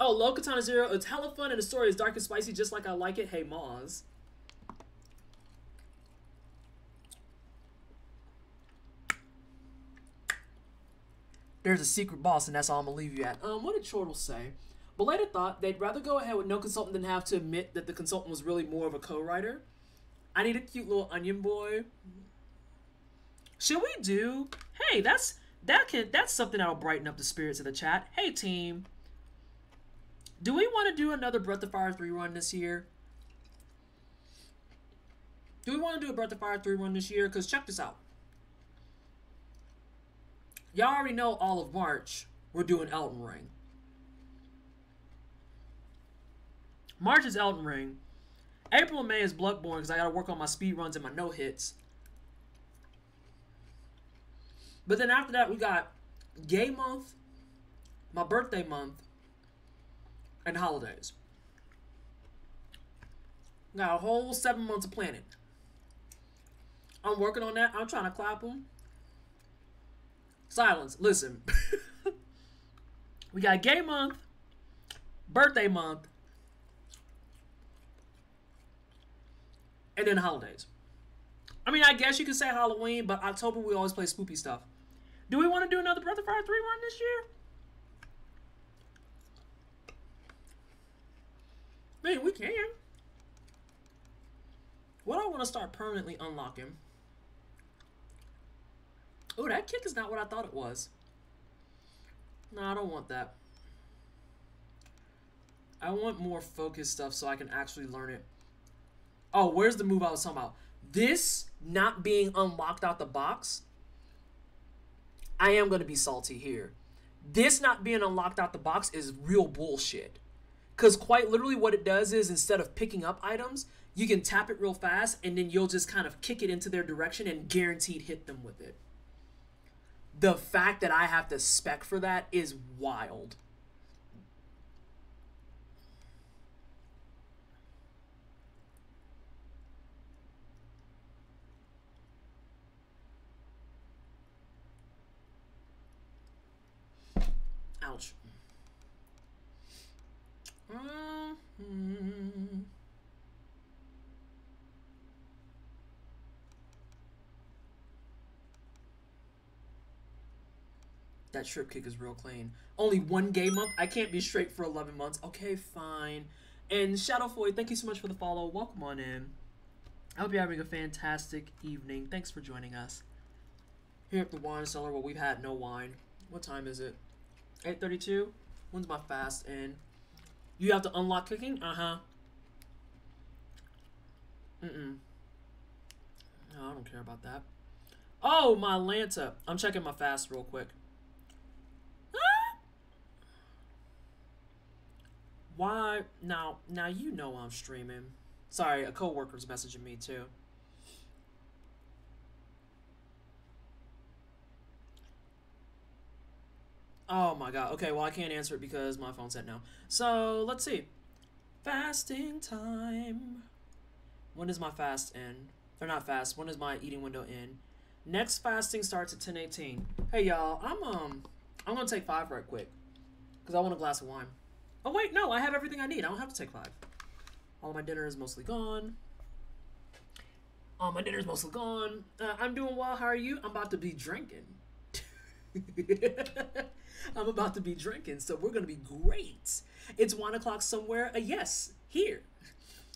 Oh, low Katana Zero, it's hella fun and the story is dark and spicy just like I like it. Hey, Moz. There's a secret boss and that's all I'm gonna leave you at. What did Chortle say? Belated thought they'd rather go ahead with no consultant than have to admit that the consultant was really more of a co-writer. I need a cute little onion boy. Should we do? Hey, that's something that'll brighten up the spirits of the chat. Hey team. Do we want to do another Breath of Fire 3 run this year? Do we want to do a Breath of Fire 3 run this year? Because check this out. Y'all already know all of March, we're doing Elden Ring. March is Elden Ring. April and May is Bloodborne because I got to work on my speed runs and my no-hits. But then after that, we got Gay Month, my birthday month, and holidays. Got a whole 7 months of planning. I'm working on that. I'm trying to clap them. Silence. Listen. We got Gay Month, birthday month, and then holidays. I mean, I guess you could say Halloween, but October we always play spoopy stuff. Do we want to do another Breath of Fire 3 run this year? I mean, we can. What I want to start permanently unlocking. Oh, that kick is not what I thought it was. No, I don't want that. I want more focused stuff so I can actually learn it. Oh, where's the move I was talking about? This not being unlocked out the box, I am going to be salty here. This not being unlocked out the box is real bullshit. Because quite literally what it does is instead of picking up items, you can tap it real fast and then you'll just kind of kick it into their direction and guaranteed hit them with it. The fact that I have to spec for that is wild. Ouch. That strip kick is real clean. Only 1 game month? I can't be straight for 11 months. Okay, fine. And Shadow Floyd, thank you so much for the follow. Welcome on in. I hope you're having a fantastic evening. Thanks for joining us. Here at the wine cellar, well, we've had no wine. What time is it? 8:32? When's my fast in? You have to unlock cooking? Uh-huh. No, I don't care about that. Oh, my Lanta. I'm checking my fast real quick. Why? Now you know I'm streaming. Sorry, a coworker's messaging me too. Oh my god. Okay, well I can't answer it because my phone's set now. So, let's see. Fasting time. When does my fast end? Or not fast, when does my eating window end? Next fasting starts at 10:18. Hey y'all, I'm gonna take 5 right quick. Because I want a glass of wine. Oh wait, no, I have everything I need. I don't have to take 5. All of my dinner is mostly gone. My dinner's mostly gone. I'm doing well, how are you? I'm about to be drinking. I'm about to be drinking, so we're gonna be great. It's 1 o'clock somewhere. Yes, here.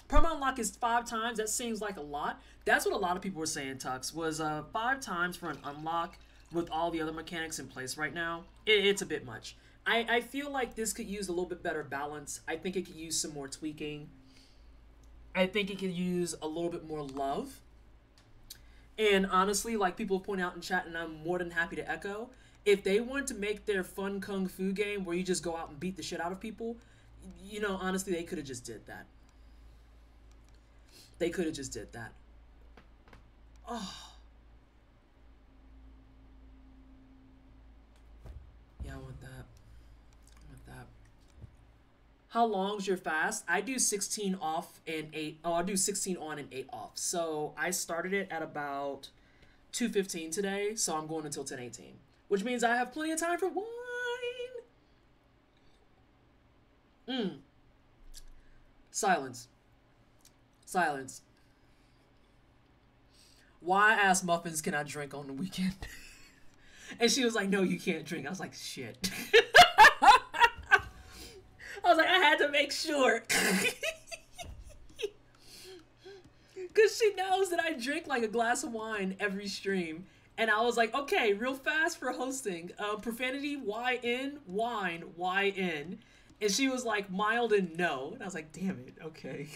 Perma unlock is 5 times. That seems like a lot. That's what a lot of people were saying, Tux, was 5 times for an unlock with all the other mechanics in place right now. It's a bit much. I feel like this could use a little bit better balance. I think it could use some more tweaking. I think it could use a little bit more love. And honestly, like people point out in chat, and I'm more than happy to echo, if they wanted to make their fun kung fu game where you just go out and beat the shit out of people, you know, honestly, they could have just did that. They could have just did that. Oh. Yeah, I want that. I want that. How long's your fast? I do 16 off and 8. Oh, I do 16 on and 8 off. So I started it at about 2:15 today. So I'm going until 10:18, which means I have plenty of time for wine. Silence. Silence. Why ask Muffins can I drink on the weekend? And she was like, no, you can't drink. I was like, shit. I was like, I had to make sure. Because she knows that I drink like a glass of wine every stream. And I was like, okay, real fast for hosting. Profanity, YN, wine, YN. And she was like, mild and no. And I was like, damn it, okay.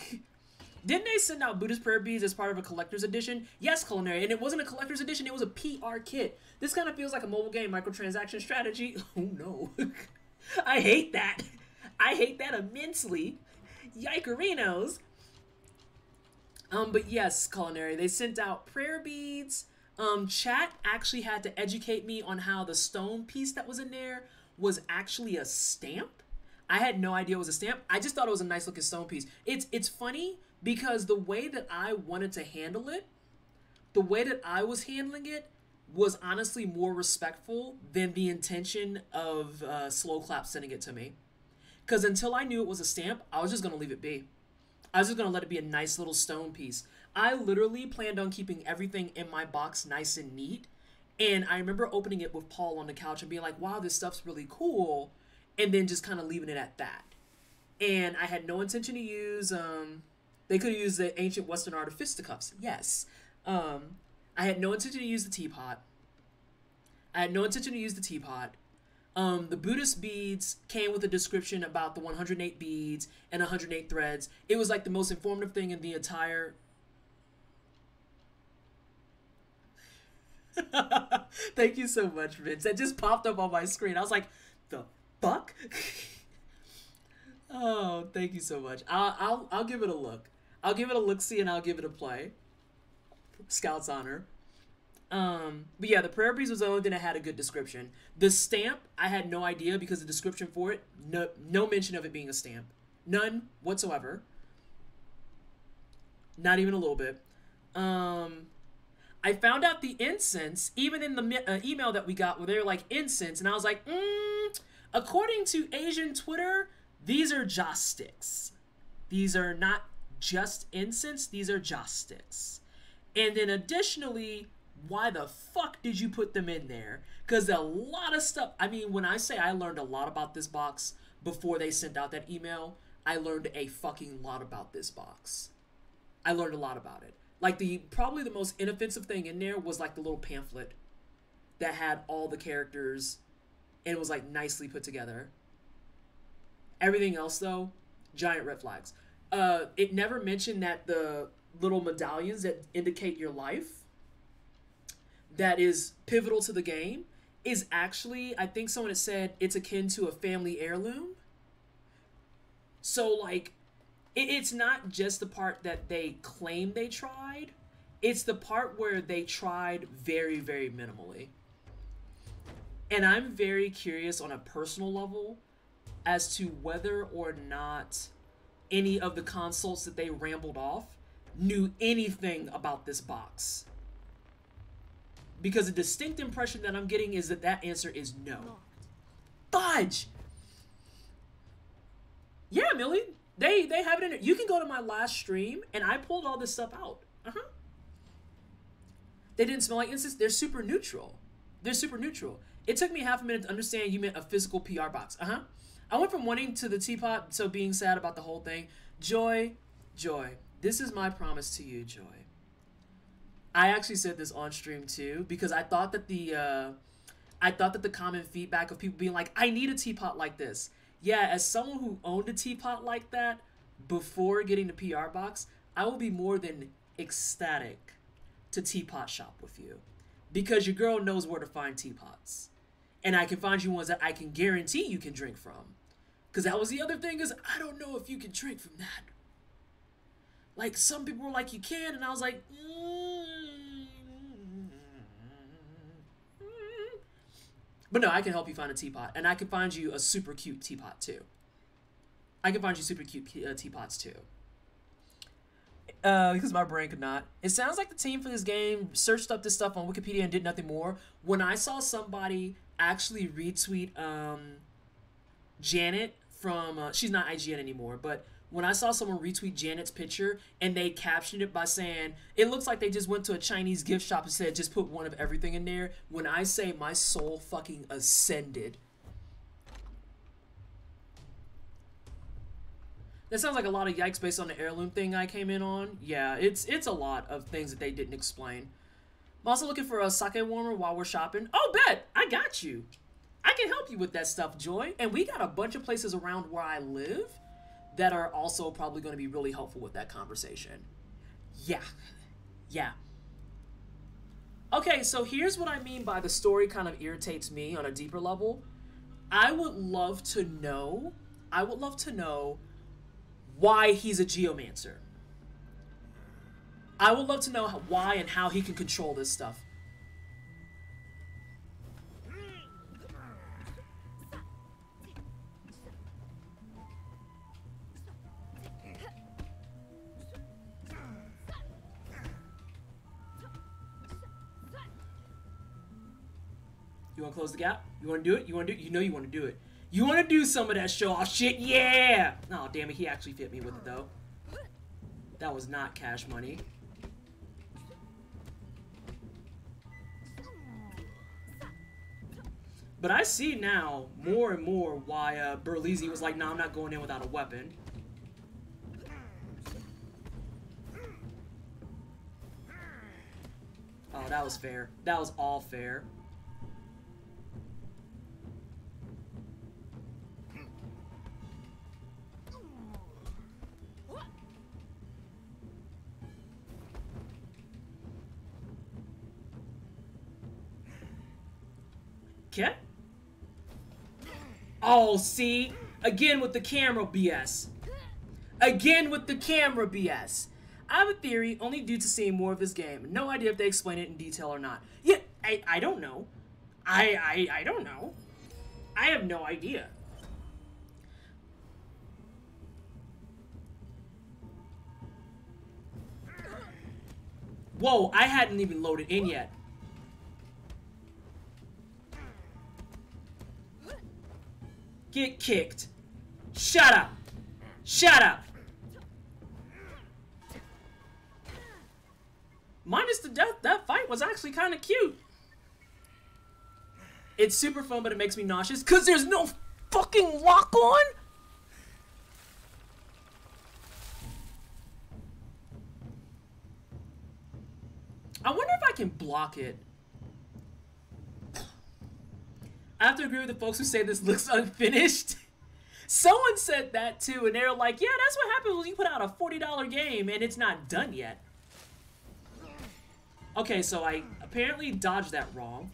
Didn't they send out Buddhist prayer beads as part of a collector's edition? Yes, Culinary. And it wasn't a collector's edition, it was a PR kit. This kind of feels like a mobile game microtransaction strategy. Oh no. I hate that. I hate that immensely. Yikerinos. But yes, Culinary, they sent out prayer beads. Chat actually had to educate me on how the stone piece that was in there was actually a stamp. I had no idea it was a stamp. I just thought it was a nice looking stone piece. It's funny because the way that I wanted to handle it, the way that I was handling it was honestly more respectful than the intention of Slow Clap sending it to me. Because until I knew it was a stamp, I was just going to leave it be. I was just going to let it be a nice little stone piece. I literally planned on keeping everything in my box nice and neat. And I remember opening it with Paul on the couch and being like, wow, this stuff's really cool. And then just kind of leaving it at that. And I had no intention to use, they could have used the ancient Western art of fisticuffs. Yes. I had no intention to use the teapot. The Buddhist beads came with a description about the 108 beads and 108 threads. It was like the most informative thing in the entire... Thank you so much, Vince. That just popped up on my screen. I was like, the fuck? Oh, thank you so much. I'll give it a look. I'll give it a look-see and I'll give it a play. Scout's honor. But yeah, the prayer beads was the only thing that had a good description. The stamp, I had no idea because the description for it, no mention of it being a stamp. None whatsoever. Not even a little bit. I found out the incense, even in the email that we got, where they were like, incense, and I was like, according to Asian Twitter, these are joss sticks. These are not just incense, these are joss sticks. And then additionally, why the fuck did you put them in there? Because a lot of stuff, I mean, when I say I learned a lot about this box before they sent out that email, I learned a fucking lot about this box. I learned a lot about it. Like, probably the most inoffensive thing in there was like the little pamphlet that had all the characters and it was like nicely put together. Everything else though, giant red flags. It never mentioned that the little medallions that indicate your life that is pivotal to the game is actually, I think someone had said it's akin to a family heirloom. So like, it's not just the part that they claim they tried. It's the part where they tried very, very minimally. And I'm very curious on a personal level as to whether or not any of the consults that they rambled off knew anything about this box. Because the distinct impression that I'm getting is that that answer is no. Fudge! Yeah, Millie. They have it in there. You can go to my last stream, and I pulled all this stuff out. They didn't smell like incense. They're super neutral. They're super neutral. It took me half a minute to understand you meant a physical PR box. I went from wanting to the teapot to being sad about the whole thing. Joy, this is my promise to you, Joy. I actually said this on stream too, because I thought that the common feedback of people being like, I need a teapot like this. Yeah, as someone who owned a teapot like that before getting the PR box, I will be more than ecstatic to teapot shop with you. Because your girl knows where to find teapots. And I can find you ones that I can guarantee you can drink from. Because that was the other thing, is I don't know if you can drink from that. Like, some people were like, you can, and I was like, But no, I can help you find a teapot. And I can find you a super cute teapot too. I can find you super cute teapots too. Because my brain could not. It sounds like the team for this game searched up this stuff on Wikipedia and did nothing more. When I saw somebody actually retweet Janet from, she's not IGN anymore, but when I saw someone retweet Janet's picture and they captioned it by saying, it looks like they just went to a Chinese gift shop and said, just put one of everything in there. When I say my soul fucking ascended. That sounds like a lot of yikes based on the heirloom thing I came in on. Yeah, it's a lot of things that they didn't explain. I'm also looking for a sake warmer while we're shopping. Oh, bet! I got you. I can help you with that stuff, Joy. And we got a bunch of places around where I live that are also probably going to be really helpful with that conversation. Yeah. Okay, so here's what I mean by the story kind of irritates me on a deeper level. I would love to know why he's a geomancer. I would love to know why and how he can control this stuff. You want to close the gap? You want to do it? You want to do it? You know you want to do it. You want to do some of that show-off shit? Yeah! Oh, damn it. He actually fit me with it, though. That was not cash money. But I see now more and more why Berlizzi was like, "Nah, I'm not going in without a weapon." Oh, that was fair. That was all fair. Okay. Oh, see? Again with the camera BS. Again with the camera BS. I have a theory, only due to seeing more of this game. No idea if they explain it in detail or not. Yeah, I don't know. I don't know. I have no idea. Whoa, I hadn't even loaded in yet. Get kicked. Shut up. Shut up. Minus the death, that fight was actually kind of cute. It's super fun, but it makes me nauseous because there's no fucking lock on. I wonder if I can block it. I have to agree with the folks who say this looks unfinished. Someone said that too, and they're like, yeah, that's what happens when you put out a $40 game and it's not done yet. Okay, so I apparently dodged that wrong.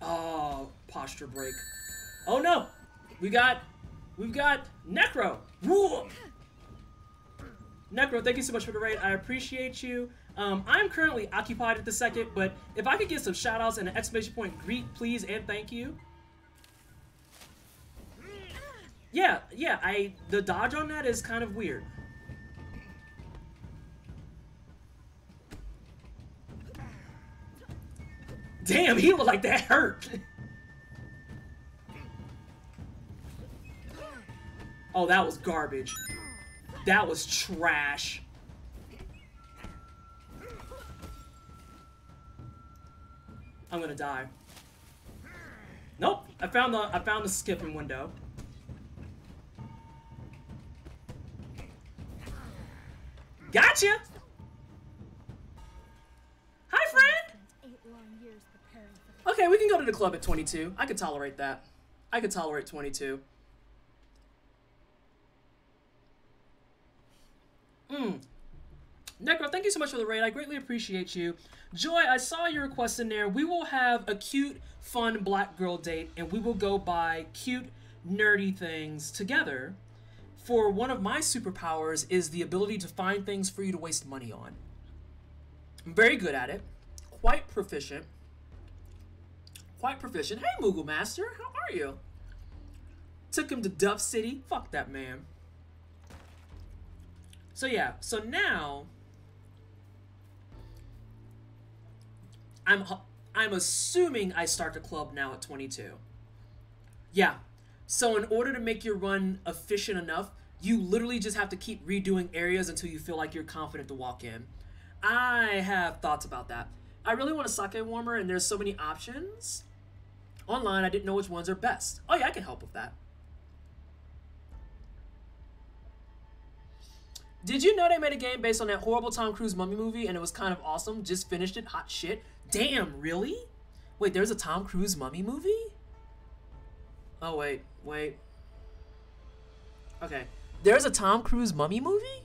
Oh, posture break. Oh no! We've got Necro. Woo! Necro, thank you so much for the raid. I appreciate you. I'm currently occupied at the second, but if I could get some shoutouts and an exclamation point greet, please and thank you. Yeah, the dodge on that is kind of weird. Damn, he looked like that hurt. Oh, that was garbage. That was trash. I'm gonna die. Nope, I found the skipping window. Gotcha. Hi, friend. Okay, we can go to the club at 22. I could tolerate that. I could tolerate 22. Necro, thank you so much for the raid. I greatly appreciate you. Joy, I saw your request in there. We will have a cute, fun black girl date, and we will go buy cute, nerdy things together. For one of my superpowers is the ability to find things for you to waste money on. I'm very good at it. Quite proficient. Quite proficient. Hey, Moogle Master, how are you? Took him to Duff City. Fuck that man. So yeah, so now I'm assuming I start the club now at 22. Yeah. So in order to make your run efficient enough, you literally just have to keep redoing areas until you feel like you're confident to walk in. I have thoughts about that. I really want a sake warmer, and there's so many options. Online, I didn't know which ones are best. Oh yeah, I can help with that. Did you know they made a game based on that horrible Tom Cruise Mummy movie and it was kind of awesome? Just finished it. Hot shit. Damn, really? Wait, there's a Tom Cruise Mummy movie? Oh, wait. Okay. There's a Tom Cruise Mummy movie?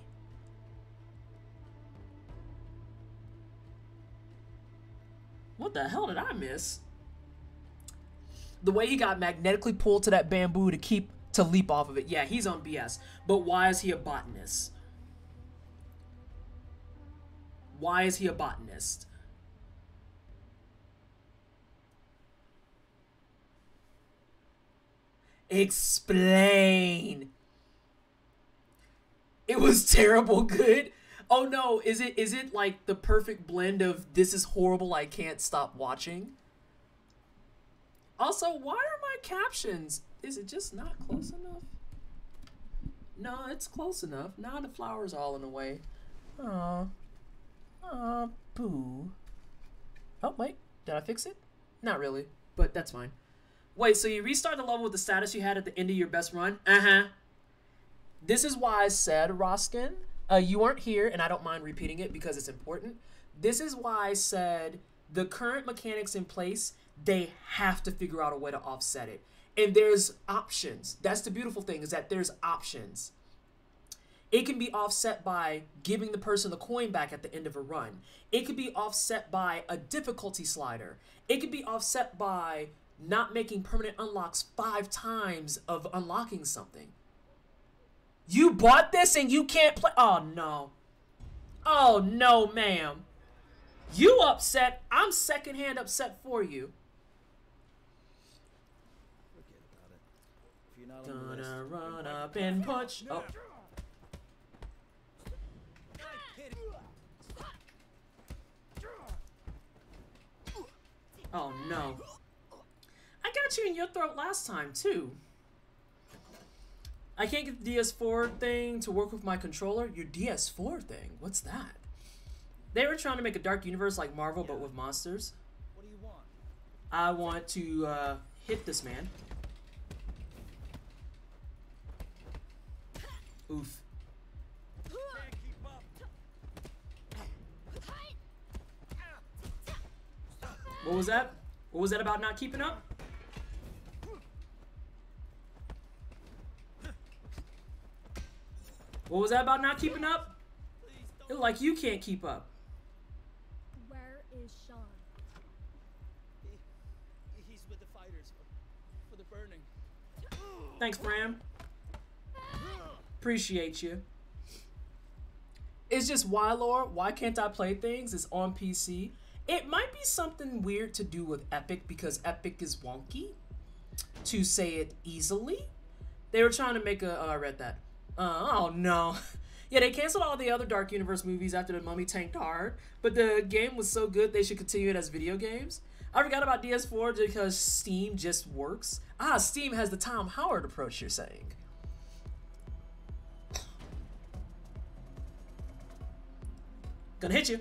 What the hell did I miss? The way he got magnetically pulled to that bamboo to leap off of it. Yeah, he's on BS. But why is he a botanist? Why is he a botanist? Explain. It was terrible good. Oh no, is it like the perfect blend of this is horrible, I can't stop watching? Also, why are my captions Is it just not close enough? No, it's close enough. Now the flower's all in the way. Aw. Aw, boo. Oh, wait. Did I fix it? Not really, but that's fine. Wait, so you restart the level with the status you had at the end of your best run? Uh-huh. This is why I said, Roskin, you weren't here, and I don't mind repeating it because it's important. This is why I said the current mechanics in place, they have to figure out a way to offset it. And there's options. That's the beautiful thing, is that there's options. It can be offset by giving the person the coin back at the end of a run. It could be offset by a difficulty slider. It could be offset by not making permanent unlocks 5 times of unlocking something. You bought this and you can't play? Oh, no. Oh, no, ma'am. You upset. I'm secondhand upset for you. Forget about it. If you're not on the list, Gonna run up and punch. Oh. Oh, no. I got you in your throat last time, too. I can't get the DS4 thing to work with my controller. Your DS4 thing? What's that? They were trying to make a dark universe like Marvel, but with monsters. what do you want? I want to hit this man. Oof. Can't keep up. What was that? What was that about not keeping up? What was that about not keeping up? It look like you can't keep up. Where is Sean? He's with the fighters for the burning. Thanks, Bram. Appreciate you. It's just why, Lord? Why can't I play things? It's on PC. It might be something weird to do with Epic because Epic is wonky, to say it easily. They were trying to make a... I read that. Oh, no. Yeah, they canceled all the other Dark Universe movies after The Mummy tanked hard, but the game was so good they should continue it as video games. I forgot about DS4 because Steam just works. Ah, Steam has the Tom Howard approach, you're saying. Gonna hit you.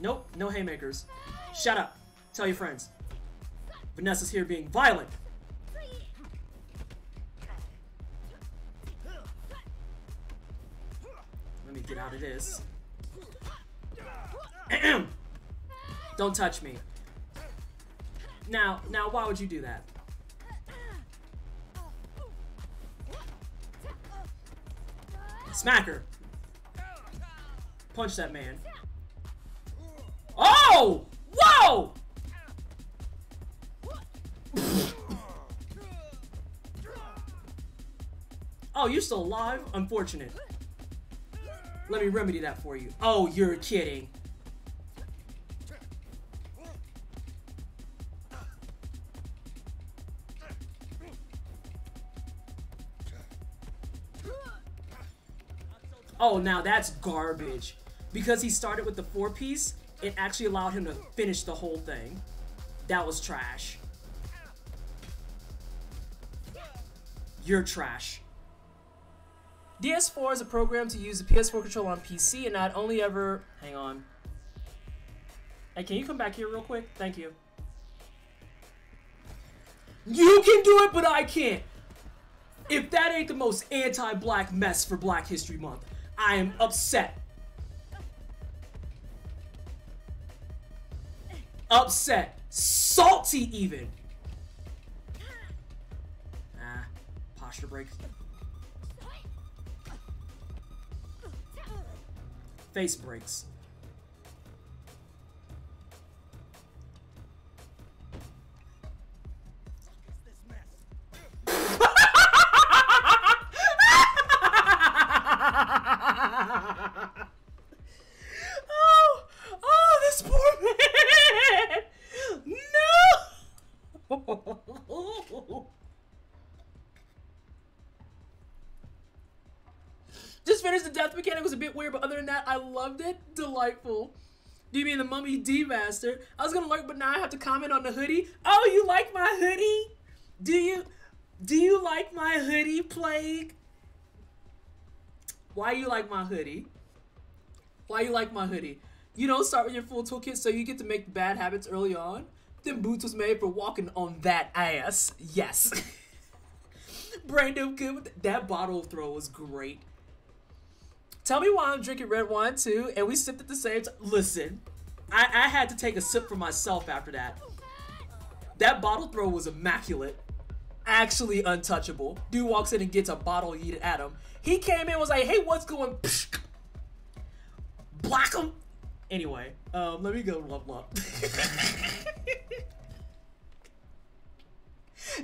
Nope, no haymakers. Shut up. Tell your friends. Vanessa's here being violent. Let me get out of this. Don't touch me. Now, why would you do that? Smack her. Punch that man. Oh! Whoa! Oh, you're still alive? Unfortunate. Let me remedy that for you. Oh, you're kidding. Oh, now that's garbage. Because he started with the 4-piece, it actually allowed him to finish the whole thing. That was trash. You're trash. DS4 is a program to use the PS4 controller on PC and not only ever... Hang on. Hey, can you come back here real quick? Thank you. You can do it, but I can't. If that ain't the most anti-black mess for Black History Month, I am upset. Upset. Salty even. Ah, posture break. Face breaks. Oh, this poor man. No. Just finished the death mechanic. Was a bit weird, but other than that, I loved it. Delightful. Do you mean the Mummy D Master? I was gonna lurk, but now I have to comment on the hoodie. Oh, you like my hoodie? Do you like my hoodie, Plague? Why you like my hoodie? Why you like my hoodie? You don't start with your full toolkit, so you get to make bad habits early on. Them boots was made for walking on that ass. Yes. Brando good with that bottle throw was great. Tell me why I'm drinking red wine too, and we sipped at the same time. Listen, I had to take a sip for myself after that. That bottle throw was immaculate. Actually untouchable. Dude walks in and gets a bottle yeeted at him. He came in and was like, hey, what's going? Block him. Anyway, let me go level up.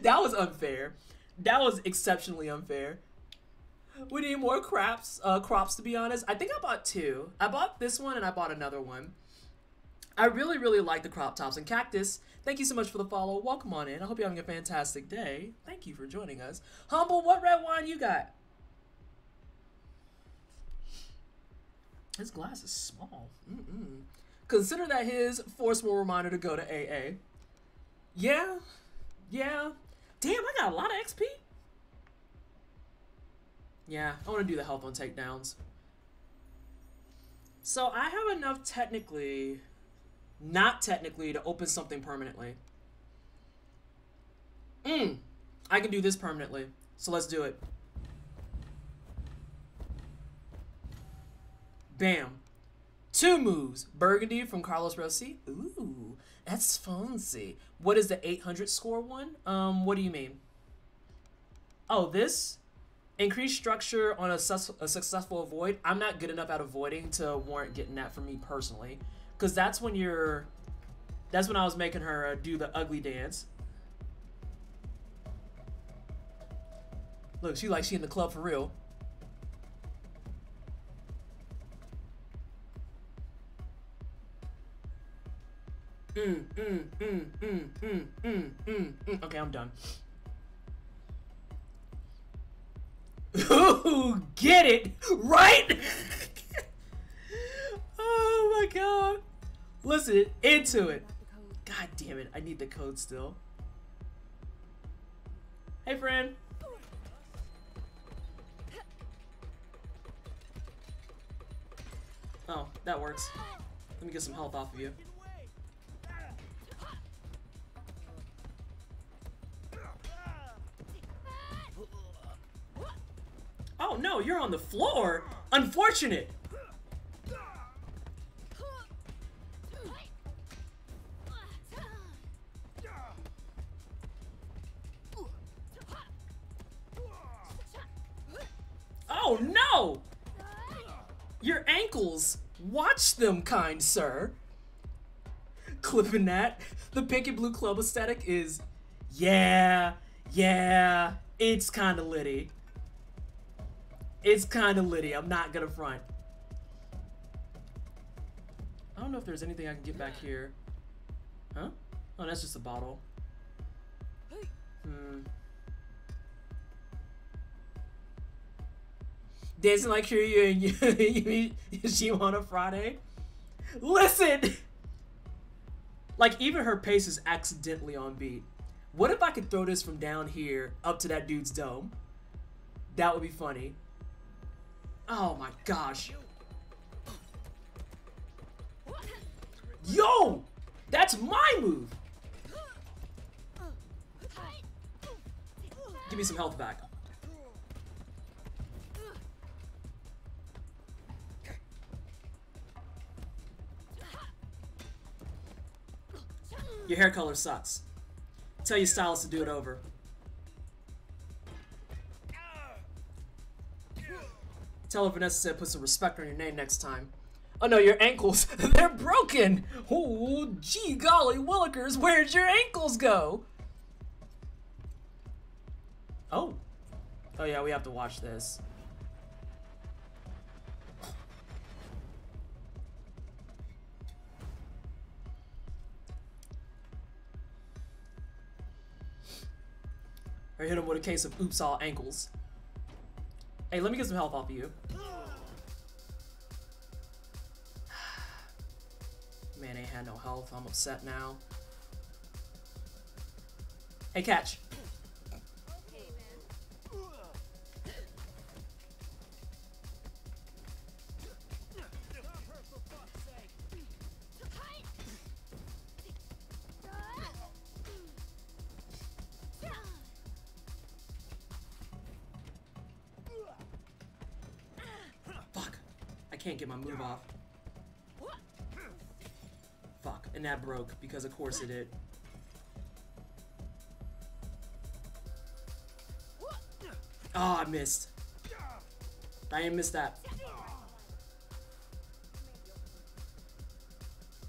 That was unfair. That was exceptionally unfair. We need more crops to be honest. I think I bought 2. I bought this one and I bought another one. I really, really like the crop tops. And Cactus, thank you so much for the follow. Welcome on in. I hope you're having a fantastic day. Thank you for joining us. Humble, what red wine you got? His glass is small. Consider that his forceful reminder to go to AA. Yeah. Yeah. Damn, I got a lot of XP. Yeah, I want to do the health on takedowns. So I have enough technically, not technically, to open something permanently. I can do this permanently. So let's do it. Bam. 2 moves. Burgundy from Carlos Rossi. Ooh, that's fancy. What is the 800 score one? What do you mean? Oh, this? Increased structure on a successful avoid. I'm not good enough at avoiding to warrant getting that for me personally. Because that's when you're... That's when I was making her do the ugly dance. Look, she in the club for real. Okay, I'm done. Ooh, get it right. Oh my god. Listen, into it. God damn it, I need the code still. Hey friend. Oh, that works. Let me get some health off of you. Oh no, you're on the floor! Unfortunate! Oh no! Your ankles! Watch them, kind sir! Clipping that. The pink and blue club aesthetic is... Yeah, it's kinda litty. It's kinda litty, I'm not gonna front. I don't know if there's anything I can get back here. Huh? Oh, that's just a bottle. Dancing like Kiryu and she on a Friday? Listen! Like, even her pace is accidentally on beat. What if I could throw this from down here up to that dude's dome? That would be funny. Oh my gosh. Yo! That's my move! Give me some health back. Your hair color sucks. Tell your stylist to do it over. Tell her Vanessa said put some respect on your name next time. Oh no, your ankles, they're broken! Oh, gee golly willikers, where'd your ankles go? Oh. Oh yeah, we have to watch this. Or hit him with a case of oops all ankles. Hey, let me get some health off of you. Man ain't had no health. I'm upset now. Hey, catch. Okay, man. Fuck. I can't get my move off. Fuck. And that broke because of course it did. Oh, I missed. I ain't missed that.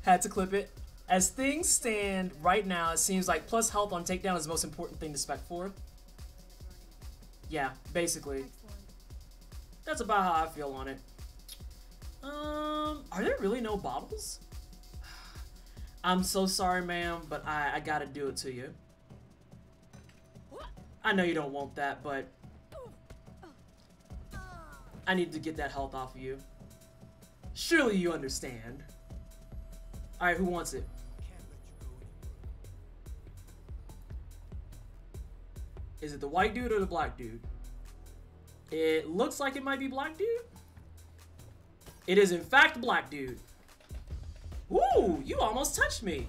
Had to clip it. As things stand right now, it seems like plus health on takedown is the most important thing to spec for. Yeah, basically. Excellent. That's about how I feel on it. Are there really no bottles? I'm so sorry, ma'am, but I gotta do it to you. I know you don't want that, but I need to get that health off of you. Surely you understand. Alright, who wants it? Is it the white dude or the black dude? It looks like it might be black dude. It is in fact black dude. Woo! You almost touched me.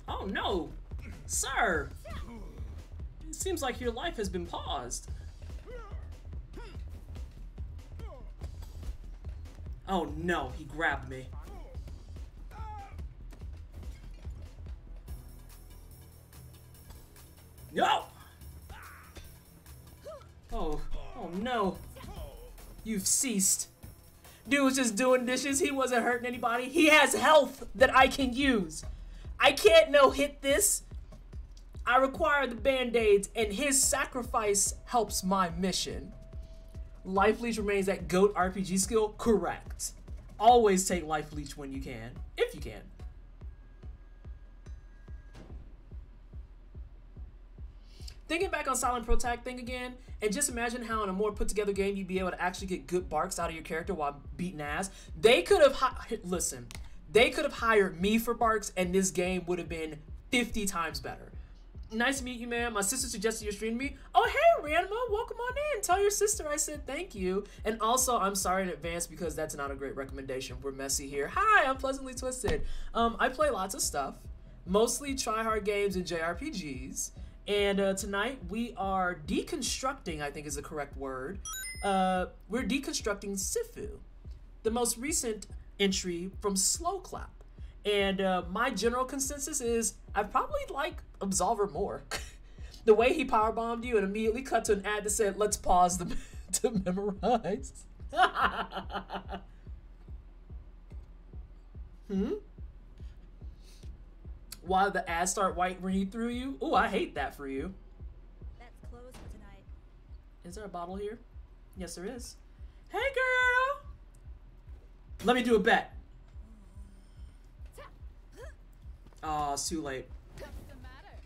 Oh no! Sir! It seems like your life has been paused. Oh no, he grabbed me. No! Oh no. You've ceased. Dude was just doing dishes. He wasn't hurting anybody. He has health that I can use. I can't no-hit this. I require the band-aids, and his sacrifice helps my mission. Life Leech remains that GOAT RPG skill? Correct. Always take Life Leech when you can. If you can. Thinking back on Silent Pro Tag thing again, and just imagine how in a more put-together game you'd be able to actually get good barks out of your character while beating ass. They could have, listen, they could have hired me for barks, and this game would have been 50 times better. Nice to meet you, man. My sister suggested you stream me. Oh, hey, Ranma, welcome on in. Tell your sister I said thank you. And also, I'm sorry in advance because that's not a great recommendation. We're messy here. Hi, I'm Pleasantly Twisted. I play lots of stuff, mostly try-hard games and JRPGs. And tonight we are deconstructing, I think is the correct word. We're deconstructing Sifu, the most recent entry from Slow Clap. And my general consensus is I probably like Absolver more. The way he powerbombed you and immediately cut to an ad that said, let's pause to memorize. Why the ads start white when he threw you? Oh, I hate that for you. That's closed for tonight. Is there a bottle here? Yes, there is. Hey, girl! Let me do a bet. Oh, it's too late. What's the matter?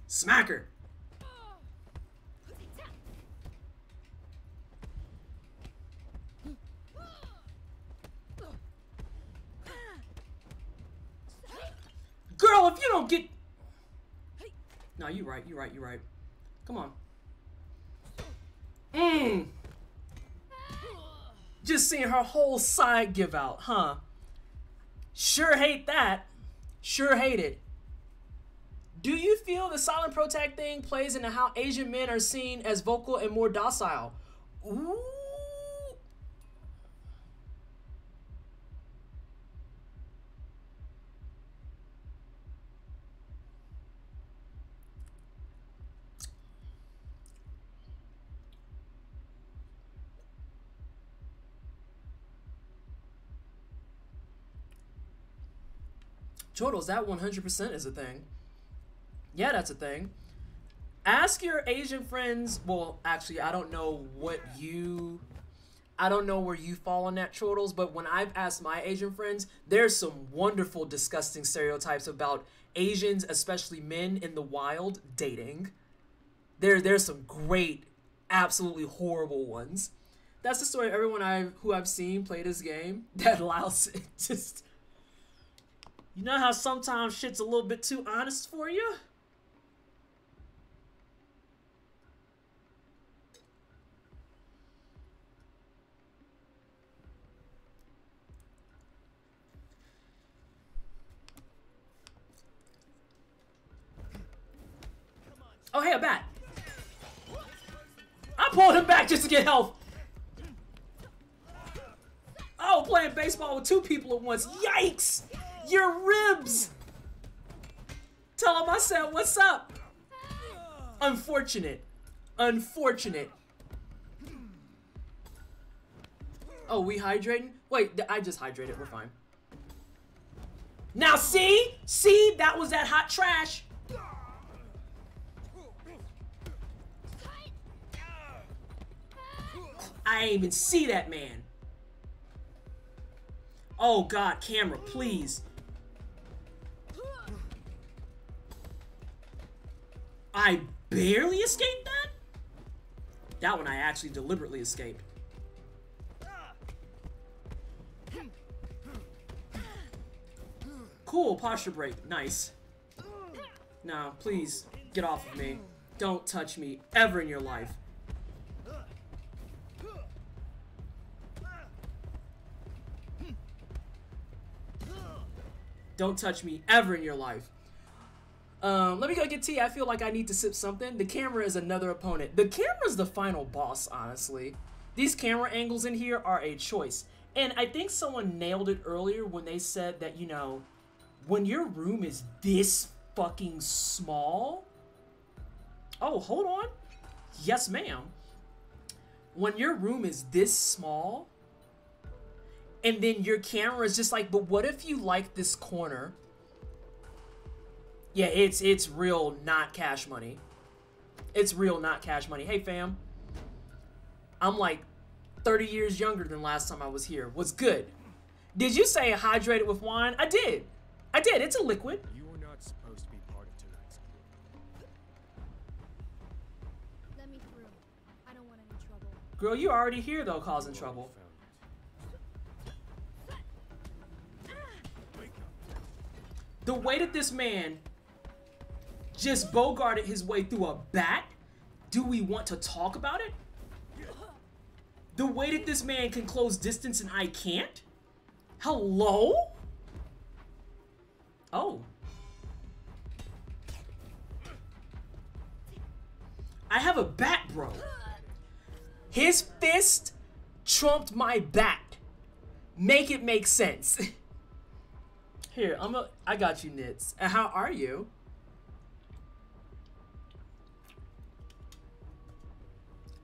Smack her! Girl, if you don't get... No, you're right. Come on. Just seeing her whole side give out, huh? Sure hate that. Sure hate it. Do you feel the Silent Pro Tag thing plays into how Asian men are seen as vocal and more docile? Ooh. Chortles, that 100% is a thing. Yeah, that's a thing. Ask your Asian friends. Well, actually, I don't know where you fall on that, Chortles, but when I've asked my Asian friends, there's some wonderful, disgusting stereotypes about Asians, especially men in the wild, dating. There's some great, absolutely horrible ones. That's the story of everyone who I've seen play this game that allows it just... You know how sometimes shit's a little bit too honest for you? Oh, hey, a bat. I pulled him back just to get health. Oh, playing baseball with 2 people at once. Yikes! Your ribs! Tell him I said, what's up? Unfortunate. Unfortunate. Oh, we hydrating? Wait, I just hydrated. We're fine. Now, see? See? That was that hot trash. I ain't even see that man. Oh God, camera, please. I barely escaped that? That one I actually deliberately escaped. Cool, posture break, nice. No, please, get off of me. Don't touch me ever in your life. Don't touch me ever in your life. Let me go get tea. I feel like I need to sip something. The camera is another opponent. The camera's the final boss, honestly. These camera angles in here are a choice. And I think someone nailed it earlier when they said that, you know, when your room is this fucking small... Oh, hold on. Yes, ma'am. When your room is this small... And then your camera is just like, but what if you like this corner? Yeah, it's real not cash money. It's real not cash money. Hey, fam. I'm like 30 years younger than last time I was here. What's good? Did you say hydrated with wine? I did. I did. It's a liquid. You were not supposed to be part of tonight's game. Let me through. I don't want any trouble. Girl, you already here, though, causing trouble. The way that this man just bogarted his way through a bat, do we want to talk about it? The way that this man can close distance and I can't? Hello? Oh. I have a bat, bro. His fist trumped my bat. Make it make sense. Here, I got you, Nits. And how are you?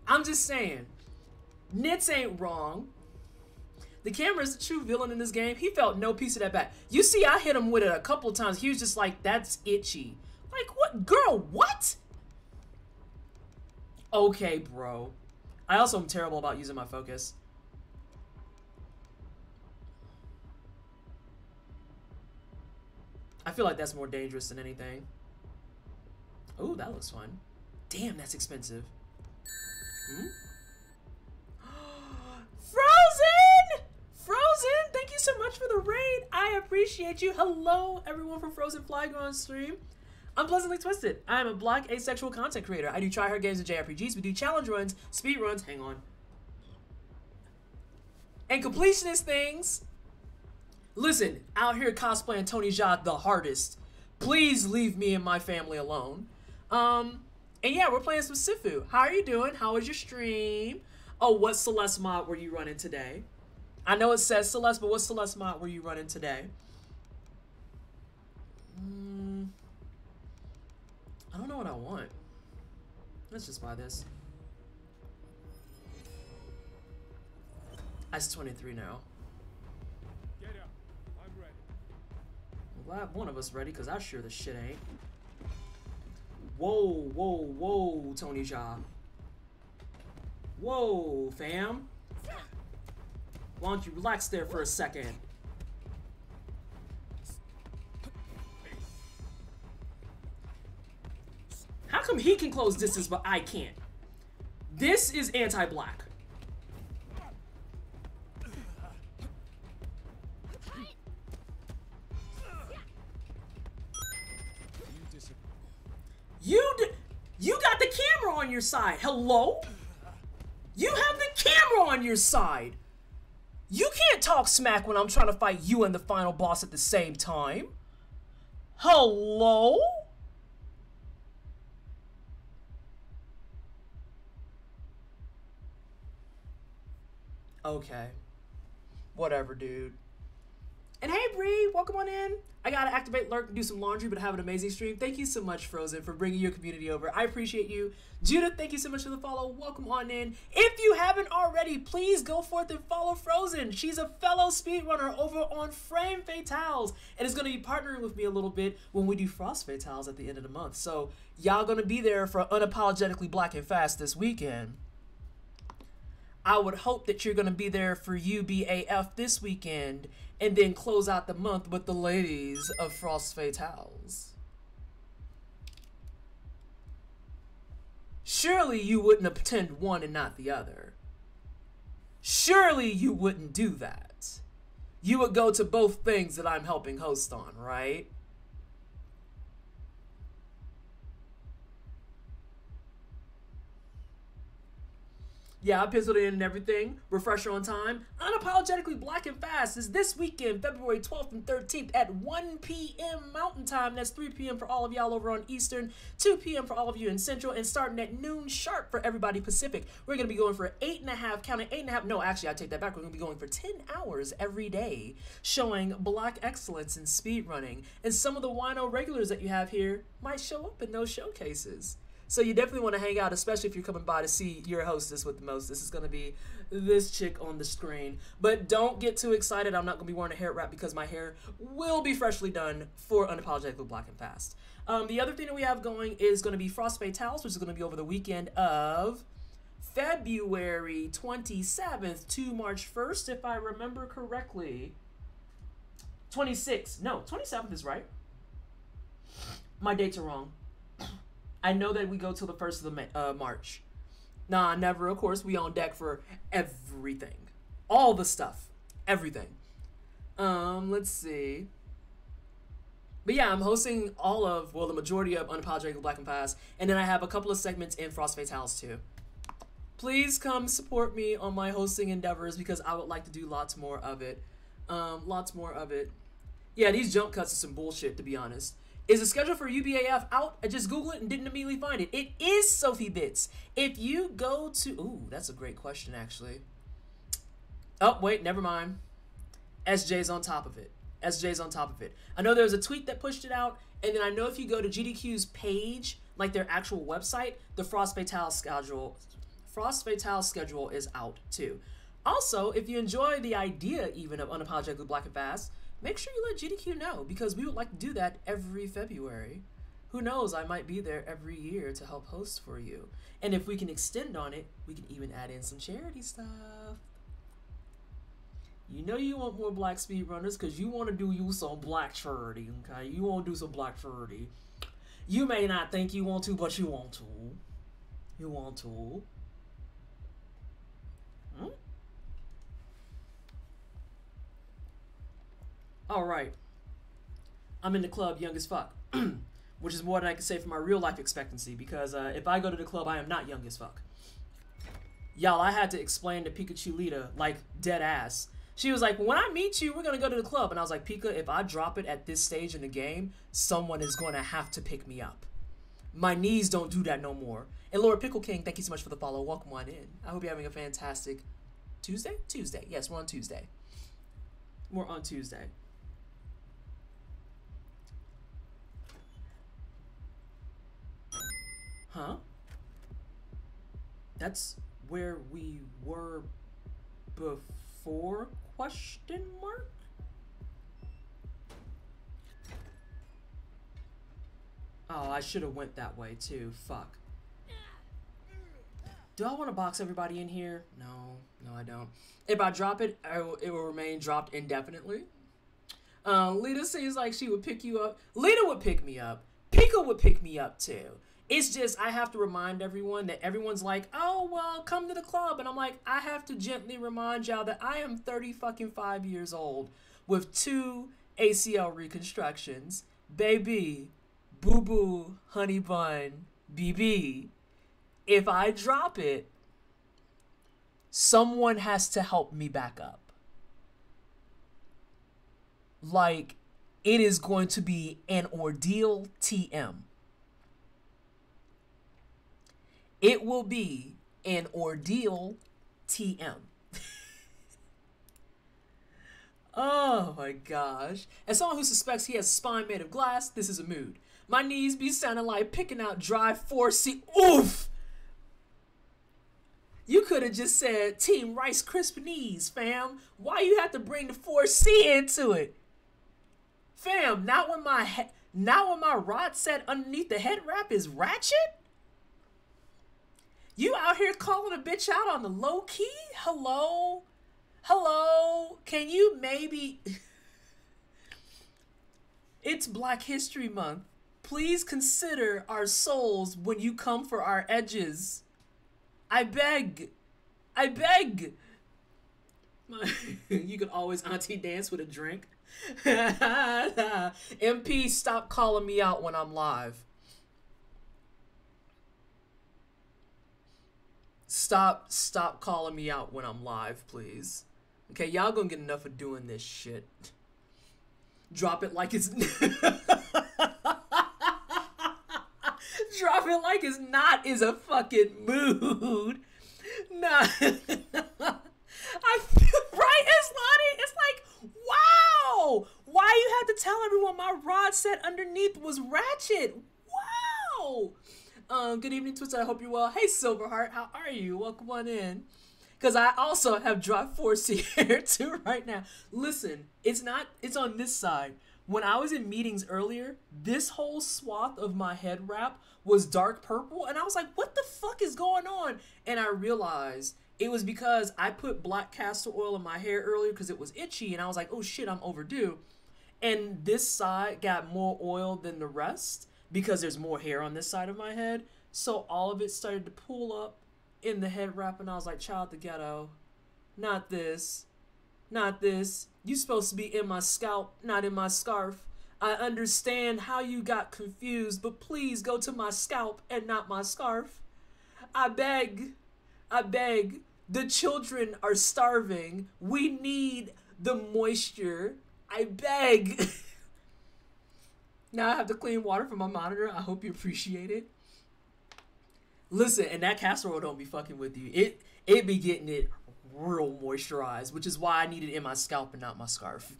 I'm just saying, Nits ain't wrong. The camera is the true villain in this game. He felt no piece of that bat. You see, I hit him with it a couple of times. He was just like, that's itchy. Like, what? Girl, what? Okay, bro. I also am terrible about using my focus. I feel like that's more dangerous than anything. Ooh, that looks fun. Damn, that's expensive. Hmm? Frozen! Frozen, thank you so much for the raid. I appreciate you. Hello, everyone from Frozen Flygo on stream. I'm Pleasantly Twisted. I'm a black asexual content creator. I do tryhard games and JRPGs. We do challenge runs, speed runs, hang on, and completionist things. Listen, out here cosplaying Tony Jaa the hardest. Please leave me and my family alone. And yeah, we're playing some Sifu. How are you doing? How was your stream? Oh, what Celeste mod were you running today? I know it says Celeste, but what Celeste mod were you running today? I don't know what I want. Let's just buy this. I's 23 now. Get up. I'm ready. I'm glad one of us ready, because I sure the shit ain't. Whoa, whoa, whoa, Tony Jaa. Whoa, fam. Why don't you relax there for a second? How come he can close distance but I can't? This is anti-black. You got the camera on your side. Hello? You have the camera on your side. You can't talk smack when I'm trying to fight you and the final boss at the same time. Hello? Okay. Whatever, dude. And hey, Bree, welcome on in. I gotta activate Lurk and do some laundry, but have an amazing stream. Thank you so much, Frozen, for bringing your community over. I appreciate you. Judith, thank you so much for the follow. Welcome on in. If you haven't already, please go forth and follow Frozen. She's a fellow speedrunner over on Frame Fatales and is going to be partnering with me a little bit when we do Frost Fatales at the end of the month. So y'all going to be there for Unapologetically Black and Fast this weekend. I would hope that you're going to be there for UBAF this weekend and then close out the month with the ladies of Frost Fatales. Surely you wouldn't attend one and not the other. Surely you wouldn't do that. You would go to both things that I'm helping host on, right? Yeah, I penciled it in and everything. Refresher on time. Unapologetically Black and Fast is this weekend, February 12th and 13th at 1 p.m. Mountain Time. That's 3 p.m. for all of y'all over on Eastern, 2 p.m. for all of you in Central, and starting at noon sharp for everybody Pacific. We're going to be going for 8.5, counting 8.5. No, actually, I take that back. We're going to be going for 10 hours every day, showing Black excellence in speedrunning. And some of the wino regulars that you have here might show up in those showcases. So you definitely want to hang out, especially if you're coming by to see your hostess with the most. This is going to be this chick on the screen. But don't get too excited. I'm not going to be wearing a hair wrap because my hair will be freshly done for Unapologetically Black and Fast. The other thing that we have going is going to be Frost Fatales, which is going to be over the weekend of February 27th to March 1st, if I remember correctly. 26th. No, 27th is right. My dates are wrong. I know that we go till the 1st of March. Nah, never. Of course, we on deck for everything. All the stuff. Everything. Let's see. But yeah, I'm hosting all of, well, the majority of Unapologetically Black and Fast. And then I have a couple of segments in Frost Fatales too. Please come support me on my hosting endeavors because I would like to do lots more of it. Lots more of it. Yeah, these jump cuts are some bullshit, to be honest. Is the schedule for UBAF out? I just Googled it and didn't immediately find it. It is Sophie Bits. If you go to... Ooh, that's a great question, actually. Oh, wait, never mind. SJ's on top of it. SJ's on top of it. I know there was a tweet that pushed it out, and then I know if you go to GDQ's page, like their actual website, the Frost Fatale schedule is out, too. Also, if you enjoy the idea, even, of Unapologetically Black and Fast, make sure you let GDQ know, because we would like to do that every February. Who knows, I might be there every year to help host for you. And if we can extend on it, we can even add in some charity stuff. You know you want more Black speedrunners because you want to do you some Black charity, okay? You want to do some Black charity. You may not think you want to, but you want to. You want to. Hmm? All right, I'm in the club young as fuck, which is more than I can say for my real life expectancy because if I go to the club, I am not young as fuck. Y'all, I had to explain to Pikachu Lita, like, dead ass. She was like, when I meet you, we're going to go to the club. And I was like, Pika, if I drop it at this stage in the game, someone is going to have to pick me up. My knees don't do that no more. And Lord Pickle King, thank you so much for the follow. Welcome on in. I hope you're having a fantastic Tuesday? Tuesday. Yes, we're on Tuesday. We're on Tuesday. Huh? That's where we were before, question mark? Oh, I should have went that way too. Fuck. Do I want to box everybody in here? No, I don't. If I drop it, it will remain dropped indefinitely. Lita seems like she would pick you up. Lita would pick me up. Pika would pick me up too. It's just, I have to remind everyone that everyone's like, oh, well, come to the club. And I'm like, I have to gently remind y'all that I am 35 years old with 2 ACL reconstructions. Baby, boo-boo, honey bun, BB. If I drop it, someone has to help me back up. Like, it is going to be an ordeal TM. It will be an ordeal TM. Oh my gosh. As someone who suspects he has a spine made of glass, this is a mood. My knees be sounding like picking out dry 4C. Oof! You could have just said Team Rice Crisp knees, fam. Why you have to bring the 4C into it? Fam, not when my rod set underneath the head wrap is ratchet? You out here calling a bitch out on the low key? Hello? Hello? Can you maybe... It's Black History Month. Please consider our souls when you come for our edges. I beg. I beg. You can always auntie dance with a drink. MP, stop calling me out when I'm live. Stop calling me out when I'm live, please. Okay, y'all gonna get enough of doing this shit. Drop it like it's... Drop it like it's not is a fucking mood. Nah. I feel right, Islani. It's like, wow. Why you had to tell everyone my rod set underneath was ratchet? Wow. Good evening, Twitter. I hope you're well. Hey, Silverheart, how are you? Welcome on in. Because I also have drop 4C hair too right now. Listen, it's on this side. When I was in meetings earlier, this whole swath of my head wrap was dark purple. And I was like, what the fuck is going on? And I realized it was because I put black castor oil in my hair earlier because it was itchy. And I was like, oh shit, I'm overdue. And this side got more oil than the rest because there's more hair on this side of my head. So all of it started to pull up in the head wrap. And I was like, child the ghetto. Not this. Not this. You supposed to be in my scalp, not in my scarf. I understand how you got confused, but please go to my scalp and not my scarf. I beg. I beg. The children are starving. We need the moisture. I beg. Now I have to clean water from my monitor. I hope you appreciate it. Listen, and that castor oil don't be fucking with you. It be getting it real moisturized, which is why I need it in my scalp and not my scarf.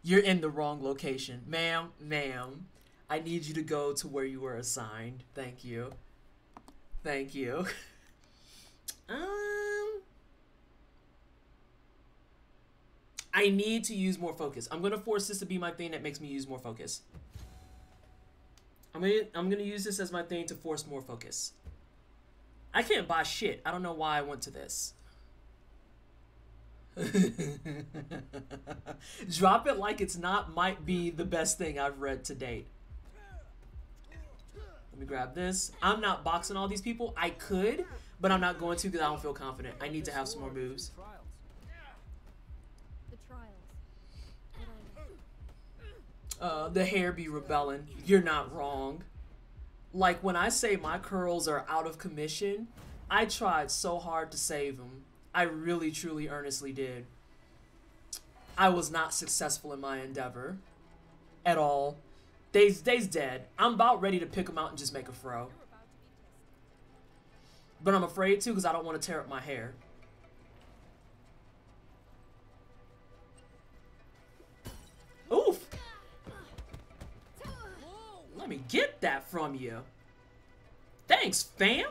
You're in the wrong location. Ma'am, I need you to go to where you were assigned. Thank you. Thank you. I need to use more focus. I'm gonna force this to be my thing that makes me use more focus. I'm gonna use this as my thing to force more focus. I can't buy shit. I don't know why I went to this. Drop it like it's not might be the best thing I've read to date. Let me grab this. I'm not boxing all these people. I could, but I'm not going to because I don't feel confident. I need to have some more moves. The trials. The hair be rebelling. You're not wrong. Like when I say my curls are out of commission, I tried so hard to save them. I really, truly, earnestly did. I was not successful in my endeavor. At all. They's dead. I'm about ready to pick them out and just make a fro. But I'm afraid to because I don't want to tear up my hair. Oof! Let me get that from you. Thanks, fam!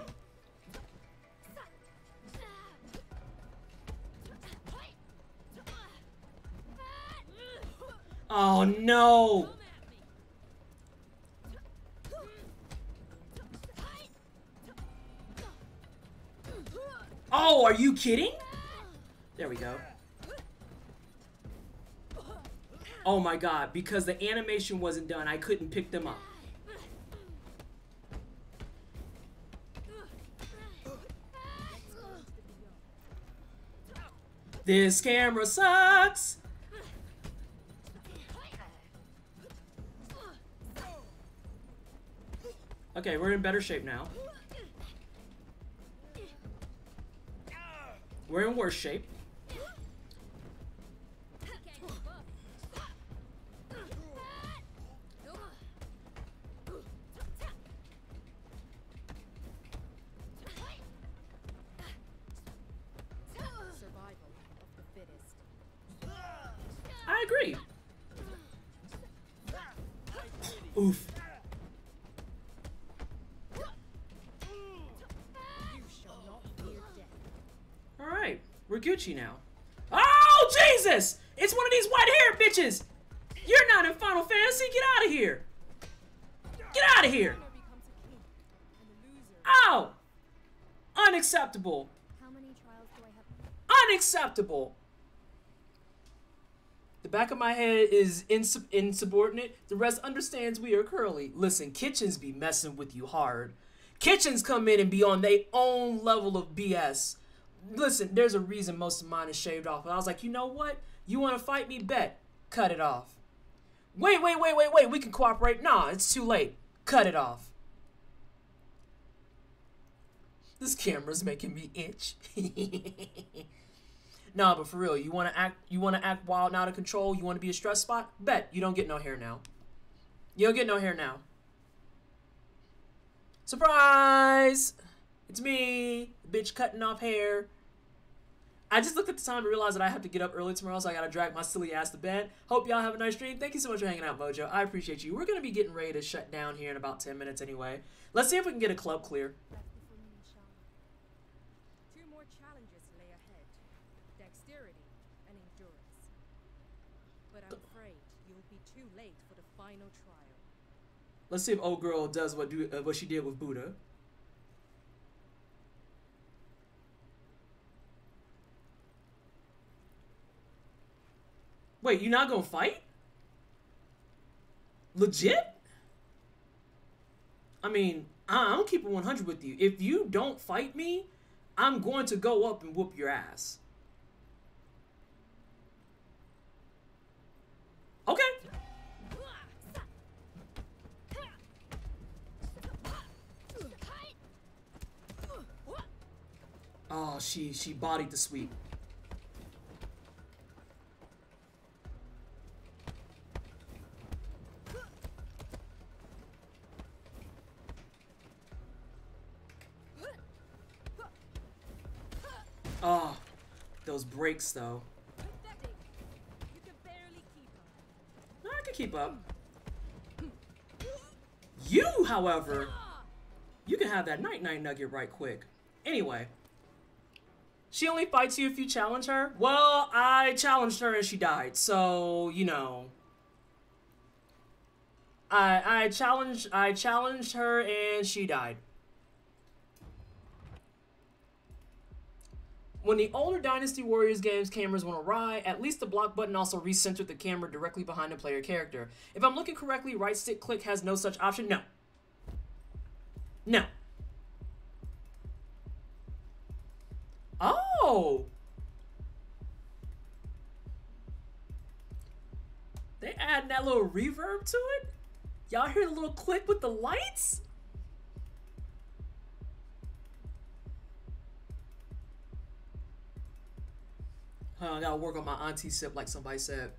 Oh no! Oh, are you kidding? There we go. Oh my god, because the animation wasn't done, I couldn't pick them up. This camera sucks. Okay, we're in better shape now. We're in worse shape. Survival of the fittest. I agree. Oof. You shall not fear death. Alright, we're Gucci now. Oh, Jesus! It's one of these white-haired bitches! You're not in Final Fantasy! Get out of here! Get out of here! Winner becomes a king, and the loser. Ow! Unacceptable! How many trials do I have? Unacceptable! The back of my head is insubordinate. The rest understands we are curly. Listen, Kitchens be messing with you hard. Kitchens come in and be on their own level of BS. Listen, there's a reason most of mine is shaved off. And I was like, you know what? You want to fight me? Bet. Cut it off. Wait. We can cooperate. Nah, it's too late. Cut it off. This camera's making me itch. Nah, but for real, you wanna act wild and out of control, you wanna be a stress spot? Bet you don't get no hair now. You don't get no hair now. Surprise! It's me, bitch cutting off hair. I just looked at the time and realized that I have to get up early tomorrow, so I gotta drag my silly ass to bed. Hope y'all have a nice stream. Thank you so much for hanging out, Mojo. I appreciate you. We're gonna be getting ready to shut down here in about 10 minutes anyway. Let's see if we can get a club clear. That's before me, inshallah. 2 more challenges lay ahead. Dexterity and endurance. But I'm afraid you'll be too late for the final trial. Let's see if old girl does what she did with Buddha. Wait, you not gonna fight? Legit? I mean, I'm keeping 100 with you. If you don't fight me, I'm going to go up and whoop your ass. Okay. Oh, she bodied the sweep. Oh, those breaks though. Pathetic. You can barely keep up. No, I can keep up. You, however, you can have that night-night nugget right quick. Anyway, she only fights you if you challenge her. Well, I challenged her and she died, so you know. I challenged her and she died. When the older Dynasty Warriors games cameras went awry, at least the block button also recentered the camera directly behind the player character. If I'm looking correctly, right stick click has no such option. No. No. Oh! They add that little reverb to it? Y'all hear the little click with the lights? I gotta work on my auntie sip like somebody said.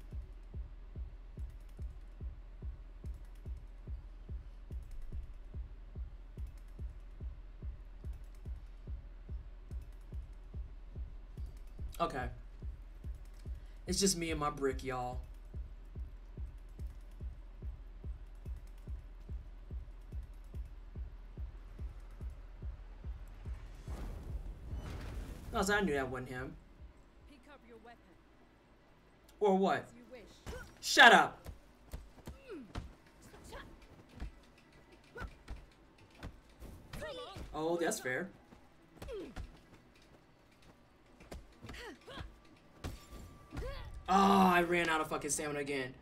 Okay. It's just me and my brick, y'all. Oh, so I knew that wasn't him. Pick up your weapon. Or what? As you wish. Shut up! Oh, that's fair. Oh, I ran out of fucking stamina again.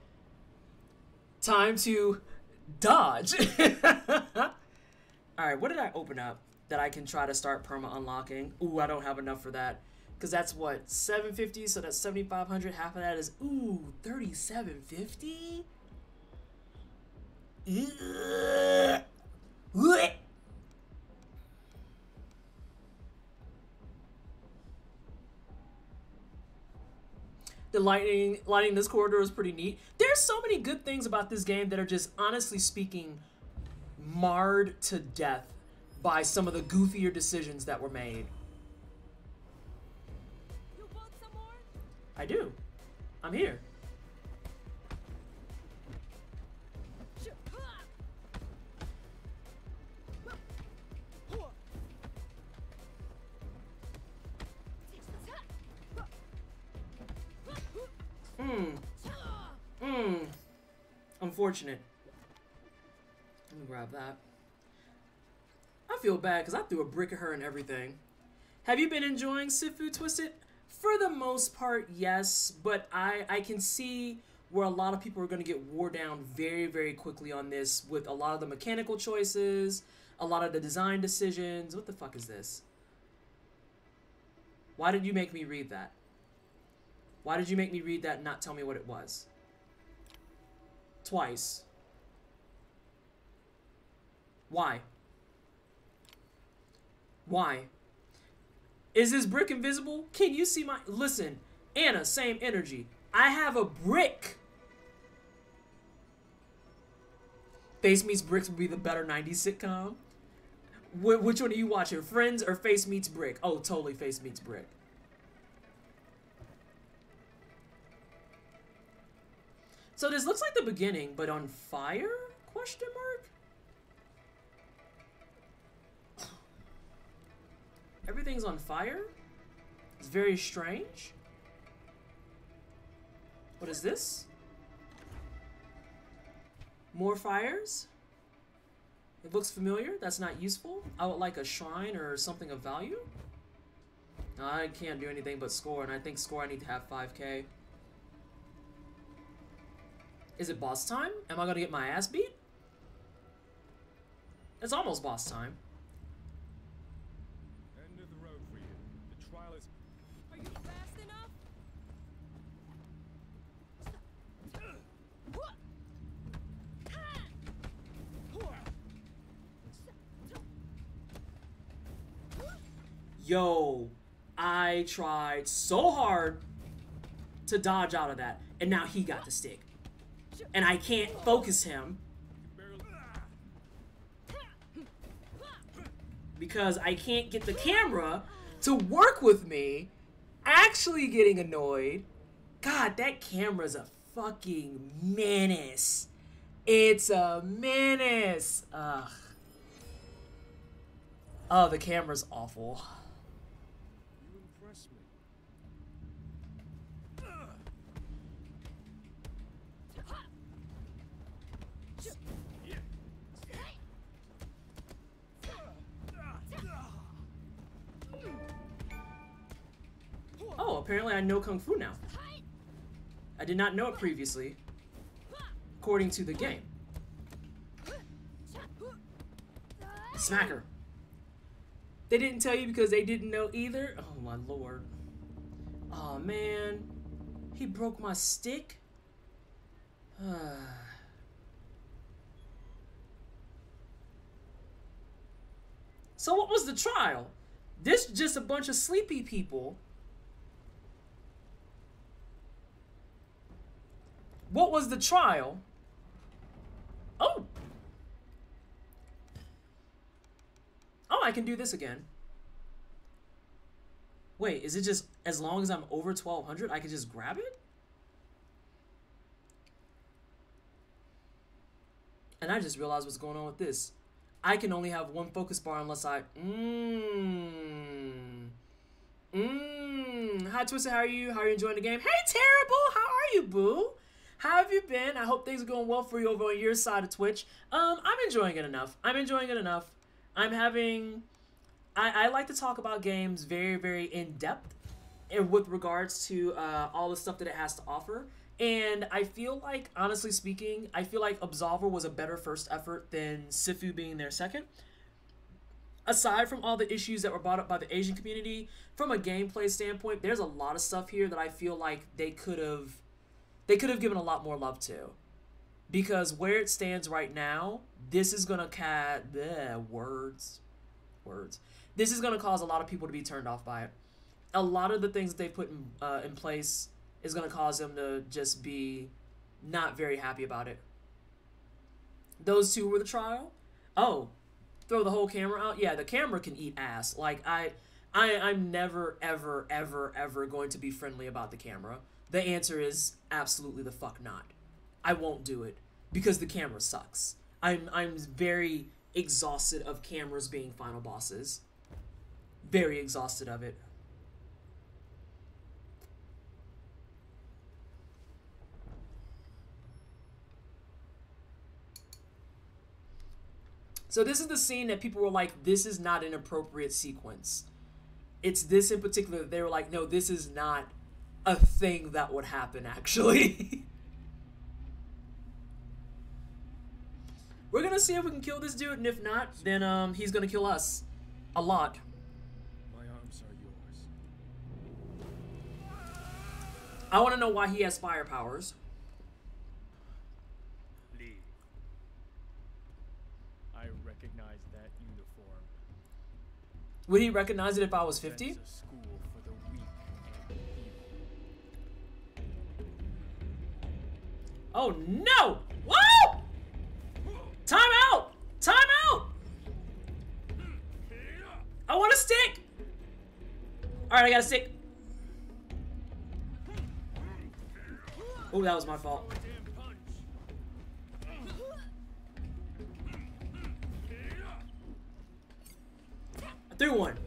Time to dodge. Alright, what did I open up that I can try to start perma unlocking? Ooh, I don't have enough for that. Because that's what, 750, so that's 7,500. Half of that is, ooh, 3,750? The lighting this corridor is pretty neat. There's so many good things about this game that are just, honestly speaking, marred to death by some of the goofier decisions that were made. You want some more? I do. I'm here. Unfortunate. Let me grab that. I feel bad because I threw a brick at her and everything. Have you been enjoying Sifu Twisted? For the most part, yes, but I can see where a lot of people are going to get wore down very, very quickly on this with a lot of the mechanical choices, a lot of the design decisions. What the fuck is this? Why did you make me read that? Why did you make me read that and not tell me what it was? Twice. Why? Why? Is this brick invisible? Can you see my... Listen, Anna, same energy. I have a brick. Face Meets Bricks would be the better 90s sitcom. Which one are you watching? Friends or Face Meets Brick? Oh, totally Face Meets Brick. So this looks like the beginning, but on fire? Question mark? Everything's on fire? It's very strange. What is this? More fires? It looks familiar. That's not useful. I would like a shrine or something of value. No, I can't do anything but score, and I think score I need to have 5K. Is it boss time? Am I gonna get my ass beat? It's almost boss time. End of the road for you. The trial is... Are you fast enough? Yo, I tried so hard to dodge out of that, and now he got the stick. And I can't focus him because I can't get the camera to work with me. Actually getting annoyed. God, that camera's a fucking menace. It's a menace. Ugh. Oh, the camera's awful. You impress me. Oh, apparently I know Kung Fu now. I did not know it previously, according to the game. Smack her. They didn't tell you because they didn't know either? Oh my lord. Oh man. He broke my stick? So what was the trial? This just a bunch of sleepy people. What was the trial? Oh! Oh, I can do this again. Wait, is it just as long as I'm over 1200, I can just grab it? And I just realized what's going on with this. I can only have one focus bar unless I... Hi, Twisted, how are you? How are you enjoying the game? Hey, Terrible! How are you, boo? How have you been? I hope things are going well for you over on your side of Twitch. I'm enjoying it enough. I'm enjoying it enough. I'm having... I like to talk about games very, very in-depth and with regards to all the stuff that it has to offer. And I feel like, honestly speaking, I feel like Absolver was a better first effort than Sifu being their second. aside from all the issues that were brought up by the Asian community, from a gameplay standpoint, there's a lot of stuff here that I feel like they could have given a lot more love to. Because where it stands right now, this is gonna words. This is gonna cause a lot of people to be turned off by it. A lot of the things that they put in place is gonna cause them to just be not very happy about it. Those two were the trial. Oh, throw the whole camera out. Yeah, the camera can eat ass. Like I'm never ever going to be friendly about the camera. The answer is absolutely the fuck not. I won't do it because the camera sucks. I'm very exhausted of cameras being final bosses. Very exhausted of it. So this is the scene that people were like, this is not an appropriate sequence. It's this in particular that they were like, no, this is not a thing that would happen, actually. We're gonna see if we can kill this dude, and if not, then he's gonna kill us. A lot. My arms are yours. I wanna know why he has fire powers. Lee. I recognize that uniform. Would he recognize it if I was 50? That's a school for the weak and evil. Oh no! Whoa! Time out! Time out! I want a stick! Alright, I got a stick. Oh, that was my fault. I threw one.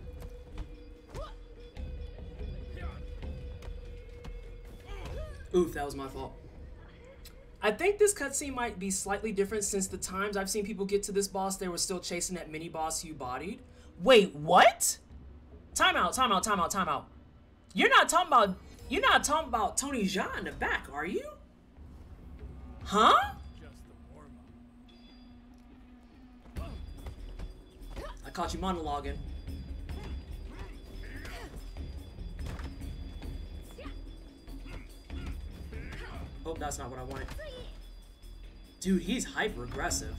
Oof, that was my fault. I think this cutscene might be slightly different since the times I've seen people get to this boss, they were still chasing that mini boss you bodied. Wait, what? Time out, time out, time out, time out. You're not talking about Tony Jaa in the back, are you? Huh? Just the warm-up. I caught you monologuing. Oh, that's not what I wanted. Dude, he's hyper aggressive.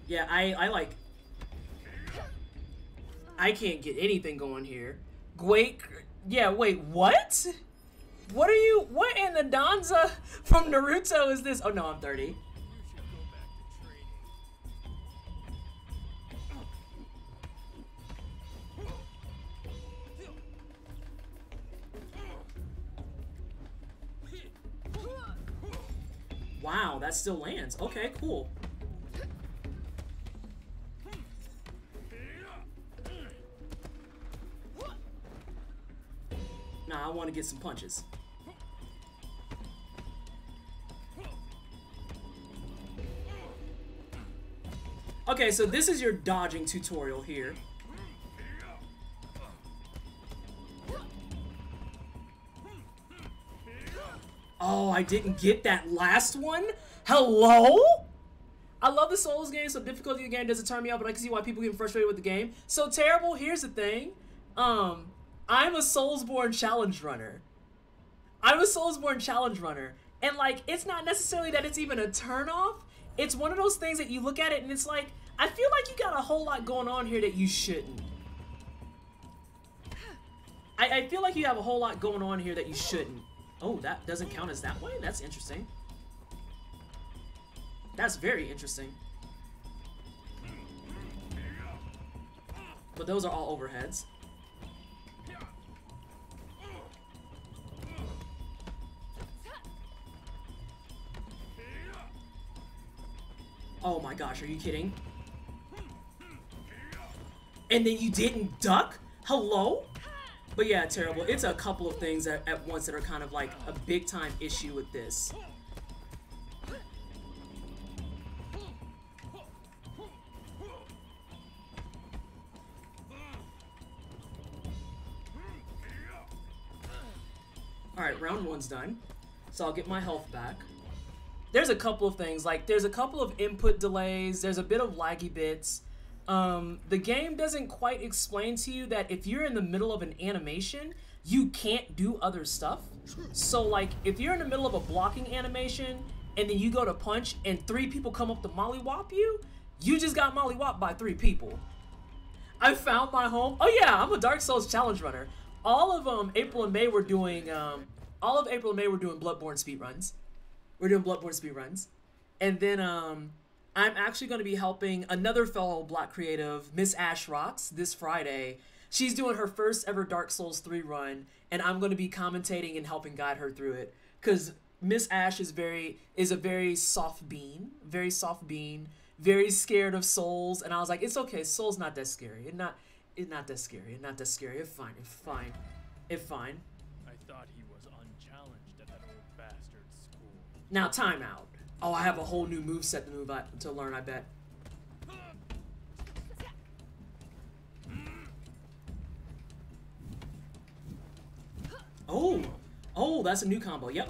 Yeah, I like... I can't get anything going here. Wait, yeah, wait, what? What are you... What in the Danza from Naruto is this? Oh, no, I'm 30. You should go back to training. Wow, that still lands. Okay, cool. Nah, I want to get some punches. Okay, so this is your dodging tutorial here. Oh, I didn't get that last one? Hello? I love the Souls game, so difficulty of the game doesn't turn me off, but I can see why people get frustrated with the game. So terrible, here's the thing. I'm a Soulsborne challenge runner. I'm a Soulsborne challenge runner. And like, it's not necessarily that it's even a turn off. It's one of those things that you look at it and it's like, I feel like you got a whole lot going on here that you shouldn't. I feel like you have a whole lot going on here that you shouldn't. Oh, that doesn't count as that way? That's interesting. That's very interesting. But those are all overheads. Oh my gosh, are you kidding? And then you didn't duck? Hello? But yeah, terrible. It's a couple of things at once that are kind of like a big time issue with this. Alright, round one's done. So I'll get my health back. there's a couple of things. Like, there's a couple of input delays. There's a bit of laggy bits. The game doesn't quite explain to you that if you're in the middle of an animation, you can't do other stuff. So, like, if you're in the middle of a blocking animation and then you go to punch and 3 people come up to mollywop you, you just got mollywopped by 3 people. I found my home. Oh yeah, I'm a Dark Souls challenge runner. All of April and May were doing Bloodborne speedruns. We're doing Bloodborne speedruns. And then I'm actually going to be helping another fellow Black creative, Miss Ash Rocks, this Friday. She's doing her first ever Dark Souls 3 run, and I'm going to be commentating and helping guide her through it. Because Miss Ash is a very soft bean, very scared of souls, and I was like, it's okay, Soul's not that scary. It's not that scary. It's fine. I thought he was unchallenged at that old bastard's school. Now, time out. Oh, I have a whole new moveset to learn, I bet. Oh, that's a new combo. Yep.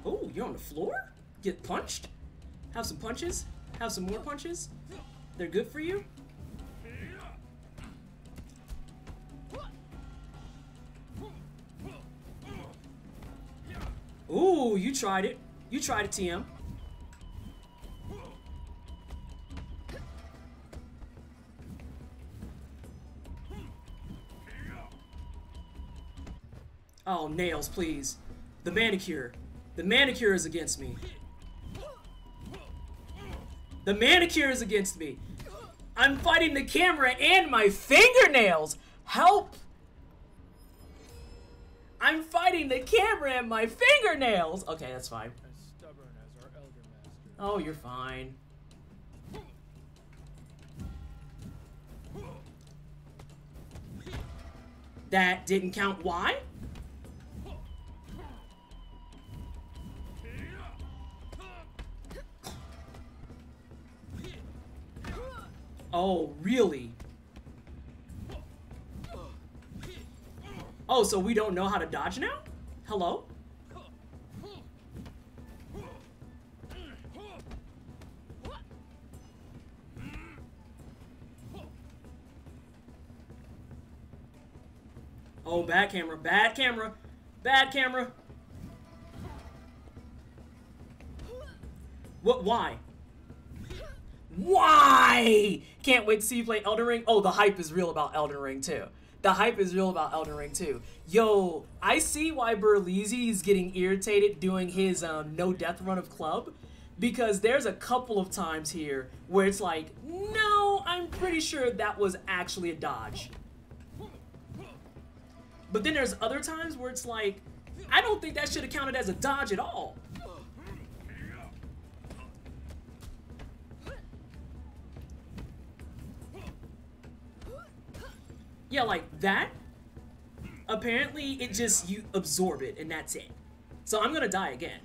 Oh, you're on the floor? Get punched? Have some punches? Have some more punches? They're good for you? Ooh, you tried it. You tried it, TM. Oh, nails, please. The manicure. The manicure is against me. The manicure is against me. I'm fighting the camera and my fingernails. Help! I'm fighting the camera and my fingernails. Okay, that's fine. As stubborn as our elder master. Oh, you're fine. That didn't count. Why? Oh, really? Oh, so we don't know how to dodge now? Hello? Oh, bad camera, bad camera, bad camera. What, why? Why? Can't wait to see you play Elden Ring. Oh, the hype is real about Elden Ring too. The hype is real about Elden Ring too. Yo, I see why Burleezy is getting irritated doing his no death run of Club, because there's a couple of times here where it's like, no, I'm pretty sure that was actually a dodge. But then there's other times where it's like, I don't think that should have counted as a dodge at all. Yeah, like that. Apparently, it just, you absorb it, and that's it. So I'm gonna die again.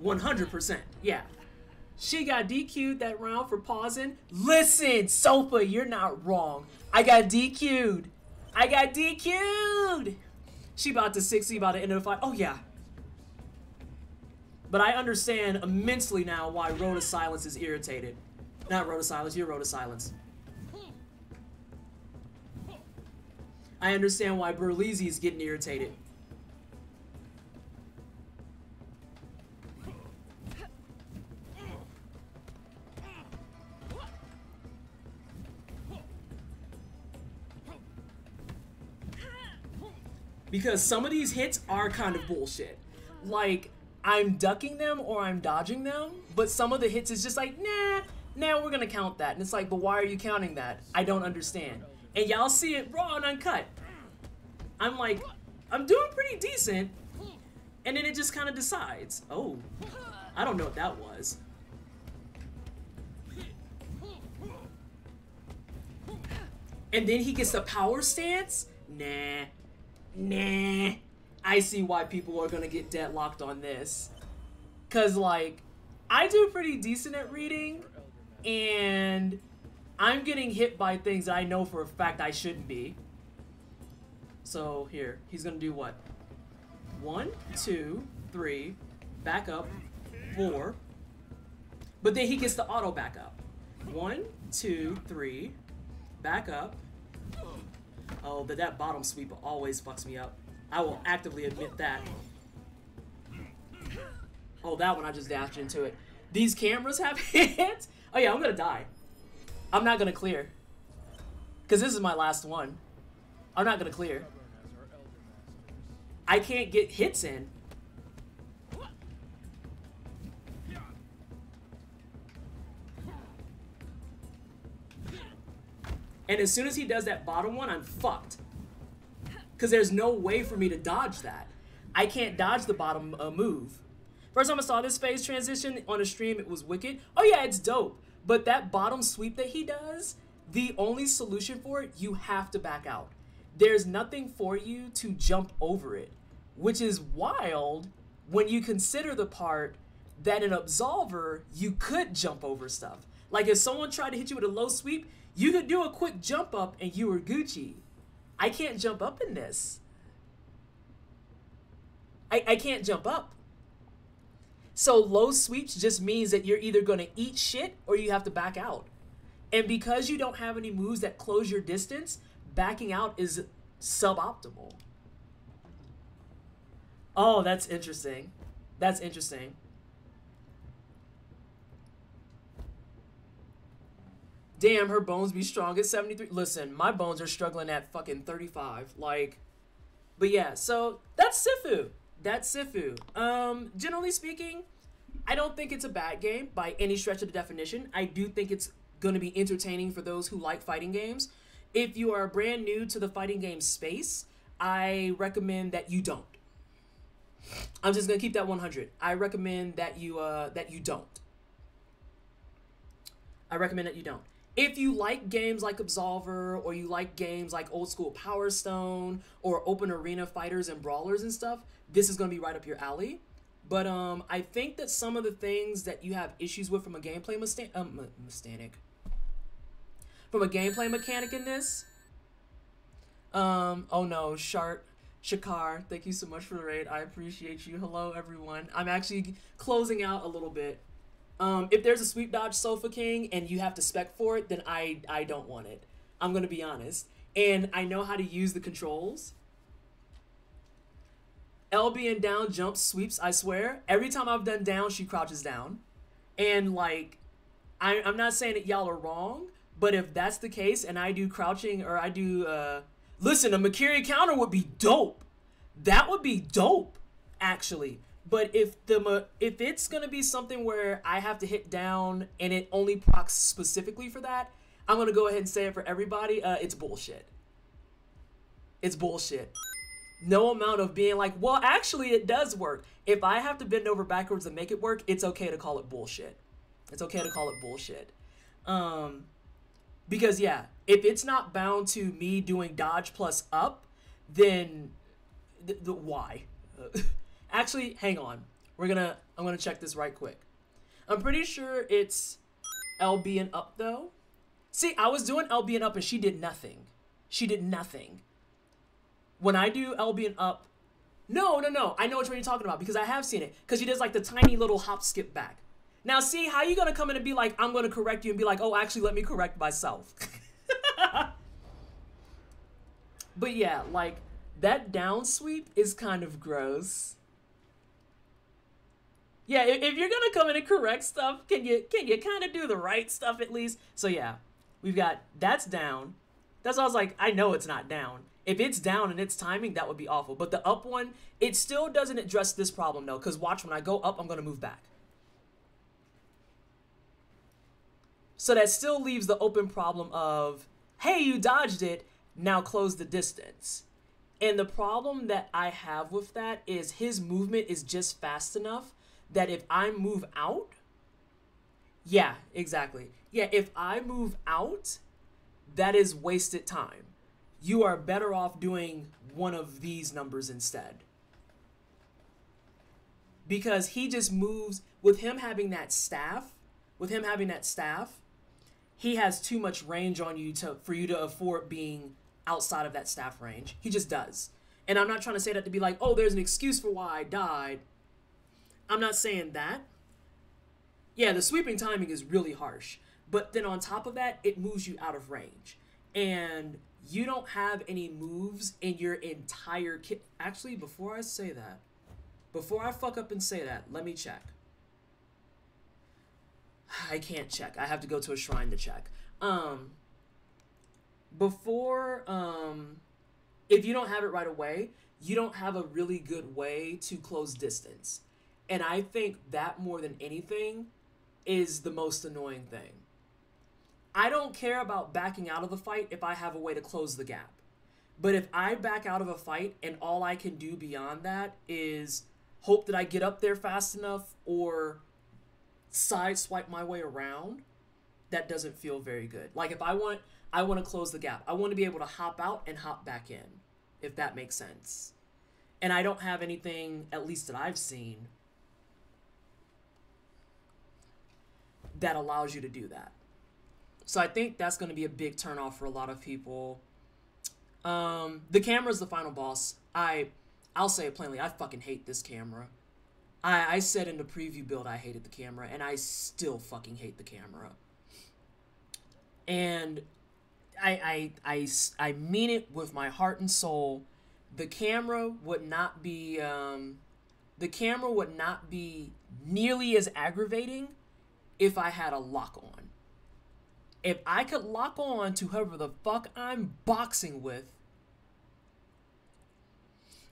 100%. Yeah. She got DQ'd that round for pausing. Listen, Sofa, you're not wrong. I got DQ'd. I got DQ'd. She about to 60, about to end the fight. Oh, yeah. But I understand immensely now why Road of Silence is irritated. Not Road of Silence, you're Road of Silence. I understand why Burleezy is getting irritated. Because some of these hits are kind of bullshit. Like, I'm ducking them or I'm dodging them, but some of the hits is just like, nah, we're gonna count that. And it's like, but why are you counting that? I don't understand. And y'all see it raw and uncut. I'm like, I'm doing pretty decent. And then it just kind of decides. Oh, I don't know what that was. And then he gets the power stance? Nah. I see why people are gonna get deadlocked on this. Cause like, I do pretty decent at reading, and I'm getting hit by things that I know for a fact I shouldn't be. So here, he's gonna do what? 1, 2, 3, back up, 4. But then he gets the auto back up. 1, 2, 3, back up. Oh, that bottom sweep always fucks me up. I will actively admit that. Oh, that one I just dashed into it. These cameras have hands? Oh yeah, I'm gonna die. I'm not gonna clear. Because this is my last one. I'm not gonna clear. I can't get hits in. And as soon as he does that bottom one, I'm fucked. Because there's no way for me to dodge that. I can't dodge the bottom move. First time I saw this phase transition on a stream, it was wicked. Oh yeah, it's dope. But that bottom sweep that he does, the only solution for it, you have to back out. There's nothing for you to jump over it. Which is wild when you consider the part that in Absolver, you could jump over stuff. Like if someone tried to hit you with a low sweep, you could do a quick jump up and you were Gucci. I can't jump up in this. I can't jump up. So low sweeps just means that you're either going to eat shit or you have to back out. And because you don't have any moves that close your distance, backing out is suboptimal. Oh, that's interesting. That's interesting. Damn, her bones be strong at 73. Listen, my bones are struggling at fucking 35. Like, but yeah, so that's Sifu. That's Sifu. Generally speaking, I don't think it's a bad game by any stretch of the definition. I do think it's going to be entertaining for those who like fighting games. If you are brand new to the fighting game space, I recommend that you don't. I'm just going to keep that 100. I recommend that you don't. I recommend that you don't. If you like games like Absolver, or you like games like old school Power Stone, or open arena fighters and brawlers and stuff, this is going to be right up your alley. But I think that some of the things that you have issues with from a gameplay mechanic in this. Oh no, Shakar, thank you so much for the raid. I appreciate you. Hello everyone. I'm actually closing out a little bit. If there's a sweep dodge Sofa King and you have to spec for it, then I don't want it. I'm gonna be honest. And I know how to use the controls. L being down jumps sweeps, I swear. Every time I've done down, she crouches down. And like, I'm not saying that y'all are wrong, but if that's the case and I do crouching or I do, listen, a Makiri counter would be dope. That would be dope, actually. But if it's gonna be something where I have to hit down and it only procs specifically for that, I'm gonna go ahead and say it for everybody. It's bullshit. It's bullshit. No amount of being like, well, actually it does work. If I have to bend over backwards and make it work, it's okay to call it bullshit. It's okay to call it bullshit. Because yeah, if it's not bound to me doing dodge plus up, then why? Actually, hang on. I'm gonna check this right quick. I'm pretty sure it's LB and up though. See, I was doing LB and up and she did nothing. She did nothing. When I do LB and up, no. I know which one you're talking about because I have seen it. Because she does like the tiny little hop skip back. Now, see, how you gonna come in and be like, I'm gonna correct you and be like, oh, actually, let me correct myself. But yeah, like that down sweep is kind of gross. Yeah, if you're gonna come in and correct stuff, can you kind of do the right stuff at least? So yeah, we've got that's down. That's why I was like, I know it's not down. If it's down and it's timing, that would be awful. But the up one, it still doesn't address this problem though, because watch, when I go up, I'm gonna move back. So that still leaves the open problem of, hey, you dodged it, now close the distance. And the problem that I have with that is his movement is just fast enough that if I move out, yeah, exactly. Yeah, if I move out, that is wasted time. You are better off doing one of these numbers instead. because he just moves with him having that staff. He has too much range on you for you to afford being outside of that staff range. He just does. And I'm not trying to say that to be like, oh, there's an excuse for why I died. I'm not saying that. Yeah, the sweeping timing is really harsh. But then on top of that, it moves you out of range. And you don't have any moves in your entire kit. Actually, before I fuck up and say that, let me check. I can't check. I have to go to a shrine to check. If you don't have it right away, you don't have a really good way to close distance. And I think that more than anything is the most annoying thing. I don't care about backing out of the fight if I have a way to close the gap. But if I back out of a fight and all I can do beyond that is hope that I get up there fast enough or sideswipe my way around, that doesn't feel very good. Like if I want to close the gap. I want to be able to hop out and hop back in, if that makes sense. And I don't have anything, at least that I've seen, that allows you to do that. So I think that's going to be a big turnoff for a lot of people. The camera's the final boss. I'll say it plainly, I fucking hate this camera. I said in the preview build I hated the camera, and I still fucking hate the camera. And I mean it with my heart and soul. The camera would not be nearly as aggravating if I had a lock on. If I could lock on to whoever the fuck I'm boxing with,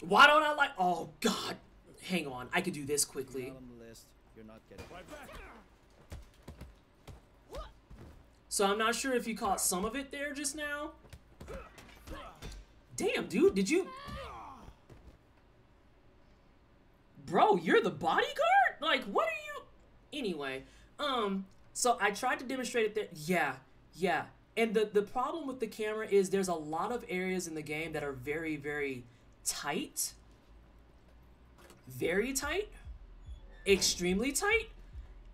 why don't I like? Oh God, hang on, I could do this quickly. Not on the list. You're not getting right back. So I'm not sure if you caught some of it there just now. Damn, dude, did you? Bro, you're the bodyguard? Like, what are you? Anyway, so I tried to demonstrate it there. Yeah. And the problem with the camera is there's a lot of areas in the game that are very, very tight. Very tight. Extremely tight.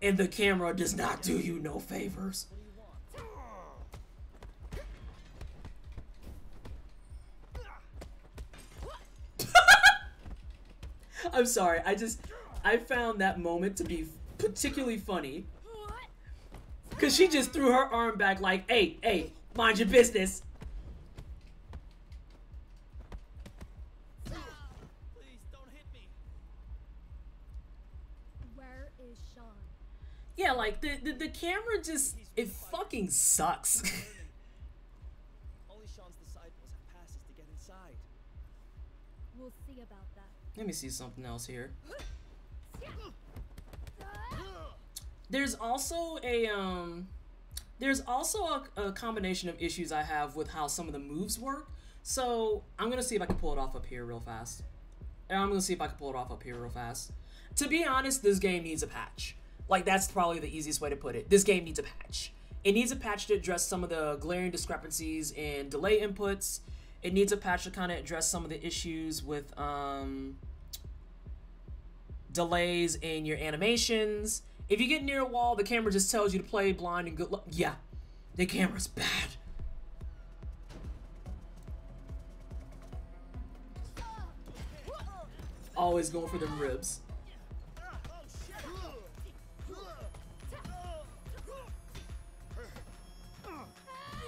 And the camera does not do you no favors. I'm sorry, I found that moment to be particularly funny. Because she just threw her arm back like, hey, mind your business. Please don't hit me. Where is Sean? Yeah, like, the camera just, it fucking sucks. Only Sean's disciples have passes to get inside. We'll see about that. Let me see something else here. There's also a combination of issues I have with how some of the moves work. So I'm gonna see if I can pull it off up here real fast. To be honest, this game needs a patch. Like, that's probably the easiest way to put it. This game needs a patch. It needs a patch to address some of the glaring discrepancies in delay inputs. It needs a patch to kind of address some of the issues with delays in your animations. If you get near a wall, the camera just tells you to play blind and good luck. Yeah, the camera's bad. Always going for them ribs.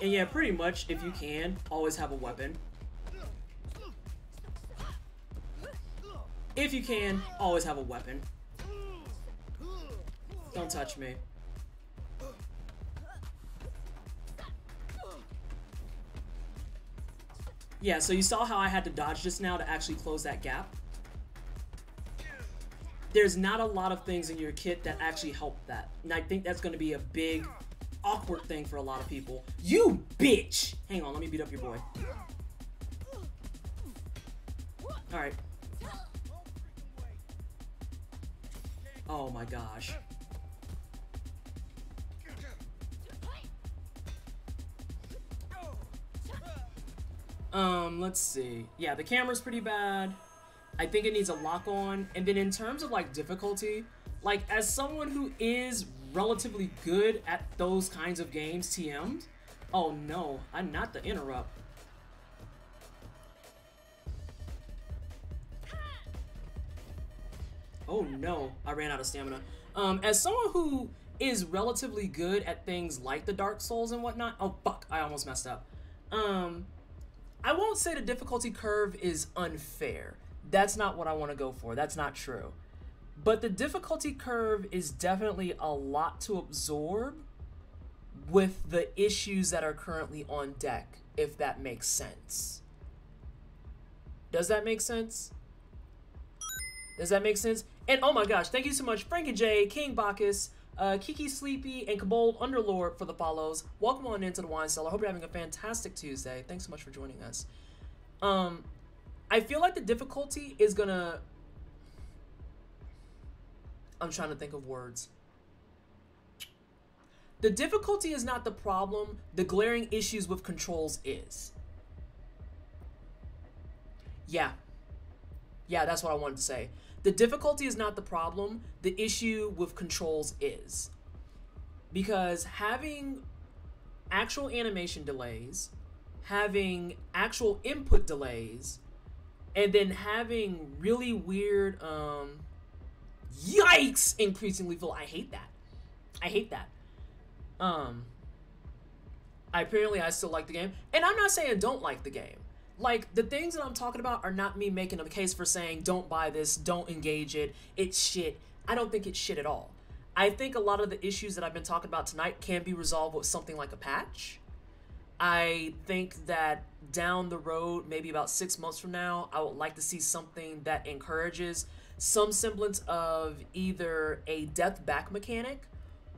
And yeah, pretty much, if you can, always have a weapon. If you can, always have a weapon. Don't touch me. Yeah, so you saw how I had to dodge just now to actually close that gap? There's not a lot of things in your kit that actually help that. And I think that's going to be a big, awkward thing for a lot of people. You bitch! Hang on, let me beat up your boy. Alright. Oh my gosh. Let's see. Yeah, the camera's pretty bad. I think it needs a lock on. And then in terms of like difficulty, like as someone who is relatively good at those kinds of games, TMs, oh no, I'm not the interrupt. Oh no, I ran out of stamina. As someone who is relatively good at things like the Dark Souls and whatnot, oh fuck, I almost messed up. I won't say the difficulty curve is unfair. That's not what I want to go for. That's not true. But the difficulty curve is definitely a lot to absorb with the issues that are currently on deck, if that makes sense. Does that make sense? Does that make sense? And oh my gosh, thank you so much, Frank and Jay, King Bacchus, Kiki Sleepy, and Kabold Underlord for the follows. Welcome on into the Wine Cellar. Hope you're having a fantastic Tuesday. Thanks so much for joining us. I feel like the difficulty is gonna... I'm trying to think of words. The difficulty is not the problem. The glaring issues with controls is. Yeah, that's what I wanted to say. The difficulty is not the problem. The issue with controls is. Because having actual animation delays, having actual input delays, and then having really weird, yikes, increasingly full. I hate that. I hate that. I still like the game. And I'm not saying don't like the game. Like, the things that I'm talking about are not me making a case for saying, don't buy this, don't engage it, it's shit. I don't think it's shit at all. I think a lot of the issues that I've been talking about tonight can be resolved with something like a patch. I think that down the road, maybe about 6 months from now, I would like to see something that encourages some semblance of either a death back mechanic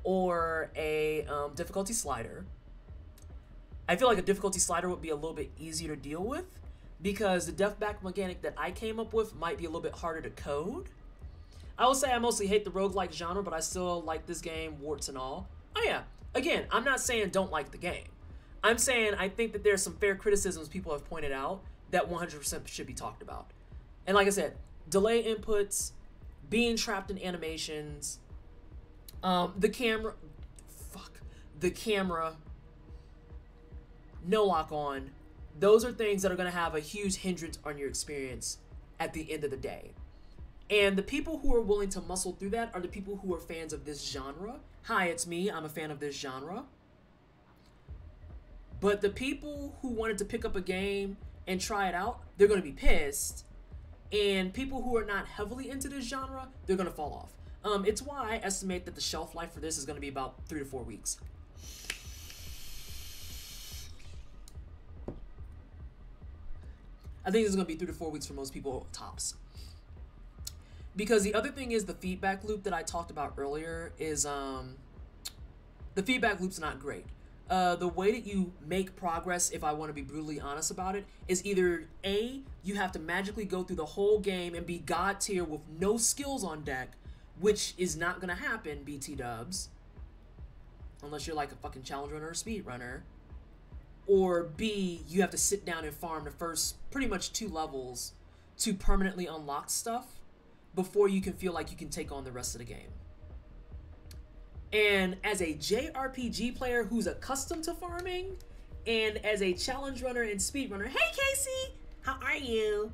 or a difficulty slider. I feel like a difficulty slider would be a little bit easier to deal with because the death back mechanic that I came up with might be a little bit harder to code. I will say I mostly hate the roguelike genre, but I still like this game, warts and all. Oh yeah, again, I'm not saying don't like the game. I'm saying I think that there's some fair criticisms people have pointed out that 100% should be talked about. And like I said, delay inputs, being trapped in animations, the camera, no lock on. Those are things that are going to have a huge hindrance on your experience at the end of the day. And the people who are willing to muscle through that are the people who are fans of this genre. Hi, it's me. I'm a fan of this genre. But the people who wanted to pick up a game and try it out, they're going to be pissed. And people who are not heavily into this genre, they're going to fall off. It's why I estimate that the shelf life for this is going to be about 3 to 4 weeks. I think it's going to be 3 to 4 weeks for most people, tops. Because the other thing is the feedback loop that I talked about earlier is, the feedback loop's not great. The way that you make progress, if I want to be brutally honest about it, is either A, you have to magically go through the whole game and be God tier with no skills on deck, which is not going to happen, BT dubs. Unless you're like a fucking challenge runner or speed runner. Or B, you have to sit down and farm the first pretty much 2 levels to permanently unlock stuff before you can feel like you can take on the rest of the game. And as a JRPG player who's accustomed to farming, and as a challenge runner and speedrunner, hey Casey, how are you?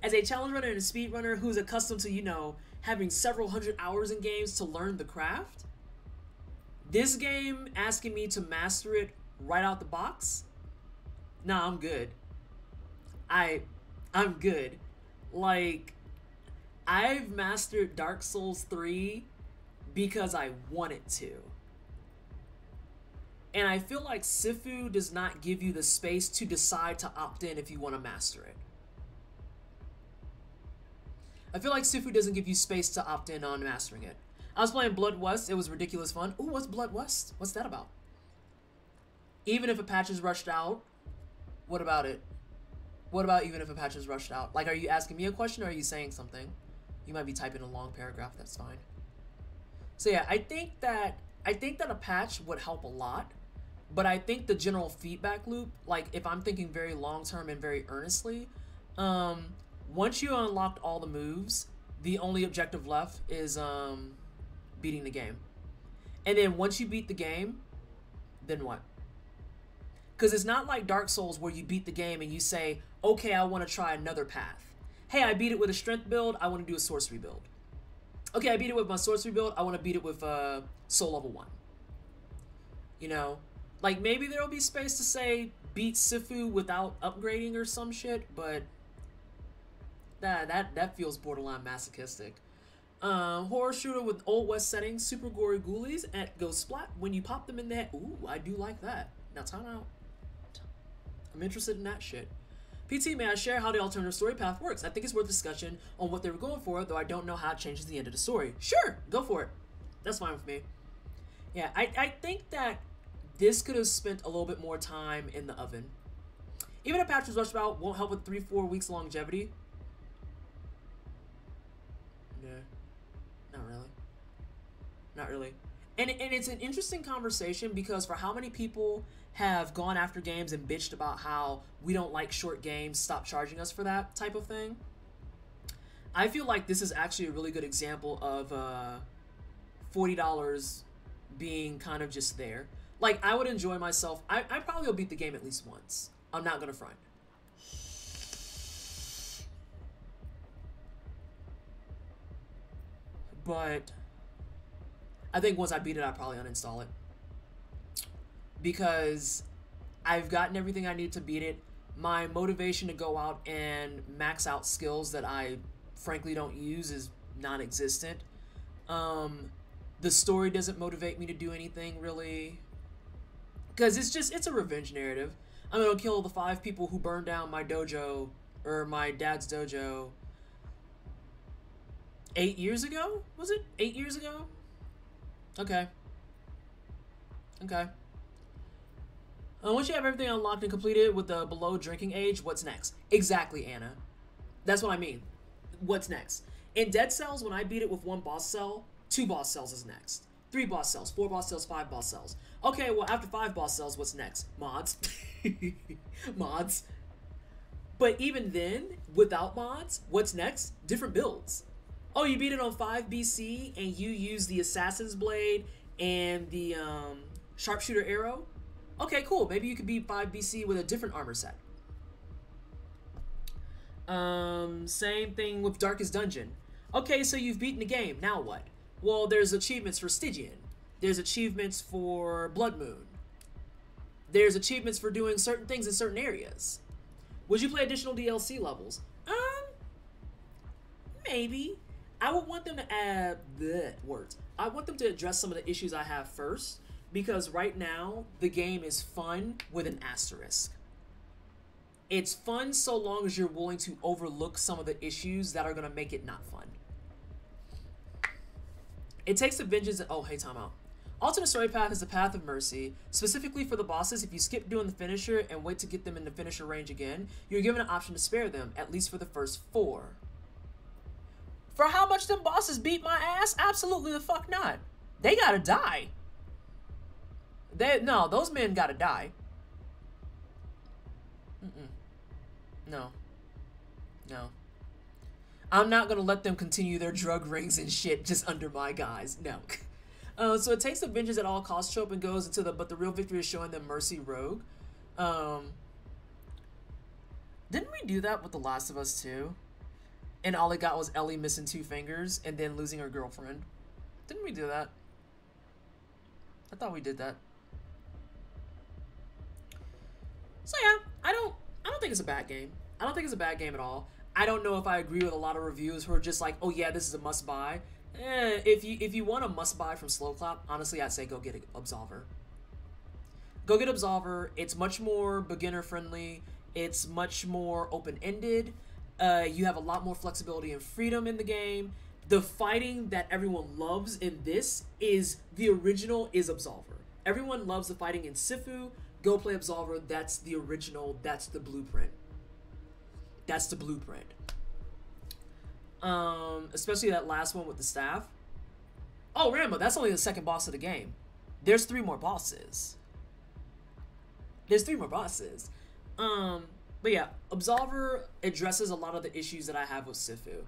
As a challenge runner and a speedrunner who's accustomed to, you know, having several hundred hours in games to learn the craft, this game asking me to master it right out the box, nah, I'm good. I'm good. Like, I've mastered Dark Souls 3 because I wanted to. And I feel like Sifu does not give you the space to decide to opt in if you want to master it. I feel like Sifu doesn't give you space to opt in on mastering it. I was playing Blood West. It was ridiculous fun. Ooh, what's Blood West? What's that about? Even if a patch is rushed out, what about it? What about even if a patch is rushed out? Like, are you asking me a question or are you saying something? You might be typing a long paragraph. That's fine. So yeah, I think that a patch would help a lot, but I think the general feedback loop, like if I'm thinking very long term and very earnestly, once you unlocked all the moves, the only objective left is beating the game. And then once you beat the game, then what? Because it's not like Dark Souls where you beat the game and you say, okay, I want to try another path. Hey, I beat it with a strength build, I want to do a sorcery build. Okay, I beat it with my sorcery build, I want to beat it with soul level 1. You know? Like, maybe there'll be space to say, beat Sifu without upgrading or some shit, but that feels borderline masochistic. Horror shooter with Old West settings, super gory ghoulies, and go splat when you pop them in the head. Ooh, I do like that. Now time out. I'm interested in that shit. PT, may I share how the alternative story path works? I think it's worth discussion on what they were going for, though I don't know how it changes the end of the story. Sure, go for it. That's fine with me. Yeah, I think that this could have spent a little bit more time in the oven. Even a patch was rushed out won't help with 3-4 weeks longevity. Yeah. Not really. Not really. And it's an interesting conversation because for how many people have gone after games and bitched about how we don't like short games, stop charging us for that type of thing. I feel like this is actually a really good example of $40 being kind of just there. Like, I would enjoy myself. I probably will beat the game at least once. I'm not gonna front. But I think once I beat it, I'll probably uninstall it. Because I've gotten everything I need to beat it. My motivation to go out and max out skills that I frankly don't use is non-existent. The story doesn't motivate me to do anything really. Because it's a revenge narrative. I'm gonna kill the 5 people who burned down my dojo, or my dad's dojo, 8 years ago? Was it? 8 years ago? Okay. Okay. Once you have everything unlocked and completed with the below drinking age, what's next? Exactly, Anna. That's what I mean. What's next? In Dead Cells, when I beat it with 1 boss cell, 2 boss cells is next. 3 boss cells, 4 boss cells, 5 boss cells. Okay, well, after 5 boss cells, what's next? Mods. Mods. But even then, without mods, what's next? Different builds. Oh, you beat it on 5 BC and you use the Assassin's Blade and the Sharpshooter Arrow? Okay, cool. Maybe you could beat 5 BC with a different armor set. Same thing with Darkest Dungeon. Okay, so you've beaten the game. Now what? Well, there's achievements for Stygian. There's achievements for Blood Moon. There's achievements for doing certain things in certain areas. Would you play additional DLC levels? Maybe. I would want them to add the words. I want them to address some of the issues I have first, because right now the game is fun with an asterisk. It's fun so long as you're willing to overlook some of the issues that are going to make it not fun. It takes a vengeance. Oh, hey, time out. Alternate story path is the path of mercy. Specifically for the bosses, if you skip doing the finisher and wait to get them in the finisher range again, you're given an option to spare them, at least for the first 4. For how much them bosses beat my ass? Absolutely the fuck not. They gotta die. No, those men gotta die. No. No. I'm not gonna let them continue their drug rings and shit just under my guise. No. So it takes the vengeance at all costs trope and goes into but the real victory is showing them mercy rogue. Didn't we do that with The Last of Us 2? And all it got was Ellie missing 2 fingers and then losing her girlfriend. Didn't we do that? I thought we did that. So yeah, I don't think it's a bad game. I don't think it's a bad game at all. I don't know if I agree with a lot of reviewers who are just like, oh yeah, this is a must buy. If you want a must buy from Slow Clap, honestly, I'd say go get Absolver. Go get Absolver. It's much more beginner friendly. It's much more open ended. You have a lot more flexibility and freedom in the game. The fighting that everyone loves in this is the original is Absolver. Everyone loves the fighting in Sifu. Go play Absolver. That's the original. That's the blueprint. That's the blueprint. Especially that last one with the staff. Oh, Rambo, that's only the second boss of the game. There's 3 more bosses. There's 3 more bosses. But yeah, Absolver addresses a lot of the issues that I have with Sifu.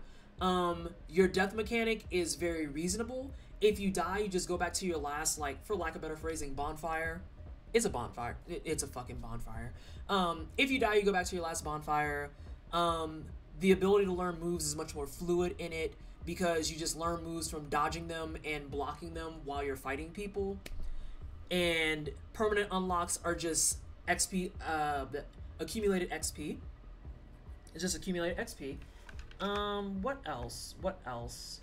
Your death mechanic is very reasonable. If you die, you just go back to your last, like, for lack of better phrasing, bonfire. It's a bonfire. It's a fucking bonfire. If you die, you go back to your last bonfire. The ability to learn moves is much more fluid in it because you just learn moves from dodging them and blocking them while you're fighting people. And permanent unlocks are just XP, accumulated XP. It's just accumulated XP. What else? What else?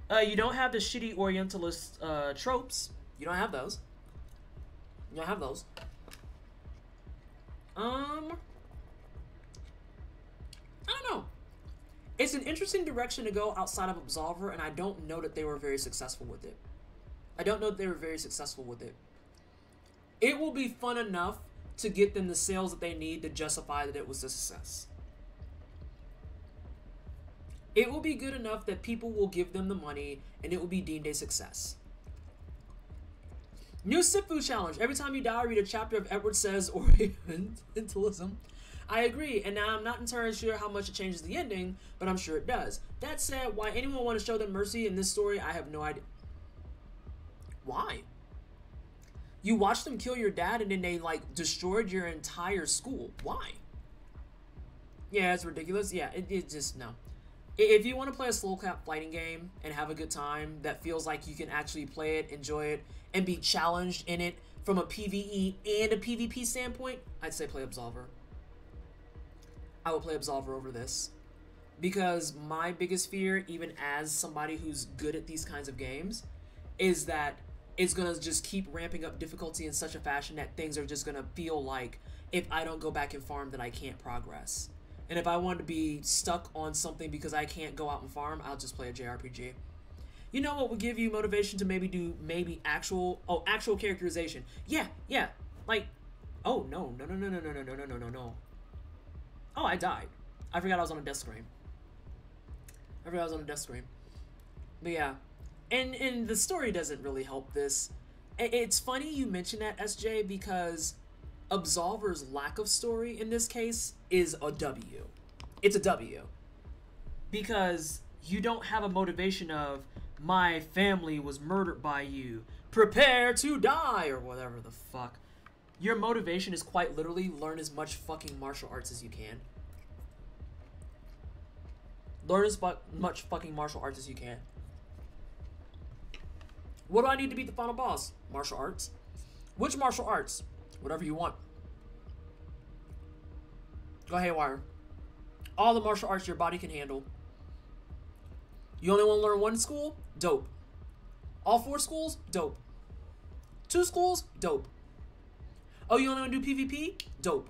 You don't have the shitty Orientalist tropes. You don't have those. You don't have those. I don't know. It's an interesting direction to go outside of Absolver, and I don't know that they were very successful with it. I don't know that they were very successful with it. It will be fun enough to get them the sales that they need to justify that it was a success. It will be good enough that people will give them the money, and it will be deemed a success. New Sifu challenge. Every time you die, read a chapter of Edward Says Orientalism. I agree, and now I'm not entirely sure how much it changes the ending, but I'm sure it does. That said, why anyone want to show them mercy in this story, I have no idea. Why? You watched them kill your dad, and then they, like, destroyed your entire school. Why? Yeah, it's ridiculous. Yeah, it just, no. If you want to play a slow clap fighting game and have a good time that feels like you can actually play it, enjoy it, and be challenged in it from a PvE and a PvP standpoint, I'd say play Absolver. I would play Absolver over this. Because my biggest fear, even as somebody who's good at these kinds of games, is that it's going to just keep ramping up difficulty in such a fashion that things are just going to feel like if I don't go back and farm that I can't progress. And if I want to be stuck on something because I can't go out and farm, I'll just play a JRPG. You know what would give you motivation to do actual characterization? Yeah. Like, oh, no. Oh, I died. I forgot I was on a death screen. But yeah. And the story doesn't really help this. It's funny you mention that, SJ, because Absolver's lack of story in this case is a W. It's a W. Because you don't have a motivation of, my family was murdered by you, prepare to die, or whatever the fuck. Your motivation is quite literally learn as much fucking martial arts as you can. Learn as much fucking martial arts as you can. What do I need to beat the final boss? Martial arts. Which martial arts? Whatever you want. Go haywire. All the martial arts your body can handle. You only want to learn one school? Dope. All 4 schools? Dope. 2 schools? Dope. Oh, you only want to do PvP? Dope.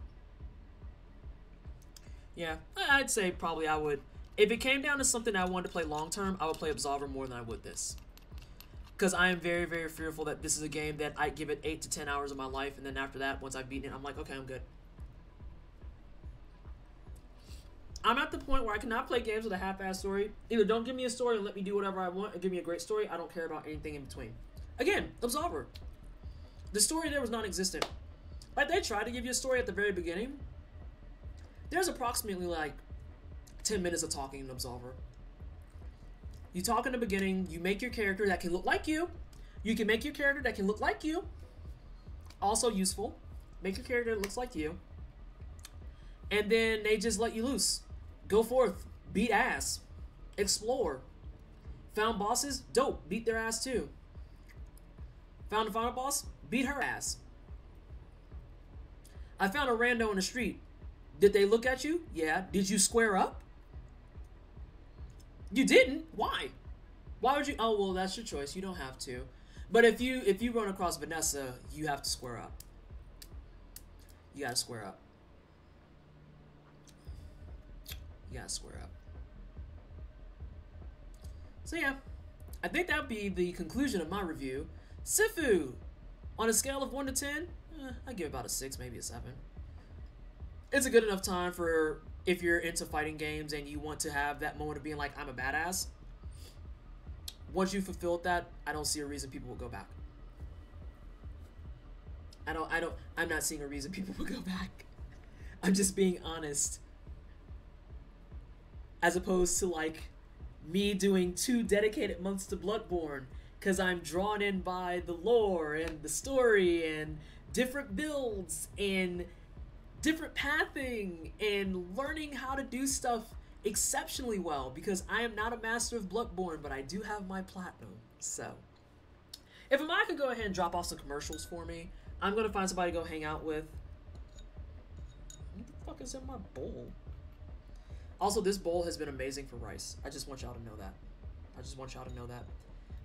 Yeah, I'd say probably I would. If it came down to something I wanted to play long term, I would play Absolver more than I would this. Because I am very, very fearful that this is a game that I give it 8 to 10 hours of my life, and then after that, once I've beaten it, I'm like, okay, I'm good. I'm at the point where I cannot play games with a half-assed story. Either don't give me a story and let me do whatever I want, or give me a great story. I don't care about anything in between. Again, Absolver. The story there was non-existent. Like, they tried to give you a story at the very beginning. There's approximately, like, 10 minutes of talking in Absolver. You talk in the beginning, you make your character that can look like you. You can make your character that can look like you. Also useful. Make your character that looks like you. And then they just let you loose. Go forth. Beat ass. Explore. Found bosses? Dope. Beat their ass too. Found the final boss? Beat her ass. I found a rando in the street. Did they look at you? Yeah. Did you square up? You didn't? Why? Why would you? Oh, well, that's your choice. You don't have to. But if you run across Vanessa, you have to square up. You gotta square up. You gotta square up. So yeah, I think that would be the conclusion of my review. Sifu! On a scale of 1 to 10, I give it about a 6, maybe a 7. It's a good enough time for if you're into fighting games and you want to have that moment of being like, I'm a badass. Once you fulfilled that, I don't see a reason people will go back. I'm not seeing a reason people will go back. I'm just being honest. As opposed to like me doing 2 dedicated months to Bloodborne because I'm drawn in by the lore and the story and different builds and different pathing and learning how to do stuff exceptionally well, because I am not a master of Bloodborne, but I do have my platinum. So if Amaya could go ahead and drop off some commercials for me, I'm gonna find somebody to go hang out with. What the fuck is in my bowl? Also, this bowl has been amazing for rice. I just want y'all to know that. I just want y'all to know that,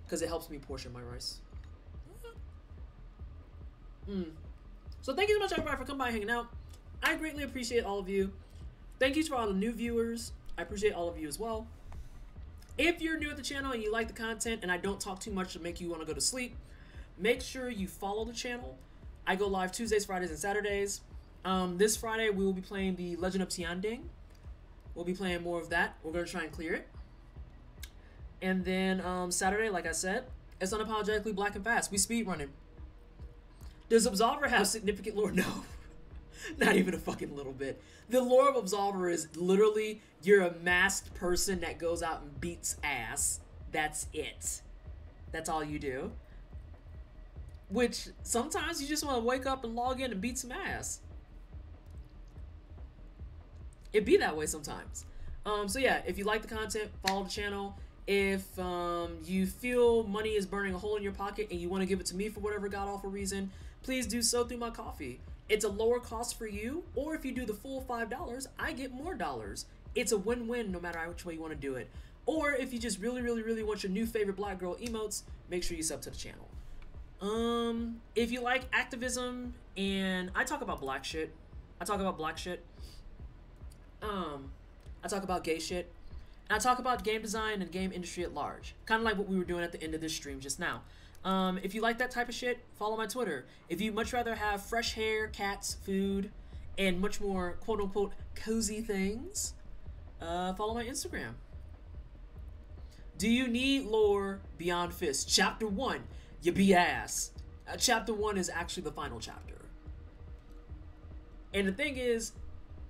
because it helps me portion my rice. So thank you so much, everybody, for coming by and hanging out. I greatly appreciate all of you. Thank you to all the new viewers. I appreciate all of you as well. If you're new at the channel and you like the content and I don't talk too much to make you want to go to sleep, make sure you follow the channel. I go live Tuesdays, Fridays, and Saturdays. This Friday, we will be playing the Legend of Tianding. We'll be playing more of that. We're going to try and clear it. And then Saturday, like I said, it's unapologetically black and fast. We speedrunning. Does Absolver have significant lore? No. Not even a fucking little bit. The lore of Absolver is literally you're a masked person that goes out and beats ass. That's it. That's all you do. Which sometimes you just want to wake up and log in and beat some ass. It be that way sometimes. So yeah, if you like the content, follow the channel. If you feel money is burning a hole in your pocket and you want to give it to me for whatever god-awful reason, please do so through my coffee. It's a lower cost for you, or if you do the full $5, I get more dollars. It's a win-win no matter which way you want to do it. Or if you just really, really, really want your new favorite black girl emotes, make sure you sub to the channel. If you like activism, and I talk about black shit. I talk about black shit. I talk about gay shit. And I talk about game design and game industry at large. Kind of like what we were doing at the end of this stream just now. If you like that type of shit, follow my Twitter. If you'd much rather have fresh hair, cats, food, and much more quote-unquote cozy things, follow my Instagram. Do you need lore beyond Fist? Chapter 1, you be ass. Chapter 1 is actually the final chapter. And the thing is,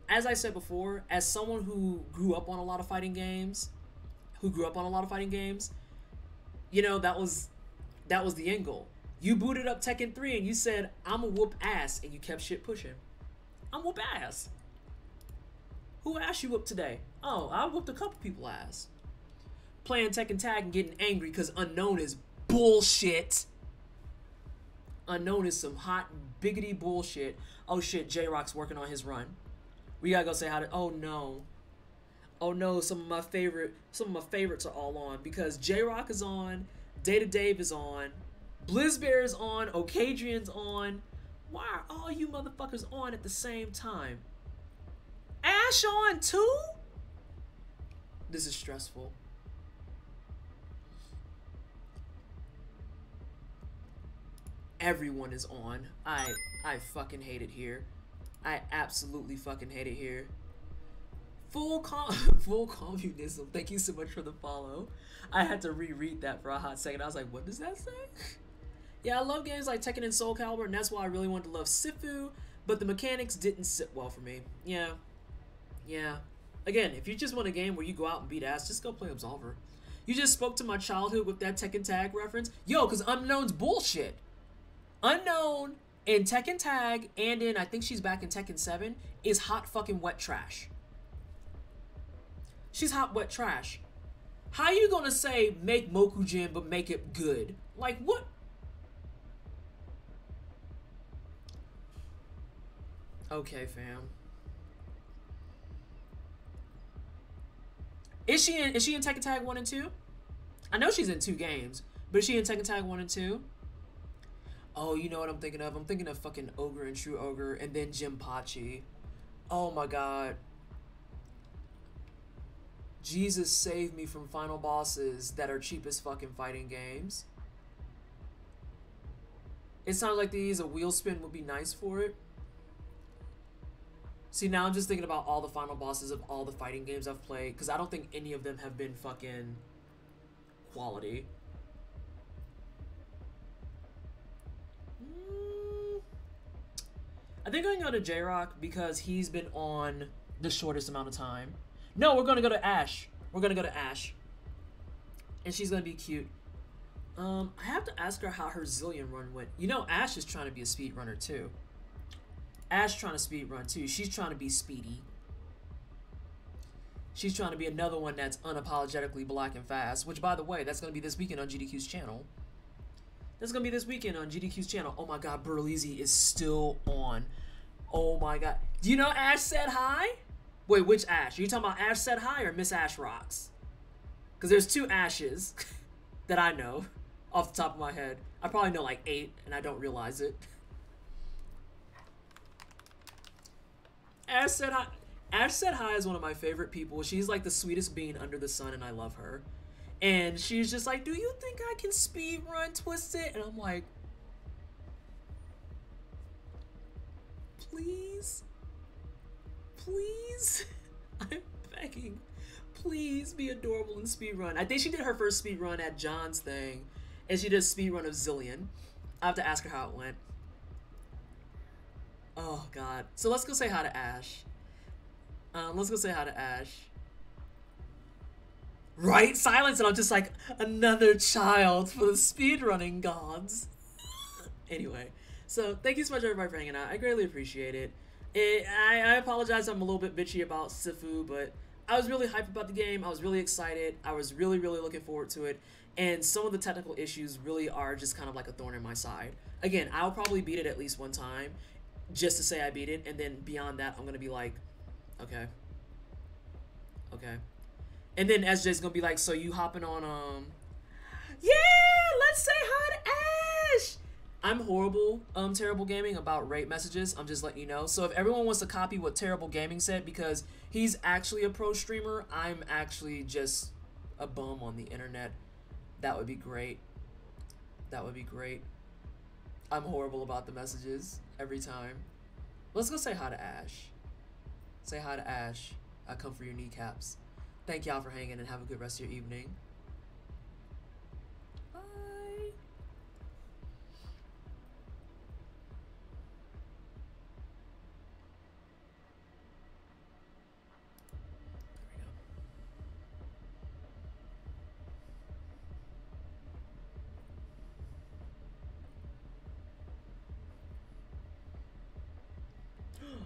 as I said before, as someone who grew up on a lot of fighting games, you know, that was the end goal. You booted up Tekken 3 and you said, I'ma whoop ass, and you kept shit pushing. I'm whoop ass. Who ass you whooped today? Oh, I whooped a couple people ass. Playing Tekken Tag and getting angry because Unknown is bullshit. Unknown is some hot biggity bullshit. Oh shit, J-Rock's working on his run. We gotta go say hi to, oh no. Oh no, some of my favorites are all on, because J-Rock is on, Data Dave is on, Blizzbear is on, Okadrian's on. Why are all you motherfuckers on at the same time? Ash on too? This is stressful. Everyone is on. I fucking hate it here. I absolutely fucking hate it here. Full communism. Thank you so much for the follow. I had to reread that for a hot second. I was like, what does that say? Yeah, I love games like Tekken and Soul Calibur, and that's why I really wanted to love Sifu, but the mechanics didn't sit well for me. Yeah. Again, if you just want a game where you go out and beat ass, just go play Absolver. You just spoke to my childhood with that Tekken Tag reference. Yo, because Unknown's bullshit. Unknown in Tekken Tag, and in, I think she's back in Tekken 7, is hot fucking wet trash. She's hot wet trash. How you gonna say make Mokujin but make it good? Like what? Okay, fam. Is she in Tekken Tag 1 and 2? I know she's in 2 games, but is she in Tekken Tag 1 and 2? Oh, you know what I'm thinking of? I'm thinking of fucking Ogre and True Ogre, and then Jinpachi. Oh my god. Jesus save me from final bosses that are cheap as fucking fighting games. It sounds like they use a wheel spin would be nice for it. See, now I'm just thinking about all the final bosses of all the fighting games I've played, because I don't think any of them have been fucking quality. I think I'm going to J-Rock because he's been on the shortest amount of time. No, we're going to go to Ash. We're going to go to Ash. And she's going to be cute. I have to ask her how her Zillion run went. You know, Ash is trying to be a speedrunner too. Ash trying to speedrun too. She's trying to be speedy. She's trying to be another one that's unapologetically black and fast. Which, by the way, that's going to be this weekend on GDQ's channel. That's going to be this weekend on GDQ's channel. Oh my god, Burleezy is still on. Oh my god. Do you know Ash Said Hi? Wait, which Ash? Are you talking about Ash Said Hi or Miss Ash Rocks? Because there's two Ashes that I know off the top of my head. I probably know like 8 and I don't realize it. Ash Said Hi. Ash Said Hi is one of my favorite people. She's like the sweetest being under the sun and I love her. And she's just like, do you think I can speed run Twisted? And I'm like, please? Please? I'm begging. Please be adorable in speedrun. I think she did her first speedrun at John's thing. And she did a speedrun of Zillion. I have to ask her how it went. Oh, God. So let's go say hi to Ash. Let's go say hi to Ash. Right? Silence, and I'm just like, another child for the speedrunning gods. Anyway, so thank you so much, everybody, for hanging out. I greatly appreciate it. I apologize I'm a little bit bitchy about Sifu, but I was really hyped about the game. I was really excited. I was really, really looking forward to it. And some of the technical issues really are just kind of like a thorn in my side. Again, I'll probably beat it at least one time just to say I beat it. And then beyond that, I'm going to be like, okay. Okay. And then SJ's gonna be like, so you hopping on, yeah, let's say hi to Ash! I'm horrible, Terrible Gaming, about rate messages. I'm just letting you know. So if everyone wants to copy what Terrible Gaming said, because he's actually a pro streamer, I'm actually just a bum on the internet. That would be great. That would be great. I'm horrible about the messages every time. Let's go say hi to Ash. Say hi to Ash. I come for your kneecaps. Thank y'all for hanging and have a good rest of your evening. Bye. There we go.